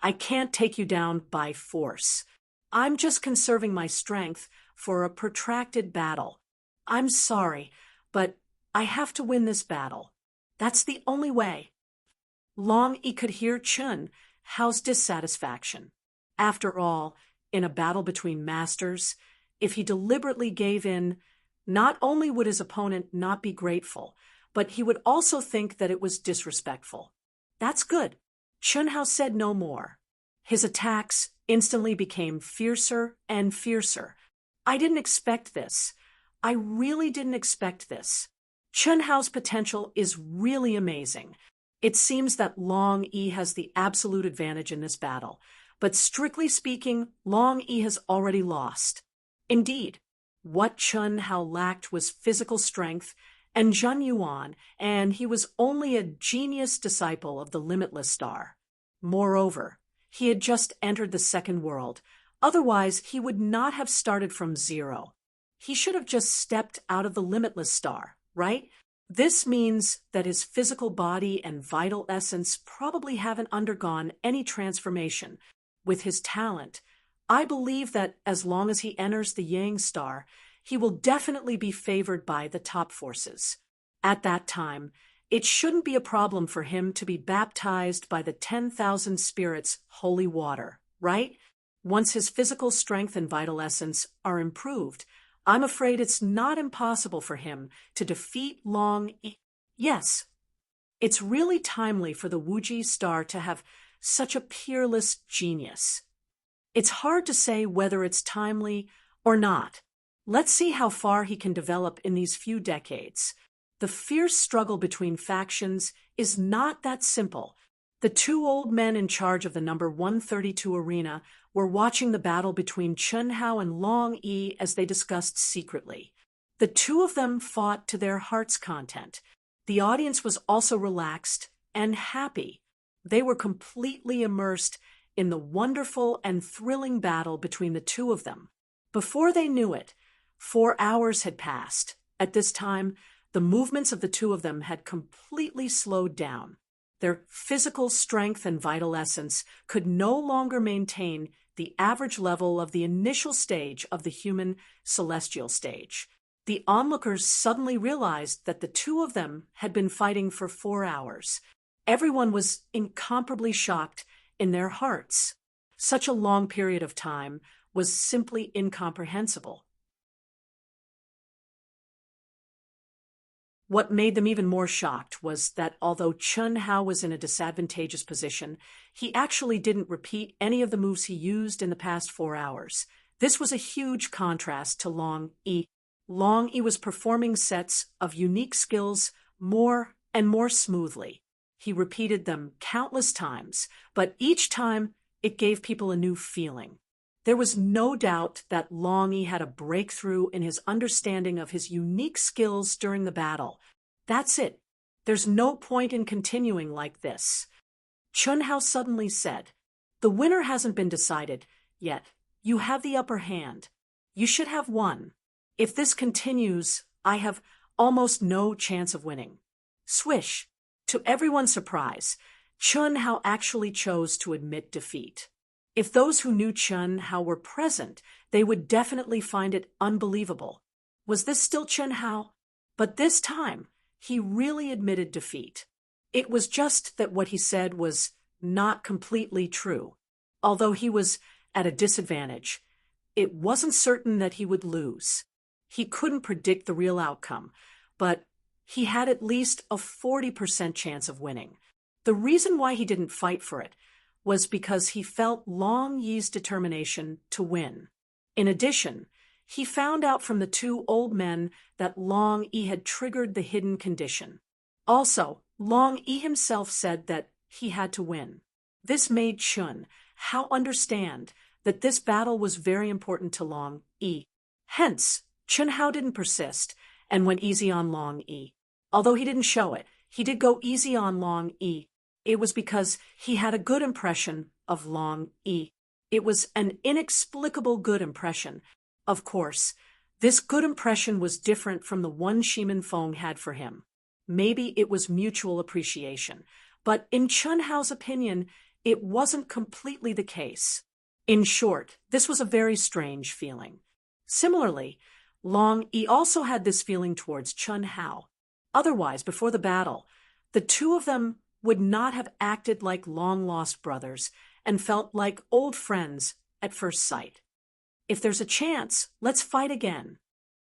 I can't take you down by force. I'm just conserving my strength for a protracted battle. I'm sorry, but I have to win this battle. That's the only way. Long Yi could hear Chun Hao's dissatisfaction. After all, in a battle between masters, if he deliberately gave in, not only would his opponent not be grateful, but he would also think that it was disrespectful. That's good. Chun Hao said no more. His attacks instantly became fiercer and fiercer. I didn't expect this. I really didn't expect this. Chun Hao's potential is really amazing. It seems that Long Yi has the absolute advantage in this battle, but strictly speaking, Long Yi has already lost. Indeed, what Chun Hao lacked was physical strength and Zheng Yuan, and he was only a genius disciple of the Limitless Star. Moreover, he had just entered the second world. Otherwise, he would not have started from zero. He should have just stepped out of the Limitless Star, right? This means that his physical body and vital essence probably haven't undergone any transformation. With his talent, I believe that as long as he enters the Yang Star, he will definitely be favored by the top forces. At that time, it shouldn't be a problem for him to be baptized by the 10,000 spirits' holy water, right? Once his physical strength and vital essence are improved, I'm afraid it's not impossible for him to defeat Long Yi. Yes, it's really timely for the Wuji Star to have such a peerless genius. It's hard to say whether it's timely or not. Let's see how far he can develop in these few decades. The fierce struggle between factions is not that simple. The two old men in charge of the number 132 arena were watching the battle between Chun Hao and Long Yi as they discussed secretly. The two of them fought to their heart's content. The audience was also relaxed and happy. They were completely immersed in the wonderful and thrilling battle between the two of them. Before they knew it, 4 hours had passed. At this time, the movements of the two of them had completely slowed down. Their physical strength and vital essence could no longer maintain the average level of the initial stage of the human celestial stage. The onlookers suddenly realized that the two of them had been fighting for 4 hours. Everyone was incomparably shocked in their hearts. Such a long period of time was simply incomprehensible. What made them even more shocked was that although Chun Hao was in a disadvantageous position, he actually didn't repeat any of the moves he used in the past 4 hours. This was a huge contrast to Long Yi. Long Yi was performing sets of unique skills more and more smoothly. He repeated them countless times, but each time it gave people a new feeling. There was no doubt that Long Yi had a breakthrough in his understanding of his unique skills during the battle. That's it. There's no point in continuing like this. Chun Hao suddenly said, "The winner hasn't been decided yet. You have the upper hand. You should have won. If this continues, I have almost no chance of winning." Swish! To everyone's surprise, Chun Hao actually chose to admit defeat. If those who knew Chun Hao were present, they would definitely find it unbelievable. Was this still Chun Hao? But this time, he really admitted defeat. It was just that what he said was not completely true. Although he was at a disadvantage, it wasn't certain that he would lose. He couldn't predict the real outcome, but he had at least a 40% chance of winning. The reason why he didn't fight for it was because he felt Long Yi's determination to win. In addition, he found out from the two old men that Long Yi had triggered the hidden condition. Also, Long Yi himself said that he had to win. This made Chun Hao understand that this battle was very important to Long Yi. Hence, Chun Hao didn't persist and went easy on Long Yi. Although he didn't show it, he did go easy on Long Yi. It was because he had a good impression of Long Yi. It was an inexplicable good impression. Of course, this good impression was different from the one Shimin Feng had for him. Maybe it was mutual appreciation, but in Chun Hao's opinion, it wasn't completely the case. In short, this was a very strange feeling. Similarly, Long Yi also had this feeling towards Chun Hao. Otherwise, before the battle, the two of them would not have acted like long-lost brothers and felt like old friends at first sight. If there's a chance, let's fight again.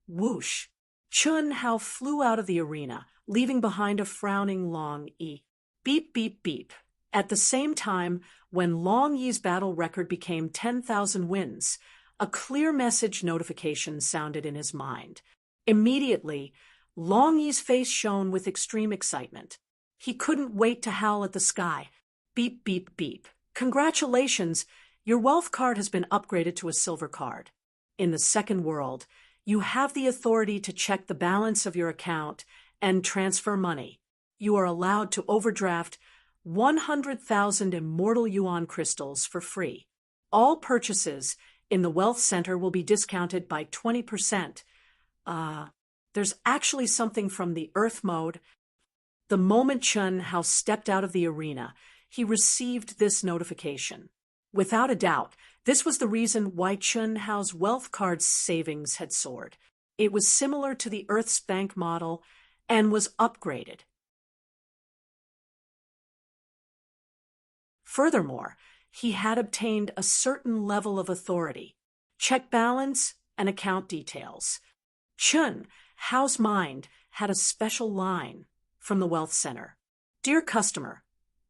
Whoosh! Chun Hao flew out of the arena, leaving behind a frowning Long Yi. Beep, beep, beep. At the same time, when Long Yi's battle record became 10,000 wins, a clear message notification sounded in his mind. Immediately, Long Yi's face shone with extreme excitement. He couldn't wait to howl at the sky. Beep, beep, beep. Congratulations! Your wealth card has been upgraded to a silver card. In the second world, you have the authority to check the balance of your account and transfer money. You are allowed to overdraft 100,000 immortal yuan crystals for free. All purchases in the Wealth Center will be discounted by 20%. There's actually something from the Earth mode. The moment Chun Hao stepped out of the arena, he received this notification. Without a doubt, this was the reason why Chun Hao's wealth card savings had soared. It was similar to the Earth's bank model and was upgraded. Furthermore, he had obtained a certain level of authority. Check balance and account details. Chun Hao's mind had a special line from the Wealth Center. Dear customer,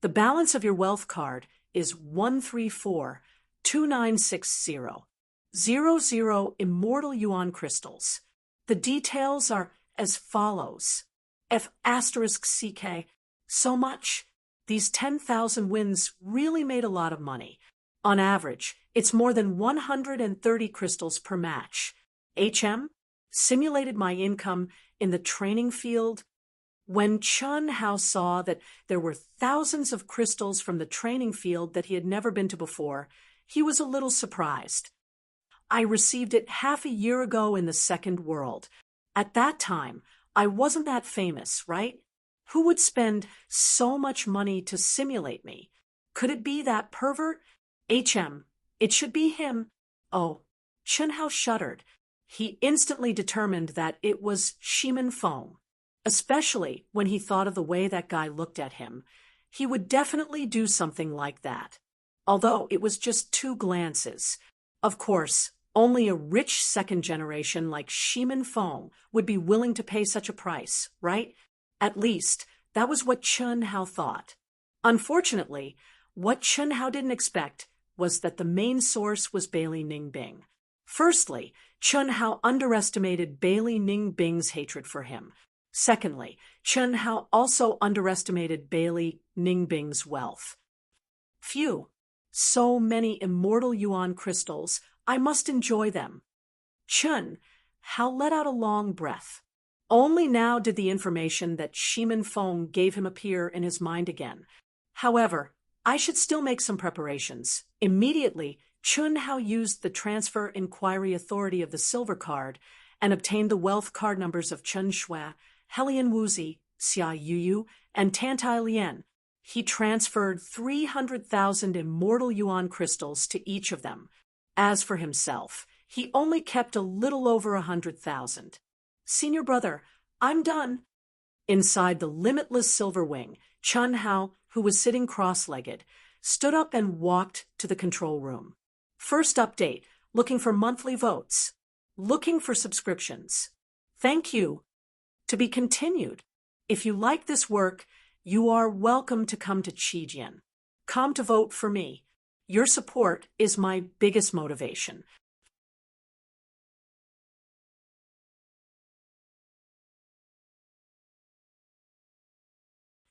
the balance of your wealth card is 1342960. 00 immortal yuan crystals. The details are as follows. F*CK. So much. These 10,000 wins really made a lot of money. On average, it's more than 130 crystals per match. HM simulated my income in the training field. When Chun Hao saw that there were thousands of crystals from the training field that he had never been to before, he was a little surprised. I received it half a year ago in the second world. At that time, I wasn't that famous, right? Who would spend so much money to simulate me? Could it be that pervert? HM, it should be him. Oh, Chun Hao shuddered. He instantly determined that it was Shimin Feng. Especially when he thought of the way that guy looked at him. He would definitely do something like that. Although it was just 2 glances. Of course, only a rich second generation like Shimin Feng would be willing to pay such a price, right? At least, that was what Chun Hao thought. Unfortunately, what Chun Hao didn't expect was that the main source was Bailey Ningbing. Firstly, Chun Hao underestimated Bailey Ningbing's hatred for him. Secondly, Chen Hao also underestimated Bailey Ningbing's wealth. Phew! So many immortal yuan crystals, I must enjoy them. Chen Hao let out a long breath. Only now did the information that Shimin Feng gave him appear in his mind again. However, I should still make some preparations. Immediately, Chun Hao used the transfer inquiry authority of the silver card and obtained the wealth card numbers of Chen Shui, Helian Wuzi, Xia Yuyu, and Tantai Lian. He transferred 300,000 immortal yuan crystals to each of them. As for himself, he only kept a little over 100,000. Senior brother, I'm done. Inside the limitless silver wing, Chun Hao, who was sitting cross-legged, stood up and walked to the control room. First update, looking for monthly votes. Looking for subscriptions. Thank you. To be continued. If you like this work, you are welcome to come to Qijian. Come to vote for me. Your support is my biggest motivation.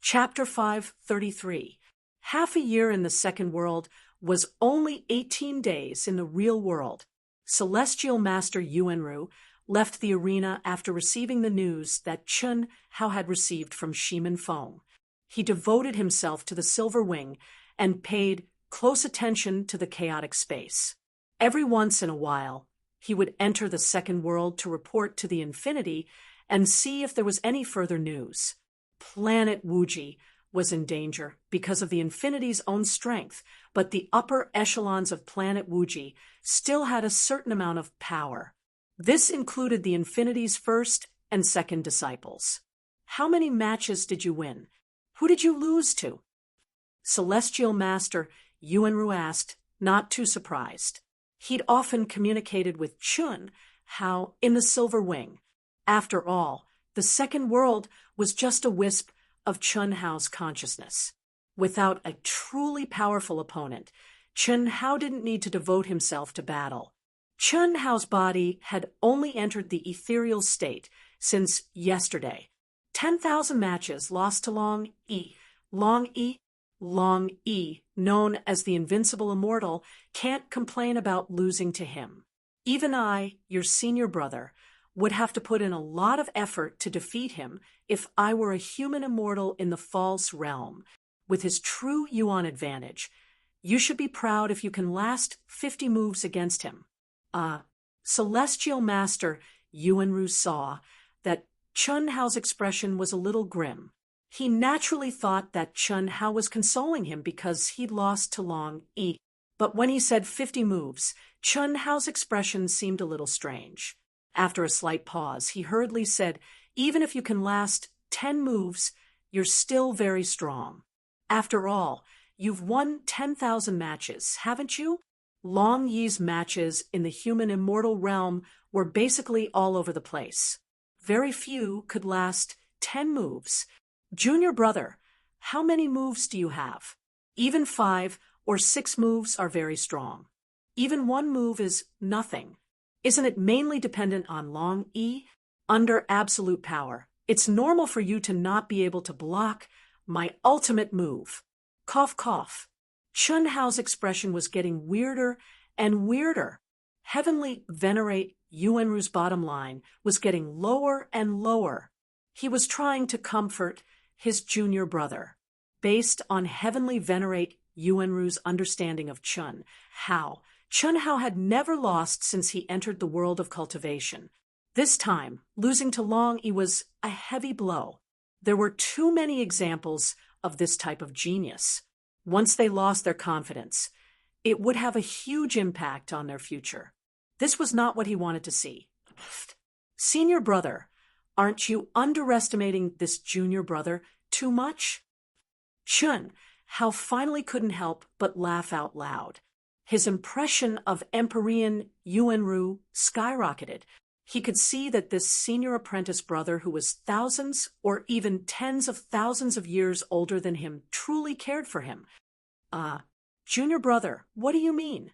Chapter 533. Half a year in the second world was only 18 days in the real world. Celestial Master Yuanru left the arena after receiving the news that Chun Hao had received from Shimin Feng. He devoted himself to the Silver Wing and paid close attention to the chaotic space. Every once in a while, he would enter the second world to report to the Infinity and see if there was any further news. Planet Wuji was in danger because of the Infinity's own strength, but the upper echelons of Planet Wuji still had a certain amount of power. This included the Infinity's first and second disciples. How many matches did you win? Who did you lose to? Celestial Master Yuanru asked, not too surprised. He'd often communicated with Chun Hao in the Silver Wing. After all, the second world was just a wisp of Chun Hao's consciousness. Without a truly powerful opponent, Chun Hao didn't need to devote himself to battle. Chun Hao's body had only entered the ethereal state since yesterday. 10,000 matches lost to Long E. Long E, known as the Invincible Immortal, can't complain about losing to him. Even I, your senior brother, would have to put in a lot of effort to defeat him if I were a human immortal in the false realm. With his true yuan advantage, you should be proud if you can last 50 moves against him. Celestial Master Yuanru saw that Chun Hao's expression was a little grim. He naturally thought that Chun Hao was consoling him because he'd lost to Long E. But when he said 50 moves, Chun Hao's expression seemed a little strange. After a slight pause, he hurriedly said, even if you can last 10 moves, you're still very strong. After all, you've won 10,000 matches, haven't you? Long Yi's matches in the human immortal realm were basically all over the place. Very few could last 10 moves. Junior brother, how many moves do you have? Even 5 or 6 moves are very strong. Even 1 move is nothing. Isn't it mainly dependent on Long E? Under absolute power, it's normal for you to not be able to block my ultimate move. Cough, cough. Chun Hao's expression was getting weirder and weirder. Heavenly Venerate Yuanru's bottom line was getting lower and lower. He was trying to comfort his junior brother. Based on Heavenly Venerate Yuanru's understanding of Chun Hao had never lost since he entered the world of cultivation. This time, losing to Long E was a heavy blow. There were too many examples of this type of genius. Once they lost their confidence, it would have a huge impact on their future. This was not what he wanted to see. Senior brother, aren't you underestimating this junior brother too much? Chun Hao finally couldn't help but laugh out loud. His impression of Emperor Yuanru skyrocketed. He could see that this senior apprentice brother, who was thousands or even tens of thousands of years older than him, truly cared for him. Junior brother, what do you mean?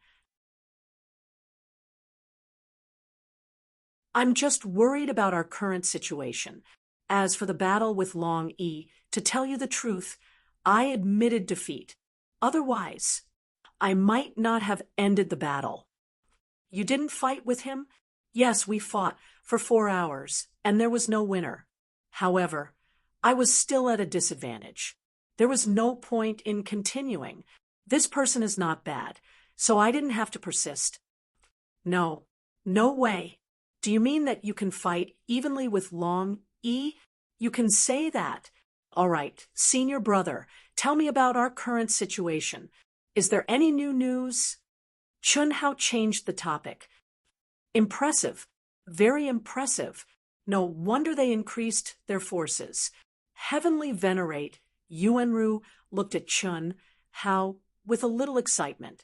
I'm just worried about our current situation. As for the battle with Long E, to tell you the truth, I admitted defeat. Otherwise, I might not have ended the battle. You didn't fight with him? Yes, we fought for 4 hours, and there was no winner. However, I was still at a disadvantage. There was no point in continuing. This person is not bad, so I didn't have to persist. No, no way. Do you mean that you can fight evenly with Long E? You can say that. All right, senior brother, tell me about our current situation. Is there any new news? Chunhao changed the topic. Impressive. Very impressive. No wonder they increased their forces. Heavenly Venerate, Yuanru looked at Chunhao with a little excitement.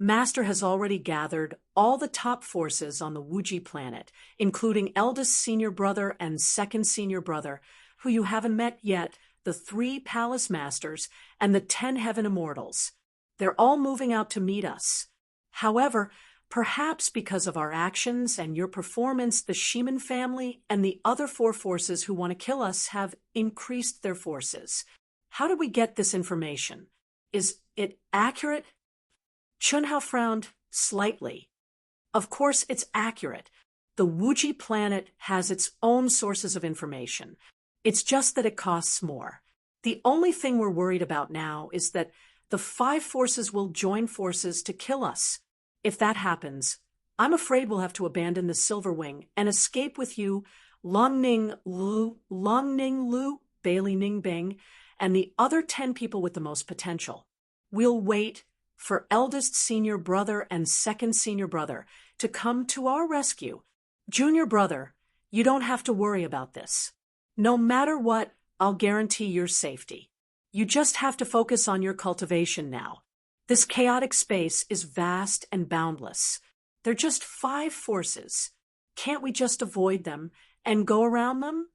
Master has already gathered all the top forces on the Wuji planet, including eldest senior brother and second senior brother, who you haven't met yet, the 3 palace masters, and the 10 heaven immortals. They're all moving out to meet us. However, perhaps because of our actions and your performance, the Shiman family and the other 4 forces who want to kill us have increased their forces. How did we get this information? Is it accurate? Chunhao frowned slightly. Of course it's accurate. The Wuji planet has its own sources of information. It's just that it costs more. The only thing we're worried about now is that the 5 forces will join forces to kill us. If that happens, I'm afraid we'll have to abandon the Silver Wing and escape with you, Longning Lu, Bailey Ningbing, and the other 10 people with the most potential. We'll wait for eldest senior brother and second senior brother to come to our rescue. Junior brother, you don't have to worry about this. No matter what, I'll guarantee your safety. You just have to focus on your cultivation now. This chaotic space is vast and boundless. They're just 5 forces. Can't we just avoid them and go around them?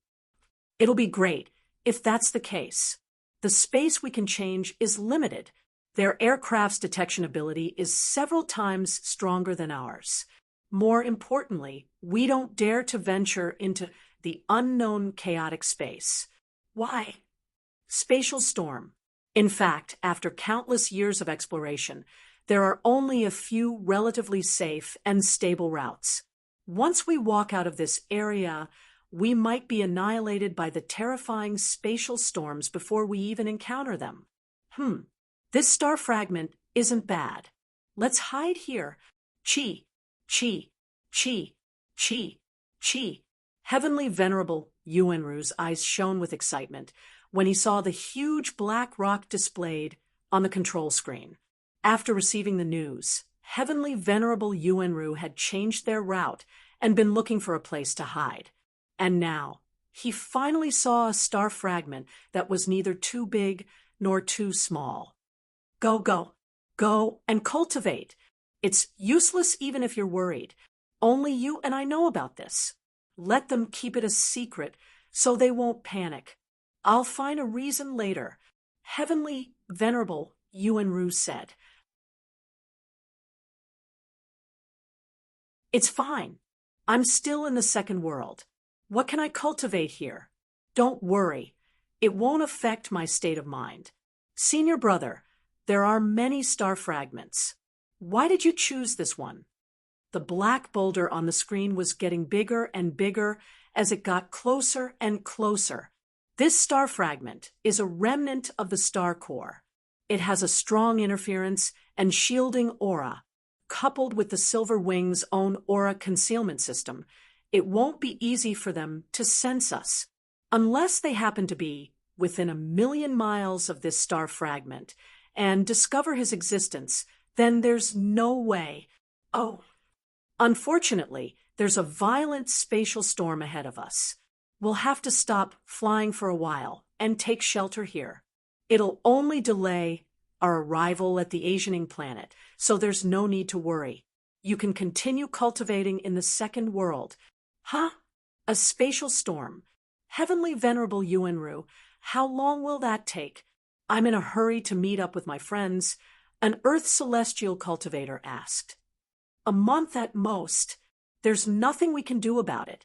It'll be great if that's the case. The space we can change is limited. Their aircraft's detection ability is several times stronger than ours. More importantly, we don't dare to venture into the unknown chaotic space. Why? Spatial storm. In fact, after countless years of exploration, there are only a few relatively safe and stable routes. Once we walk out of this area, we might be annihilated by the terrifying spatial storms before we even encounter them. This star fragment isn't bad. Let's hide here. Chi, chi, chi, chi, chi. Heavenly Venerable Yuanru's eyes shone with excitement when he saw the huge black rock displayed on the control screen. After receiving the news, Heavenly Venerable Yuanru had changed their route and been looking for a place to hide. And now, he finally saw a star fragment that was neither too big nor too small. Go and cultivate. It's useless even if you're worried. Only you and I know about this. Let them keep it a secret so they won't panic. I'll find a reason later. Heavenly Venerable Yuanru said. It's fine. I'm still in the second world. What can I cultivate here? Don't worry. It won't affect my state of mind. Senior brother, there are many star fragments. Why did you choose this one? The black boulder on the screen was getting bigger and bigger as it got closer and closer. This star fragment is a remnant of the star core. It has a strong interference and shielding aura. Coupled with the Silver Wing's own aura concealment system, it won't be easy for them to sense us. Unless they happen to be within 1,000,000 miles of this star fragment and discover his existence, then there's no way. Unfortunately, there's a violent spatial storm ahead of us. We'll have to stop flying for a while and take shelter here. It'll only delay our arrival at the Asianing planet, so there's no need to worry. You can continue cultivating in the second world. A spatial storm. Heavenly Venerable Yuanru, how long will that take? I'm in a hurry to meet up with my friends, an Earth celestial cultivator asked. A month at most. There's nothing we can do about it.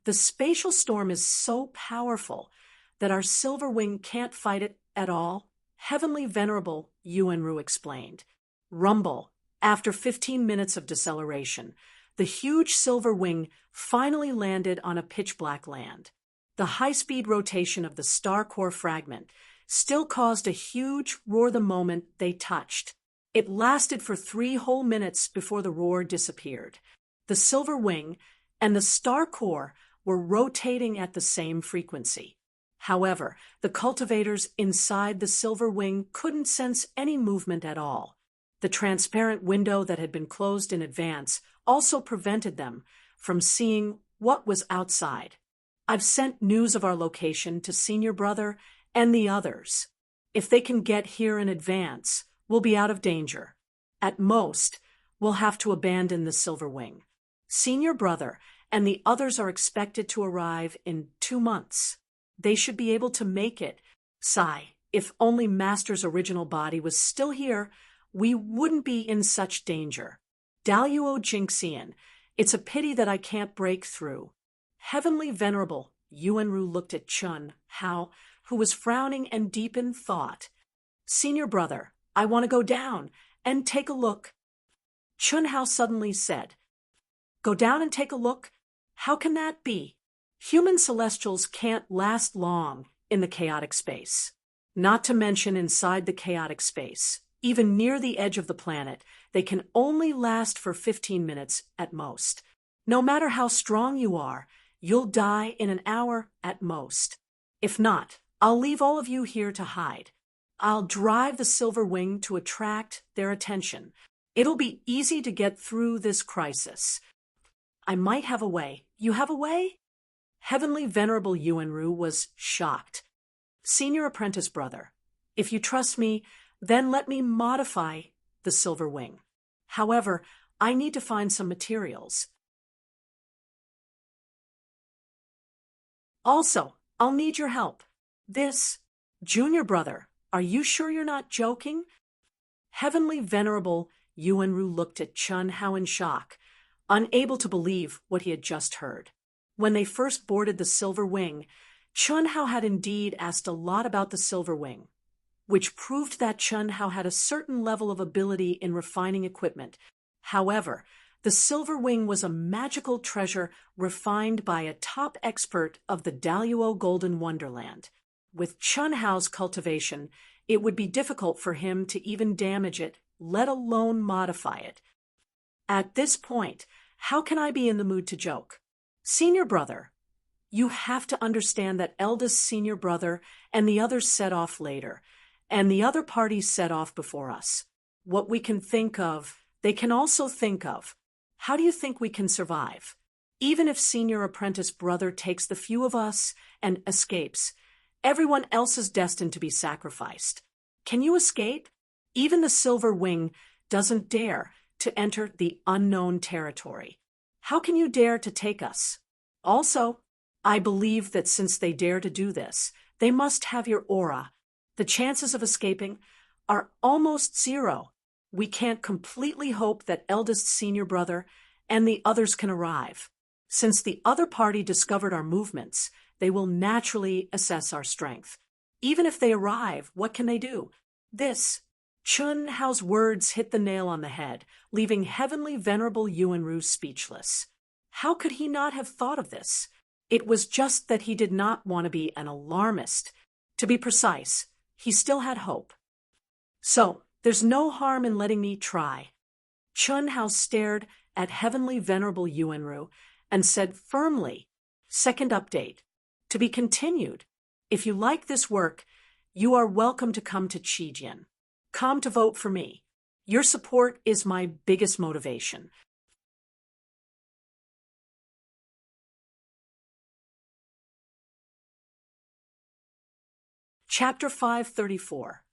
The spatial storm is so powerful that our silver wing can't fight it at all. Heavenly Venerable Yuanru explained. Rumble. After 15 minutes of deceleration, the huge silver wing finally landed on a pitch-black land. The high-speed rotation of the star core fragment still caused a huge roar the moment they touched. It lasted for 3 whole minutes before the roar disappeared. The silver wing and the star core were rotating at the same frequency. However, the cultivators inside the silver wing couldn't sense any movement at all. The transparent window that had been closed in advance also prevented them from seeing what was outside. I've sent news of our location to Senior Brother and the others. If they can get here in advance, we'll be out of danger. At most, we'll have to abandon the Silver Wing. Senior Brother and the others are expected to arrive in 2 months. They should be able to make it. Sigh, if only Master's original body was still here, we wouldn't be in such danger. Daluo Jinxian, it's a pity that I can't break through. Heavenly Venerable Yuanru looked at Chun Hao, who was frowning and deep in thought. Senior Brother, I want to go down and take a look. Chun Hao suddenly said, Go down and take a look? How can that be? Human celestials can't last long in the chaotic space. Not to mention inside the chaotic space. Even near the edge of the planet, they can only last for 15 minutes at most. No matter how strong you are, you'll die in an hour at most. If not, I'll leave all of you here to hide. I'll drive the Silver Wing to attract their attention. It'll be easy to get through this crisis. I might have a way. You have a way? Heavenly Venerable Yuanru was shocked. Senior Apprentice Brother, if you trust me, then let me modify the Silver Wing. However, I need to find some materials. Also, I'll need your help. Junior Brother, are you sure you're not joking? Heavenly Venerable Yuanru looked at Chun Hao in shock, unable to believe what he had just heard. When they first boarded the Silver Wing, Chun Hao had indeed asked a lot about the Silver Wing, which proved that Chun Hao had a certain level of ability in refining equipment. However, the Silver Wing was a magical treasure refined by a top expert of the Daluo Golden Wonderland. With Chun Hao's cultivation, it would be difficult for him to even damage it, let alone modify it. At this point, how can I be in the mood to joke? Senior Brother, you have to understand that eldest Senior Brother and the others set off later, and the other parties set off before us. What we can think of, they can also think of. How do you think we can survive? Even if Senior Apprentice Brother takes the few of us and escapes, everyone else is destined to be sacrificed. Can you escape? Even the Silver Wing doesn't dare to enter the unknown territory. How can you dare to take us? Also, I believe that since they dare to do this, they must have your aura. The chances of escaping are almost zero. We can't completely hope that eldest Senior Brother and the others can arrive. Since the other party discovered our movements, they will naturally assess our strength. Even if they arrive, what can they do? Chun Hao's words hit the nail on the head, leaving Heavenly Venerable Yuanru speechless. How could he not have thought of this? It was just that he did not want to be an alarmist. To be precise, he still had hope. So, there's no harm in letting me try. Chun Hao stared at Heavenly Venerable Yuanru and said firmly, Second update. To be continued. If you like this work, you are welcome to come to Qijian. Come to vote for me. Your support is my biggest motivation. Chapter 534.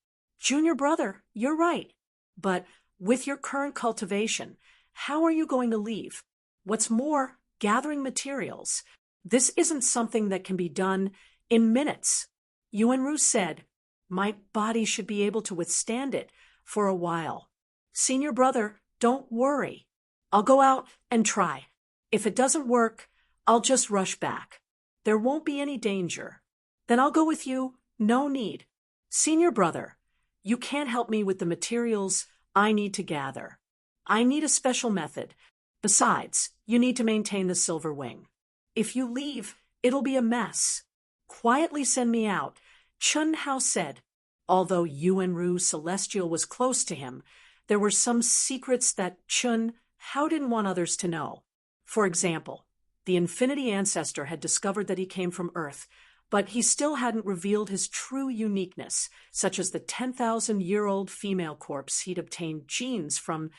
Junior Brother, you're right. But with your current cultivation, how are you going to leave? What's more, gathering materials. This isn't something that can be done in minutes. Yuanru said, My body should be able to withstand it for a while. Senior Brother, don't worry. I'll go out and try. If it doesn't work, I'll just rush back. There won't be any danger. Then I'll go with you. No need. Senior brother, you can't help me with the materials I need to gather. I need a special method. Besides, you need to maintain the silver wing. If you leave, it'll be a mess. Quietly send me out, Chun Hao said. Although Yuanru Celestial was close to him, there were some secrets that Chun Hao didn't want others to know. For example, the Infinity Ancestor had discovered that he came from Earth, but he still hadn't revealed his true uniqueness, such as the 10,000-year-old female corpse he'd obtained genes from,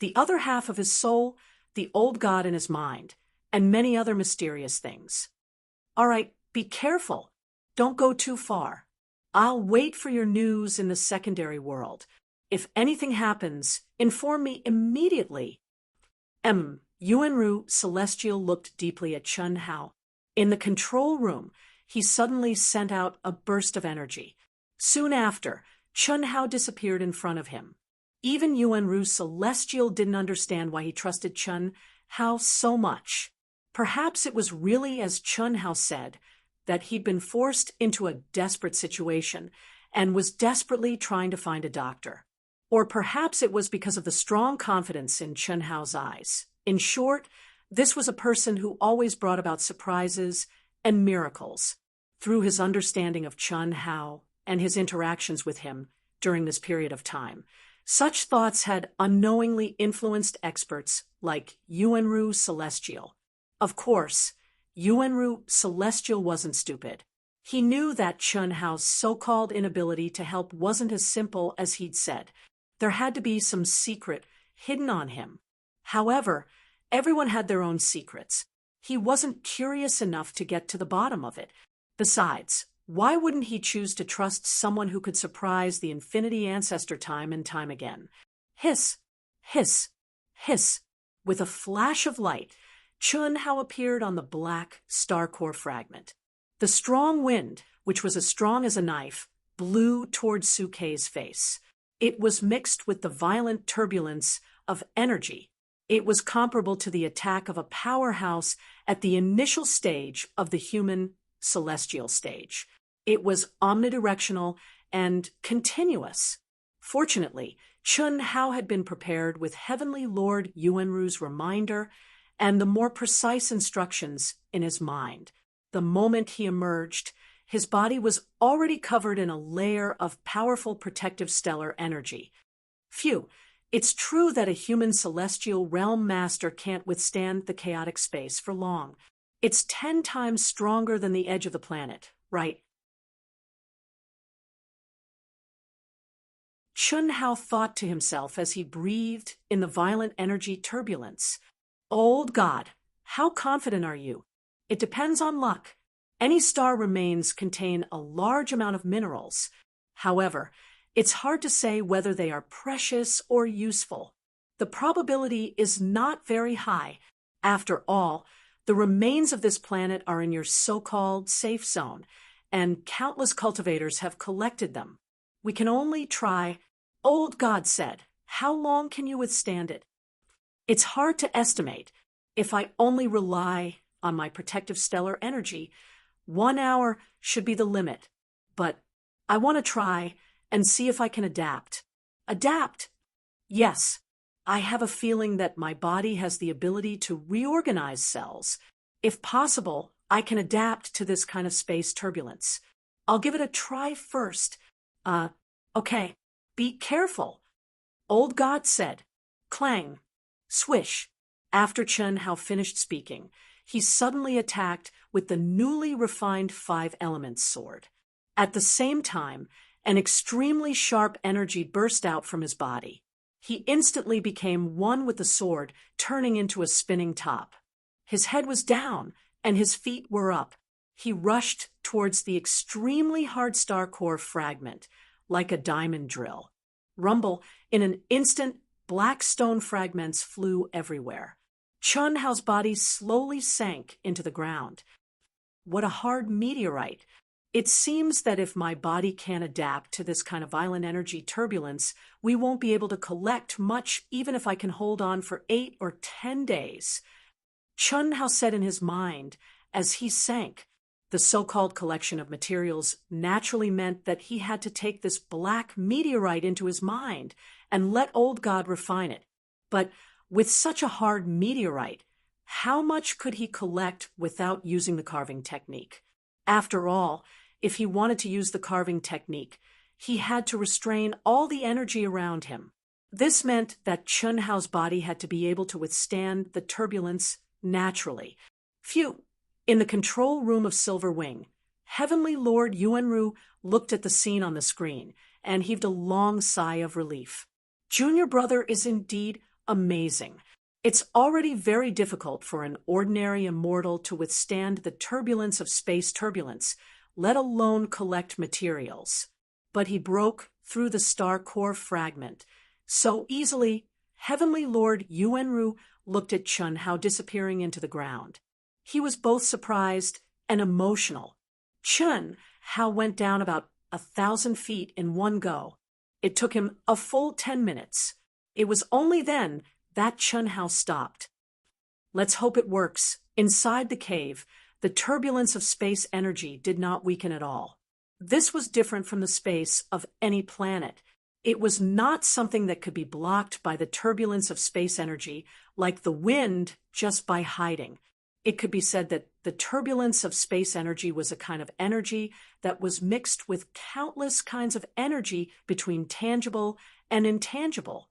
the other half of his soul, the old god in his mind, and many other mysterious things. All right, be careful. Don't go too far. I'll wait for your news in the secondary world. If anything happens, inform me immediately. Yuanru Celestial looked deeply at Chun Hao. In the control room, he suddenly sent out a burst of energy. Soon after, Chun Hao disappeared in front of him. Even Yuanru Celestial didn't understand why he trusted Chun Hao so much. Perhaps it was really as Chun Hao said, that he'd been forced into a desperate situation and was desperately trying to find a doctor. Or perhaps it was because of the strong confidence in Chun Hao's eyes. In short, this was a person who always brought about surprises and miracles through his understanding of Chun Hao and his interactions with him during this period of time. Such thoughts had unknowingly influenced experts like Yuanru Celestial. Of course, Yuanru Celestial wasn't stupid. He knew that Chun Hao's so-called inability to help wasn't as simple as he'd said. There had to be some secret hidden on him. However, everyone had their own secrets. He wasn't curious enough to get to the bottom of it. Besides, why wouldn't he choose to trust someone who could surprise the Infinity Ancestor time and time again? Hiss, hiss, hiss. With a flash of light, Chun Hao appeared on the black star core fragment. The strong wind, which was as strong as a knife, blew toward Sukei's face. It was mixed with the violent turbulence of energy. It was comparable to the attack of a powerhouse at the initial stage of the human celestial stage. It was omnidirectional and continuous. Fortunately, Chun Hao had been prepared with Heavenly Lord Yuanru's reminder and the more precise instructions in his mind. The moment he emerged, his body was already covered in a layer of powerful protective stellar energy. Phew, it's true that a human celestial realm master can't withstand the chaotic space for long. It's 10 times stronger than the edge of the planet, right? Chun Hao thought to himself as he breathed in the violent energy turbulence. Old God, how confident are you? It depends on luck. Any star remains contain a large amount of minerals. However, it's hard to say whether they are precious or useful. The probability is not very high. After all, the remains of this planet are in your so-called safe zone, and countless cultivators have collected them. We can only try. Old God said, how long can you withstand it? It's hard to estimate. If I only rely on my protective stellar energy, 1 hour should be the limit. But I want to try and see if I can adapt. Adapt? Yes. I have a feeling that my body has the ability to reorganize cells. If possible, I can adapt to this kind of space turbulence. I'll give it a try first. Okay. Be careful. Old God said. Clang. Swish. After Chun Hao finished speaking, he suddenly attacked with the newly refined 5 Elements sword. At the same time, an extremely sharp energy burst out from his body. He instantly became one with the sword, turning into a spinning top. His head was down, and his feet were up. He rushed towards the extremely hard star core fragment, like a diamond drill. Rumble, in an instant, black stone fragments flew everywhere. Chun Hao's body slowly sank into the ground. What a hard meteorite! It seems that if my body can't adapt to this kind of violent energy turbulence, we won't be able to collect much even if I can hold on for 8 or 10 days. Chun Hao said in his mind as he sank. The so-called collection of materials naturally meant that he had to take this black meteorite into his mind and let old God refine it. But with such a hard meteorite, how much could he collect without using the carving technique? After all, if he wanted to use the carving technique, he had to restrain all the energy around him. This meant that Chun Hao's body had to be able to withstand the turbulence naturally. Phew! In the control room of Silver Wing, Heavenly Lord Yuanru looked at the scene on the screen and heaved a long sigh of relief. Junior brother is indeed amazing. It's already very difficult for an ordinary immortal to withstand the turbulence of space turbulence, let alone collect materials. But he broke through the star core fragment so easily. Heavenly Lord Yuanru looked at Chun Hao disappearing into the ground. He was both surprised and emotional. Chun Hao went down about 1,000 feet in one go. It took him a full 10 minutes. It was only then that Chun Hao stopped. Let's hope it works. Inside the cave, the turbulence of space energy did not weaken at all. This was different from the space of any planet. It was not something that could be blocked by the turbulence of space energy, like the wind, just by hiding. It could be said that the turbulence of space energy was a kind of energy that was mixed with countless kinds of energy between tangible and intangible.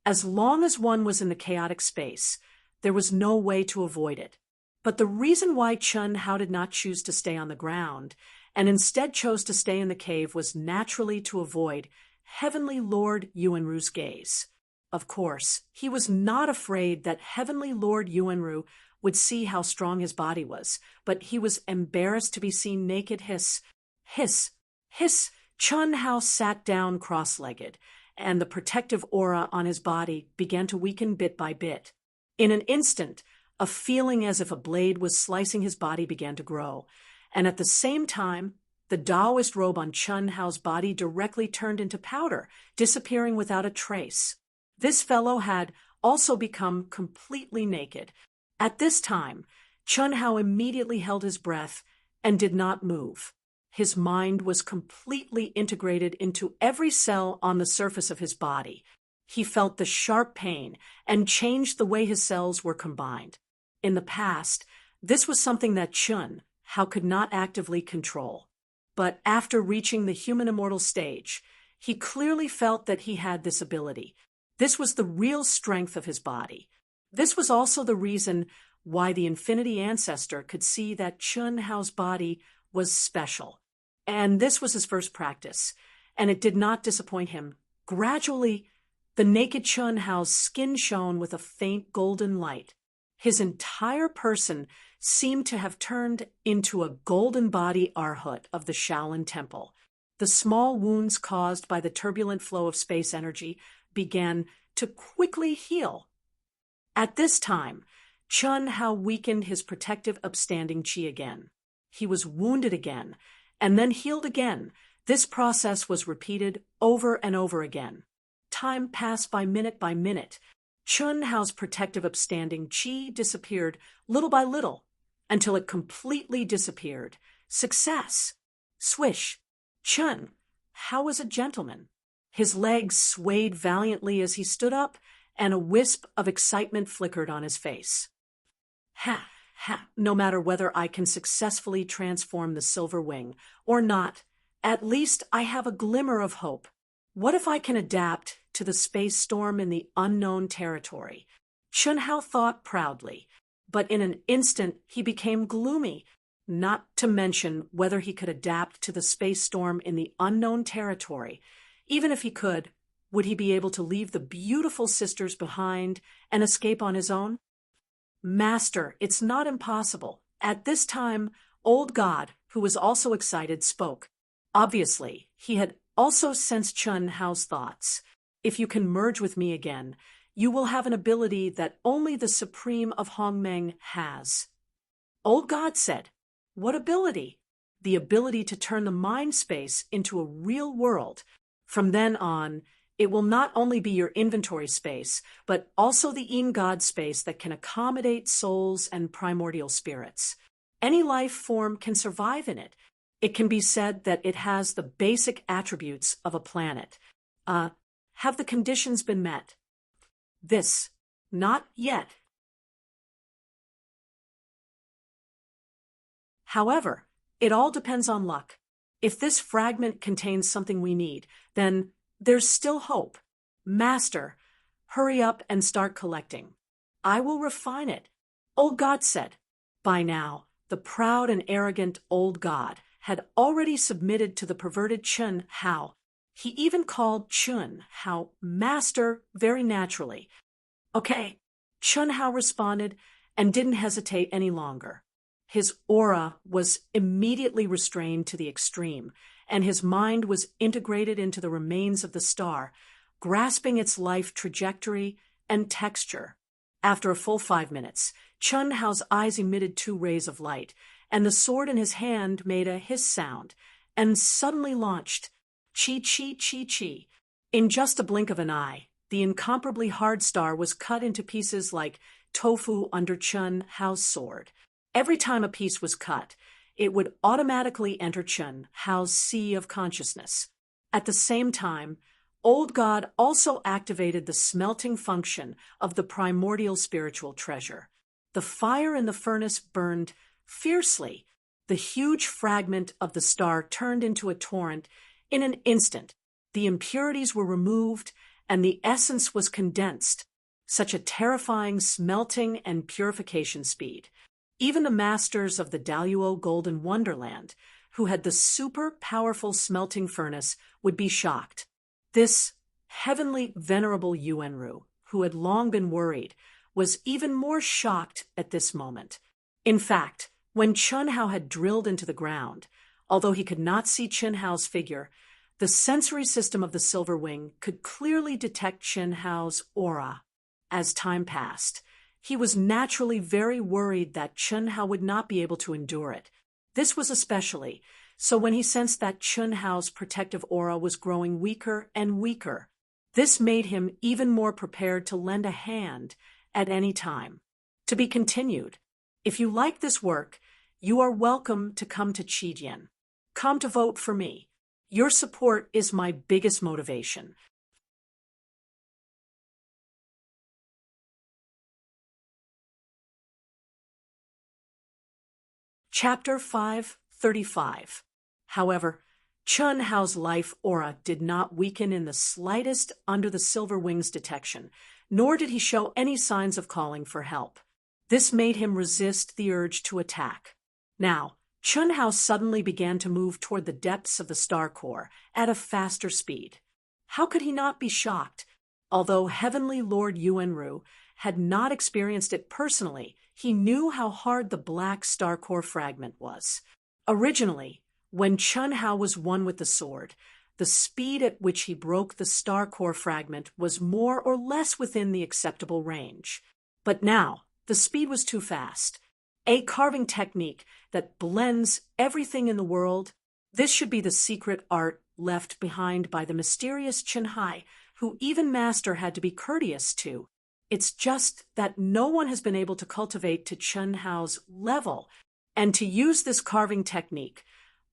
As long as one was in the chaotic space, there was no way to avoid it. But the reason why Chun Hao did not choose to stay on the ground and instead chose to stay in the cave was naturally to avoid Heavenly Lord Yuanru's gaze. Of course, he was not afraid that Heavenly Lord Yuanru would see how strong his body was, but he was embarrassed to be seen naked. Hiss, hiss, hiss. Chun Hao sat down cross-legged, and the protective aura on his body began to weaken bit by bit. In an instant, a feeling as if a blade was slicing his body began to grow, and at the same time, the Taoist robe on Chun Hao's body directly turned into powder, disappearing without a trace. This fellow had also become completely naked. At this time, Chun Hao immediately held his breath and did not move. His mind was completely integrated into every cell on the surface of his body. He felt the sharp pain and changed the way his cells were combined. In the past, this was something that Chun Hao could not actively control. But after reaching the human immortal stage, he clearly felt that he had this ability. This was the real strength of his body. This was also the reason why the Infinity Ancestor could see that Chun Hao's body was special. And this was his first practice, and it did not disappoint him. Gradually, the naked Chun Hao's skin shone with a faint golden light. His entire person seemed to have turned into a golden body arhat of the Shaolin Temple. The small wounds caused by the turbulent flow of space energy began to quickly heal. At this time, Chun Hao weakened his protective upstanding chi again. He was wounded again, and then healed again. This process was repeated over and over again. Time passed by minute, Chun Hao's protective upstanding chi disappeared little by little, until it completely disappeared. Success! Swish! Chun Hao was a gentleman. His legs swayed valiantly as he stood up, and a wisp of excitement flickered on his face. Ha! No matter whether I can successfully transform the Silver Wing or not, at least I have a glimmer of hope. What if I can adapt to the space storm in the unknown territory? Chun Hao thought proudly, but in an instant he became gloomy, not to mention whether he could adapt to the space storm in the unknown territory. Even if he could, would he be able to leave the beautiful sisters behind and escape on his own? Master, it's not impossible. At this time, old God, who was also excited, spoke. Obviously, he had also sensed Chun Hao's thoughts. If you can merge with me again, you will have an ability that only the Supreme of Hongmeng has. Old God said, what ability? The ability to turn the mind space into a real world. From then on, It will not only be your inventory space, but also the Een God space that can accommodate souls and primordial spirits. Any life form can survive in it. It can be said that it has the basic attributes of a planet. Have the conditions been met? This, not yet. However, it all depends on luck. If this fragment contains something we need, then there's still hope. Master, hurry up and start collecting. I will refine it. Old God said. By now, the proud and arrogant old God had already submitted to the perverted Chun Hao. He even called Chun Hao master very naturally. Okay, Chun Hao responded and didn't hesitate any longer. His aura was immediately restrained to the extreme, and his mind was integrated into the remains of the star, grasping its life trajectory and texture. After a full 5 minutes, Chun Hao's eyes emitted 2 rays of light, and the sword in his hand made a hiss sound, and suddenly launched. Chi, chi, chi, chi. In just a blink of an eye, the incomparably hard star was cut into pieces like tofu under Chun Hao's sword. Every time a piece was cut, it would automatically enter Chun Hao's sea of consciousness. At the same time, Old God also activated the smelting function of the primordial spiritual treasure. The fire in the furnace burned fiercely. The huge fragment of the star turned into a torrent in an instant. The impurities were removed, and the essence was condensed. Such a terrifying smelting and purification speed. Even the masters of the Daluo Golden Wonderland, who had the super-powerful smelting furnace, would be shocked. This heavenly venerable Yuanru, who had long been worried, was even more shocked at this moment. In fact, when Chun Hao had drilled into the ground, although he could not see Chun Hao's figure, the sensory system of the Silver Wing could clearly detect Chun Hao's aura. As time passed, he was naturally very worried that Chun Hao would not be able to endure it. This was especially so when he sensed that Chun Hao's protective aura was growing weaker and weaker. This made him even more prepared to lend a hand at any time. To be continued. If you like this work, you are welcome to come to Qijian. Come to vote for me. Your support is my biggest motivation. Chapter 535. However, Chun Hao's life aura did not weaken in the slightest under the Silver Wing's detection, nor did he show any signs of calling for help. This made him resist the urge to attack. Now, Chun Hao suddenly began to move toward the depths of the star core at a faster speed. How could he not be shocked? Although Heavenly Lord Yuanru had not experienced it personally, he knew how hard the black star core fragment was. Originally, when Chun Hao was one with the sword, the speed at which he broke the star core fragment was more or less within the acceptable range. But now, the speed was too fast. A carving technique that blends everything in the world, this should be the secret art left behind by the mysterious Chun Hai, who even Master had to be courteous to. It's just that no one has been able to cultivate to Chun Hao's level, and to use this carving technique,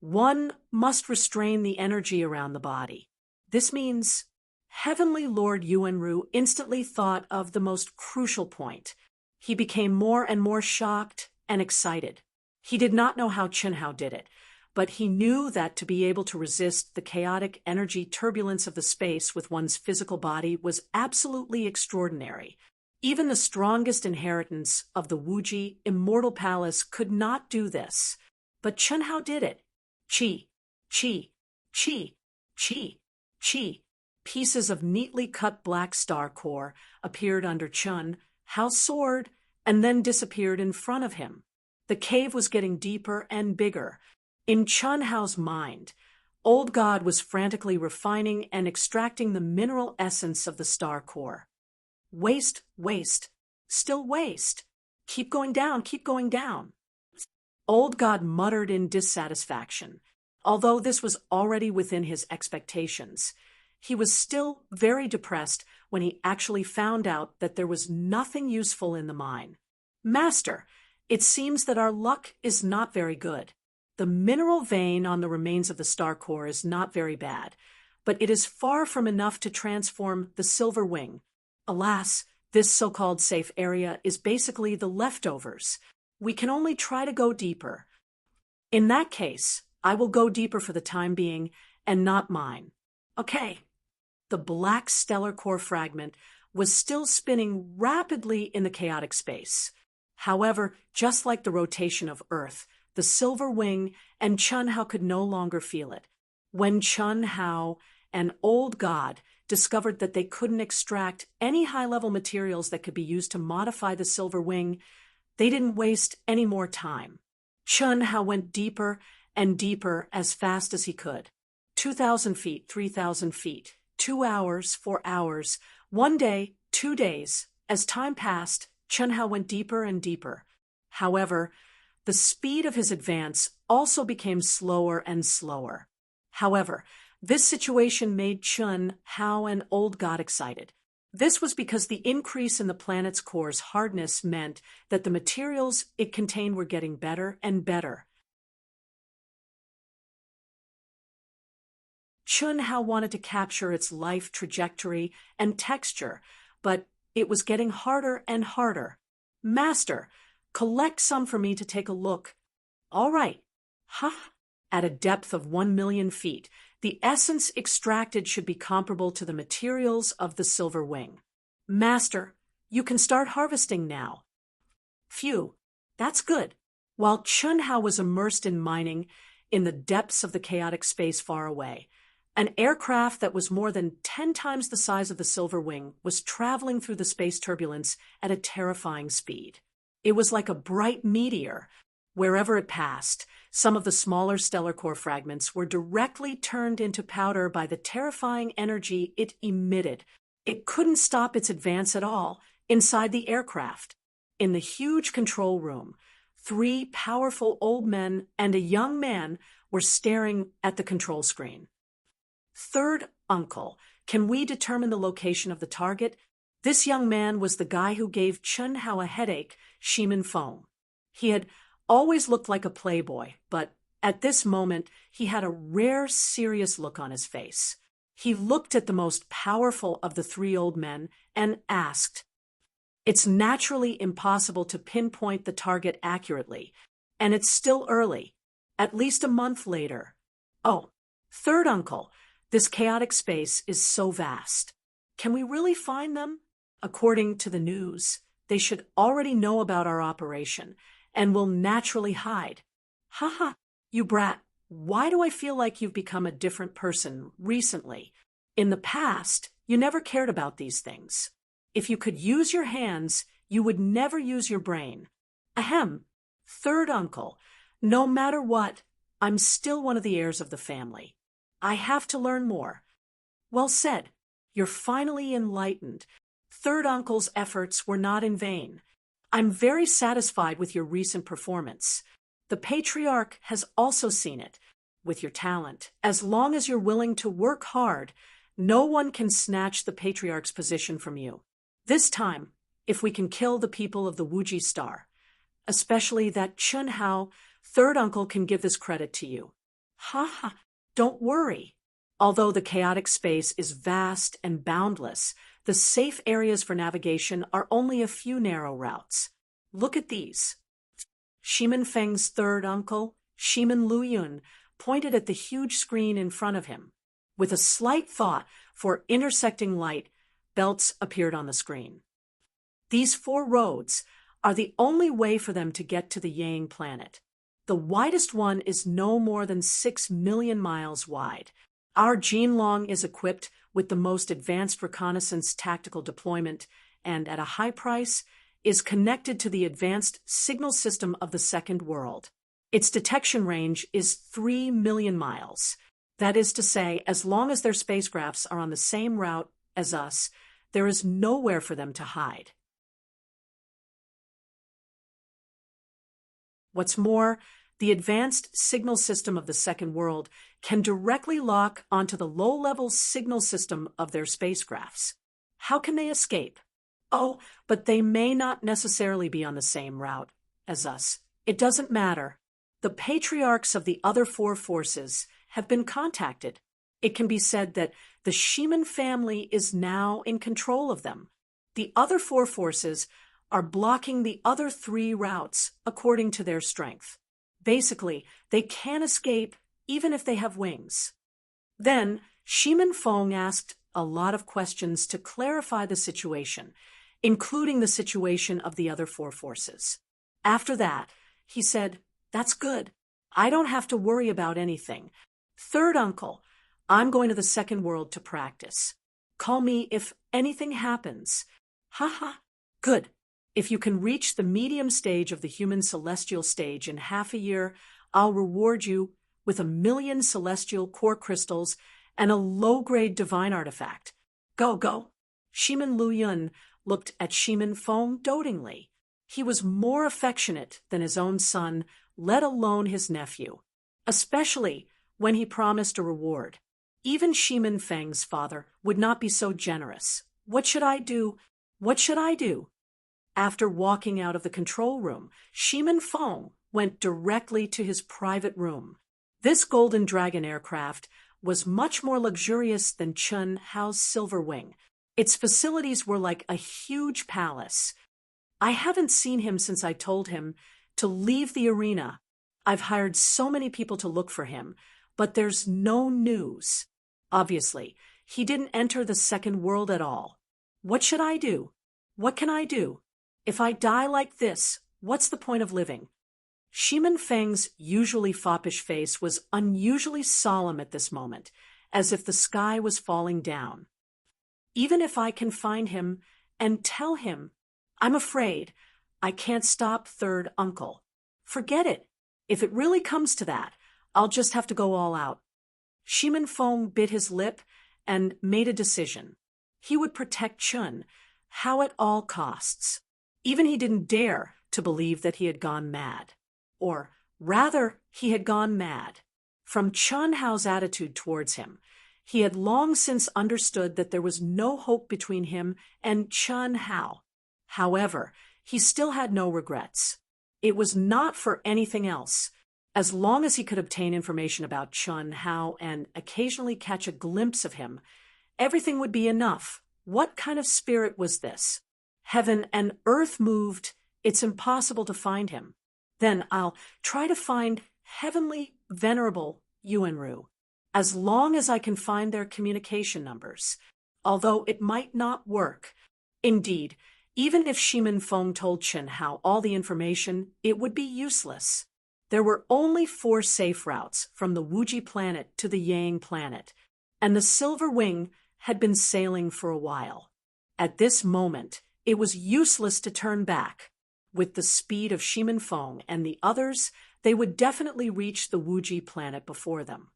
one must restrain the energy around the body. This means Heavenly Lord Yuanru instantly thought of the most crucial point. He became more and more shocked and excited. He did not know how Chun Hao did it, but he knew that to be able to resist the chaotic energy turbulence of the space with one's physical body was absolutely extraordinary. Even the strongest inheritance of the Wuji Immortal Palace could not do this. But Chun Hao did it. Chi, chi, chi, chi, chi. Pieces of neatly cut black star core appeared under Chun Hao's sword and then disappeared in front of him. The cave was getting deeper and bigger. In Chun Hao's mind, Old God was frantically refining and extracting the mineral essence of the star core. Waste, waste, still waste. Keep going down, keep going down. Old God muttered in dissatisfaction. Although this was already within his expectations, He was still very depressed when he actually found out that there was nothing useful in the mine. Master, it seems that our luck is not very good. The mineral vein on the remains of the star core is not very bad, but it is far from enough to transform the silver wing. Alas, this so-called safe area is basically the leftovers. We can only try to go deeper. In that case, I will go deeper for the time being and not mine. Okay. The black stellar core fragment was still spinning rapidly in the chaotic space. However, just like the rotation of Earth, the silver wing and Chun Hao could no longer feel it. When Chun Hao, an old god, discovered that they couldn't extract any high-level materials that could be used to modify the silver wing, they didn't waste any more time. Chun Hao went deeper and deeper as fast as he could. 2,000 feet, 3,000 feet, 2 hours, 4 hours, 1 day, 2 days. As time passed, Chun Hao went deeper and deeper. However, the speed of his advance also became slower and slower. However, this situation made Chun Hao and Old God excited. This was because the increase in the planet's core's hardness meant that the materials it contained were getting better and better. Chun Hao wanted to capture its life trajectory and texture, but it was getting harder and harder. Master, collect some for me to take a look. All right. At a depth of 1 million feet, the essence extracted should be comparable to the materials of the silver wing. Master, you can start harvesting now. Phew, that's good. While Chun Hao was immersed in mining in the depths of the chaotic space far away, an aircraft that was more than 10 times the size of the silver wing was traveling through the space turbulence at a terrifying speed. It was like a bright meteor. Wherever it passed, some of the smaller stellar core fragments were directly turned into powder by the terrifying energy it emitted. It couldn't stop its advance at all inside the aircraft. In the huge control room, 3 powerful old men and a young man were staring at the control screen. Third uncle, can we determine the location of the target? This young man was the guy who gave Chun Hao a headache, Shimin Feng. He had always looked like a playboy, but at this moment he had a rare, serious look on his face. He looked at the most powerful of the 3 old men and asked, "It's naturally impossible to pinpoint the target accurately, and it's still early, at least a month later. Oh, third uncle, this chaotic space is so vast. Can we really find them? According to the news, they should already know about our operation and will naturally hide." You brat, why do I feel like you've become a different person recently? In the past, you never cared about these things. If you could use your hands, you would never use your brain. Ahem. Third uncle, no matter what, I'm still one of the heirs of the family. I have to learn more. Well said. You're finally enlightened. Third uncle's efforts were not in vain. I'm very satisfied with your recent performance. The patriarch has also seen it. With your talent, as long as you're willing to work hard, no one can snatch the patriarch's position from you. This time, if we can kill the people of the Wuji Star, especially that Chun Hao, third uncle can give this credit to you. Don't worry. Although the chaotic space is vast and boundless, the safe areas for navigation are only a few narrow routes. Look at these. Shimin Feng's third uncle, Shimin Luyun, pointed at the huge screen in front of him. With a slight thought for intersecting light, belts appeared on the screen. These 4 roads are the only way for them to get to the Yang planet. The widest one is no more than 6 million miles wide. Our Jinlong is equipped with the most advanced reconnaissance tactical deployment and, at a high price, is connected to the advanced signal system of the Second World. Its detection range is 3 million miles. That is to say, as long as their spacecrafts are on the same route as us, there is nowhere for them to hide. What's more, the advanced signal system of the second world can directly lock onto the low-level signal system of their spacecrafts. How can they escape? Oh, but they may not necessarily be on the same route as us. It doesn't matter. The patriarchs of the other four forces have been contacted. It can be said that the Shemin family is now in control of them. The other four forces are blocking the other three routes according to their strength. Basically, they can't escape even if they have wings. Then, Shemin Feng asked a lot of questions to clarify the situation, including the situation of the other four forces. After that, he said, "That's good. I don't have to worry about anything. Third uncle, I'm going to the second world to practice. Call me if anything happens." Ha. Good. If you can reach the medium stage of the human celestial stage in half a year, I'll reward you with 1,000,000 celestial core crystals and a low-grade divine artifact. Go. Shemin Luyun looked at Shemin Feng dotingly. He was more affectionate than his own son, let alone his nephew, especially when he promised a reward. Even Shemin Feng's father would not be so generous. What should I do? After walking out of the control room, Shemin Feng went directly to his private room. This Golden Dragon aircraft was much more luxurious than Chun Hao's Silver Wing. Its facilities were like a huge palace. I haven't seen him since I told him to leave the arena. I've hired so many people to look for him, but there's no news. Obviously, he didn't enter the second world at all. What should I do? What can I do? If I die like this, what's the point of living? Shemin Feng's usually foppish face was unusually solemn at this moment, as if the sky was falling down. Even if I can find him and tell him, I'm afraid I can't stop third uncle. Forget it. If it really comes to that, I'll just have to go all out. Shemin Feng bit his lip and made a decision. He would protect Chun Hao at all costs. Even he didn't dare to believe that he had gone mad. Or rather, he had gone mad. From Chun Hao's attitude towards him, he had long since understood that there was no hope between him and Chun Hao. However, he still had no regrets. It was not for anything else. As long as he could obtain information about Chun Hao and occasionally catch a glimpse of him, everything would be enough. What kind of spirit was this? Heaven and earth moved. It's impossible to find him. Then I'll try to find heavenly venerable Yuanru, as long as I can find their communication numbers, although it might not work. Indeed, even if Shemin Feng told Chun Hao all the information, it would be useless. There were only 4 safe routes from the Wuji planet to the Yang planet, and the Silver Wing had been sailing for a while. At this moment, it was useless to turn back. With the speed of Shemin Feng and the others, they would definitely reach the Wuji planet before them.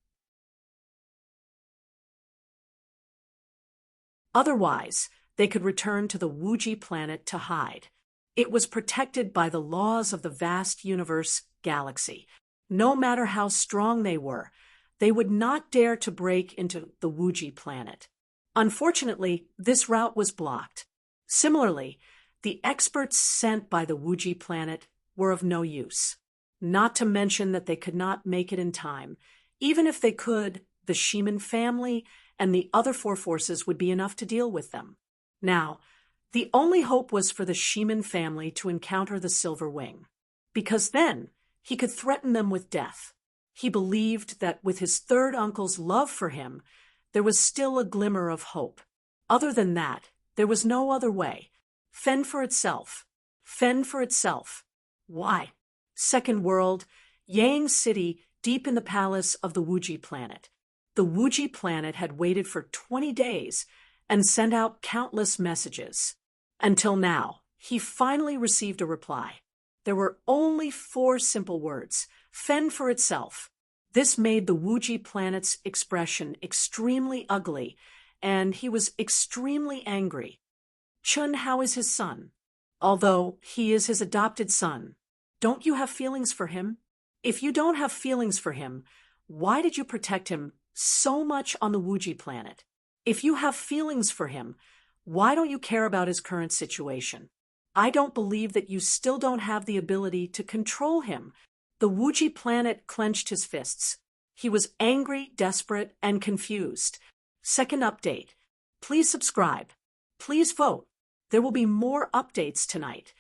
Otherwise, they could return to the Wuji planet to hide. It was protected by the laws of the vast universe galaxy. No matter how strong they were, they would not dare to break into the Wuji planet. Unfortunately, this route was blocked. Similarly, the experts sent by the Wuji planet were of no use. Not to mention that they could not make it in time. Even if they could, the Shemin family and the other 4 forces would be enough to deal with them. Now, the only hope was for the Shemin family to encounter the Silver Wing, because then he could threaten them with death. He believed that with his third uncle's love for him, there was still a glimmer of hope. Other than that, there was no other way. Fend for itself. Why? Second world, Yang City, deep in the palace of the Wuji planet. The Wuji planet had waited for 20 days and sent out countless messages. Until now, he finally received a reply. There were only 4 simple words: fend for itself. This made the Wuji planet's expression extremely ugly, and he was extremely angry. Chun Hao is his son. Although he is his adopted son, don't you have feelings for him? If you don't have feelings for him, why did you protect him so much on the Wuji planet? If you have feelings for him, why don't you care about his current situation? I don't believe that you still don't have the ability to control him. The Wuji planet clenched his fists. He was angry, desperate, and confused. Second update. Please subscribe. Please vote. There will be more updates tonight.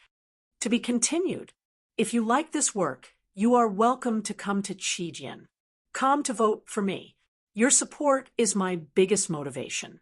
To be continued. If you like this work, you are welcome to come to Chijian. Come to vote for me. Your support is my biggest motivation.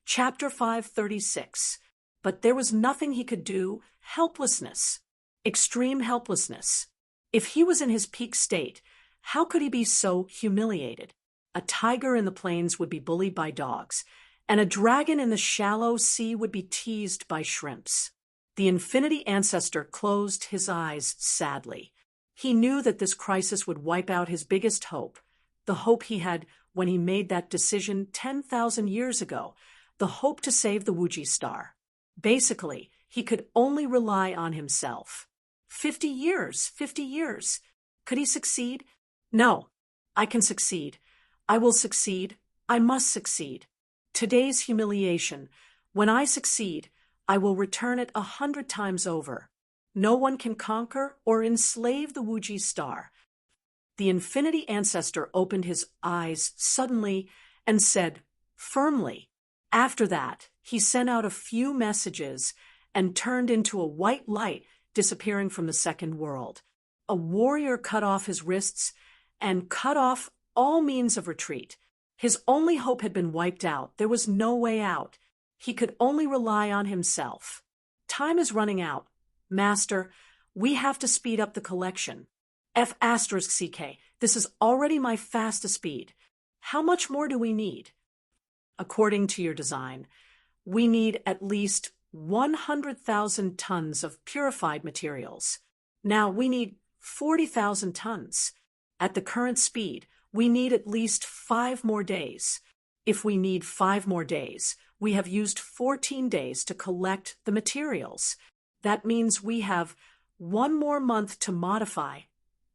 Chapter 536. But there was nothing he could do. Helplessness. Extreme helplessness. If he was in his peak state, how could he be so humiliated? A tiger in the plains would be bullied by dogs, and a dragon in the shallow sea would be teased by shrimps. The infinity ancestor closed his eyes sadly. He knew that this crisis would wipe out his biggest hope, the hope he had when he made that decision 10,000 years ago, the hope to save the Wuji star. Basically, he could only rely on himself. 50 years, 50 years. Could he succeed? No, I can succeed. I will succeed. I must succeed. Today's humiliation, when I succeed, I will return it 100 times over. No one can conquer or enslave the Wuji star. The infinity ancestor opened his eyes suddenly and said, firmly. After that, he sent out a few messages and turned into a white light disappearing from the second world. A warrior cut off his wrists and cut off all means of retreat. His only hope had been wiped out. There was no way out. He could only rely on himself. Time is running out. Master, we have to speed up the collection. F*CK, this is already my fastest speed. How much more do we need? According to your design, we need at least 100,000 tons of purified materials. Now we need 40,000 tons. At the current speed, we need at least 5 more days. If we need 5 more days, we have used 14 days to collect the materials. That means we have 1 more month to modify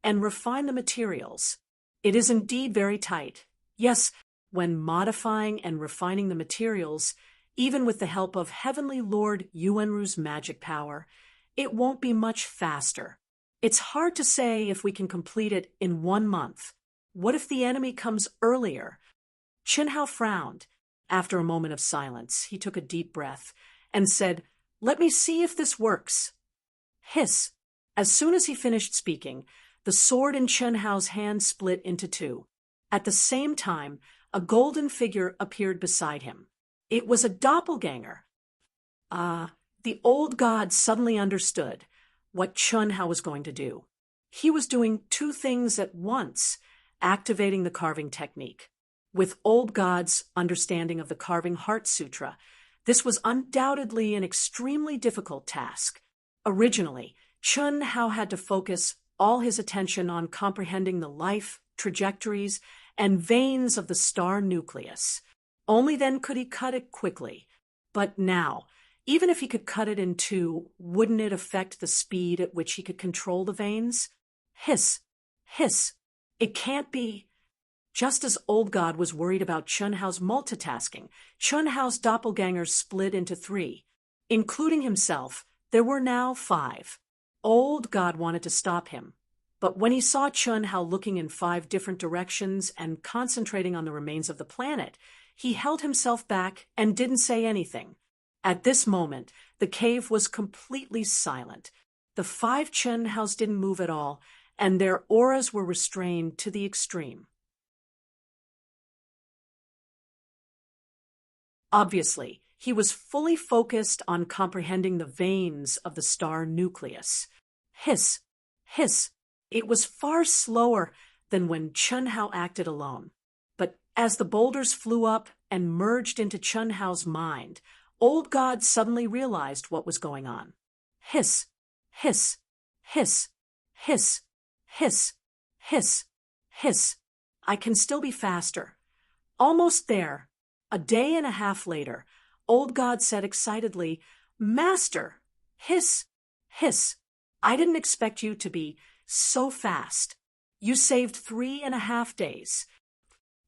and refine the materials. It is indeed very tight. Yes, when modifying and refining the materials, even with the help of Heavenly Lord Yuanru's magic power, it won't be much faster. It's hard to say if we can complete it in 1 month. What if the enemy comes earlier? Qinhao frowned. After a moment of silence, he took a deep breath and said, "Let me see if this works." Hiss. As soon as he finished speaking, the sword in Qinhao's hand split into 2. At the same time, a golden figure appeared beside him. It was a doppelganger. The old god suddenly understood what Qinhao was going to do. He was doing 2 things at once, activating the carving technique. With old god's understanding of the carving heart sutra, this was undoubtedly an extremely difficult task. Originally, Qinhao had to focus all his attention on comprehending the life, trajectories, and veins of the star nucleus. Only then could he cut it quickly. But now, even if he could cut it in 2, wouldn't it affect the speed at which he could control the veins? Hiss, hiss. It can't be. Just as Old God was worried about Qinhao's multitasking, Qinhao's doppelgangers split into 3. Including himself, there were now 5. Old God wanted to stop him. But when he saw Qinhao looking in 5 different directions and concentrating on the remains of the planet, he held himself back and didn't say anything. At this moment, the cave was completely silent. The 5 Qinhaos didn't move at all, and their auras were restrained to the extreme. Obviously, he was fully focused on comprehending the veins of the star nucleus. Hiss, hiss. It was far slower than when Qinhao acted alone. But as the boulders flew up and merged into Qinhao's mind, Old God suddenly realized what was going on. Hiss, hiss, hiss, hiss, hiss, hiss, hiss. I can still be faster. Almost there. A day and a half later, old god said excitedly, "Master! Hiss! Hiss! I didn't expect you to be so fast. You saved 3.5 days.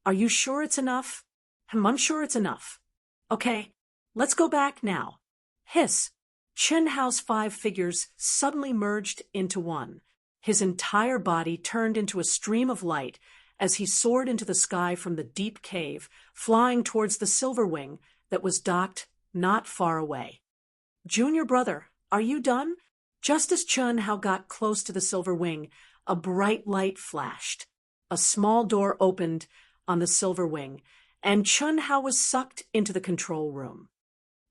Are you sure it's enough?" I'm sure it's enough. Okay, let's go back now. Hiss. Chen Hao's 5 figures suddenly merged into one. His entire body turned into a stream of light as he soared into the sky from the deep cave, flying towards the silver wing that was docked not far away. "Junior brother, are you done?" Just as Chen Hao got close to the silver wing, a bright light flashed. A small door opened on the silver wing, and Chen Hao was sucked into the control room.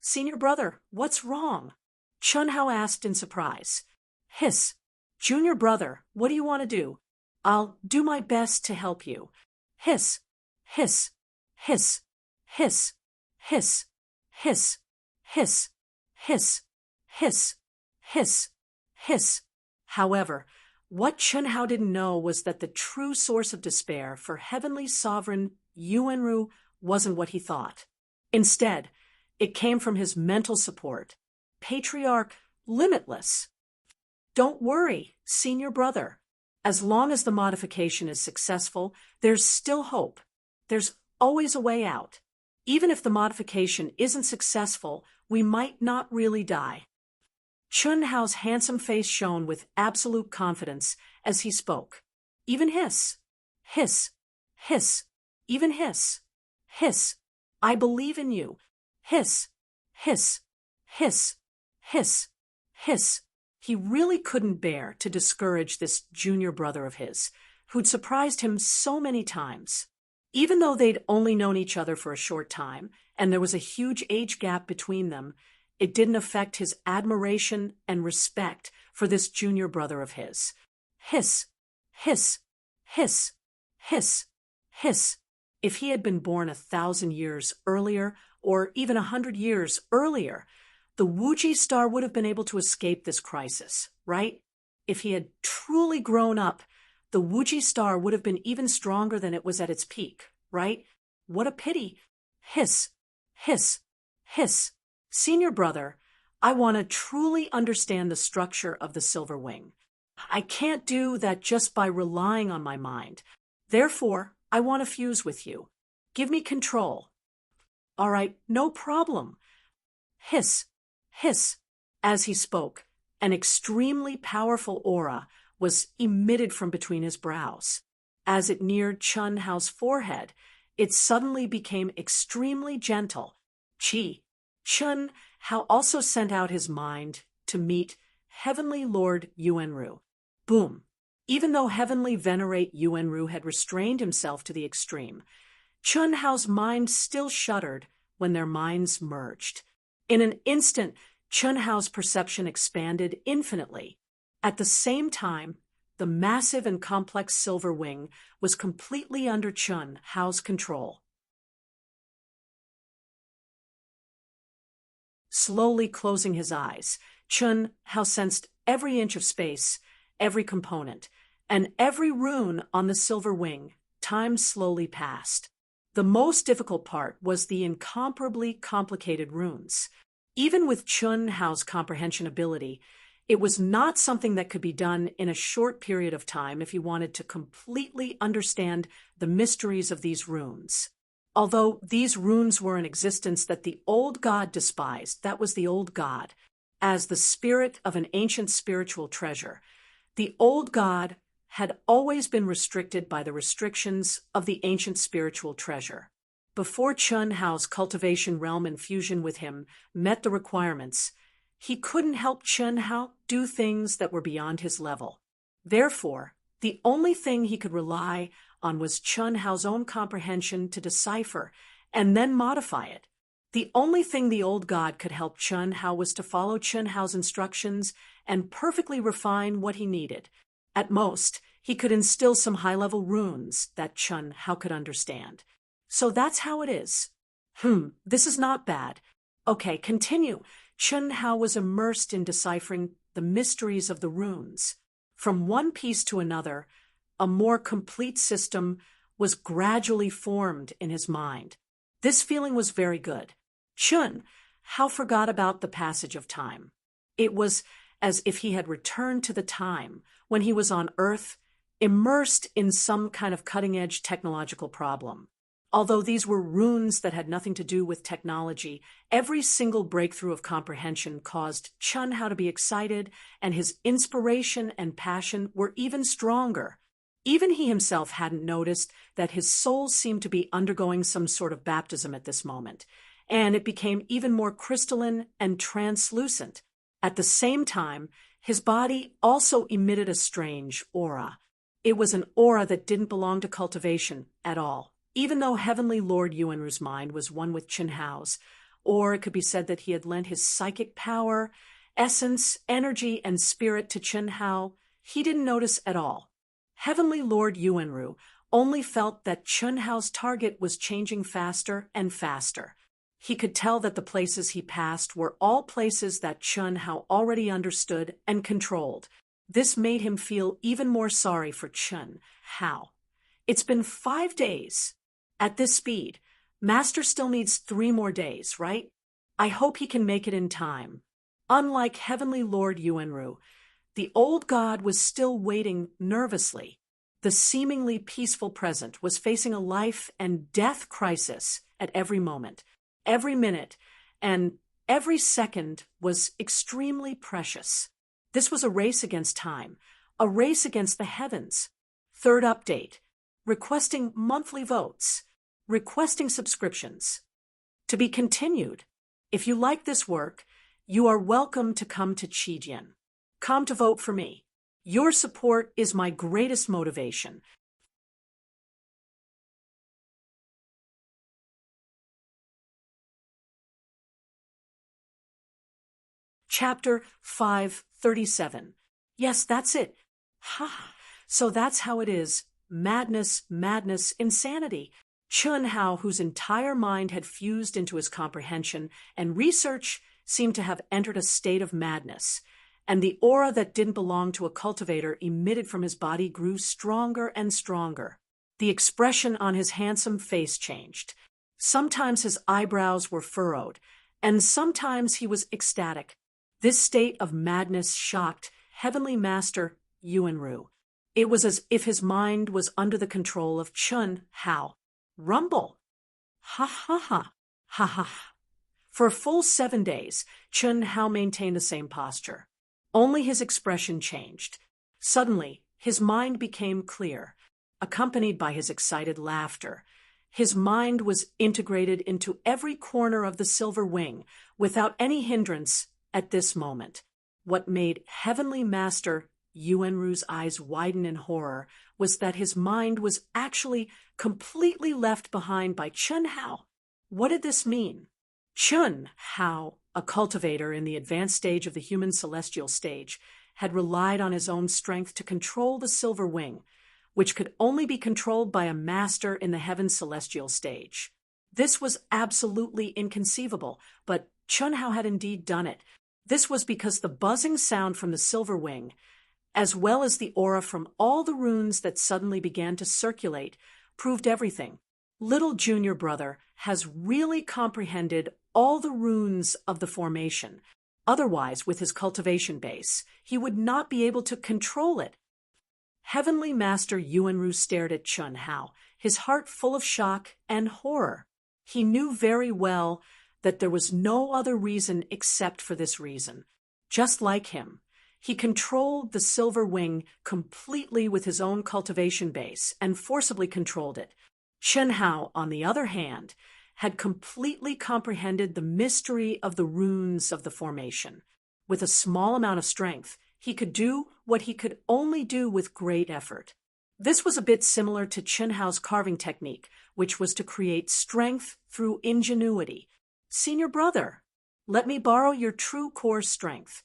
"Senior brother, what's wrong?" Chen Hao asked in surprise. "Hiss. Junior brother, what do you want to do?" "I'll do my best to help you." Hiss. Hiss. Hiss. Hiss. Hiss. Hiss. Hiss. Hiss. Hiss. Hiss. Hiss. However, what Chen Hao didn't know was that the true source of despair for heavenly sovereign Yuanru wasn't what he thought. Instead, it came from his mental support, Patriarch Limitless. "Don't worry, senior brother. As long as the modification is successful, there's still hope. There's always a way out. Even if the modification isn't successful, we might not really die." Chen Hao's handsome face shone with absolute confidence as he spoke. "Even hiss. Hiss. Hiss. Even hiss. Hiss. I believe in you. Hiss. Hiss. Hiss. Hiss. Hiss." He really couldn't bear to discourage this junior brother of his, who'd surprised him so many times. Even though they'd only known each other for a short time, and there was a huge age gap between them, it didn't affect his admiration and respect for this junior brother of his. Hiss. Hiss. Hiss. Hiss. Hiss. If he had been born 1,000 years earlier, or even 100 years earlier, the Wuji star would have been able to escape this crisis, right? If he had truly grown up, the Wuji star would have been even stronger than it was at its peak, right? What a pity. Hiss. Hiss. Hiss. Senior brother, I want to truly understand the structure of the silver wing. I can't do that just by relying on my mind. Therefore, I want to fuse with you. Give me control. All right, no problem. Hiss. Hiss. As he spoke, an extremely powerful aura was emitted from between his brows. As it neared Chen Hao's forehead, it suddenly became extremely gentle. Chen Hao also sent out his mind to meet Heavenly Lord Yuanru. Boom. Even though Heavenly Venerate Yuanru had restrained himself to the extreme, Chen Hao's mind still shuddered when their minds merged. In an instant, Chen Hao's perception expanded infinitely. At the same time, the massive and complex silver wing was completely under Chen Hao's control. Slowly closing his eyes, Chen Hao sensed every inch of space, every component, and every rune on the silver wing. Time slowly passed. The most difficult part was the incomparably complicated runes. Even with Chen Hao's comprehension ability, it was not something that could be done in a short period of time if he wanted to completely understand the mysteries of these runes. Although these runes were an existence that the old god despised, that was the old god, as the spirit of an ancient spiritual treasure, the old god had always been restricted by the restrictions of the ancient spiritual treasure. Before Chen Hao's cultivation realm and fusion with him met the requirements, he couldn't help Chen Hao do things that were beyond his level. Therefore, the only thing he could rely on was Chen Hao's own comprehension to decipher and then modify it. The only thing the old god could help Chen Hao was to follow Chen Hao's instructions and perfectly refine what he needed. At most, he could instill some high-level runes that Chen Hao could understand. So that's how it is. This is not bad. Okay, continue. Chen Hao was immersed in deciphering the mysteries of the runes. From one piece to another, a more complete system was gradually formed in his mind. This feeling was very good. Chen, Hao forgot about the passage of time. It was as if he had returned to the time when he was on Earth, immersed in some kind of cutting-edge technological problem. Although these were runes that had nothing to do with technology, every single breakthrough of comprehension caused Chun Hao to be excited, and his inspiration and passion were even stronger. Even he himself hadn't noticed that his soul seemed to be undergoing some sort of baptism at this moment, and it became even more crystalline and translucent. At the same time, his body also emitted a strange aura. It was an aura that didn't belong to cultivation at all. Even though Heavenly Lord Yuanru's mind was one with Chun Hao's, or it could be said that he had lent his psychic power, essence, energy, and spirit to Chun Hao, he didn't notice at all. Heavenly Lord Yuanru only felt that Chun Hao's target was changing faster and faster. He could tell that the places he passed were all places that Chun Hao already understood and controlled. This made him feel even more sorry for Chun Hao. It's been 5 days. At this speed, Master still needs 3 more days, right? I hope he can make it in time. Unlike Heavenly Lord Yuanru, the old god was still waiting nervously. The seemingly peaceful present was facing a life and death crisis at every moment. Every minute and every second was extremely precious. This was a race against time, a race against the heavens. Third update: requesting monthly votes, requesting subscriptions. To be continued. If you like this work, you are welcome to come to Qijian. Come to vote for me. Your support is my greatest motivation. Chapter 537. Yes, that's it. Ha! So that's how it is. Madness, madness, insanity. Chun Hao, whose entire mind had fused into his comprehension and research, seemed to have entered a state of madness, and the aura that didn't belong to a cultivator emitted from his body grew stronger and stronger. The expression on his handsome face changed. Sometimes his eyebrows were furrowed, and sometimes he was ecstatic. This state of madness shocked Heavenly Master Yuanru. It was as if his mind was under the control of Chun Hao. Rumble! Ha ha ha! Ha ha ha! For a full 7 days, Chun Hao maintained the same posture. Only his expression changed. Suddenly, his mind became clear, accompanied by his excited laughter. His mind was integrated into every corner of the silver wing, without any hindrance at this moment. What made Heavenly Master Yuanru's eyes widen in horror was that his mind was actually completely left behind by Chun Hao. What did this mean? Chun Hao, a cultivator in the advanced stage of the human celestial stage, had relied on his own strength to control the silver wing, which could only be controlled by a master in the heaven celestial stage. This was absolutely inconceivable, but Chun Hao had indeed done it. This was because the buzzing sound from the silver wing, as well as the aura from all the runes that suddenly began to circulate, proved everything. Little junior brother has really comprehended all the runes of the formation. Otherwise, with his cultivation base, he would not be able to control it. Heavenly Master Yuanru stared at Chun Hao, his heart full of shock and horror. He knew very well that there was no other reason except for this reason. Just like him, he controlled the silver wing completely with his own cultivation base and forcibly controlled it. Chun Hao, on the other hand, had completely comprehended the mystery of the runes of the formation. With a small amount of strength, he could do what he could only do with great effort. This was a bit similar to Chun Hao's carving technique, which was to create strength through ingenuity. Senior brother, let me borrow your true core strength.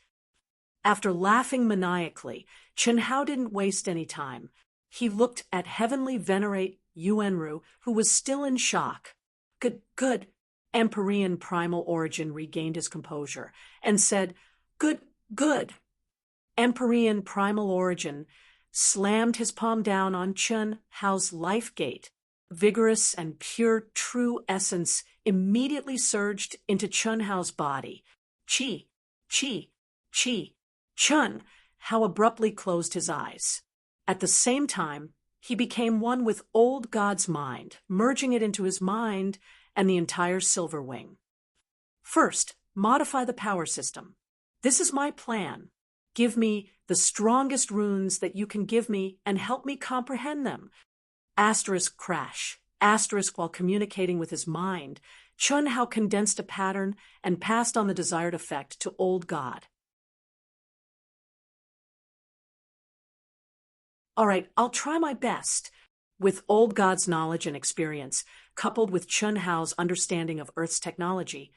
After laughing maniacally, Chun Hao didn't waste any time. He looked at Heavenly Venerate Yuanru, who was still in shock. Good. Empyrean Primal Origin regained his composure and said, Good. Empyrean Primal Origin slammed his palm down on Chun Hao's life gate. vigorous and pure true essence immediately surged into Chun Hao's body. Chi, chi, chi. Chun Hao abruptly closed his eyes. At the same time, he became one with old God's mind, merging it into his mind and the entire Silver Wing. First, modify the power system. This is my plan. Give me the strongest runes that you can give me and help me comprehend them. Asterisk crash. Asterisk while communicating with his mind, Chun Hao condensed a pattern and passed on the desired effect to old God. All right, I'll try my best. With old God's knowledge and experience, coupled with Chun Hao's understanding of Earth's technology,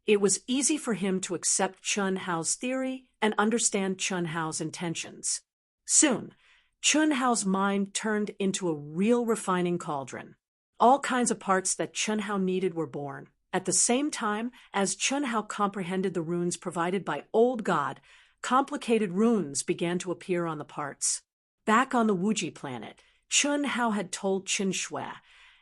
it was easy for him to accept Chun Hao's theory and understand Chun Hao's intentions. Soon, Chun Hao's mind turned into a real refining cauldron. All kinds of parts that Chun Hao needed were born. At the same time as Chun Hao comprehended the runes provided by Old God, complicated runes began to appear on the parts. Back on the Wuji planet, Chun Hao had told Qin Shui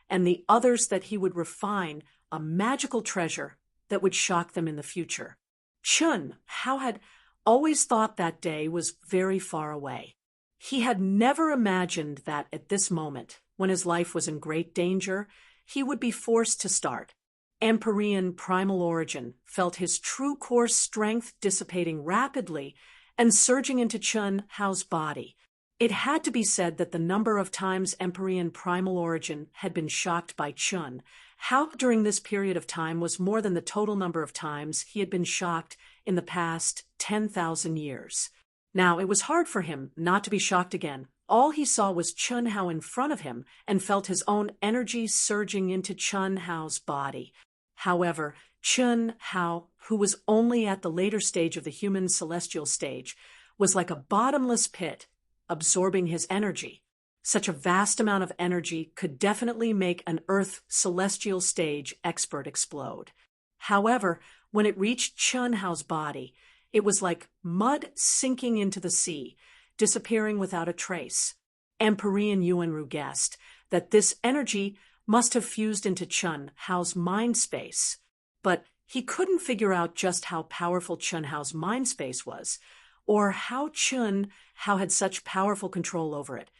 and the others that he would refine a magical treasure that would shock them in the future. Chun Hao had always thought that day was very far away. He had never imagined that at this moment, when his life was in great danger, he would be forced to start. Empyrean primal origin felt his true core strength dissipating rapidly and surging into Chun Hao's body. It had to be said that the number of times Empyrean primal origin had been shocked by Chun Hao during this period of time was more than the total number of times he had been shocked in the past 10,000 years. Now, it was hard for him not to be shocked again. All he saw was Chun Hao in front of him and felt his own energy surging into Chun Hao's body. However, Chun Hao, who was only at the later stage of the human celestial stage, was like a bottomless pit, absorbing his energy. Such a vast amount of energy could definitely make an Earth celestial stage expert explode. However, when it reached Chun Hao's body, it was like mud sinking into the sea, disappearing without a trace. Empyrean Yuanru guessed that this energy must have fused into Chun Hao's mind space, but he couldn't figure out just how powerful Chun Hao's mind space was, or how Chun Hao had such powerful control over it,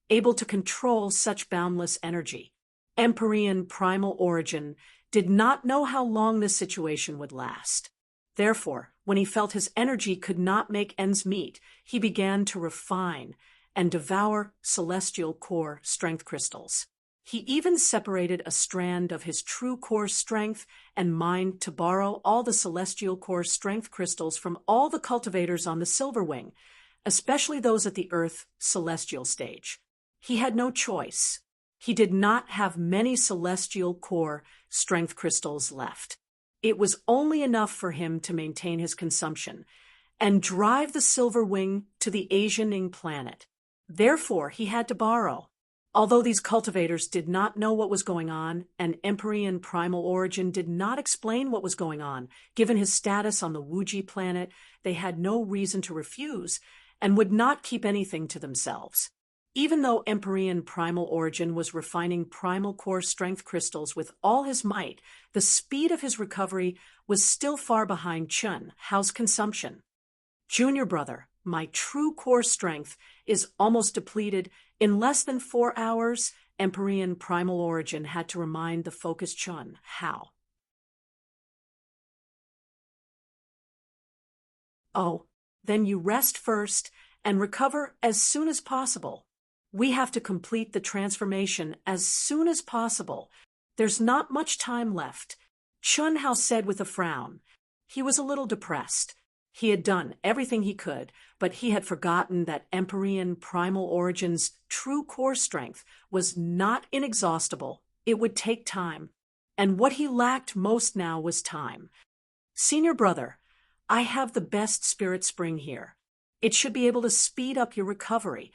able to control such boundless energy. Empyrean primal origin did not know how long this situation would last. Therefore, when he felt his energy could not make ends meet, he began to refine and devour celestial core strength crystals. He even separated a strand of his true core strength and mind to borrow all the celestial core strength crystals from all the cultivators on the Silver Wing, especially those at the Earth celestial stage. He had no choice. He did not have many celestial core strength crystals left. It was only enough for him to maintain his consumption and drive the Silver Wing to the Asianing planet. Therefore, he had to borrow. Although these cultivators did not know what was going on, and Empyrean primal origin did not explain what was going on, given his status on the Wuji planet, they had no reason to refuse and would not keep anything to themselves. Even though Empyrean primal origin was refining primal core strength crystals with all his might, the speed of his recovery was still far behind Chun Hao's consumption. Junior brother, my true core strength is almost depleted. In less than 4 hours, Empyrean primal origin had to remind the focused Chun Hao. Oh, then you rest first and recover as soon as possible. We have to complete the transformation as soon as possible. There's not much time left, Chun Hao said with a frown. He was a little depressed. He had done everything he could, but he had forgotten that Empyrean primal origin's true core strength was not inexhaustible. It would take time. And what he lacked most now was time. Senior brother, I have the best spirit spring here. It should be able to speed up your recovery.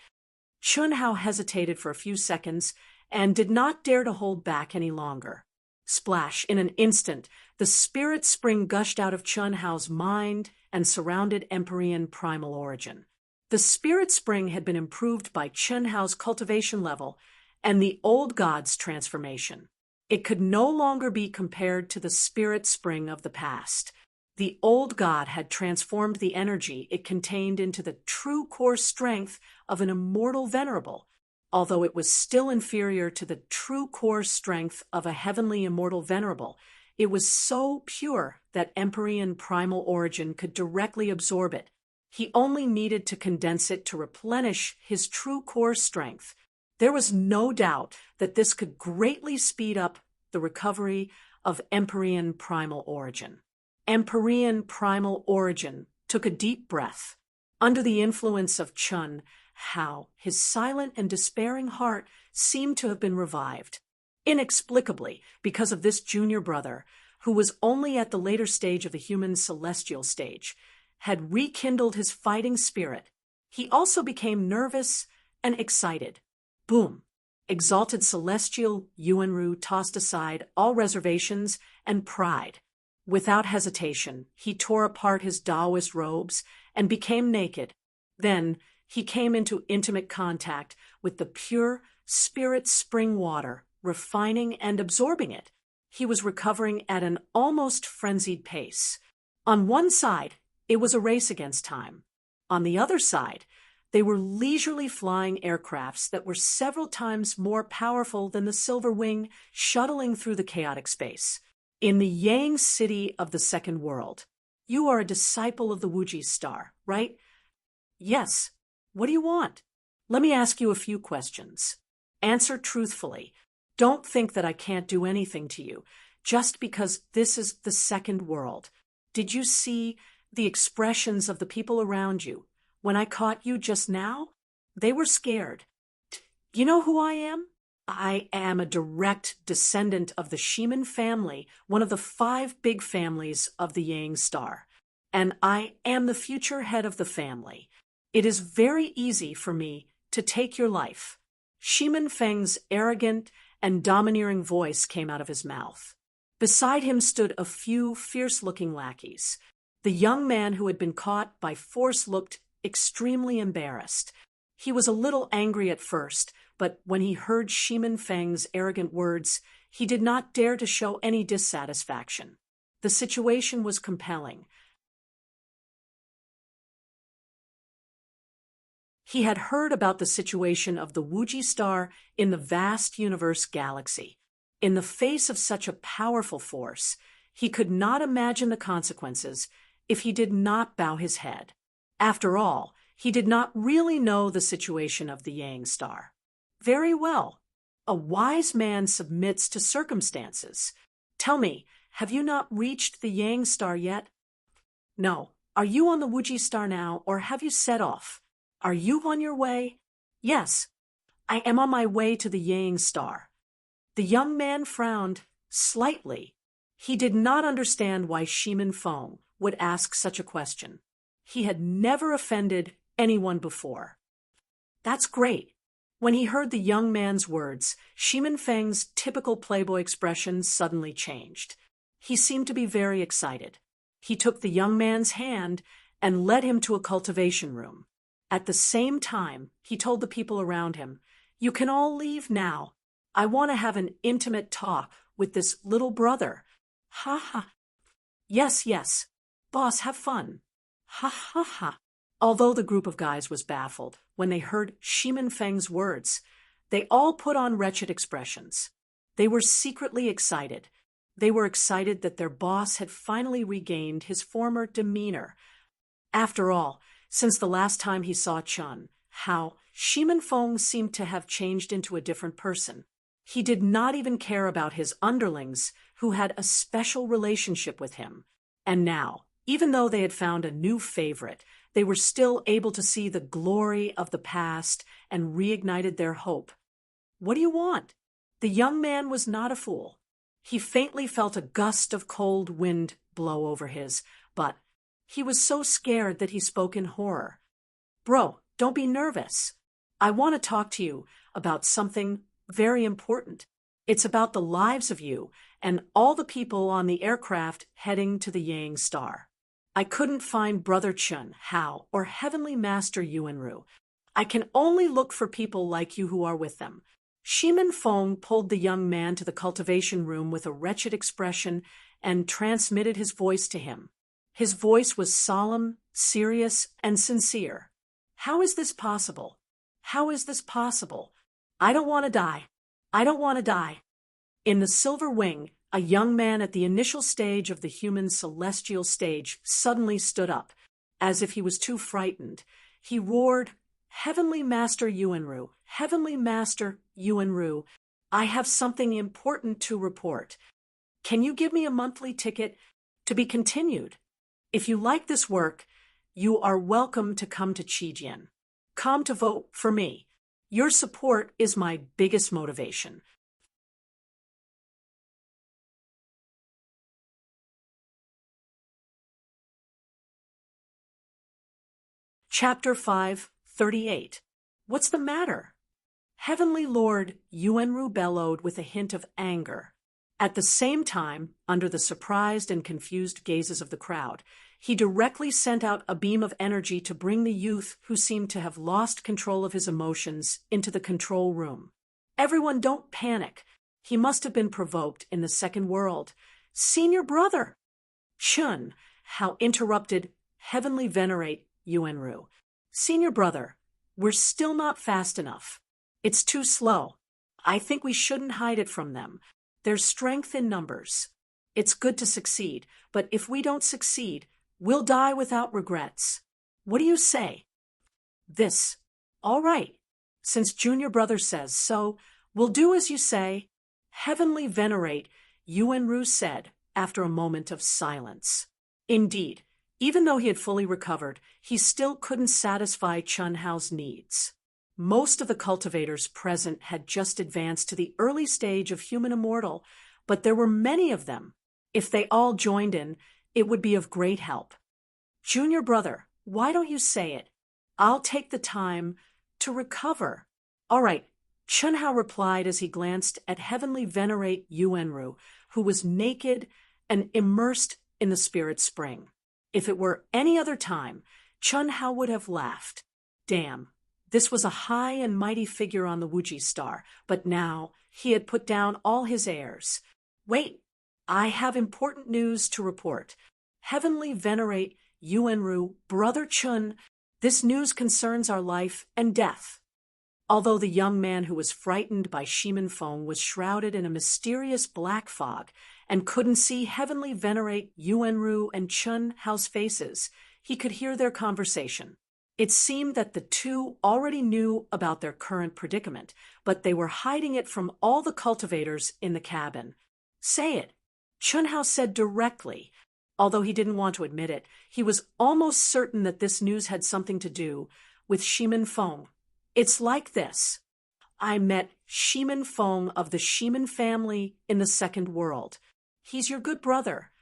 Chun Hao hesitated for a few seconds and did not dare to hold back any longer. Splash! In an instant, the spirit spring gushed out of Chun Hao's mind and surrounded Empyrean primal origin. The spirit spring had been improved by Chun Hao's cultivation level and the old god's transformation. It could no longer be compared to the spirit spring of the past. The old god had transformed the energy it contained into the true core strength of an immortal venerable, although it was still inferior to the true core strength of a heavenly immortal venerable. It was so pure that Empyrean primal origin could directly absorb it. He only needed to condense it to replenish his true core strength. There was no doubt that this could greatly speed up the recovery of Empyrean primal origin. Empyrean primal origin took a deep breath. Under the influence of Chun Hao, his silent and despairing heart seemed to have been revived. Inexplicably, because of this junior brother, who was only at the later stage of the human celestial stage, had rekindled his fighting spirit, he also became nervous and excited. Boom! Exalted celestial Yuanru tossed aside all reservations and pride. Without hesitation, he tore apart his Taoist robes and became naked. Then he came into intimate contact with the pure spirit spring water, refining and absorbing it. He was recovering at an almost frenzied pace. On one side, it was a race against time. On the other side, they were leisurely flying aircrafts that were several times more powerful than the Silver Wing shuttling through the chaotic space. In the Yang city of the second world, you are a disciple of the Wuji star, right? Yes. What do you want? Let me ask you a few questions. Answer truthfully. Don't think that I can't do anything to you, just because this is the second world. Did you see the expressions of the people around you? When I caught you just now, they were scared. You know who I am? I am a direct descendant of the Shiman family, one of the 5 big families of the Yang star. And I am the future head of the family. It is very easy for me to take your life. Shiman Feng's arrogant and domineering voice came out of his mouth. Beside him stood a few fierce-looking lackeys. The young man who had been caught by force looked extremely embarrassed. He was a little angry at first, but when he heard Shiman Feng's arrogant words, he did not dare to show any dissatisfaction. The situation was compelling. He had heard about the situation of the Wuji star in the vast universe galaxy. In the face of such a powerful force, he could not imagine the consequences if he did not bow his head. After all, he did not really know the situation of the Yang star. Very well. A wise man submits to circumstances. Tell me, have you not reached the Yang star yet? No. Are you on the Wuji star now, or have you set off? Are you on your way? Yes. I am on my way to the Yang star. The young man frowned slightly. He did not understand why Shiman Feng would ask such a question. He had never offended anyone before. That's great. When he heard the young man's words, Shiman Feng's typical playboy expression suddenly changed. He seemed to be very excited. He took the young man's hand and led him to a cultivation room. At the same time, he told the people around him, "You can all leave now. I want to have an intimate talk with this little brother." Ha ha. Yes, yes. Boss, have fun. Ha ha ha. Although the group of guys was baffled when they heard Shiman Feng's words, they all put on wretched expressions. They were secretly excited. They were excited that their boss had finally regained his former demeanor. After all, since the last time he saw Chun Hao, Shiman Feng seemed to have changed into a different person. He did not even care about his underlings, who had a special relationship with him. And now, even though they had found a new favorite, they were still able to see the glory of the past and reignited their hope. What do you want? The young man was not a fool. He faintly felt a gust of cold wind blow over but he was so scared that he spoke in horror. Bro, don't be nervous. I want to talk to you about something very important. It's about the lives of you and all the people on the aircraft heading to the Yang star. I couldn't find Brother Chun Hao or Heavenly Master Yuanru. I can only look for people like you who are with them. Shimin Fong pulled the young man to the cultivation room with a wretched expression and transmitted his voice to him. His voice was solemn, serious, and sincere. How is this possible? How is this possible? I don't want to die. I don't want to die. In the Silver Wing, a young man at the initial stage of the human celestial stage suddenly stood up, as if he was too frightened. He roared, "Heavenly Master Yuanru, Heavenly Master Yuanru, I have something important to report. Can you give me a monthly ticket to be continued? If you like this work, you are welcome to come to Qijian. Come to vote for me. Your support is my biggest motivation." Chapter 5:38. What's the matter? Heavenly Lord Yuanru bellowed with a hint of anger. At the same time, under the surprised and confused gazes of the crowd, he directly sent out a beam of energy to bring the youth who seemed to have lost control of his emotions into the control room. Everyone, don't panic. He must have been provoked in the second world. Senior brother! Chun, how interrupted, heavenly venerate Yuanru. Senior brother, we're still not fast enough. It's too slow. I think we shouldn't hide it from them. There's strength in numbers. It's good to succeed, but if we don't succeed, we'll die without regrets. What do you say? This. All right. Since junior brother says so, we'll do as you say. Heavenly venerate, Yuanru said after a moment of silence. Indeed, even though he had fully recovered, he still couldn't satisfy Chun Hao's needs. Most of the cultivators present had just advanced to the early stage of human immortal, but there were many of them. If they all joined in, it would be of great help. Junior brother, why don't you say it? I'll take the time to recover. All right, Chun Hao replied as he glanced at heavenly venerate Yuanru, who was naked and immersed in the spirit spring. If it were any other time, Chun Hao would have laughed. Damn, this was a high and mighty figure on the Wuji star, but now he had put down all his airs. Wait, I have important news to report. Heavenly venerate Yuanru, brother Chun, this news concerns our life and death. Although the young man who was frightened by Shimin Fong was shrouded in a mysterious black fog and couldn't see heavenly venerate Yuanru and Chun Hao's faces, he could hear their conversation. It seemed that the two already knew about their current predicament, but they were hiding it from all the cultivators in the cabin. Say it. Chun Hao said directly. Although he didn't want to admit it, he was almost certain that this news had something to do with Shimin Fong. It's like this. I met Shimin Fong of the Shimin family in the second world. He's your good brother.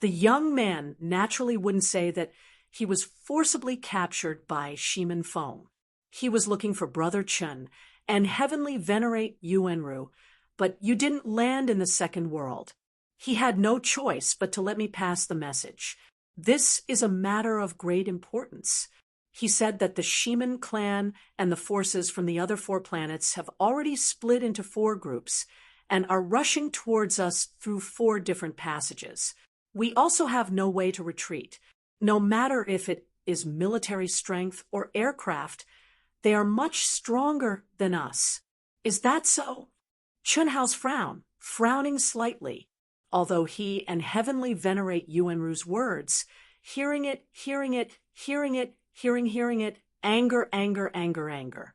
The young man naturally wouldn't say that he was forcibly captured by Shimin Fong. He was looking for brother Chun and heavenly venerate Yuanru, but you didn't land in the second world. He had no choice but to let me pass the message. This is a matter of great importance. He said that the Shimin clan and the forces from the other 4 planets have already split into 4 groups and are rushing towards us through 4 different passages. We also have no way to retreat. No matter if it is military strength or aircraft, they are much stronger than us. Is that so? Chun Hao's frowning slightly, although he and heavenly venerate Yuanru's words, hearing it, anger.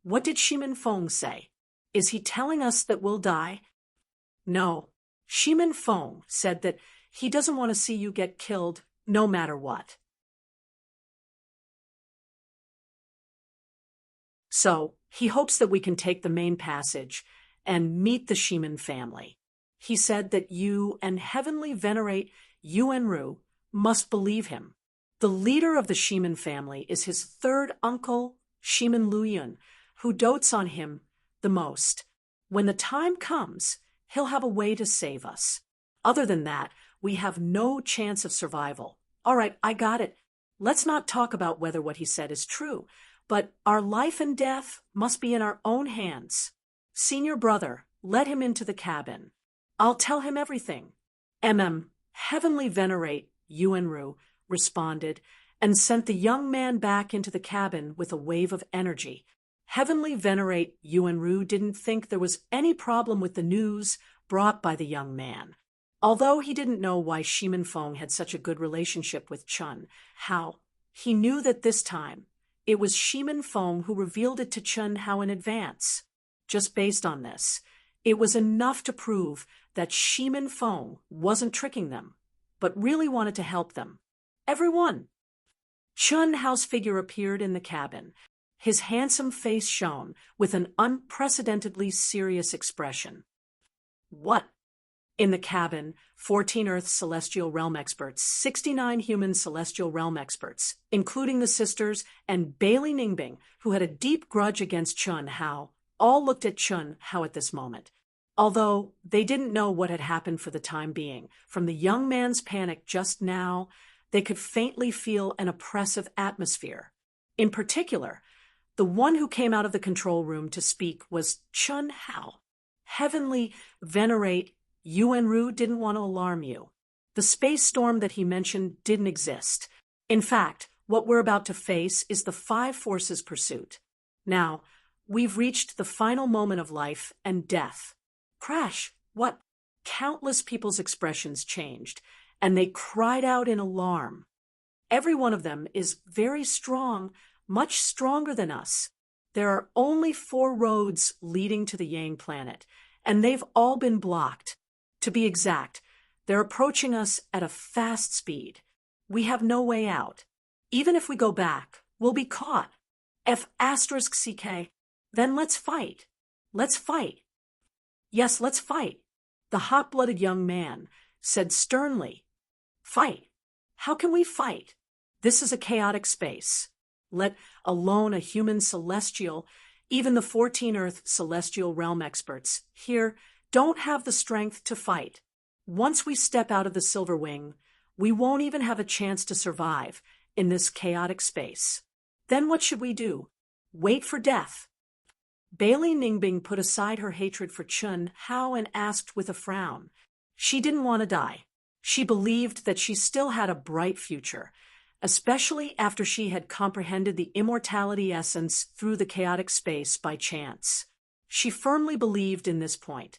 What did Shimin Fong say? Is he telling us that we'll die? No. Shimin Fong said that he doesn't want to see you get killed no matter what. So, he hopes that we can take the main passage and meet the Shimin family. He said that you and heavenly venerate Yuanru must believe him. The leader of the Shimin family is his 3rd uncle, Shimin Luyun, who dotes on him the most. When the time comes, he'll have a way to save us. Other than that, we have no chance of survival. All right, I got it. Let's not talk about whether what he said is true, but our life and death must be in our own hands. Senior brother, let him into the cabin. I'll tell him everything. Heavenly Venerate, Yuanru responded, and sent the young man back into the cabin with a wave of energy. Heavenly Venerate Yuanru didn't think there was any problem with the news brought by the young man. Although he didn't know why Shimin Feng had such a good relationship with Chun Hao, he knew that this time it was Shimin Feng who revealed it to Chun Hao in advance. Just based on this, it was enough to prove that Shimin Feng wasn't tricking them, but really wanted to help them. Everyone. Chun Hao's figure appeared in the cabin. His handsome face shone with an unprecedentedly serious expression. What? In the cabin, 14 Earth Celestial Realm experts, 69 human Celestial Realm experts, including the sisters and Bailey Ningbing, who had a deep grudge against Chun Hao, all looked at Chun Hao at this moment. Although they didn't know what had happened for the time being, from the young man's panic just now, they could faintly feel an oppressive atmosphere. In particular, the one who came out of the control room to speak was Chun Hao. Heavenly Venerate Yuanru didn't want to alarm you. The space storm that he mentioned didn't exist. In fact, what we're about to face is the Five Forces pursuit. Now, we've reached the final moment of life and death. Crash! What? Countless people's expressions changed, and they cried out in alarm. Every one of them is very strong, much stronger than us. There are only 4 roads leading to the Yang planet, and they've all been blocked. To be exact, they're approaching us at a fast speed. We have no way out. Even if we go back, we'll be caught. F***CK. Then let's fight. Let's fight. Yes, let's fight. The hot-blooded young man said sternly. Fight. How can we fight? This is a chaotic space. Let alone a human celestial, even the 14 Earth Celestial Realm experts here don't have the strength to fight. Once we step out of the Silver Wing, we won't even have a chance to survive in this chaotic space. Then what should we do? Wait for death. Bailey Ningbing put aside her hatred for Chun Hao and asked with a frown. She didn't want to die. She believed that she still had a bright future, especially after she had comprehended the immortality essence through the chaotic space by chance. She firmly believed in this point.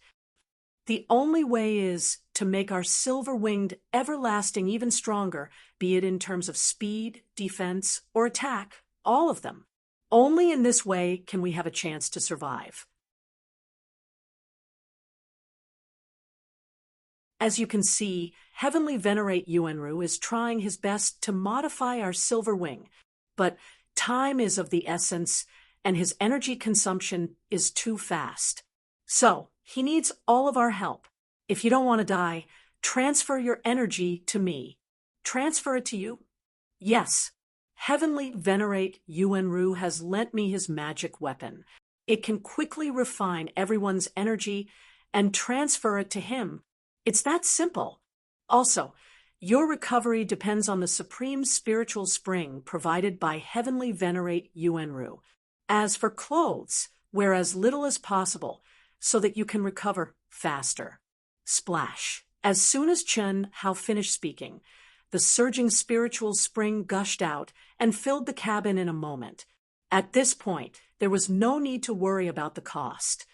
The only way is to make our silver-winged everlasting even stronger, be it in terms of speed, defense, or attack, all of them. Only in this way can we have a chance to survive. As you can see, Heavenly Venerate Yuanru is trying his best to modify our silver wing, but time is of the essence, and his energy consumption is too fast. So, he needs all of our help. If you don't want to die, transfer your energy to me. Transfer it to you? Yes. Heavenly Venerate Yuanru has lent me his magic weapon. It can quickly refine everyone's energy and transfer it to him. It's that simple. Also, your recovery depends on the supreme spiritual spring provided by Heavenly Venerate Yuanru. As for clothes, wear as little as possible so that you can recover faster. Splash. As soon as Chun Hao finished speaking, the surging spiritual spring gushed out and filled the cabin in a moment. At this point, there was no need to worry about the cost.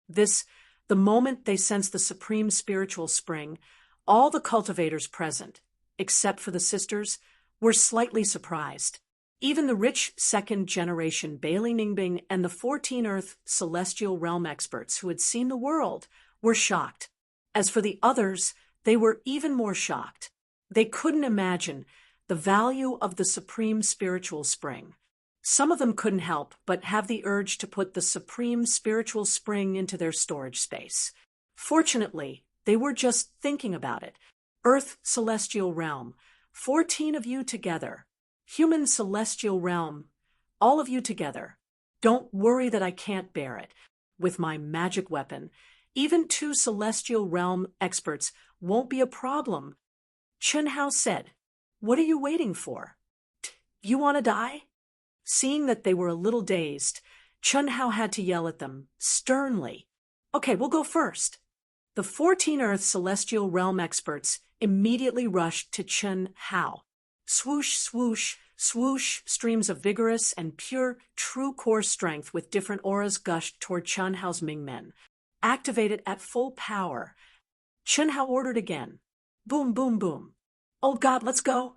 The moment they sensed the supreme spiritual spring, all the cultivators present, except for the sisters, were slightly surprised. Even the rich second-generation Bailey Ningbing and the 14 Earth Celestial Realm experts who had seen the world were shocked. As for the others, they were even more shocked. They couldn't imagine the value of the supreme spiritual spring. Some of them couldn't help but have the urge to put the supreme spiritual spring into their storage space. Fortunately, they were just thinking about it. Earth Celestial Realm, 14 of you together. Human Celestial Realm, all of you together. Don't worry that I can't bear it. With my magic weapon, even 2 Celestial Realm experts won't be a problem. Chun Hao said, "What are you waiting for? You want to die?" Seeing that they were a little dazed, Chun Hao had to yell at them, sternly, Okay, we'll go first. The 14 Earth celestial realm experts immediately rushed to Chun Hao. Swoosh, swoosh, swoosh, streams of vigorous and pure, true core strength with different auras gushed toward Chun Hao's Ming men. Activated at full power. Chun Hao ordered again. Boom, boom, boom. Oh God, let's go.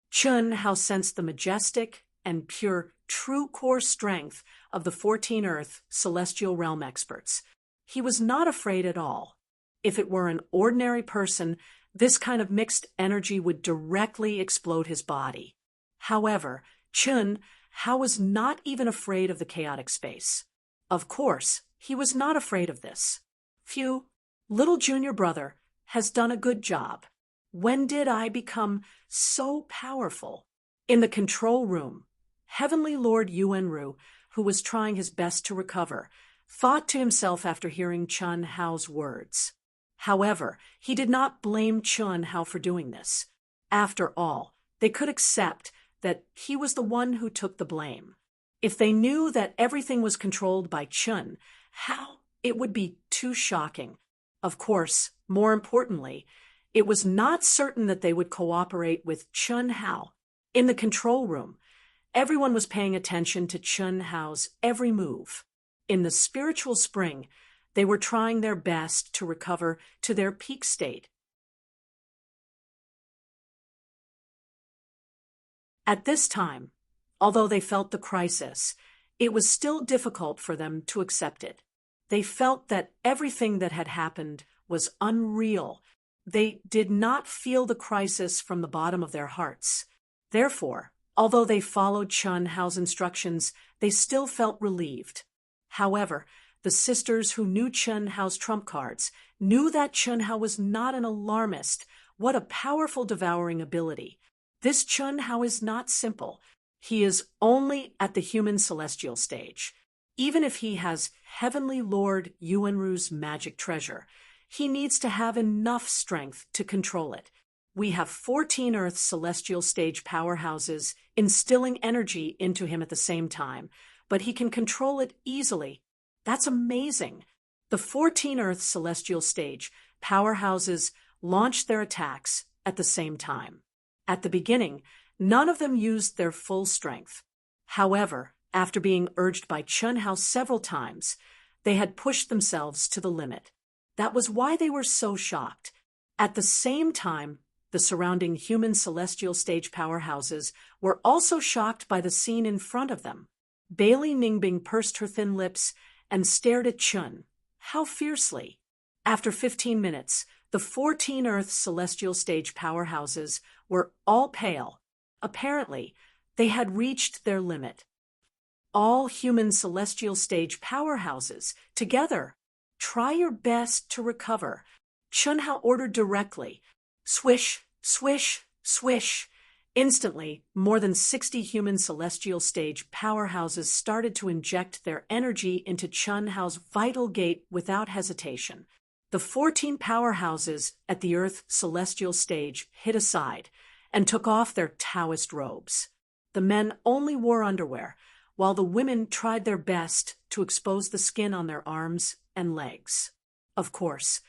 Chun Hao sensed the majestic and pure, true core strength of the 14 Earth celestial realm experts. He was not afraid at all. If it were an ordinary person, this kind of mixed energy would directly explode his body. However, Chun Hao was not even afraid of the chaotic space. Of course, he was not afraid of this. Phew, little junior brother has done a good job. When did I become so powerful? In the control room, Heavenly Lord Yuanru, who was trying his best to recover, thought to himself after hearing Chun Hao's words. However, he did not blame Chun Hao for doing this. After all, they could accept that he was the one who took the blame. If they knew that everything was controlled by Chun Hao, it would be too shocking. Of course, more importantly, it was not certain that they would cooperate with Chun Hao. In the control room, everyone was paying attention to Chun Hao's every move. In the spiritual spring, they were trying their best to recover to their peak state. At this time, although they felt the crisis, it was still difficult for them to accept it. They felt that everything that had happened was unreal. They did not feel the crisis from the bottom of their hearts. Therefore, although they followed Chun Hao's instructions, they still felt relieved. However, the sisters who knew Chun Hao's trump cards knew that Chun Hao was not an alarmist. What a powerful devouring ability. This Chun Hao is not simple. He is only at the human celestial stage. Even if he has Heavenly Lord Yuanru's magic treasure, he needs to have enough strength to control it. We have 14 Earth celestial stage powerhouses instilling energy into him at the same time, but he can control it easily. That's amazing. The 14 Earth celestial stage powerhouses launched their attacks at the same time. At the beginning, none of them used their full strength. However, after being urged by Chun Hao several times, they had pushed themselves to the limit. That was why they were so shocked. At the same time, the surrounding human celestial stage powerhouses were also shocked by the scene in front of them. Bailey Ningbing pursed her thin lips and stared at Chun Hao fiercely. After 15 minutes, the 14 Earth celestial stage powerhouses were all pale. Apparently, they had reached their limit. All human celestial stage powerhouses, together, try your best to recover. Chun Hao ordered directly. Swish, swish, swish. Instantly, more than 60 human celestial stage powerhouses started to inject their energy into Chun Hao's vital gate without hesitation. The 14 powerhouses at the Earth celestial stage hid aside and took off their Taoist robes. The men only wore underwear, while the women tried their best to expose the skin on their arms and legs. Of course,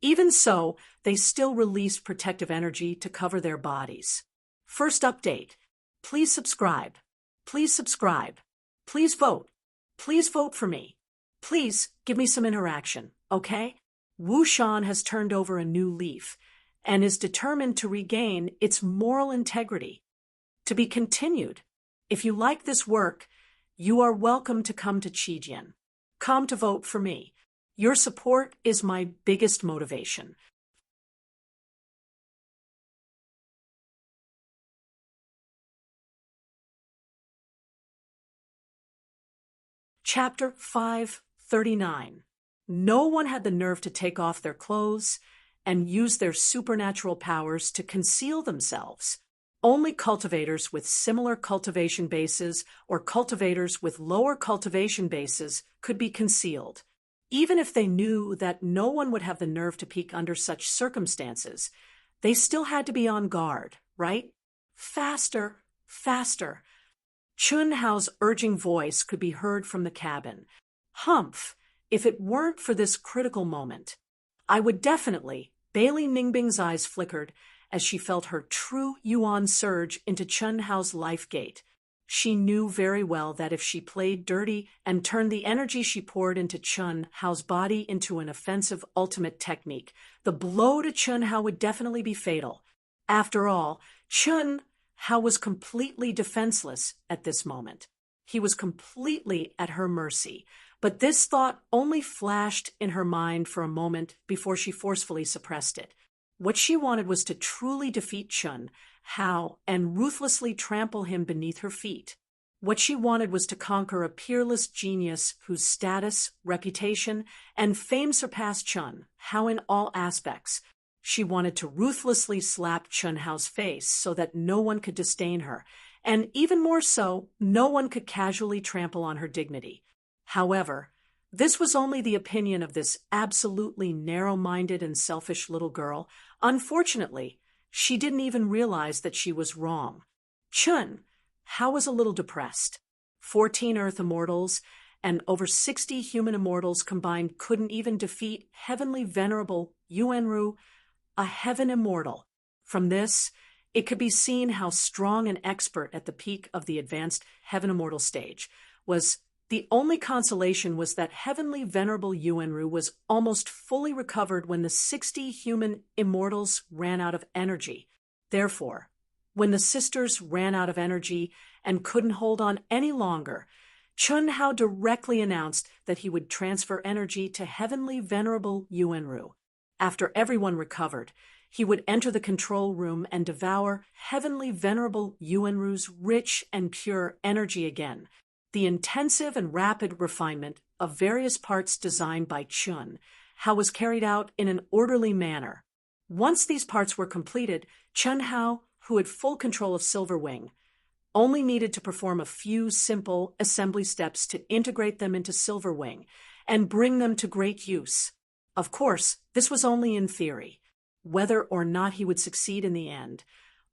even so, they still released protective energy to cover their bodies. First update. Please subscribe. Please subscribe. Please vote. Please vote for me. Please give me some interaction, okay? Wu Shan has turned over a new leaf and is determined to regain its moral integrity. To be continued. If you like this work, you are welcome to come to Qijian. Come to vote for me. Your support is my biggest motivation. Chapter 539. No one had the nerve to take off their clothes and use their supernatural powers to conceal themselves. Only cultivators with similar cultivation bases or cultivators with lower cultivation bases could be concealed. Even if they knew that no one would have the nerve to peek under such circumstances, they still had to be on guard, right? Faster, faster. Chun Hao's urging voice could be heard from the cabin. Humph! if it weren't for this critical moment, I would definitely. Bailey Ningbing's eyes flickered as she felt her true yuan surge into Chun Hao's life gate. She knew very well that if she played dirty and turned the energy she poured into Chun Hao's body into an offensive ultimate technique, the blow to Chun Hao would definitely be fatal. After all, Chun Hao was completely defenseless at this moment. He was completely at her mercy, but this thought only flashed in her mind for a moment before she forcefully suppressed it. What she wanted was to truly defeat Chun Hao and ruthlessly trample him beneath her feet. What she wanted was to conquer a peerless genius whose status, reputation, and fame surpassed Chun Hao in all aspects. She wanted to ruthlessly slap Chun Hao's face so that no one could disdain her, and even more so, no one could casually trample on her dignity. However, this was only the opinion of this absolutely narrow-minded and selfish little girl. Unfortunately, she didn't even realize that she was wrong. Chun Hao was a little depressed. 14 Earth Immortals and over 60 human immortals combined couldn't even defeat heavenly venerable Yuanru, a heaven immortal. From this, it could be seen how strong and expert at the peak of the advanced heaven immortal stage was. The only consolation was that heavenly venerable Yuanru was almost fully recovered when the 60 human immortals ran out of energy. Therefore, when the sisters ran out of energy and couldn't hold on any longer, Chun Hao directly announced that he would transfer energy to heavenly venerable Yuanru. After everyone recovered, he would enter the control room and devour heavenly venerable Yuanru's rich and pure energy again. The intensive and rapid refinement of various parts designed by Chun Hao was carried out in an orderly manner. Once these parts were completed, Chun Hao, who had full control of Silverwing, only needed to perform a few simple assembly steps to integrate them into Silverwing and bring them to great use. Of course, this was only in theory. Whether or not he would succeed in the end,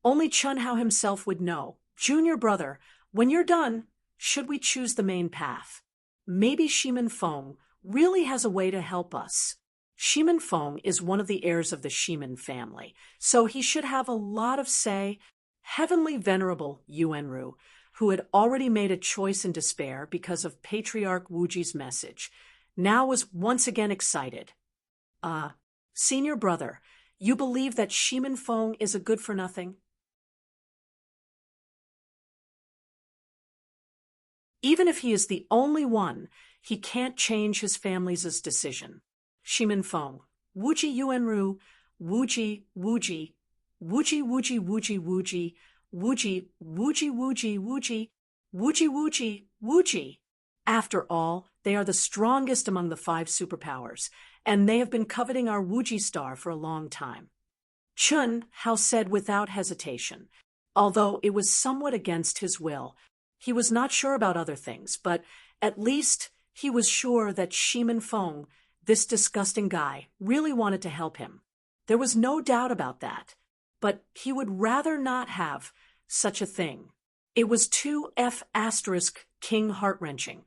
only Chun Hao himself would know. Junior brother, when you're done, should we choose the main path? Maybe Shimin Feng really has a way to help us. Shimin Feng is one of the heirs of the Shimin family, so he should have a lot of say. Heavenly venerable Yuanru, who had already made a choice in despair because of Patriarch Wuji's message, now was once again excited. Senior brother, you believe that Shimin Feng is a good-for-nothing? Even if he is the only one, he can't change his family's decision. Shimin Feng, Wuji Yuanru, Wuji, Wuji, Wuji, Wuji, Wuji, Wuji, Wuji, Wuji, Wuji, Wuji, Wuji, Wuji, Wuji. After all, they are the strongest among the 5 superpowers, and they have been coveting our Wuji star for a long time. Chun Hao said without hesitation, although it was somewhat against his will. He was not sure about other things, but at least he was sure that Shimin Feng, this disgusting guy, really wanted to help him. There was no doubt about that, but he would rather not have such a thing. It was too King heart-wrenching,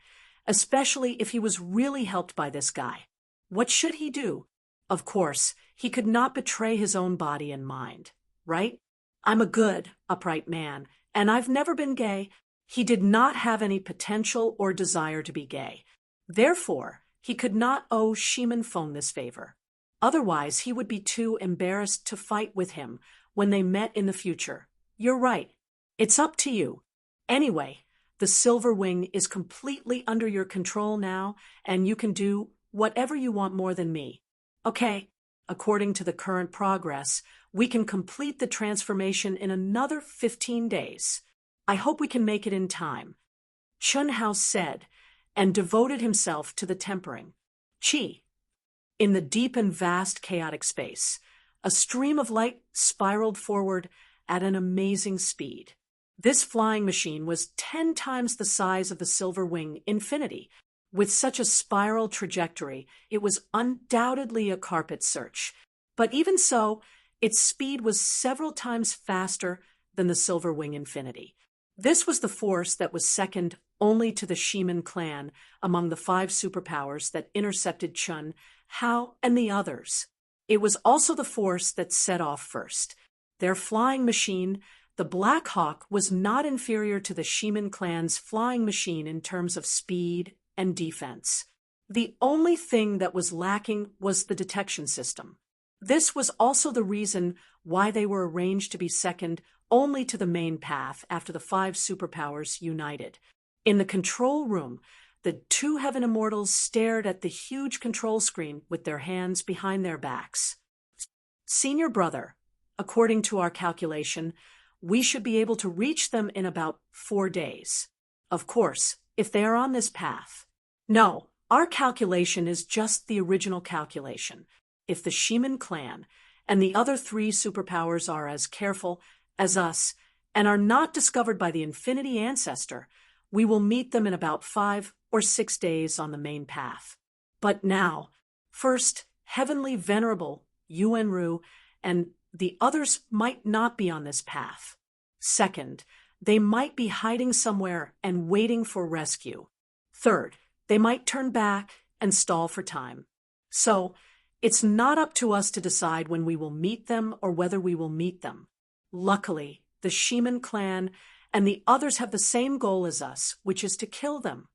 especially if he was really helped by this guy. What should he do? Of course, he could not betray his own body and mind, right? I'm a good, upright man, and I've never been gay. He did not have any potential or desire to be gay. Therefore, he could not owe Shimin Feng this favor. Otherwise, he would be too embarrassed to fight with him when they met in the future. You're right. It's up to you. Anyway, the Silver Wing is completely under your control now, and you can do whatever you want more than me. Okay, according to the current progress, we can complete the transformation in another 15 days. I hope we can make it in time. Chun Hao said, and devoted himself to the tempering. Qi. In the deep and vast chaotic space, a stream of light spiraled forward at an amazing speed. This flying machine was 10 times the size of the Silver Wing Infinity. With such a spiral trajectory, it was undoubtedly a carpet search. But even so, its speed was several times faster than the Silver Wing Infinity. This was the force that was second only to the Shiman clan among the 5 superpowers that intercepted Chun, Hao, and the others. It was also the force that set off first. Their flying machine, the Black Hawk, was not inferior to the Shiman clan's flying machine in terms of speed and defense. The only thing that was lacking was the detection system. This was also the reason why they were arranged to be second only to the main path after the 5 superpowers united. In the control room, the 2 Heaven Immortals stared at the huge control screen with their hands behind their backs. Senior brother, according to our calculation, we should be able to reach them in about 4 days. Of course, if they are on this path. No, our calculation is just the original calculation. If the Shiman clan and the other 3 superpowers are as careful as us and are not discovered by the Infinity Ancestor, we will meet them in about 5 or 6 days on the main path. But now, first, Heavenly Venerable Yuanru and the others might not be on this path. Second, they might be hiding somewhere and waiting for rescue. Third, they might turn back and stall for time. So, it's not up to us to decide when we will meet them or whether we will meet them. Luckily, the Shiman clan and the others have the same goal as us, which is to kill them.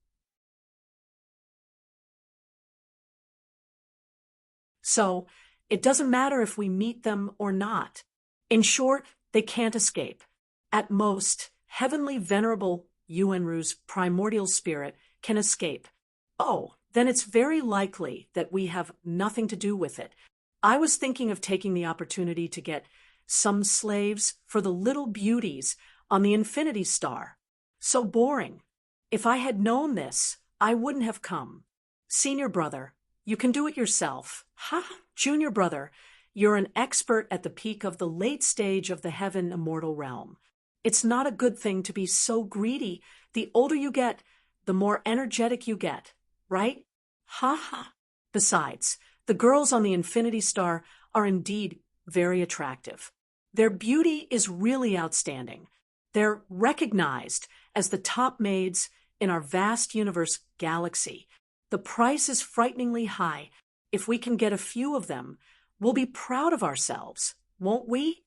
So, it doesn't matter if we meet them or not. In short, they can't escape. At most, Heavenly Venerable Yuanru's primordial spirit can escape. Oh, then it's very likely that we have nothing to do with it. I was thinking of taking the opportunity to get some slaves for the little beauties on the Infinity Star. So boring. If I had known this, I wouldn't have come. Senior brother, you can do it yourself. Ha! Junior brother, you're an expert at the peak of the late stage of the Heaven Immortal realm. It's not a good thing to be so greedy. The older you get, the more energetic you get, right? Ha ha. Besides, the girls on the Infinity Star are indeed very attractive. Their beauty is really outstanding. They're recognized as the top maids in our vast universe galaxy. The price is frighteningly high. If we can get a few of them, we'll be proud of ourselves, won't we?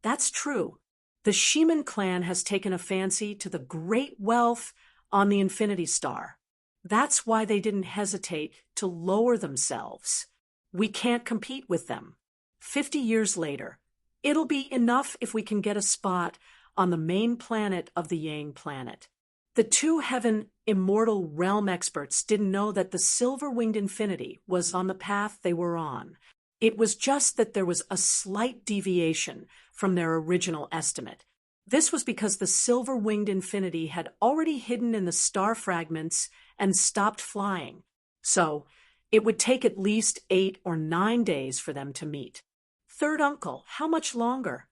That's true. The Shiman clan has taken a fancy to the great wealth on the Infinity Star. That's why they didn't hesitate to lower themselves. We can't compete with them. 50 years later, it'll be enough if we can get a spot on the main planet of the Yang planet. The 2 Heaven Immortal Realm experts didn't know that the silver-winged infinity was on the path they were on. It was just that there was a slight deviation from their original estimate. This was because the silver-winged infinity had already hidden in the star fragments and stopped flying. So, it would take at least 8 or 9 days for them to meet. Third uncle, how much longer?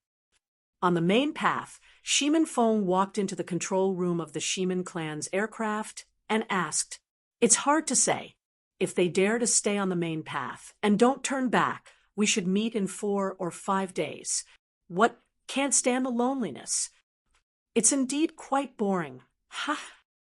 On the main path, Shiman Fong walked into the control room of the Shiman clan's aircraft and asked, "It's hard to say. If they dare to stay on the main path and don't turn back, we should meet in 4 or 5 days. What can't stand the loneliness? It's indeed quite boring. Ha!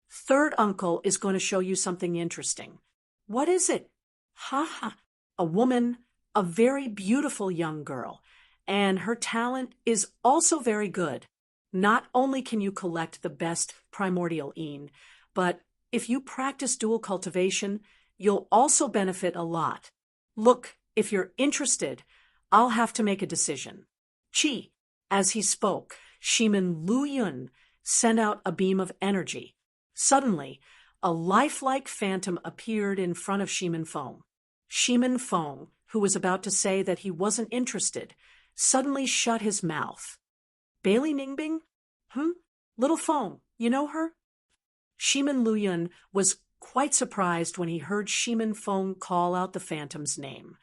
Third uncle is going to show you something interesting." "What is it?" "Ha ha! A woman, a very beautiful young girl, and her talent is also very good. Not only can you collect the best primordial een, but if you practice dual cultivation, you'll also benefit a lot. Look, if you're interested, I'll have to make a decision." Chi. As he spoke, Shiman Lu Yun sent out a beam of energy. Suddenly, a lifelike phantom appeared in front of Shiman Fong. Shiman Fong, who was about to say that he wasn't interested, suddenly shut his mouth. "Bailey Ningbing? Little Fong, you know her?" Shiman Lu Yun was quite surprised when he heard Shiman Fong call out the phantom's name.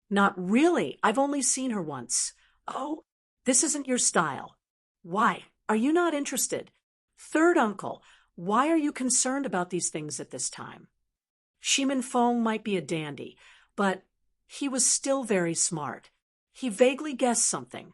"Not really, I've only seen her once." "Oh, this isn't your style. Why, are you not interested? Third uncle, why are you concerned about these things at this time?" Shiman Fong might be a dandy, but he was still very smart. He vaguely guessed something.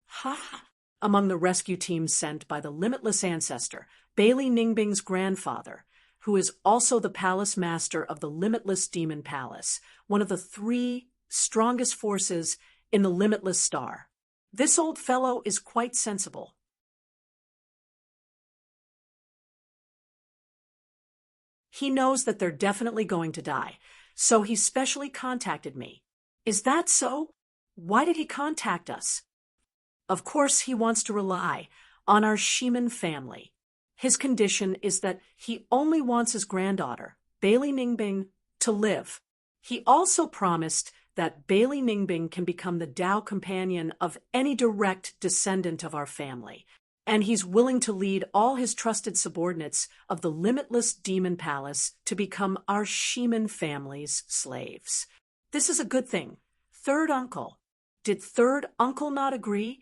Ha! Among the rescue teams sent by the limitless ancestor, Bailey Ningbing's grandfather, who is also the palace master of the Limitless Demon Palace, one of the 3 strongest forces in the Limitless Star. This old fellow is quite sensible. He knows that they're definitely going to die, so he specially contacted me. Is that so? Why did he contact us? Of course, he wants to rely on our Shemin family. His condition is that he only wants his granddaughter, Bailey Ningbing, to live. He also promised that Bailey Ningbing can become the Tao companion of any direct descendant of our family, and he's willing to lead all his trusted subordinates of the Limitless Demon Palace to become our Shemin family's slaves. This is a good thing. Third uncle. Did third uncle not agree?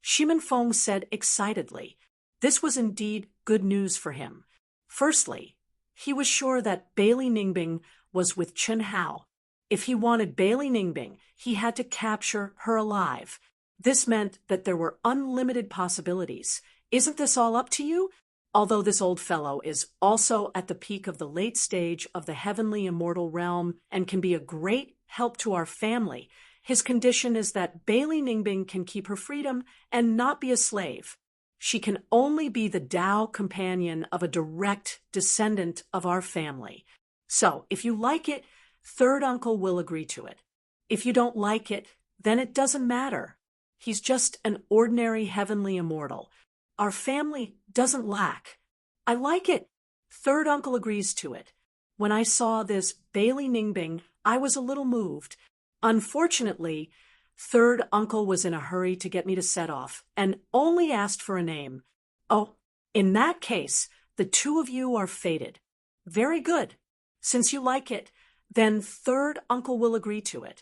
Shemin Feng said excitedly. This was indeed good news for him. Firstly, he was sure that Bailey Ningbing was with Chen Hao. If he wanted Bailey Ningbing, he had to capture her alive. This meant that there were unlimited possibilities. Isn't this all up to you? Although this old fellow is also at the peak of the late stage of the heavenly immortal realm and can be a great help to our family, his condition is that Bailey Ningbing can keep her freedom and not be a slave. She can only be the Tao companion of a direct descendant of our family. So, if you like it, third uncle will agree to it. If you don't like it, then it doesn't matter. He's just an ordinary heavenly immortal. Our family doesn't lack. I like it. Third uncle agrees to it. When I saw this Bailey Ningbing, I was a little moved. Unfortunately, third uncle was in a hurry to get me to set off and only asked for a name. Oh, in that case, the 2 of you are fated. Very good. Since you like it, then third uncle will agree to it.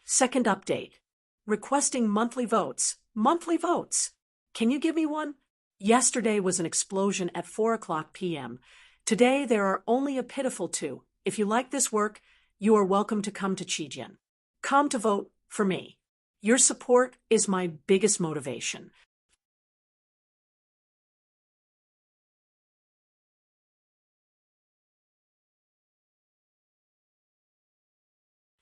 Second update. Requesting monthly votes. Monthly votes. Can you give me one? Yesterday was an explosion at 4:00 p.m. Today there are only a pitiful 2. If you like this work, you are welcome to come to Chijian. Come to vote for me. Your support is my biggest motivation.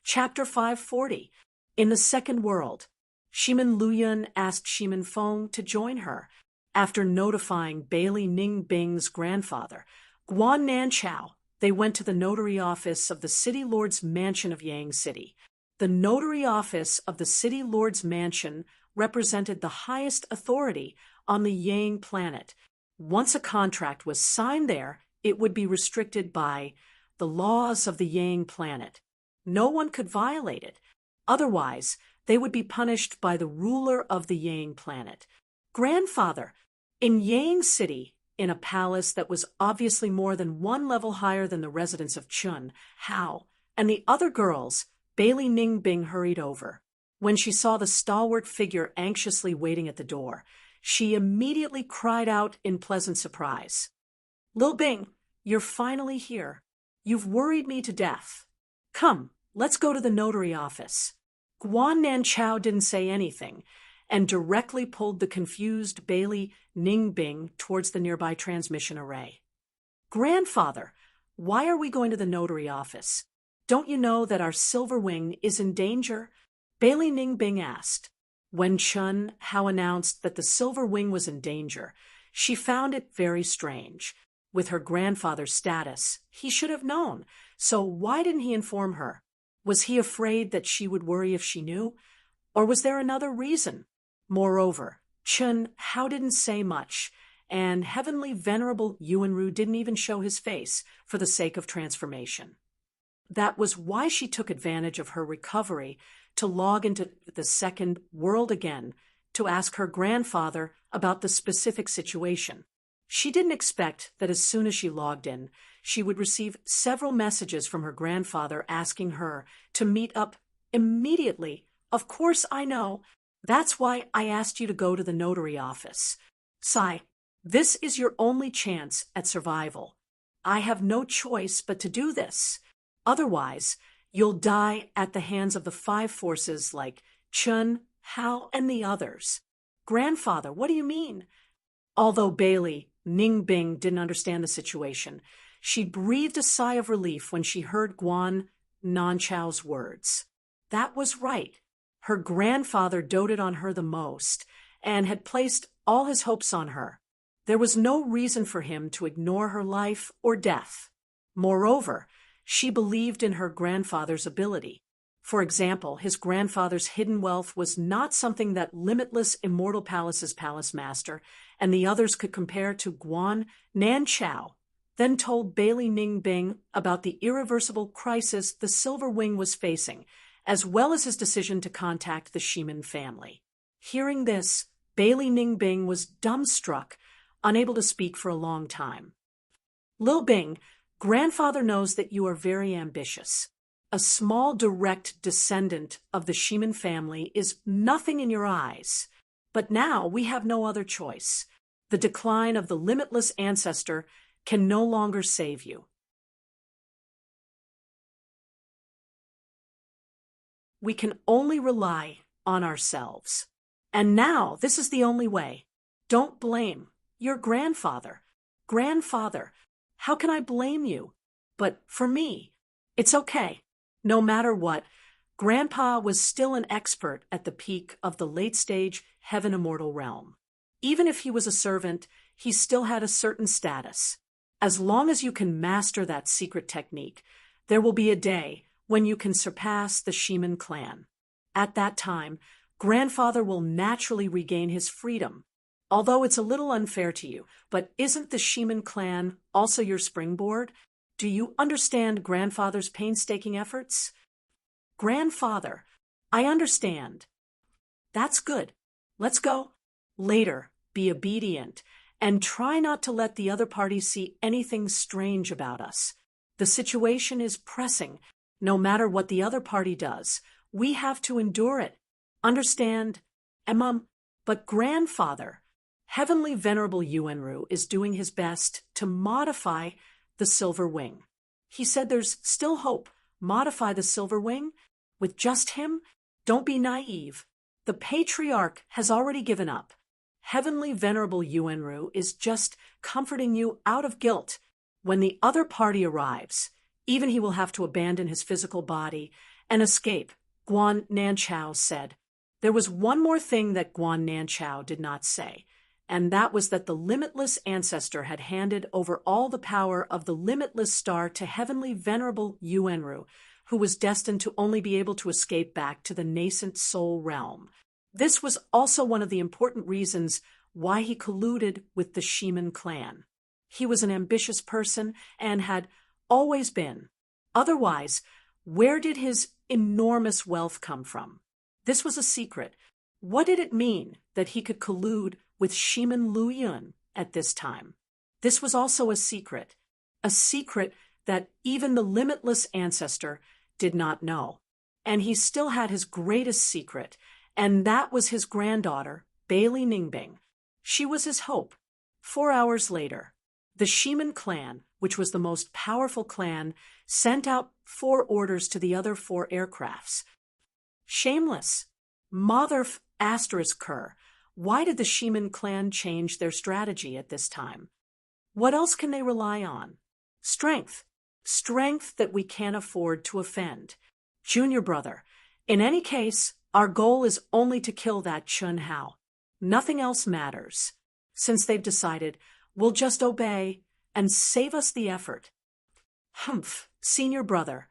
Chapter 540. In the Second World. Shemin Luyun asked Shemin Feng to join her. After notifying Bailey Ningbing's grandfather, Guan Nanchao, they went to the notary office of the City Lord's Mansion of Yang City. The notary office of the City Lord's Mansion represented the highest authority on the Yang planet. Once a contract was signed there, it would be restricted by the laws of the Yang planet. No one could violate it. Otherwise, they would be punished by the ruler of the Yang planet. Grandfather, in Yang City, in a palace that was obviously more than 1 level higher than the residence of Chun, Hao, and the other girls, Bailey Ningbing hurried over. When she saw the stalwart figure anxiously waiting at the door, she immediately cried out in pleasant surprise. Lil Bing, you're finally here. You've worried me to death. Come, let's go to the notary office. Guan Nanchao didn't say anything and directly pulled the confused Bailey Ningbing towards the nearby transmission array. Grandfather, why are we going to the notary office? Don't you know that our silver wing is in danger? Bailey Ningbing asked. When Chun Hao announced that the silver wing was in danger, she found it very strange. With her grandfather's status, he should have known. So why didn't he inform her? Was he afraid that she would worry if she knew? Or was there another reason? Moreover, Chun Hao didn't say much, and Heavenly Venerable Yuanru didn't even show his face for the sake of transformation. That was why she took advantage of her recovery to log into the second world again to ask her grandfather about the specific situation. She didn't expect that as soon as she logged in, she would receive several messages from her grandfather asking her to meet up immediately. Of course I know. That's why I asked you to go to the notary office. Sai, this is your only chance at survival. I have no choice but to do this. Otherwise, you'll die at the hands of the 5 forces like Chun, Hao, and the others. Grandfather, what do you mean? Although Bailey Ning Bing didn't understand the situation. She breathed a sigh of relief when she heard Guan Nanchao's words. That was right. Her grandfather doted on her the most and had placed all his hopes on her. There was no reason for him to ignore her life or death. Moreover, she believed in her grandfather's ability. For example, his grandfather's hidden wealth was not something that Limitless Immortal Palace's palace master and the others could compare to. Guan Nanchao then told Bailey Ning Bing about the irreversible crisis the Silver Wing was facing, as well as his decision to contact the Shimin family. Hearing this, Bailey Ning Bing was dumbstruck, unable to speak for a long time. Lil Bing, grandfather knows that you are very ambitious. A small direct descendant of the Shimin family is nothing in your eyes. But now we have no other choice. The decline of the limitless ancestor can no longer save you. We can only rely on ourselves. And now this is the only way. Don't blame your grandfather. Grandfather, how can I blame you? But for me, it's okay. No matter what, Grandpa was still an expert at the peak of the late-stage Heaven Immortal realm. Even if he was a servant, he still had a certain status. As long as you can master that secret technique, there will be a day when you can surpass the Shimin clan. At that time, Grandfather will naturally regain his freedom. Although it's a little unfair to you, but isn't the Shimin clan also your springboard? Do you understand Grandfather's painstaking efforts? Grandfather, I understand. That's good. Let's go. Later, be obedient, and try not to let the other party see anything strange about us. The situation is pressing. No matter what the other party does, we have to endure it. Understand? But Grandfather, Heavenly Venerable Yuanru is doing his best to modify the Silver Wing. He said there's still hope. Modify the Silver Wing? With just him? Don't be naive. The Patriarch has already given up. Heavenly Venerable Yuanru is just comforting you out of guilt. When the other party arrives, even he will have to abandon his physical body and escape, Guan Nanchao said. There was one more thing that Guan Nanchao did not say, and that was that the limitless ancestor had handed over all the power of the limitless star to Heavenly Venerable Yuanru, who was destined to only be able to escape back to the nascent soul realm. This was also one of the important reasons why he colluded with the Shimin clan. He was an ambitious person and had always been. Otherwise, where did his enormous wealth come from? This was a secret. What did it mean that he could collude with Shimin Luyun at this time? This was also a secret that even the limitless ancestor did not know. And he still had his greatest secret, and that was his granddaughter, Bailey Ningbing. She was his hope. 4 hours later, the Shimin clan, which was the most powerful clan, sent out 4 orders to the other 4 aircrafts. Shameless. Mother asterisk Kerr. Why did the Shimin clan change their strategy at this time? What else can they rely on? Strength. Strength that we can't afford to offend. Junior brother, in any case, our goal is only to kill that Chun Hao. Nothing else matters. Since they've decided, we'll just obey and save us the effort. Humph, senior brother,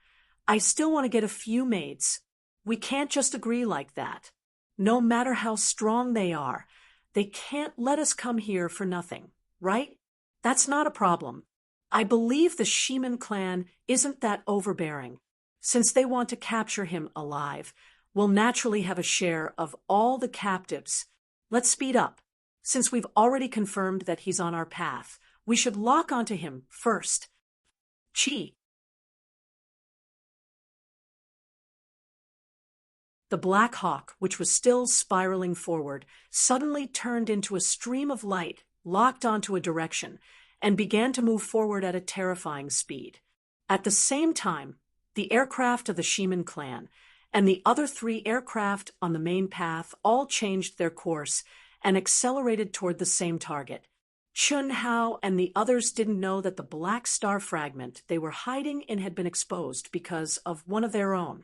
I still want to get a few maids. We can't just agree like that. No matter how strong they are, they can't let us come here for nothing, right? That's not a problem. I believe the Shimin clan isn't that overbearing. Since they want to capture him alive, we'll naturally have a share of all the captives. Let's speed up. Since we've already confirmed that he's on our path, we should lock onto him first. Chi. The Black Hawk, which was still spiraling forward, suddenly turned into a stream of light, locked onto a direction, and began to move forward at a terrifying speed. At the same time, the aircraft of the Shimin clan and the other 3 aircraft on the main path all changed their course and accelerated toward the same target. Chun Hao and the others didn't know that the black star fragment they were hiding in had been exposed because of one of their own.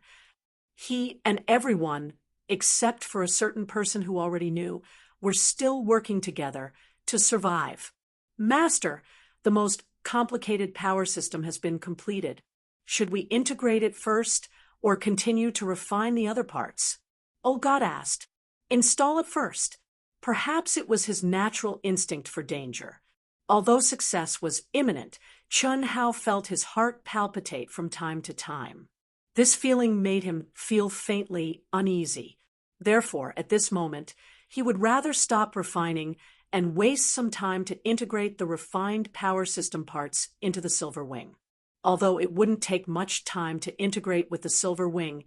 He and everyone, except for a certain person who already knew, were still working together to survive. Master, the most complicated power system has been completed. Should we integrate it first or continue to refine the other parts? Old God asked. Install it first. Perhaps it was his natural instinct for danger. Although success was imminent, Chun Hao felt his heart palpitate from time to time. This feeling made him feel faintly uneasy. Therefore, at this moment, he would rather stop refining and waste some time to integrate the refined power system parts into the Silver Wing. Although it wouldn't take much time to integrate with the Silver Wing,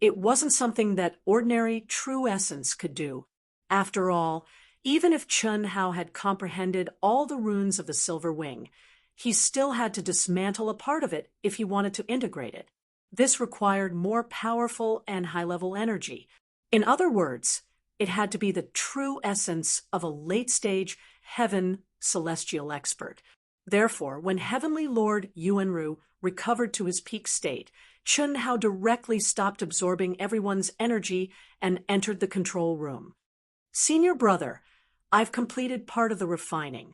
it wasn't something that ordinary true essence could do. After all, even if Chun Hao had comprehended all the runes of the Silver Wing, he still had to dismantle a part of it if he wanted to integrate it. This required more powerful and high-level energy. In other words, it had to be the true essence of a late-stage heaven celestial expert. Therefore, when Heavenly Lord Yuanru recovered to his peak state, Chun Hao directly stopped absorbing everyone's energy and entered the control room. Senior brother, I've completed part of the refining.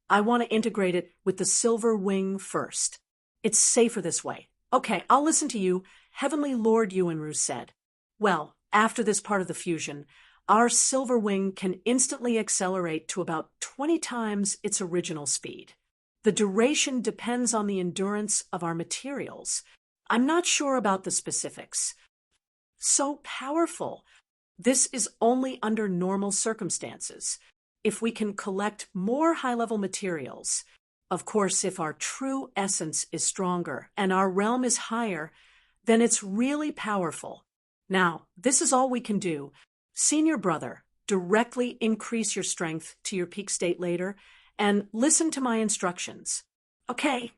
I want to integrate it with the Silver Wing first. It's safer this way. Okay, I'll listen to you, Heavenly Lord Yuanru said. Well, after this part of the fusion, our Silver Wing can instantly accelerate to about 20 times its original speed. The duration depends on the endurance of our materials. I'm not sure about the specifics. So powerful. This is only under normal circumstances. If we can collect more high-level materials, of course, if our true essence is stronger and our realm is higher, then it's really powerful. Now, this is all we can do. Senior brother, directly increase your strength to your peak state later and listen to my instructions. Okay.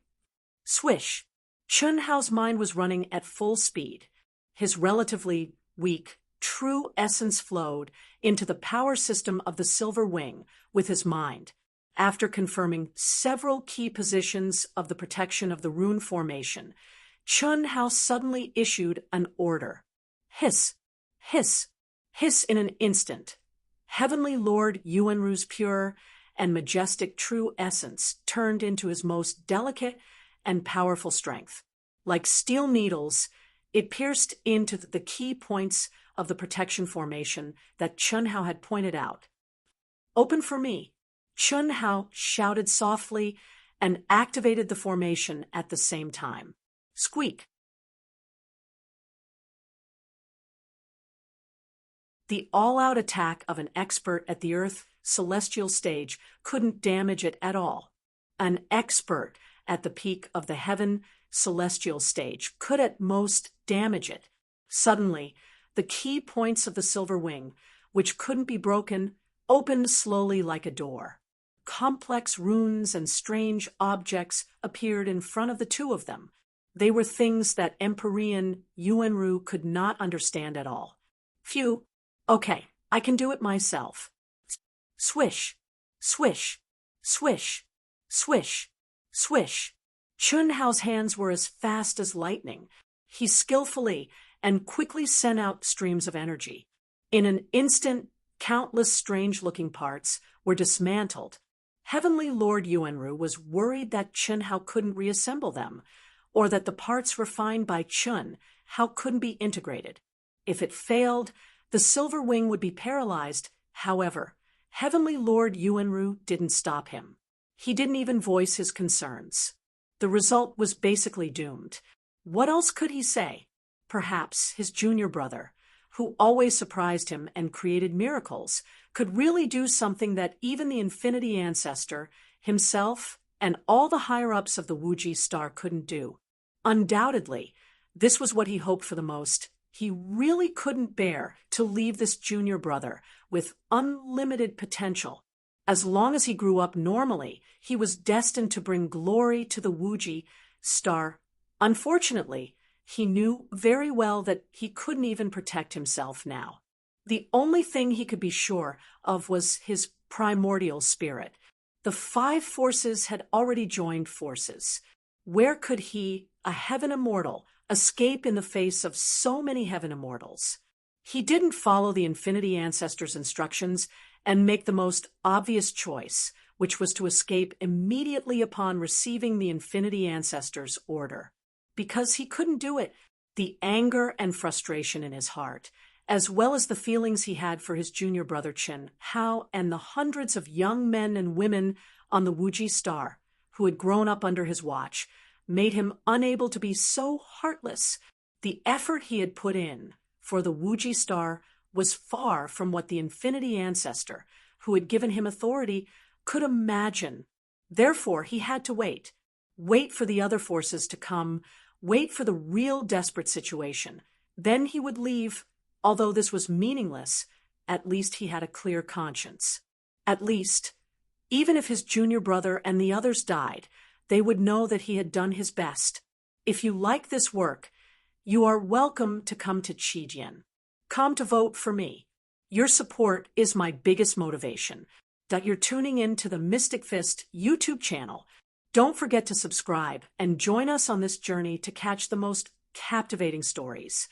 Swish. Chun Hao's mind was running at full speed. His relatively weak, true essence flowed into the power system of the Silver Wing with his mind. After confirming several key positions of the protection of the rune formation, Chun Hao suddenly issued an order. Hiss, hiss, hiss in an instant. Heavenly Lord Yuanru's pure and majestic true essence turned into his most delicate and powerful strength. Like steel needles, it pierced into the key points of the protection formation that Chun Hao had pointed out. Open for me. Chun Hao shouted softly and activated the formation at the same time. Squeak. The all-out attack of an expert at the Earth celestial stage couldn't damage it at all. An expert at the peak of the heaven celestial stage could at most damage it. Suddenly, the key points of the Silver Wing, which couldn't be broken, opened slowly like a door. Complex runes and strange objects appeared in front of the two of them. They were things that Empyrean Yuanru could not understand at all. Phew. Okay, I can do it myself. Swish, swish, swish, swish, swish. Chun Hao's hands were as fast as lightning. He skillfully and quickly sent out streams of energy. In an instant, countless strange-looking parts were dismantled. Heavenly Lord Yuanru was worried that Chun Hao couldn't reassemble them, or that the parts refined by Chun Hao couldn't be integrated. If it failed, the Silver Wing would be paralyzed. However, Heavenly Lord Yuanru didn't stop him. He didn't even voice his concerns. The result was basically doomed. What else could he say? Perhaps his junior brother, who always surprised him and created miracles, could really do something that even the Infinity Ancestor, himself, and all the higher-ups of the Wuji Star couldn't do. Undoubtedly, this was what he hoped for the most. He really couldn't bear to leave this junior brother with unlimited potential. As long as he grew up normally, he was destined to bring glory to the Wuji Star. Unfortunately, he knew very well that he couldn't even protect himself now. The only thing he could be sure of was his primordial spirit. The The five forces had already joined forces. Where could he, a heaven immortal, escape in the face of so many heaven immortals? He didn't follow the Infinity Ancestors' instructions and make the most obvious choice, which was to escape immediately upon receiving the Infinity Ancestors' order. Because he couldn't do it, the anger and frustration in his heart, as well as the feelings he had for his junior brother Chen Hao and the hundreds of young men and women on the Wuji Star who had grown up under his watch, made him unable to be so heartless. The effort he had put in for the Wuji Star was far from what the Infinity Ancestor, who had given him authority, could imagine. Therefore, he had to wait for the other forces to come, wait for the real desperate situation. Then he would leave. Although this was meaningless, at least he had a clear conscience. At least, even if his junior brother and the others died, they would know that he had done his best. If you like this work, you are welcome to come to Qijian. Come to vote for me. Your support is my biggest motivation. That you're tuning in to the Mystic Fist YouTube channel. Don't forget to subscribe and join us on this journey to catch the most captivating stories.